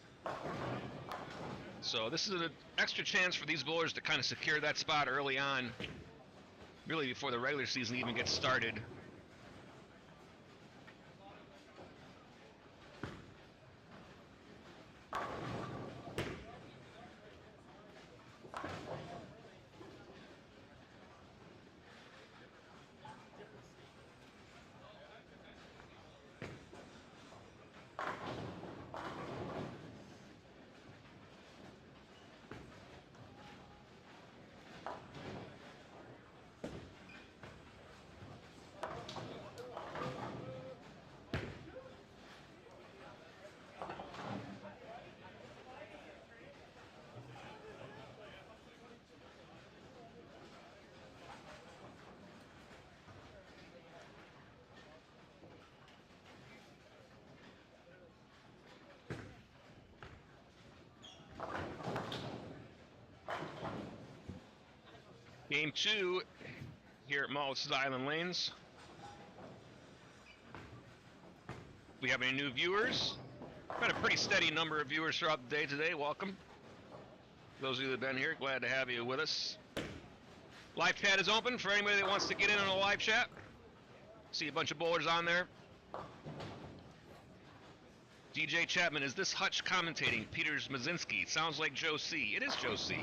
So this is an extra chance for these bowlers to kind of secure that spot early on, really before the regular season even gets started. Game 2 here at Mallwitz Island Lanes. We have any new viewers. Got a pretty steady number of viewers throughout the day today. Welcome. Those of you that have been here, glad to have you with us. Live chat is open for anybody that wants to get in on a live chat. See a bunch of bowlers on there. DJ Chapman, is this Hutch commentating? Peters Mazinski. Sounds like Joe C. It is Joe C.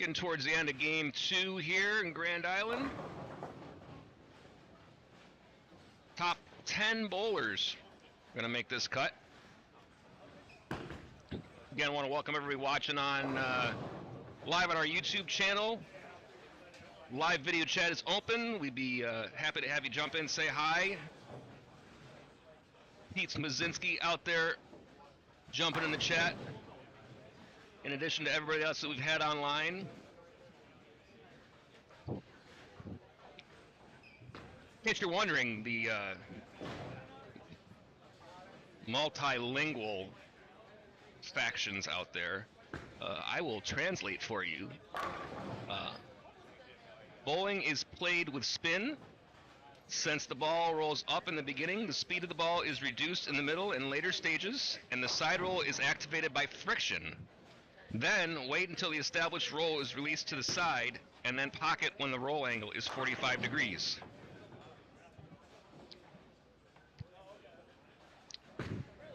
working towards the end of game 2 here in Grand Island. Top 10 bowlers are going to make this cut. Again, I want to welcome everybody watching on live on our YouTube channel. Live video chat is open. We'd be happy to have you jump in, say hi. Pete Smazinski out there jumping in the chat, in addition to everybody else that we've had online. In case you're wondering, the multilingual factions out there, I will translate for you. Bowling is played with spin. Since the ball rolls up in the beginning, the speed of the ball is reduced in the middle and later stages, and the side roll is activated by friction. Then wait until the established roll is released to the side, and then pocket when the roll angle is 45 degrees.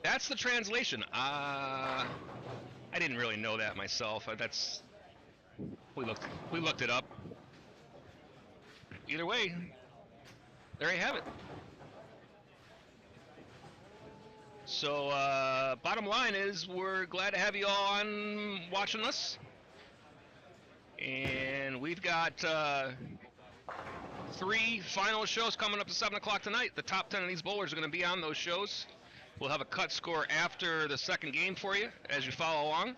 That's the translation. I didn't really know that myself. We looked it up. Either way, there you have it. So bottom line is we're glad to have you all on watching us. And we've got 3 final shows coming up at 7 o'clock tonight. The top 10 of these bowlers are going to be on those shows. We'll have a cut score after the second game for you as you follow along.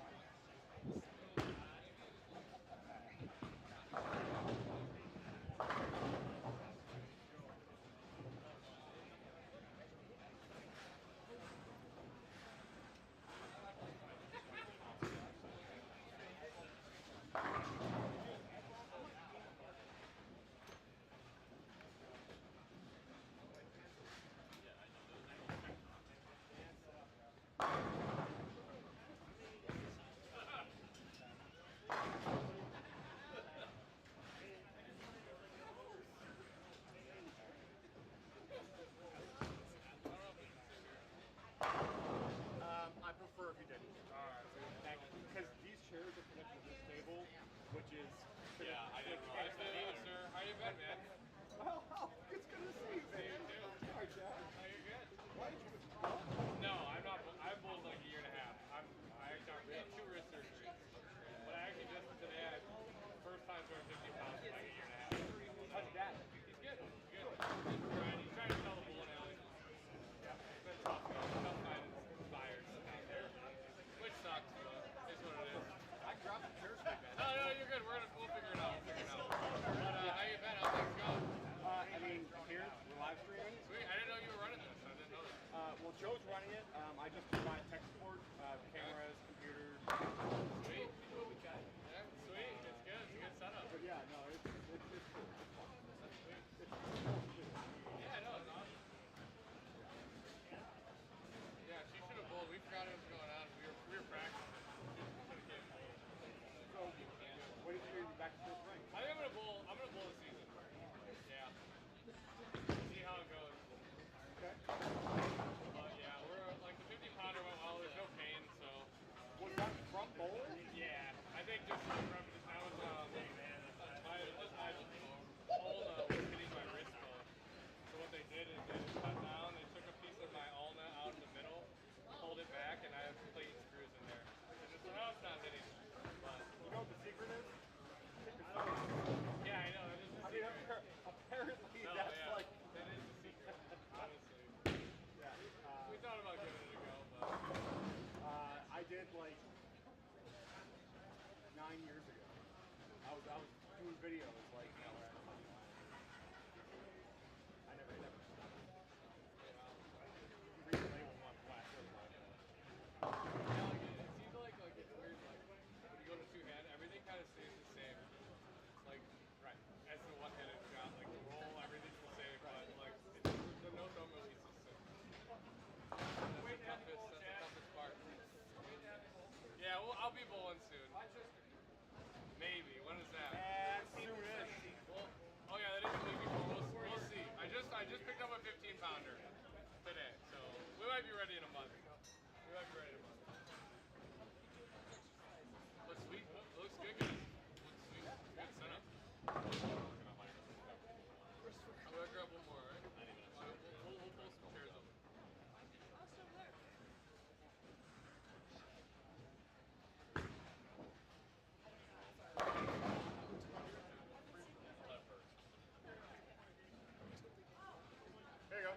I prefer if you didn't. Because these chairs are connected to this table, which is... Yeah, I didn't realize that either, sir. How you been, man? Oh, it's good to see you, man. See you, too. Hi, Jack. How you good? Why did you... No, I'm not... I've bowled like a year and a half. I had 2 wrist surgeries. But I actually just today, first time throwing 50 pounds in like a year and a half. How's your dad? He's good. He's good. He's trying to sell the bowling alley. Yeah. It's been tough, man. Tough finding buyers out there. Which sucks, but it's what it is. I dropped the chair stick, man. No, you're good. We'll figure it out. But how you been? How's things going? I mean, here, we're live streaming. Sweet. I didn't know you were running this. I didn't know that. Well, Joe's running it. I just provide tech support, cameras, computers. Sweet. Yeah, sweet. It's good. It's a good setup. But yeah, no, it's cool. It's fun. Yeah, I know. It's awesome. Yeah, she should have bowled. We forgot what was going on. We were practicing. So, what did you do back to this ring? I think I'm gonna bowl the season. Yeah. See how it goes. Okay. Yeah, we're like the 50-pounder went well. There's no pain, so. Was that from bowling? Yeah, I think just from that was my old was hitting my wrist bone. So what they did is they just cut down. They took a piece of my ulna out in the middle, pulled it back, and I have plate screws in there. And just, well, it's not hitting. But you know what the secret is? Yeah, I know. That is the secret. Apparently, no, that's like that is the secret. Honestly. Yeah. We thought about giving it a go, but I did like 9 years ago. I was doing videos like you know, where I never stopped. Read the label on flash. Yeah, it seems like it's weird. Like when you go to two-hand, everything kind of stays the same. Like right as the one-handed shot, like the roll, everything's the same, but like the note don't really consistent. That's the toughest part. Yeah, well, I'll be bowling soon. Maybe. When is that? Soonish. Well, oh yeah, that is the week before. We'll see. I just picked up a 15-pounder today, so we might be ready in a month. But sweet, looks good, guys. I'm gonna grab one more, right? We'll pull some chairs up. There you go.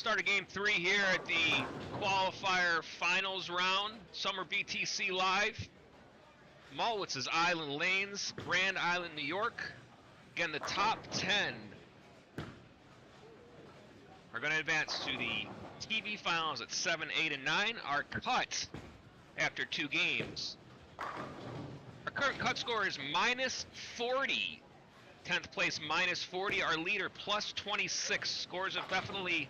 Started game 3 here at the qualifier finals round, Summer BTC Live. Mallwitz is Island Lanes, Grand Island, New York. Again, the top 10 are going to advance to the TV finals at 7, 8, and 9. Are cut after 2 games. Our current cut score is minus 40. 10th place minus 40. Our leader plus 26. Scores have definitely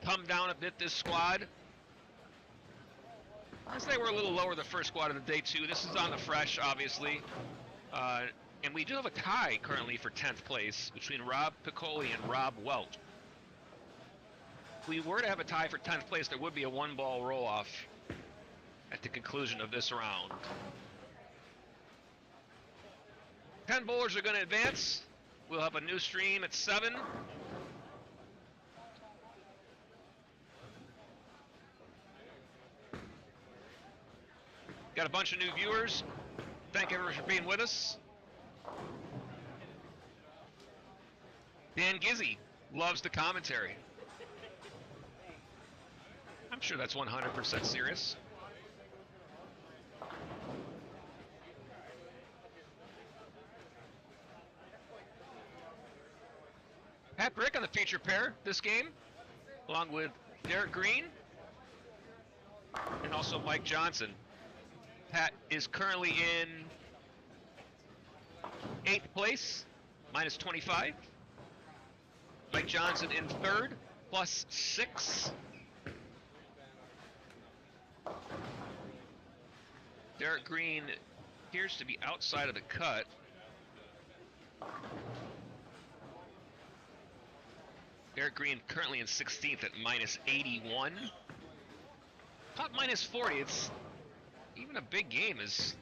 come down a bit this squad. I'd say we're a little lower the first squad of the day too. This is on the fresh, obviously. And we do have a tie currently for 10th place between Rob Piccoli and Rob Welch. If we were to have a tie for 10th place, there would be a 1-ball roll-off at the conclusion of this round. 10 bowlers are going to advance. We'll have a new stream at 7. Got a bunch of new viewers. Thank everyone for being with us. Dan Gizzy loves the commentary. I'm sure that's 100% serious. Pat Brick on the feature pair this game, along with Derek Green and also Mike Johnson. Pat is currently in 8th place, minus 25. Mike Johnson in 3rd, plus 6. Derek Green appears to be outside of the cut. Derek Green currently in 16th at minus 81. Top minus 40, it's even a big game it's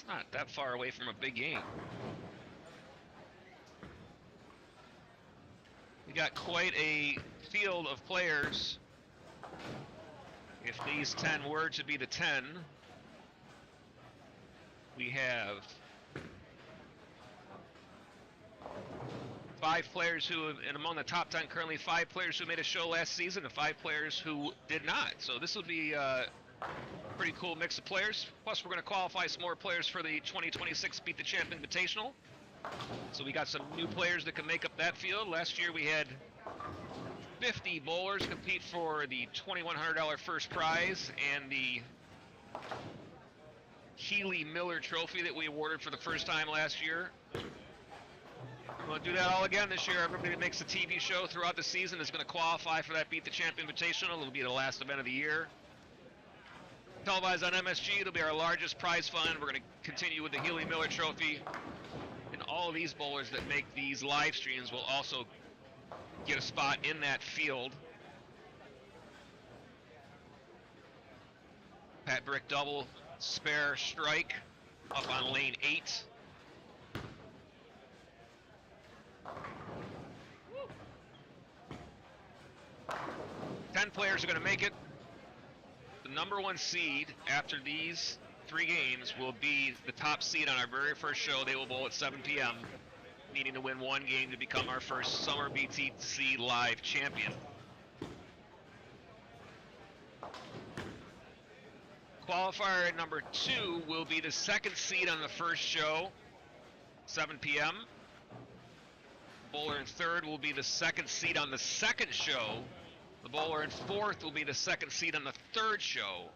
not that far away from a big game. We got quite a field of players. If these 10 were to be the 10, we have 5 players who, and among the top 10 currently, 5 players who made a show last season and 5 players who did not. So this will be a pretty cool mix of players. Plus, we're going to qualify some more players for the 2026 Beat the Champ Invitational. So we got some new players that can make up that field. Last year we had 50 bowlers compete for the $2,100 first prize and the Healy Miller Trophy that we awarded for the first time last year. We're going to do that all again this year. Everybody that makes a TV show throughout the season is going to qualify for that Beat the Champ Invitational. It'll be the last event of the year. Televised on MSG, it'll be our largest prize fund. We're going to continue with the Healy Miller Trophy. And all of these bowlers that make these live streams will also get a spot in that field. Pat Brick double, spare strike up on lane 8. Woo. 10 players are going to make it. The number 1 seed after these 3 games will be the top seed on our very first show. They will bowl at 7 p.m., needing to win 1 game to become our first Summer BTC Live champion. Qualifier number 2 will be the 2nd seed on the first show, 7 p.m. Bowler in 3rd will be the 2nd seed on the 2nd show. The bowler in 4th will be the 2nd seed on the 3rd show.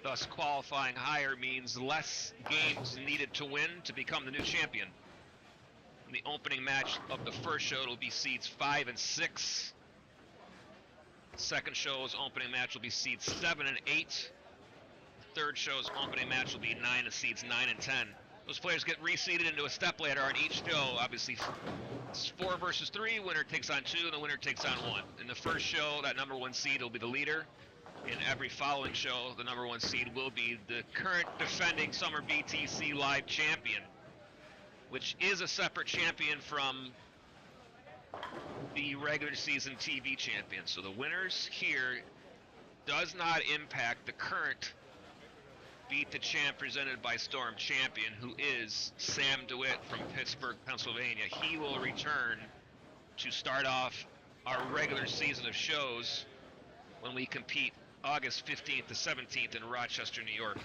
Thus, qualifying higher means less games needed to win to become the new champion. In the opening match of the first show, it'll be seeds 5 and 6. The 2nd show's opening match will be seeds 7 and 8. The 3rd show's opening match will be 9 and seeds 9 and 10. Those players get reseeded into a stepladder on each show. Obviously, it's 4 versus 3. Winner takes on 2, and the winner takes on 1. In the first show, that number 1 seed will be the leader. In every following show, the number 1 seed will be the current defending Summer BTC Live champion, which is a separate champion from the regular season TV champion. So the winners here does not impact the current Beat the Champ presented by Storm champion, who is Sam DeWitt from Pittsburgh, Pennsylvania. He will return to start off our regular season of shows when we compete August 15th to 17th in Rochester, New York.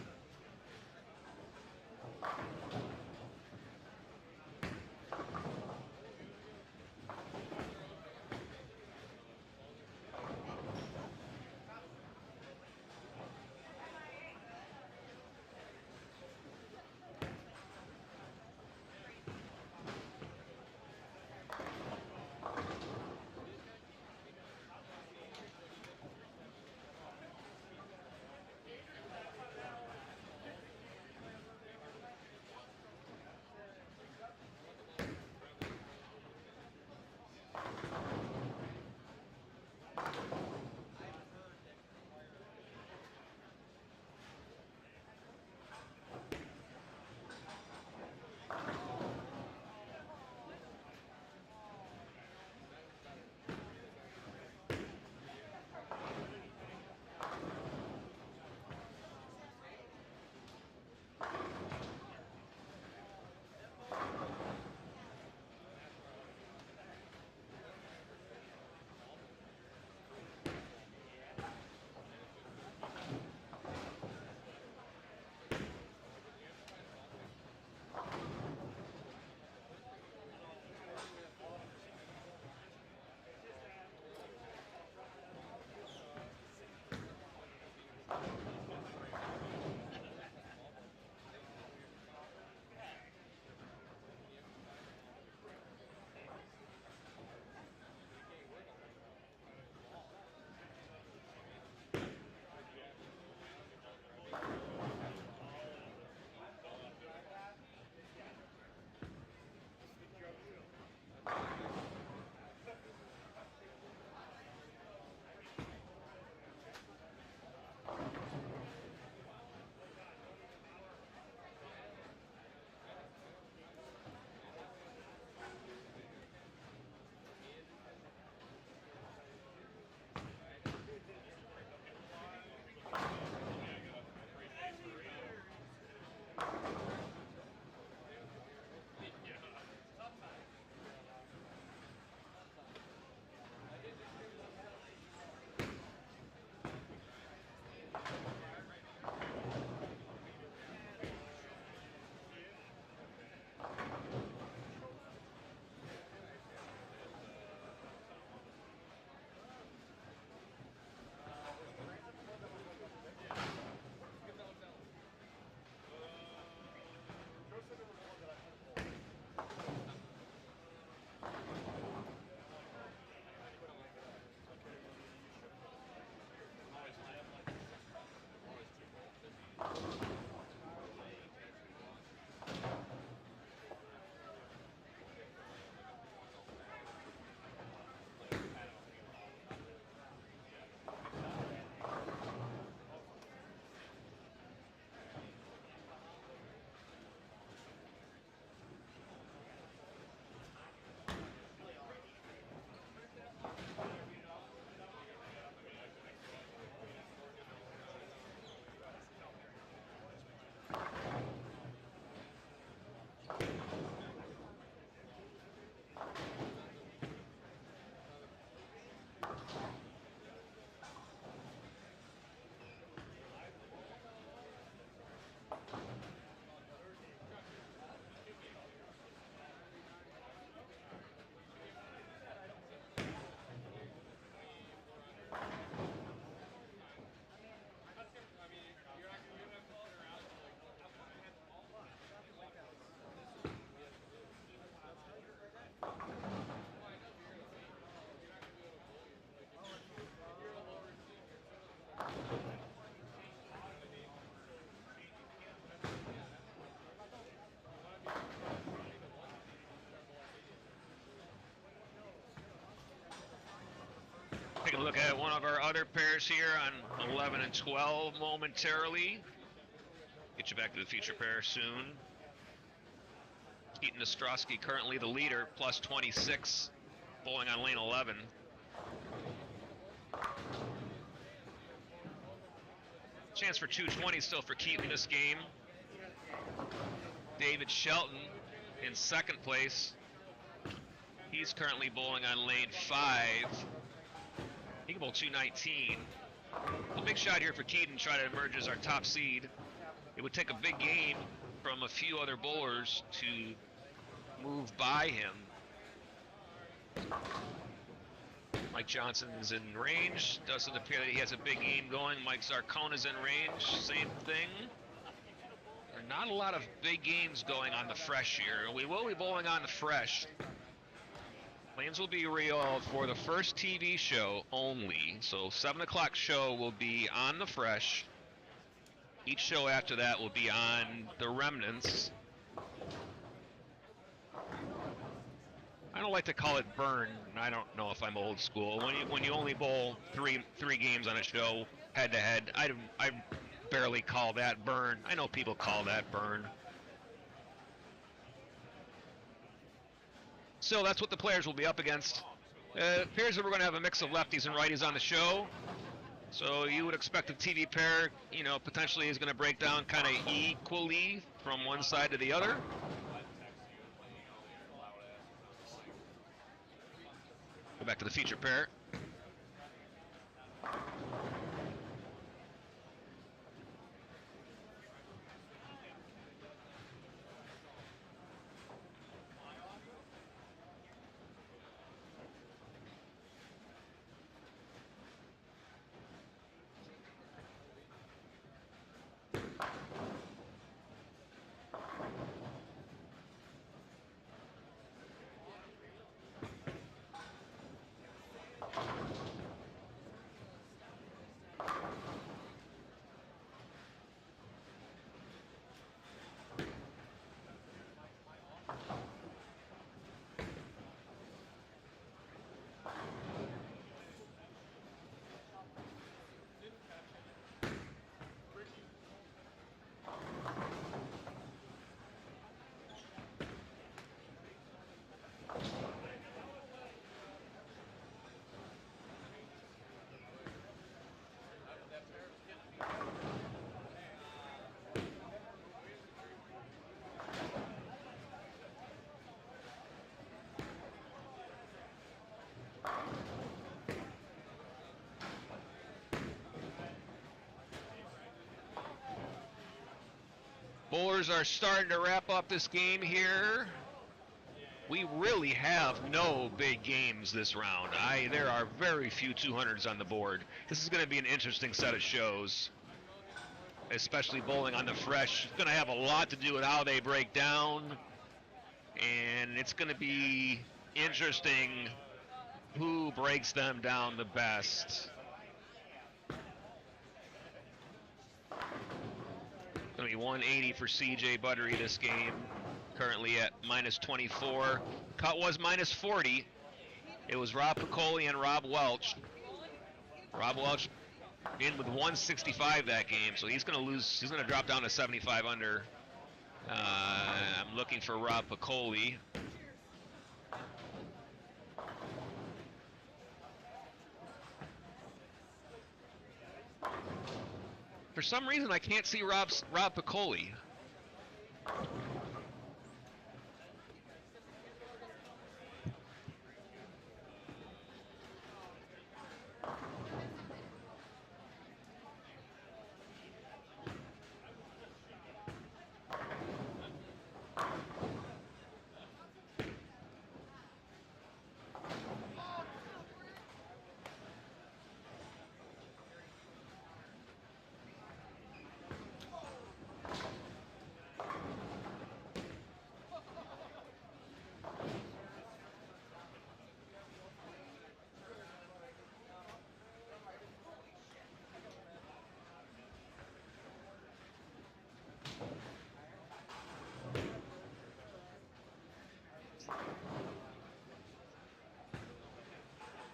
Take a look at one of our other pairs here on 11 and 12 momentarily. Get you back to the feature pair soon. Keaton Ostrowski currently the leader, plus 26, bowling on lane 11. Chance for 220 still for Keaton this game. David Shelton in second place. He's currently bowling on lane 5. He can bowl 219. A big shot here for Keaton, try to emerge as our top seed. It would take a big game from a few other bowlers to move by him. Mike Johnson's in range. Doesn't appear that he has a big game going. Mike Zarcona's in range. Same thing. There are not a lot of big games going on the fresh here. We will be bowling on the fresh. Plans will be real for the first TV show only. So 7 o'clock show will be on the fresh. Each show after that will be on the remnants. I don't like to call it burn. I don't know if I'm old school. When you only bowl three games on a show head to head, I barely call that burn. I know people call that burn. So that's what the players will be up against. It appears that we're going to have a mix of lefties and righties on the show. So you would expect the TV pair, you know, potentially is going to break down kind of equally from one side to the other. Go back to the feature pair. Bowlers are starting to wrap up this game here. We really have no big games this round. There are very few 200s on the board. This is going to be an interesting set of shows, especially bowling on the fresh. It's going to have a lot to do with how they break down, and it's going to be interesting who breaks them down the best. Going to be 180 for CJ Buttery this game, currently at minus 24. Cut was minus 40. It was Rob Piccoli and Rob Welch. Rob Welch in with 165 that game, so he's going to lose. He's going to drop down to 75 under. I'm looking for Rob Piccoli. For some reason, I can't see Rob Piccoli.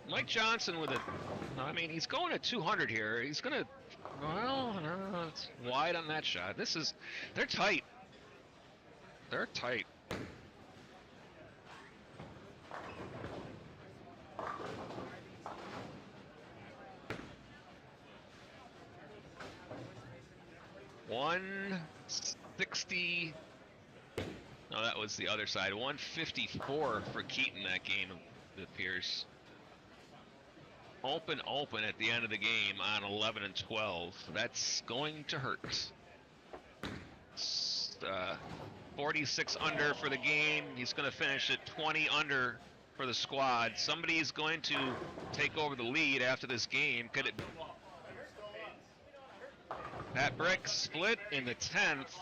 Mike Johnson with it. I mean, he's going at 200 here. He's going to, well, no, it's wide on that shot. They're tight. They're tight. $160. No, that was the other side. 154 for Keaton that game, it appears. open at the end of the game on 11 and 12. That's going to hurt. It's, 46 under for the game. He's going to finish at 20 under for the squad. Somebody's going to take over the lead after this game. Could it? Pat Brick split in the 10th.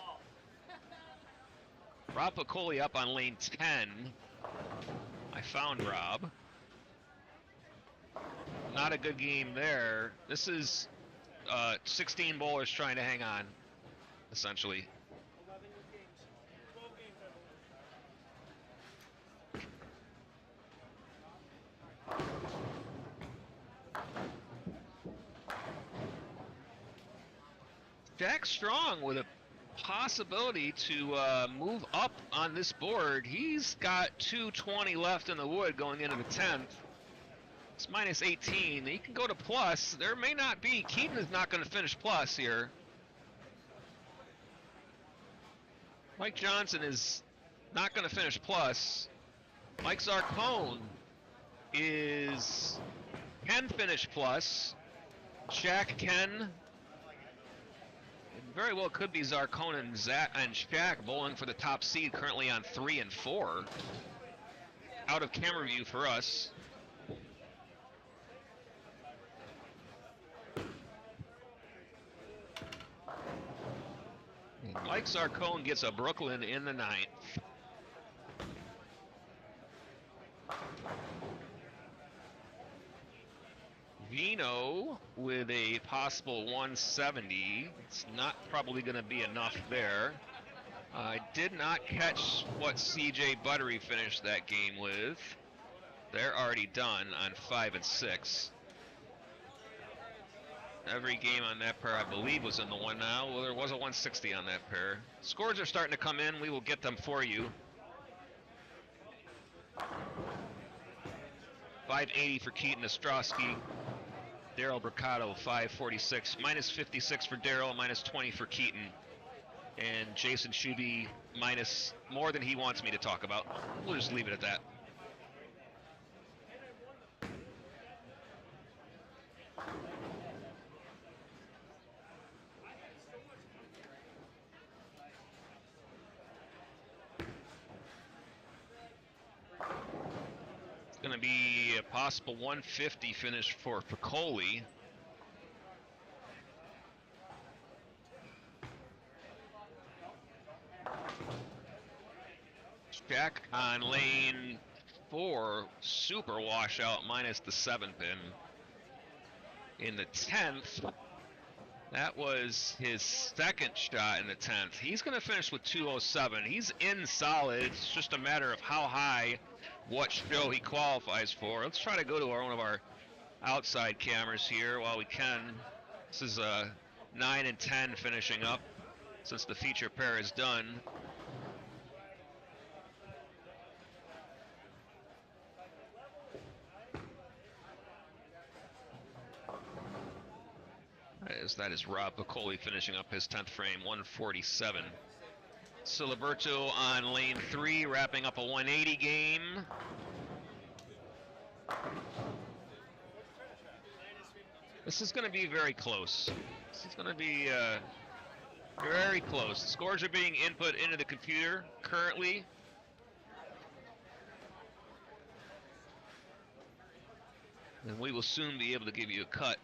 Rob Piccoli up on lane 10. I found Rob. Not a good game there. This is 16 bowlers trying to hang on, essentially. 11 games. 12 games, I believe. Jack Strong with a possibility to move up on this board. He's got 220 left in the wood going into the 10th. It's minus 18. He can go to plus. There may not be. Keaton is not going to finish plus here. Mike Johnson is not going to finish plus. Mike Zarcone can finish plus. Shaq can. Very well could be Zarcone and Shaq bowling for the top seed, currently on 3 and 4. Out of camera view for us. Mike Zarcone gets a Brooklyn in the 9th. Vino with a possible 170. It's not probably going to be enough there. I did not catch what CJ Buttery finished that game with. They're already done on 5 and 6. Every game on that pair, I believe, was in the one now. Well, there was a 160 on that pair. Scores are starting to come in. We will get them for you. 580 for Keaton Ostrowski. Daryl Bricado, 546. Minus 56 for Daryl, minus 20 for Keaton. And Jason Shuby, minus more than he wants me to talk about. We'll just leave it at that. Going to be a possible 150 finish for Piccoli. Jack on lane 4, super washout minus the 7 pin. In the 10th, that was his second shot in the 10th. He's going to finish with 207. He's in solid. It's just a matter of how high, what show he qualifies for. Let's try to go to one of our outside cameras here while we can. This is 9 and 10 finishing up since the feature pair is done. That is Rob Piccoli finishing up his 10th frame, 147. Siliberto on lane 3, wrapping up a 180 game. This is going to be very close. This is going to be very close. The scores are being input into the computer currently. And we will soon be able to give you a cut.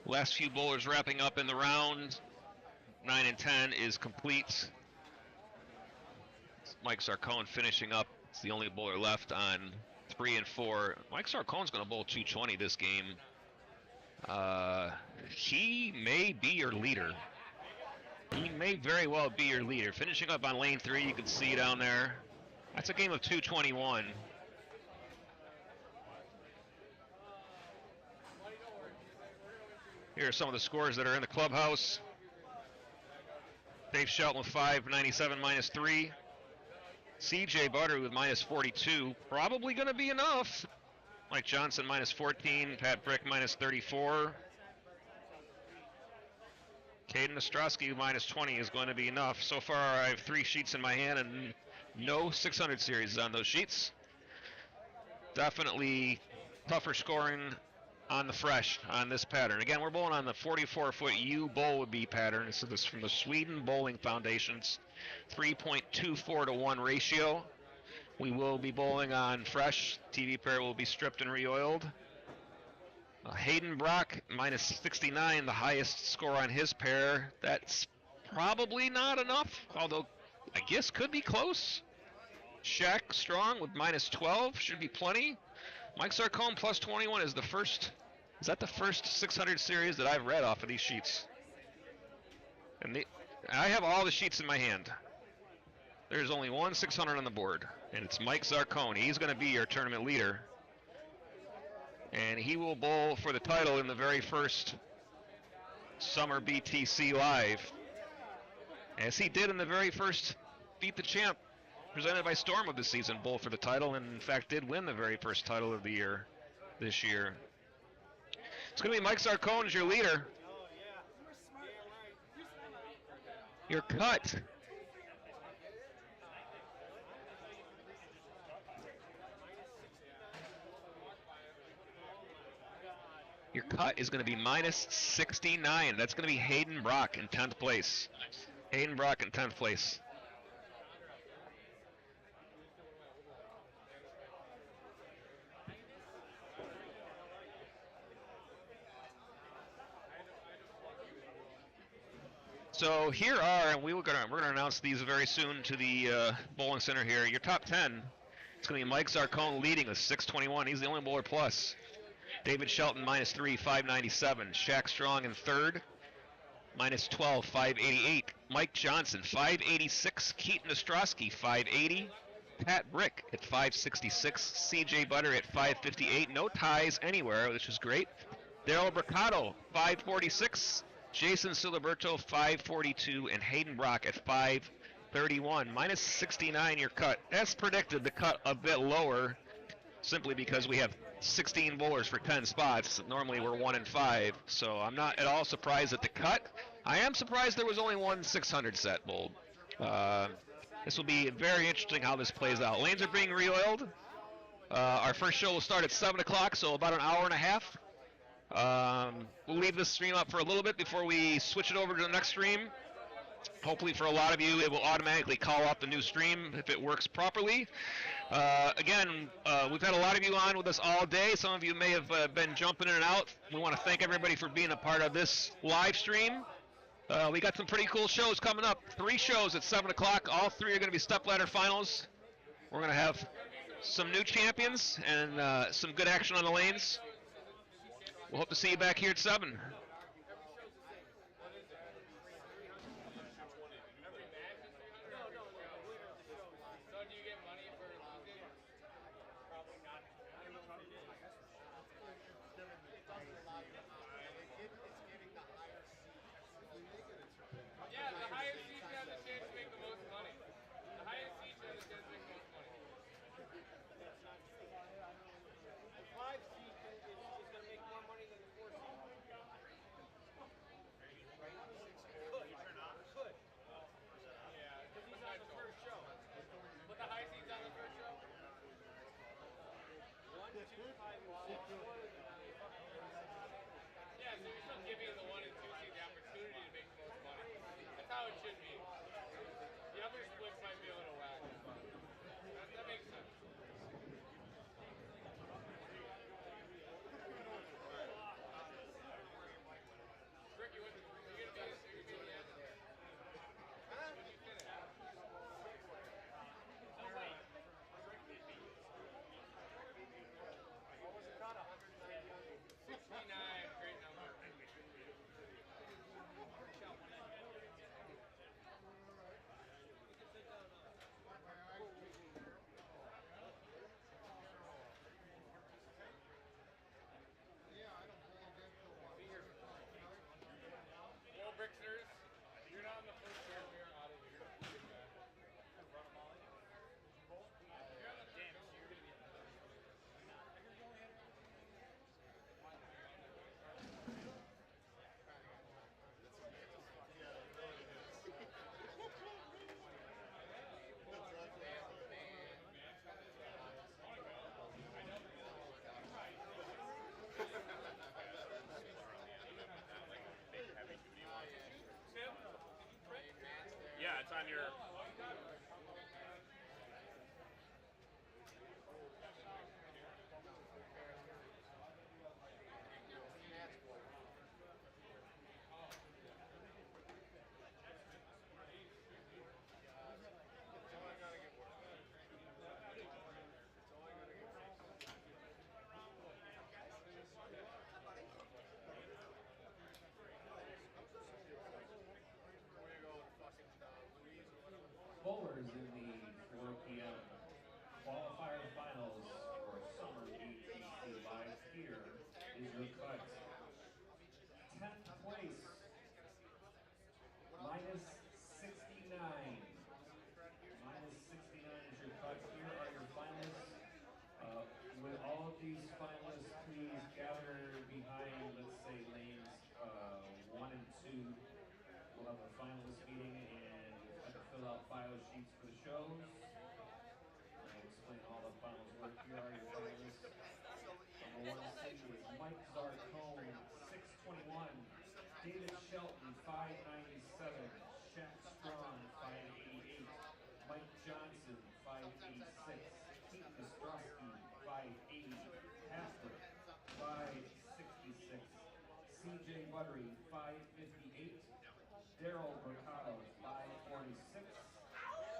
Last few bowlers wrapping up in the round. 9 and 10 is complete. Mike Sarcone finishing up. It's the only bowler left on 3 and 4. Mike Sarcone's going to bowl 220 this game. He may be your leader. He may very well be your leader. Finishing up on lane 3, you can see down there. That's a game of 221. Here are some of the scores that are in the clubhouse. Dave Shelton with 597 minus 3. CJ Butter with minus 42. Probably going to be enough. Mike Johnson minus 14. Pat Brick minus 34. Caden Ostrowski minus 20 is going to be enough. So far, I have 3 sheets in my hand and no 600 series on those sheets. Definitely tougher scoring on the fresh on this pattern. Again, we're bowling on the 44-foot U bowl would be pattern. This is from the Sweden Bowling Foundation's 3.24 to 1 ratio. We will be bowling on fresh. TV pair will be stripped and re-oiled. Hayden Brock minus 69, the highest score on his pair. That's probably not enough, although I guess could be close. Shaq Strong with minus 12 should be plenty. Mike Sarcone plus 21 is the first. Is that the first 600 series that I've read off of these sheets? And I have all the sheets in my hand. There's only one 600 on the board, and it's Mike Sarcone. He's going to be your tournament leader. And he will bowl for the title in the very first Summer BTC Live, as he did in the very first Beat the Champ presented by Storm of the season, bowl for the title, and in fact did win the very first title of the year this year. It's going to be Mike Sarcone as your leader. Your cut. Your cut is going to be minus 69. That's going to be Hayden Brock in 10th place. Hayden Brock in 10th place. So here are, and we're going to announce these very soon to the bowling center here. Your top 10. It's going to be Mike Sarcone leading with 621. He's the only bowler plus. David Shelton minus 3, 597. Shaq Strong in 3rd, minus 12, 588. Mike Johnson, 586. Keaton Ostrowski, 580. Pat Brick at 566. CJ Butter at 558. No ties anywhere, which is great. Daryl Bricado, 546. Jason Siliberto, 542. And Hayden Brock at 531. Minus 69 your cut. As predicted, the cut a bit lower, simply because we have 16 bowlers for 10 spots. Normally we're 1 and 5, so I'm not at all surprised at the cut. I am surprised there was only one 600 set bowled. This will be very interesting how this plays out. Lanes are being re-oiled. Our first show will start at 7 o'clock, so about an hour and a half. We'll leave this stream up for a little bit before we switch it over to the next stream. Hopefully for a lot of you, it will automatically call up the new stream if it works properly. Again, we've had a lot of you on with us all day. Some of you may have been jumping in and out. We want to thank everybody for being a part of this live stream. We got some pretty cool shows coming up. 3 shows at 7 o'clock. All 3 are going to be stepladder finals. We're going to have some new champions and some good action on the lanes. We'll hope to see you back here at 7. sheets for the shows. I'll explain all the finals work. Here are your finalists. Number 1 seed is Mike Zarcone, 621. David Shelton, 597. Shaq Strong, 588. Mike Johnson, 586. Keith Ostrowski, 580. Hasler, 566. CJ Buttery, 558. Daryl Mercado, 546.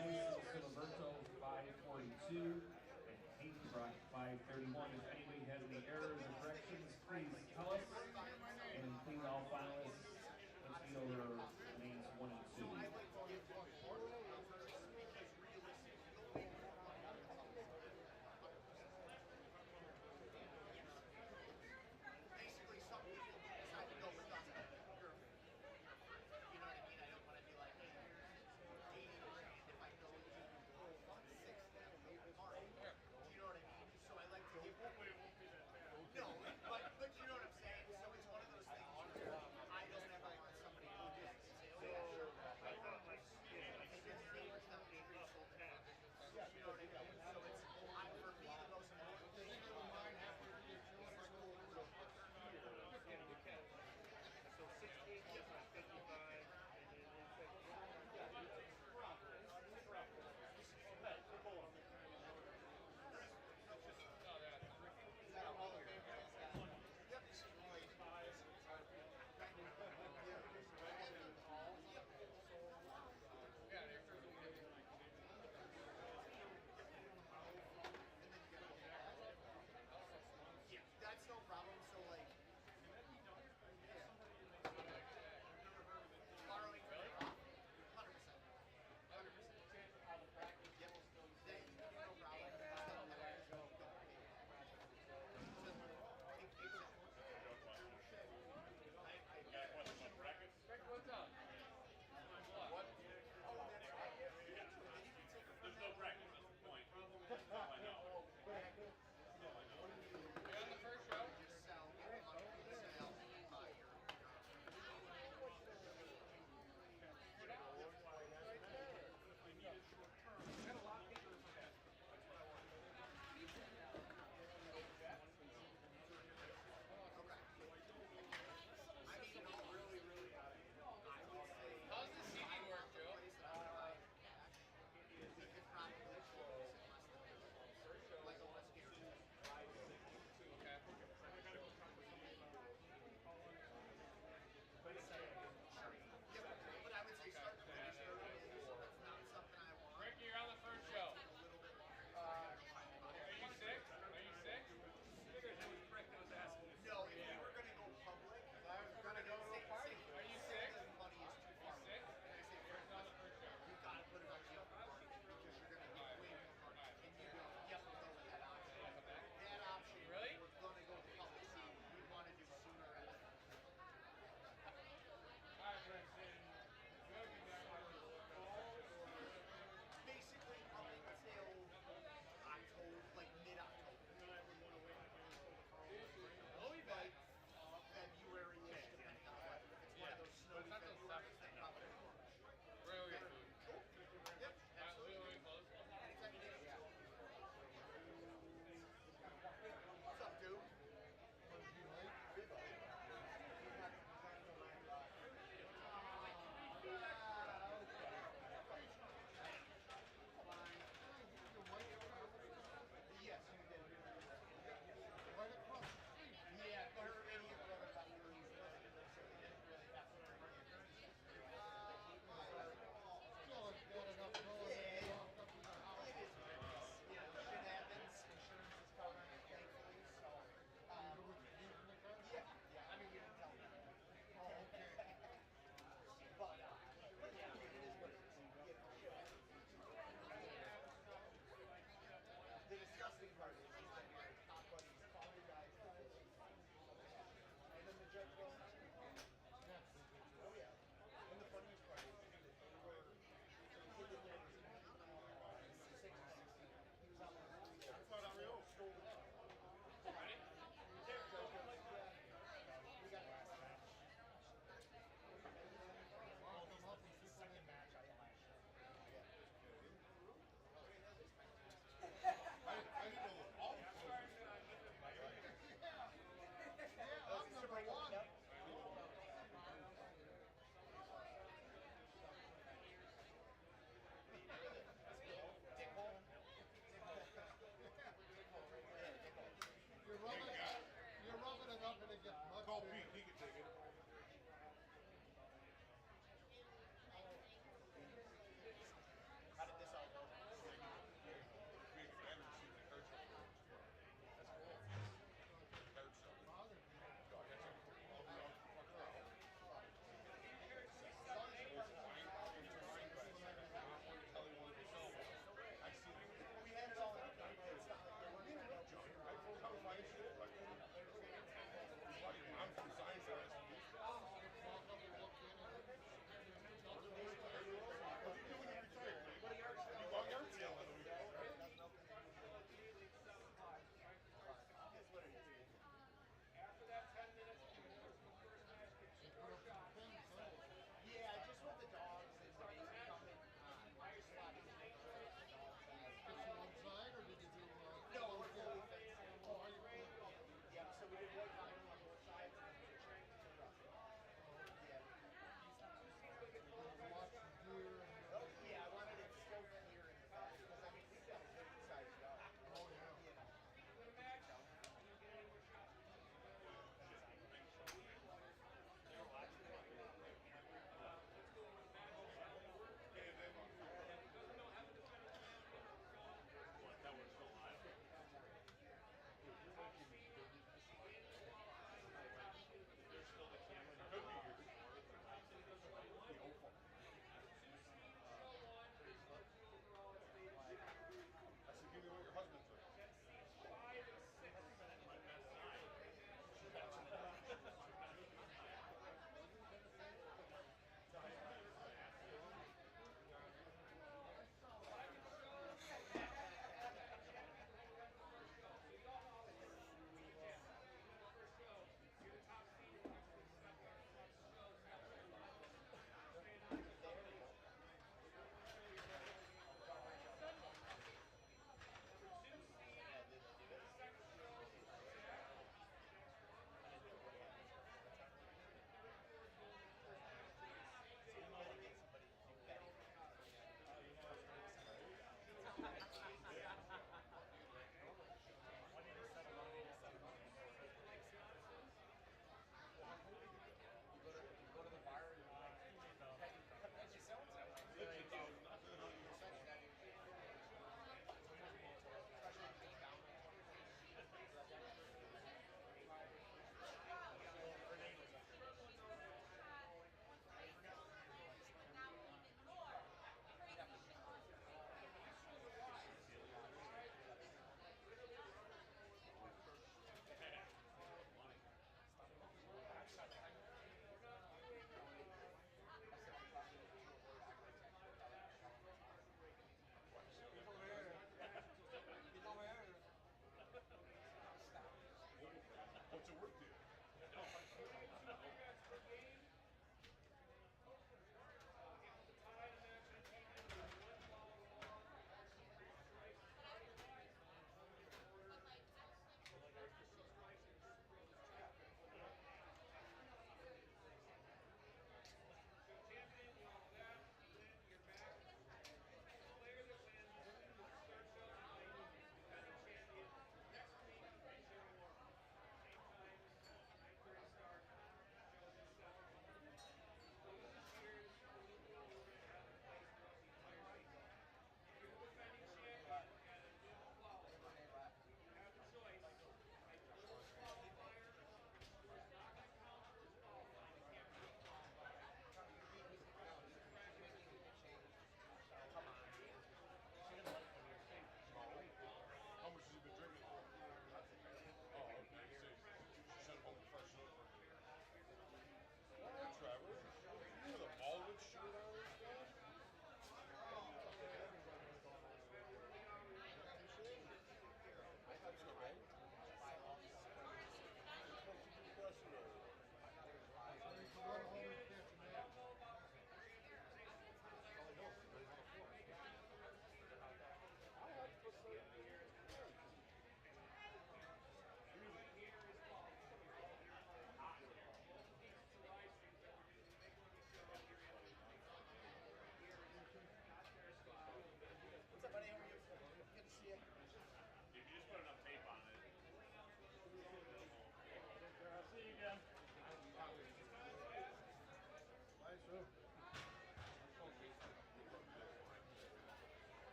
Jason Siliberto, 542. And Hayden Brock, 531. If anybody has any errors or corrections, please tell us. And please, all finalists, let's meet over names 1 and 2. Basically, some people decide to go with us, but you're you know what I mean? I don't want to be like, hey, here's 80 grand if I go to 6, then I'm going to Mark. Do you know what I mean? So I like to give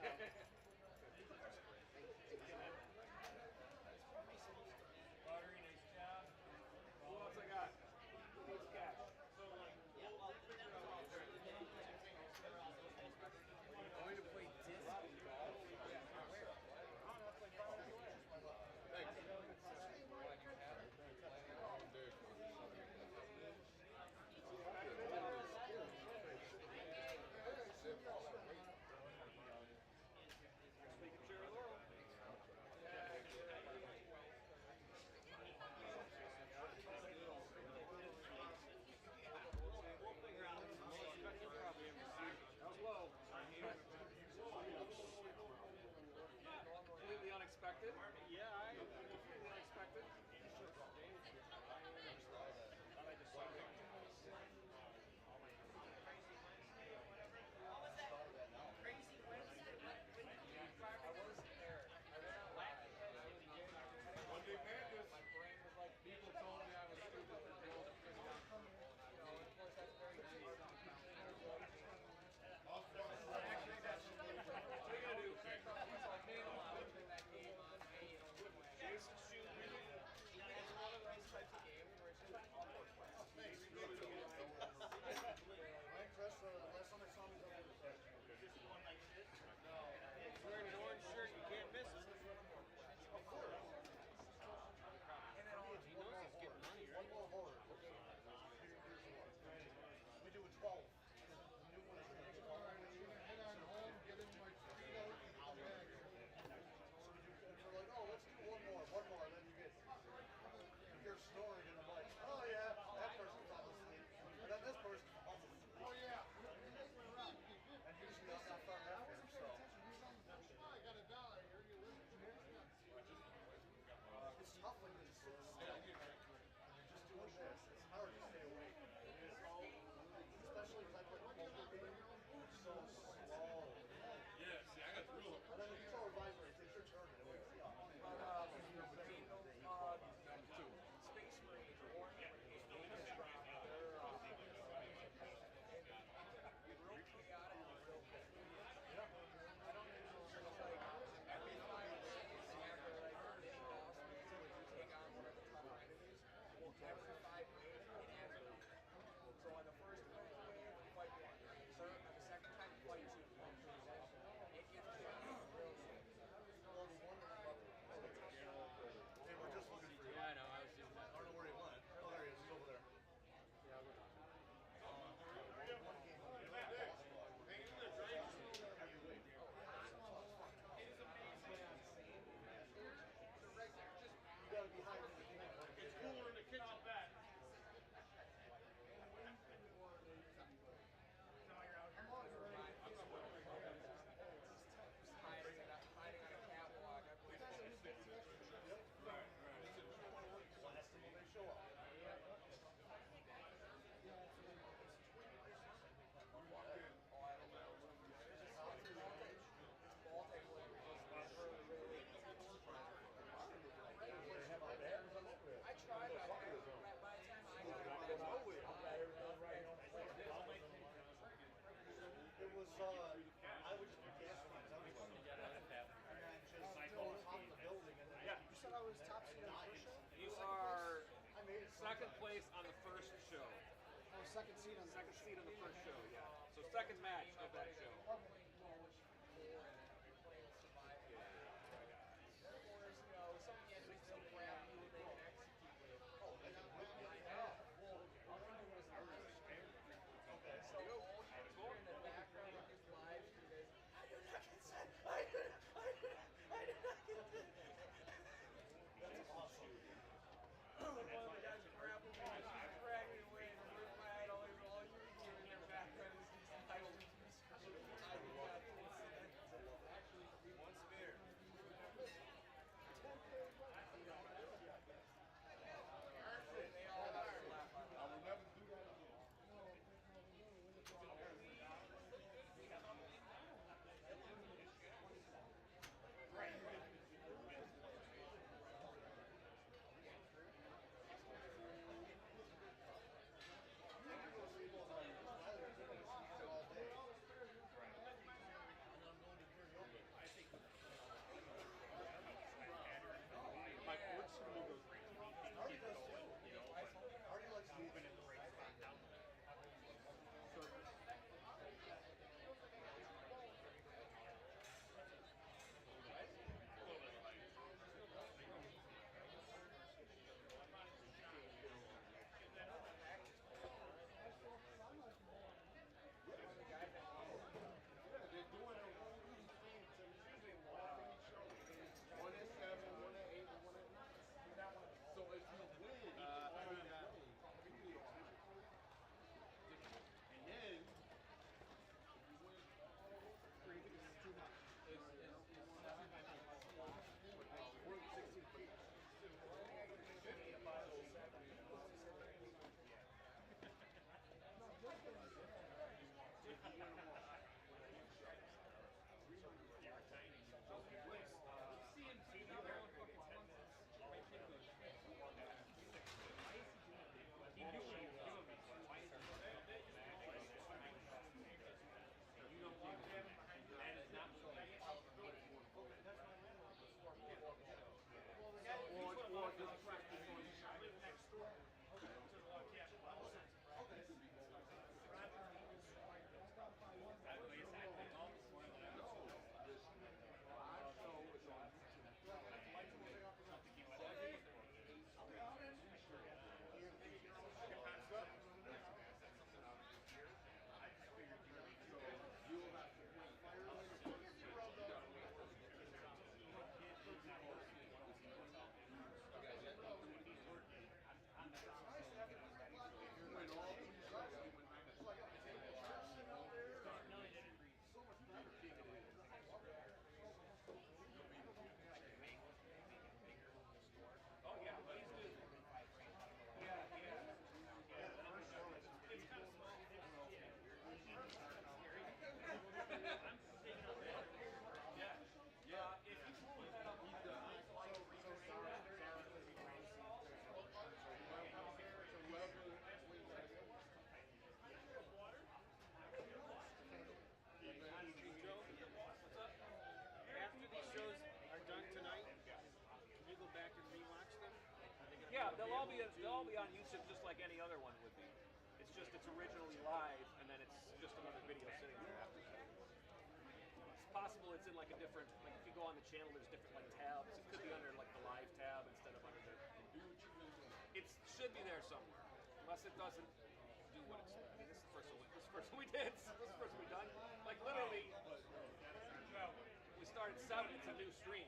Lottery, nice job. Who else I got? Who needs cash? Going to play disc golf? Making sure Laurel. That was low. Completely unexpected. Yeah, completely unexpected. Monday Madness. People told me I was stupid for doing it. You know, of course, that's very cheap. Actually, that's what we're gonna do. So I made a lot of that game on me, you know, Jason Shoe, it's one of those types of games where it's just all over the place. Right, Chris, last time I saw him, he was up there. He's wearing an orange shirt. You can't miss it. And then all he knows is getting money, One more horror. We do a 12. The new one is going to be 12. Head on home, get in my feet out, and come back. So we do, and we're like, oh, let's do one more, and then you get, you hear snoring in the mic. Oh yeah, that person fell asleep. And then this person falls asleep. Oh, yeah. And usually I'm not far after him, so. I got a dollar here. You listen to me. It's tough when you're just sitting still. And you're just doing this. It's hard to stay awake. Especially if I play a poker game. It's so slow. Yeah, see, I got the rule. And then if you throw a riser, it takes your turn and it wakes you up. Space Marines are orange, they're real chaotic and real good. I don't know, it's like every 5 days after like mini boss meets where you take on whatever type of enemies, every 5 days it adds a week. So on the first wave, you fight 1. On the second time, you fight 2. It gets real good. Well, the one that they were just looking for you. Yeah, I know, I was just I don't know where he went. Oh, there he is. He's over there. One game. Hang in there, Giants. You gotta be hiding in the game. It's cooler in the kitchen. hiding on a catwalk. I believe Blast them when they show up. I tried, but by the time I got out, It was, I would just be gas lines everywhere. And then just go on top of the building and then. Yeah. You said I was top seed on the first show? You are I made it. second place on the first show. Oh, second seed on the Second seed on the first show, yeah. So second match of that show. After these shows are done tonight, can you go back and rewatch them? Are they gonna Yeah, be they'll all available be on YouTube just like any other one would be. It's just it's originally live and then it's just another video sitting there after that. It's possible it's in like a different, like if you go on the channel, there's different like tabs. It could be under like the live tab instead of under the. It should be there somewhere, unless it doesn't do what it's. I mean, this is the first one. This is the first one we did. This is the first one we done. Like literally, we started 7. It's a new stream.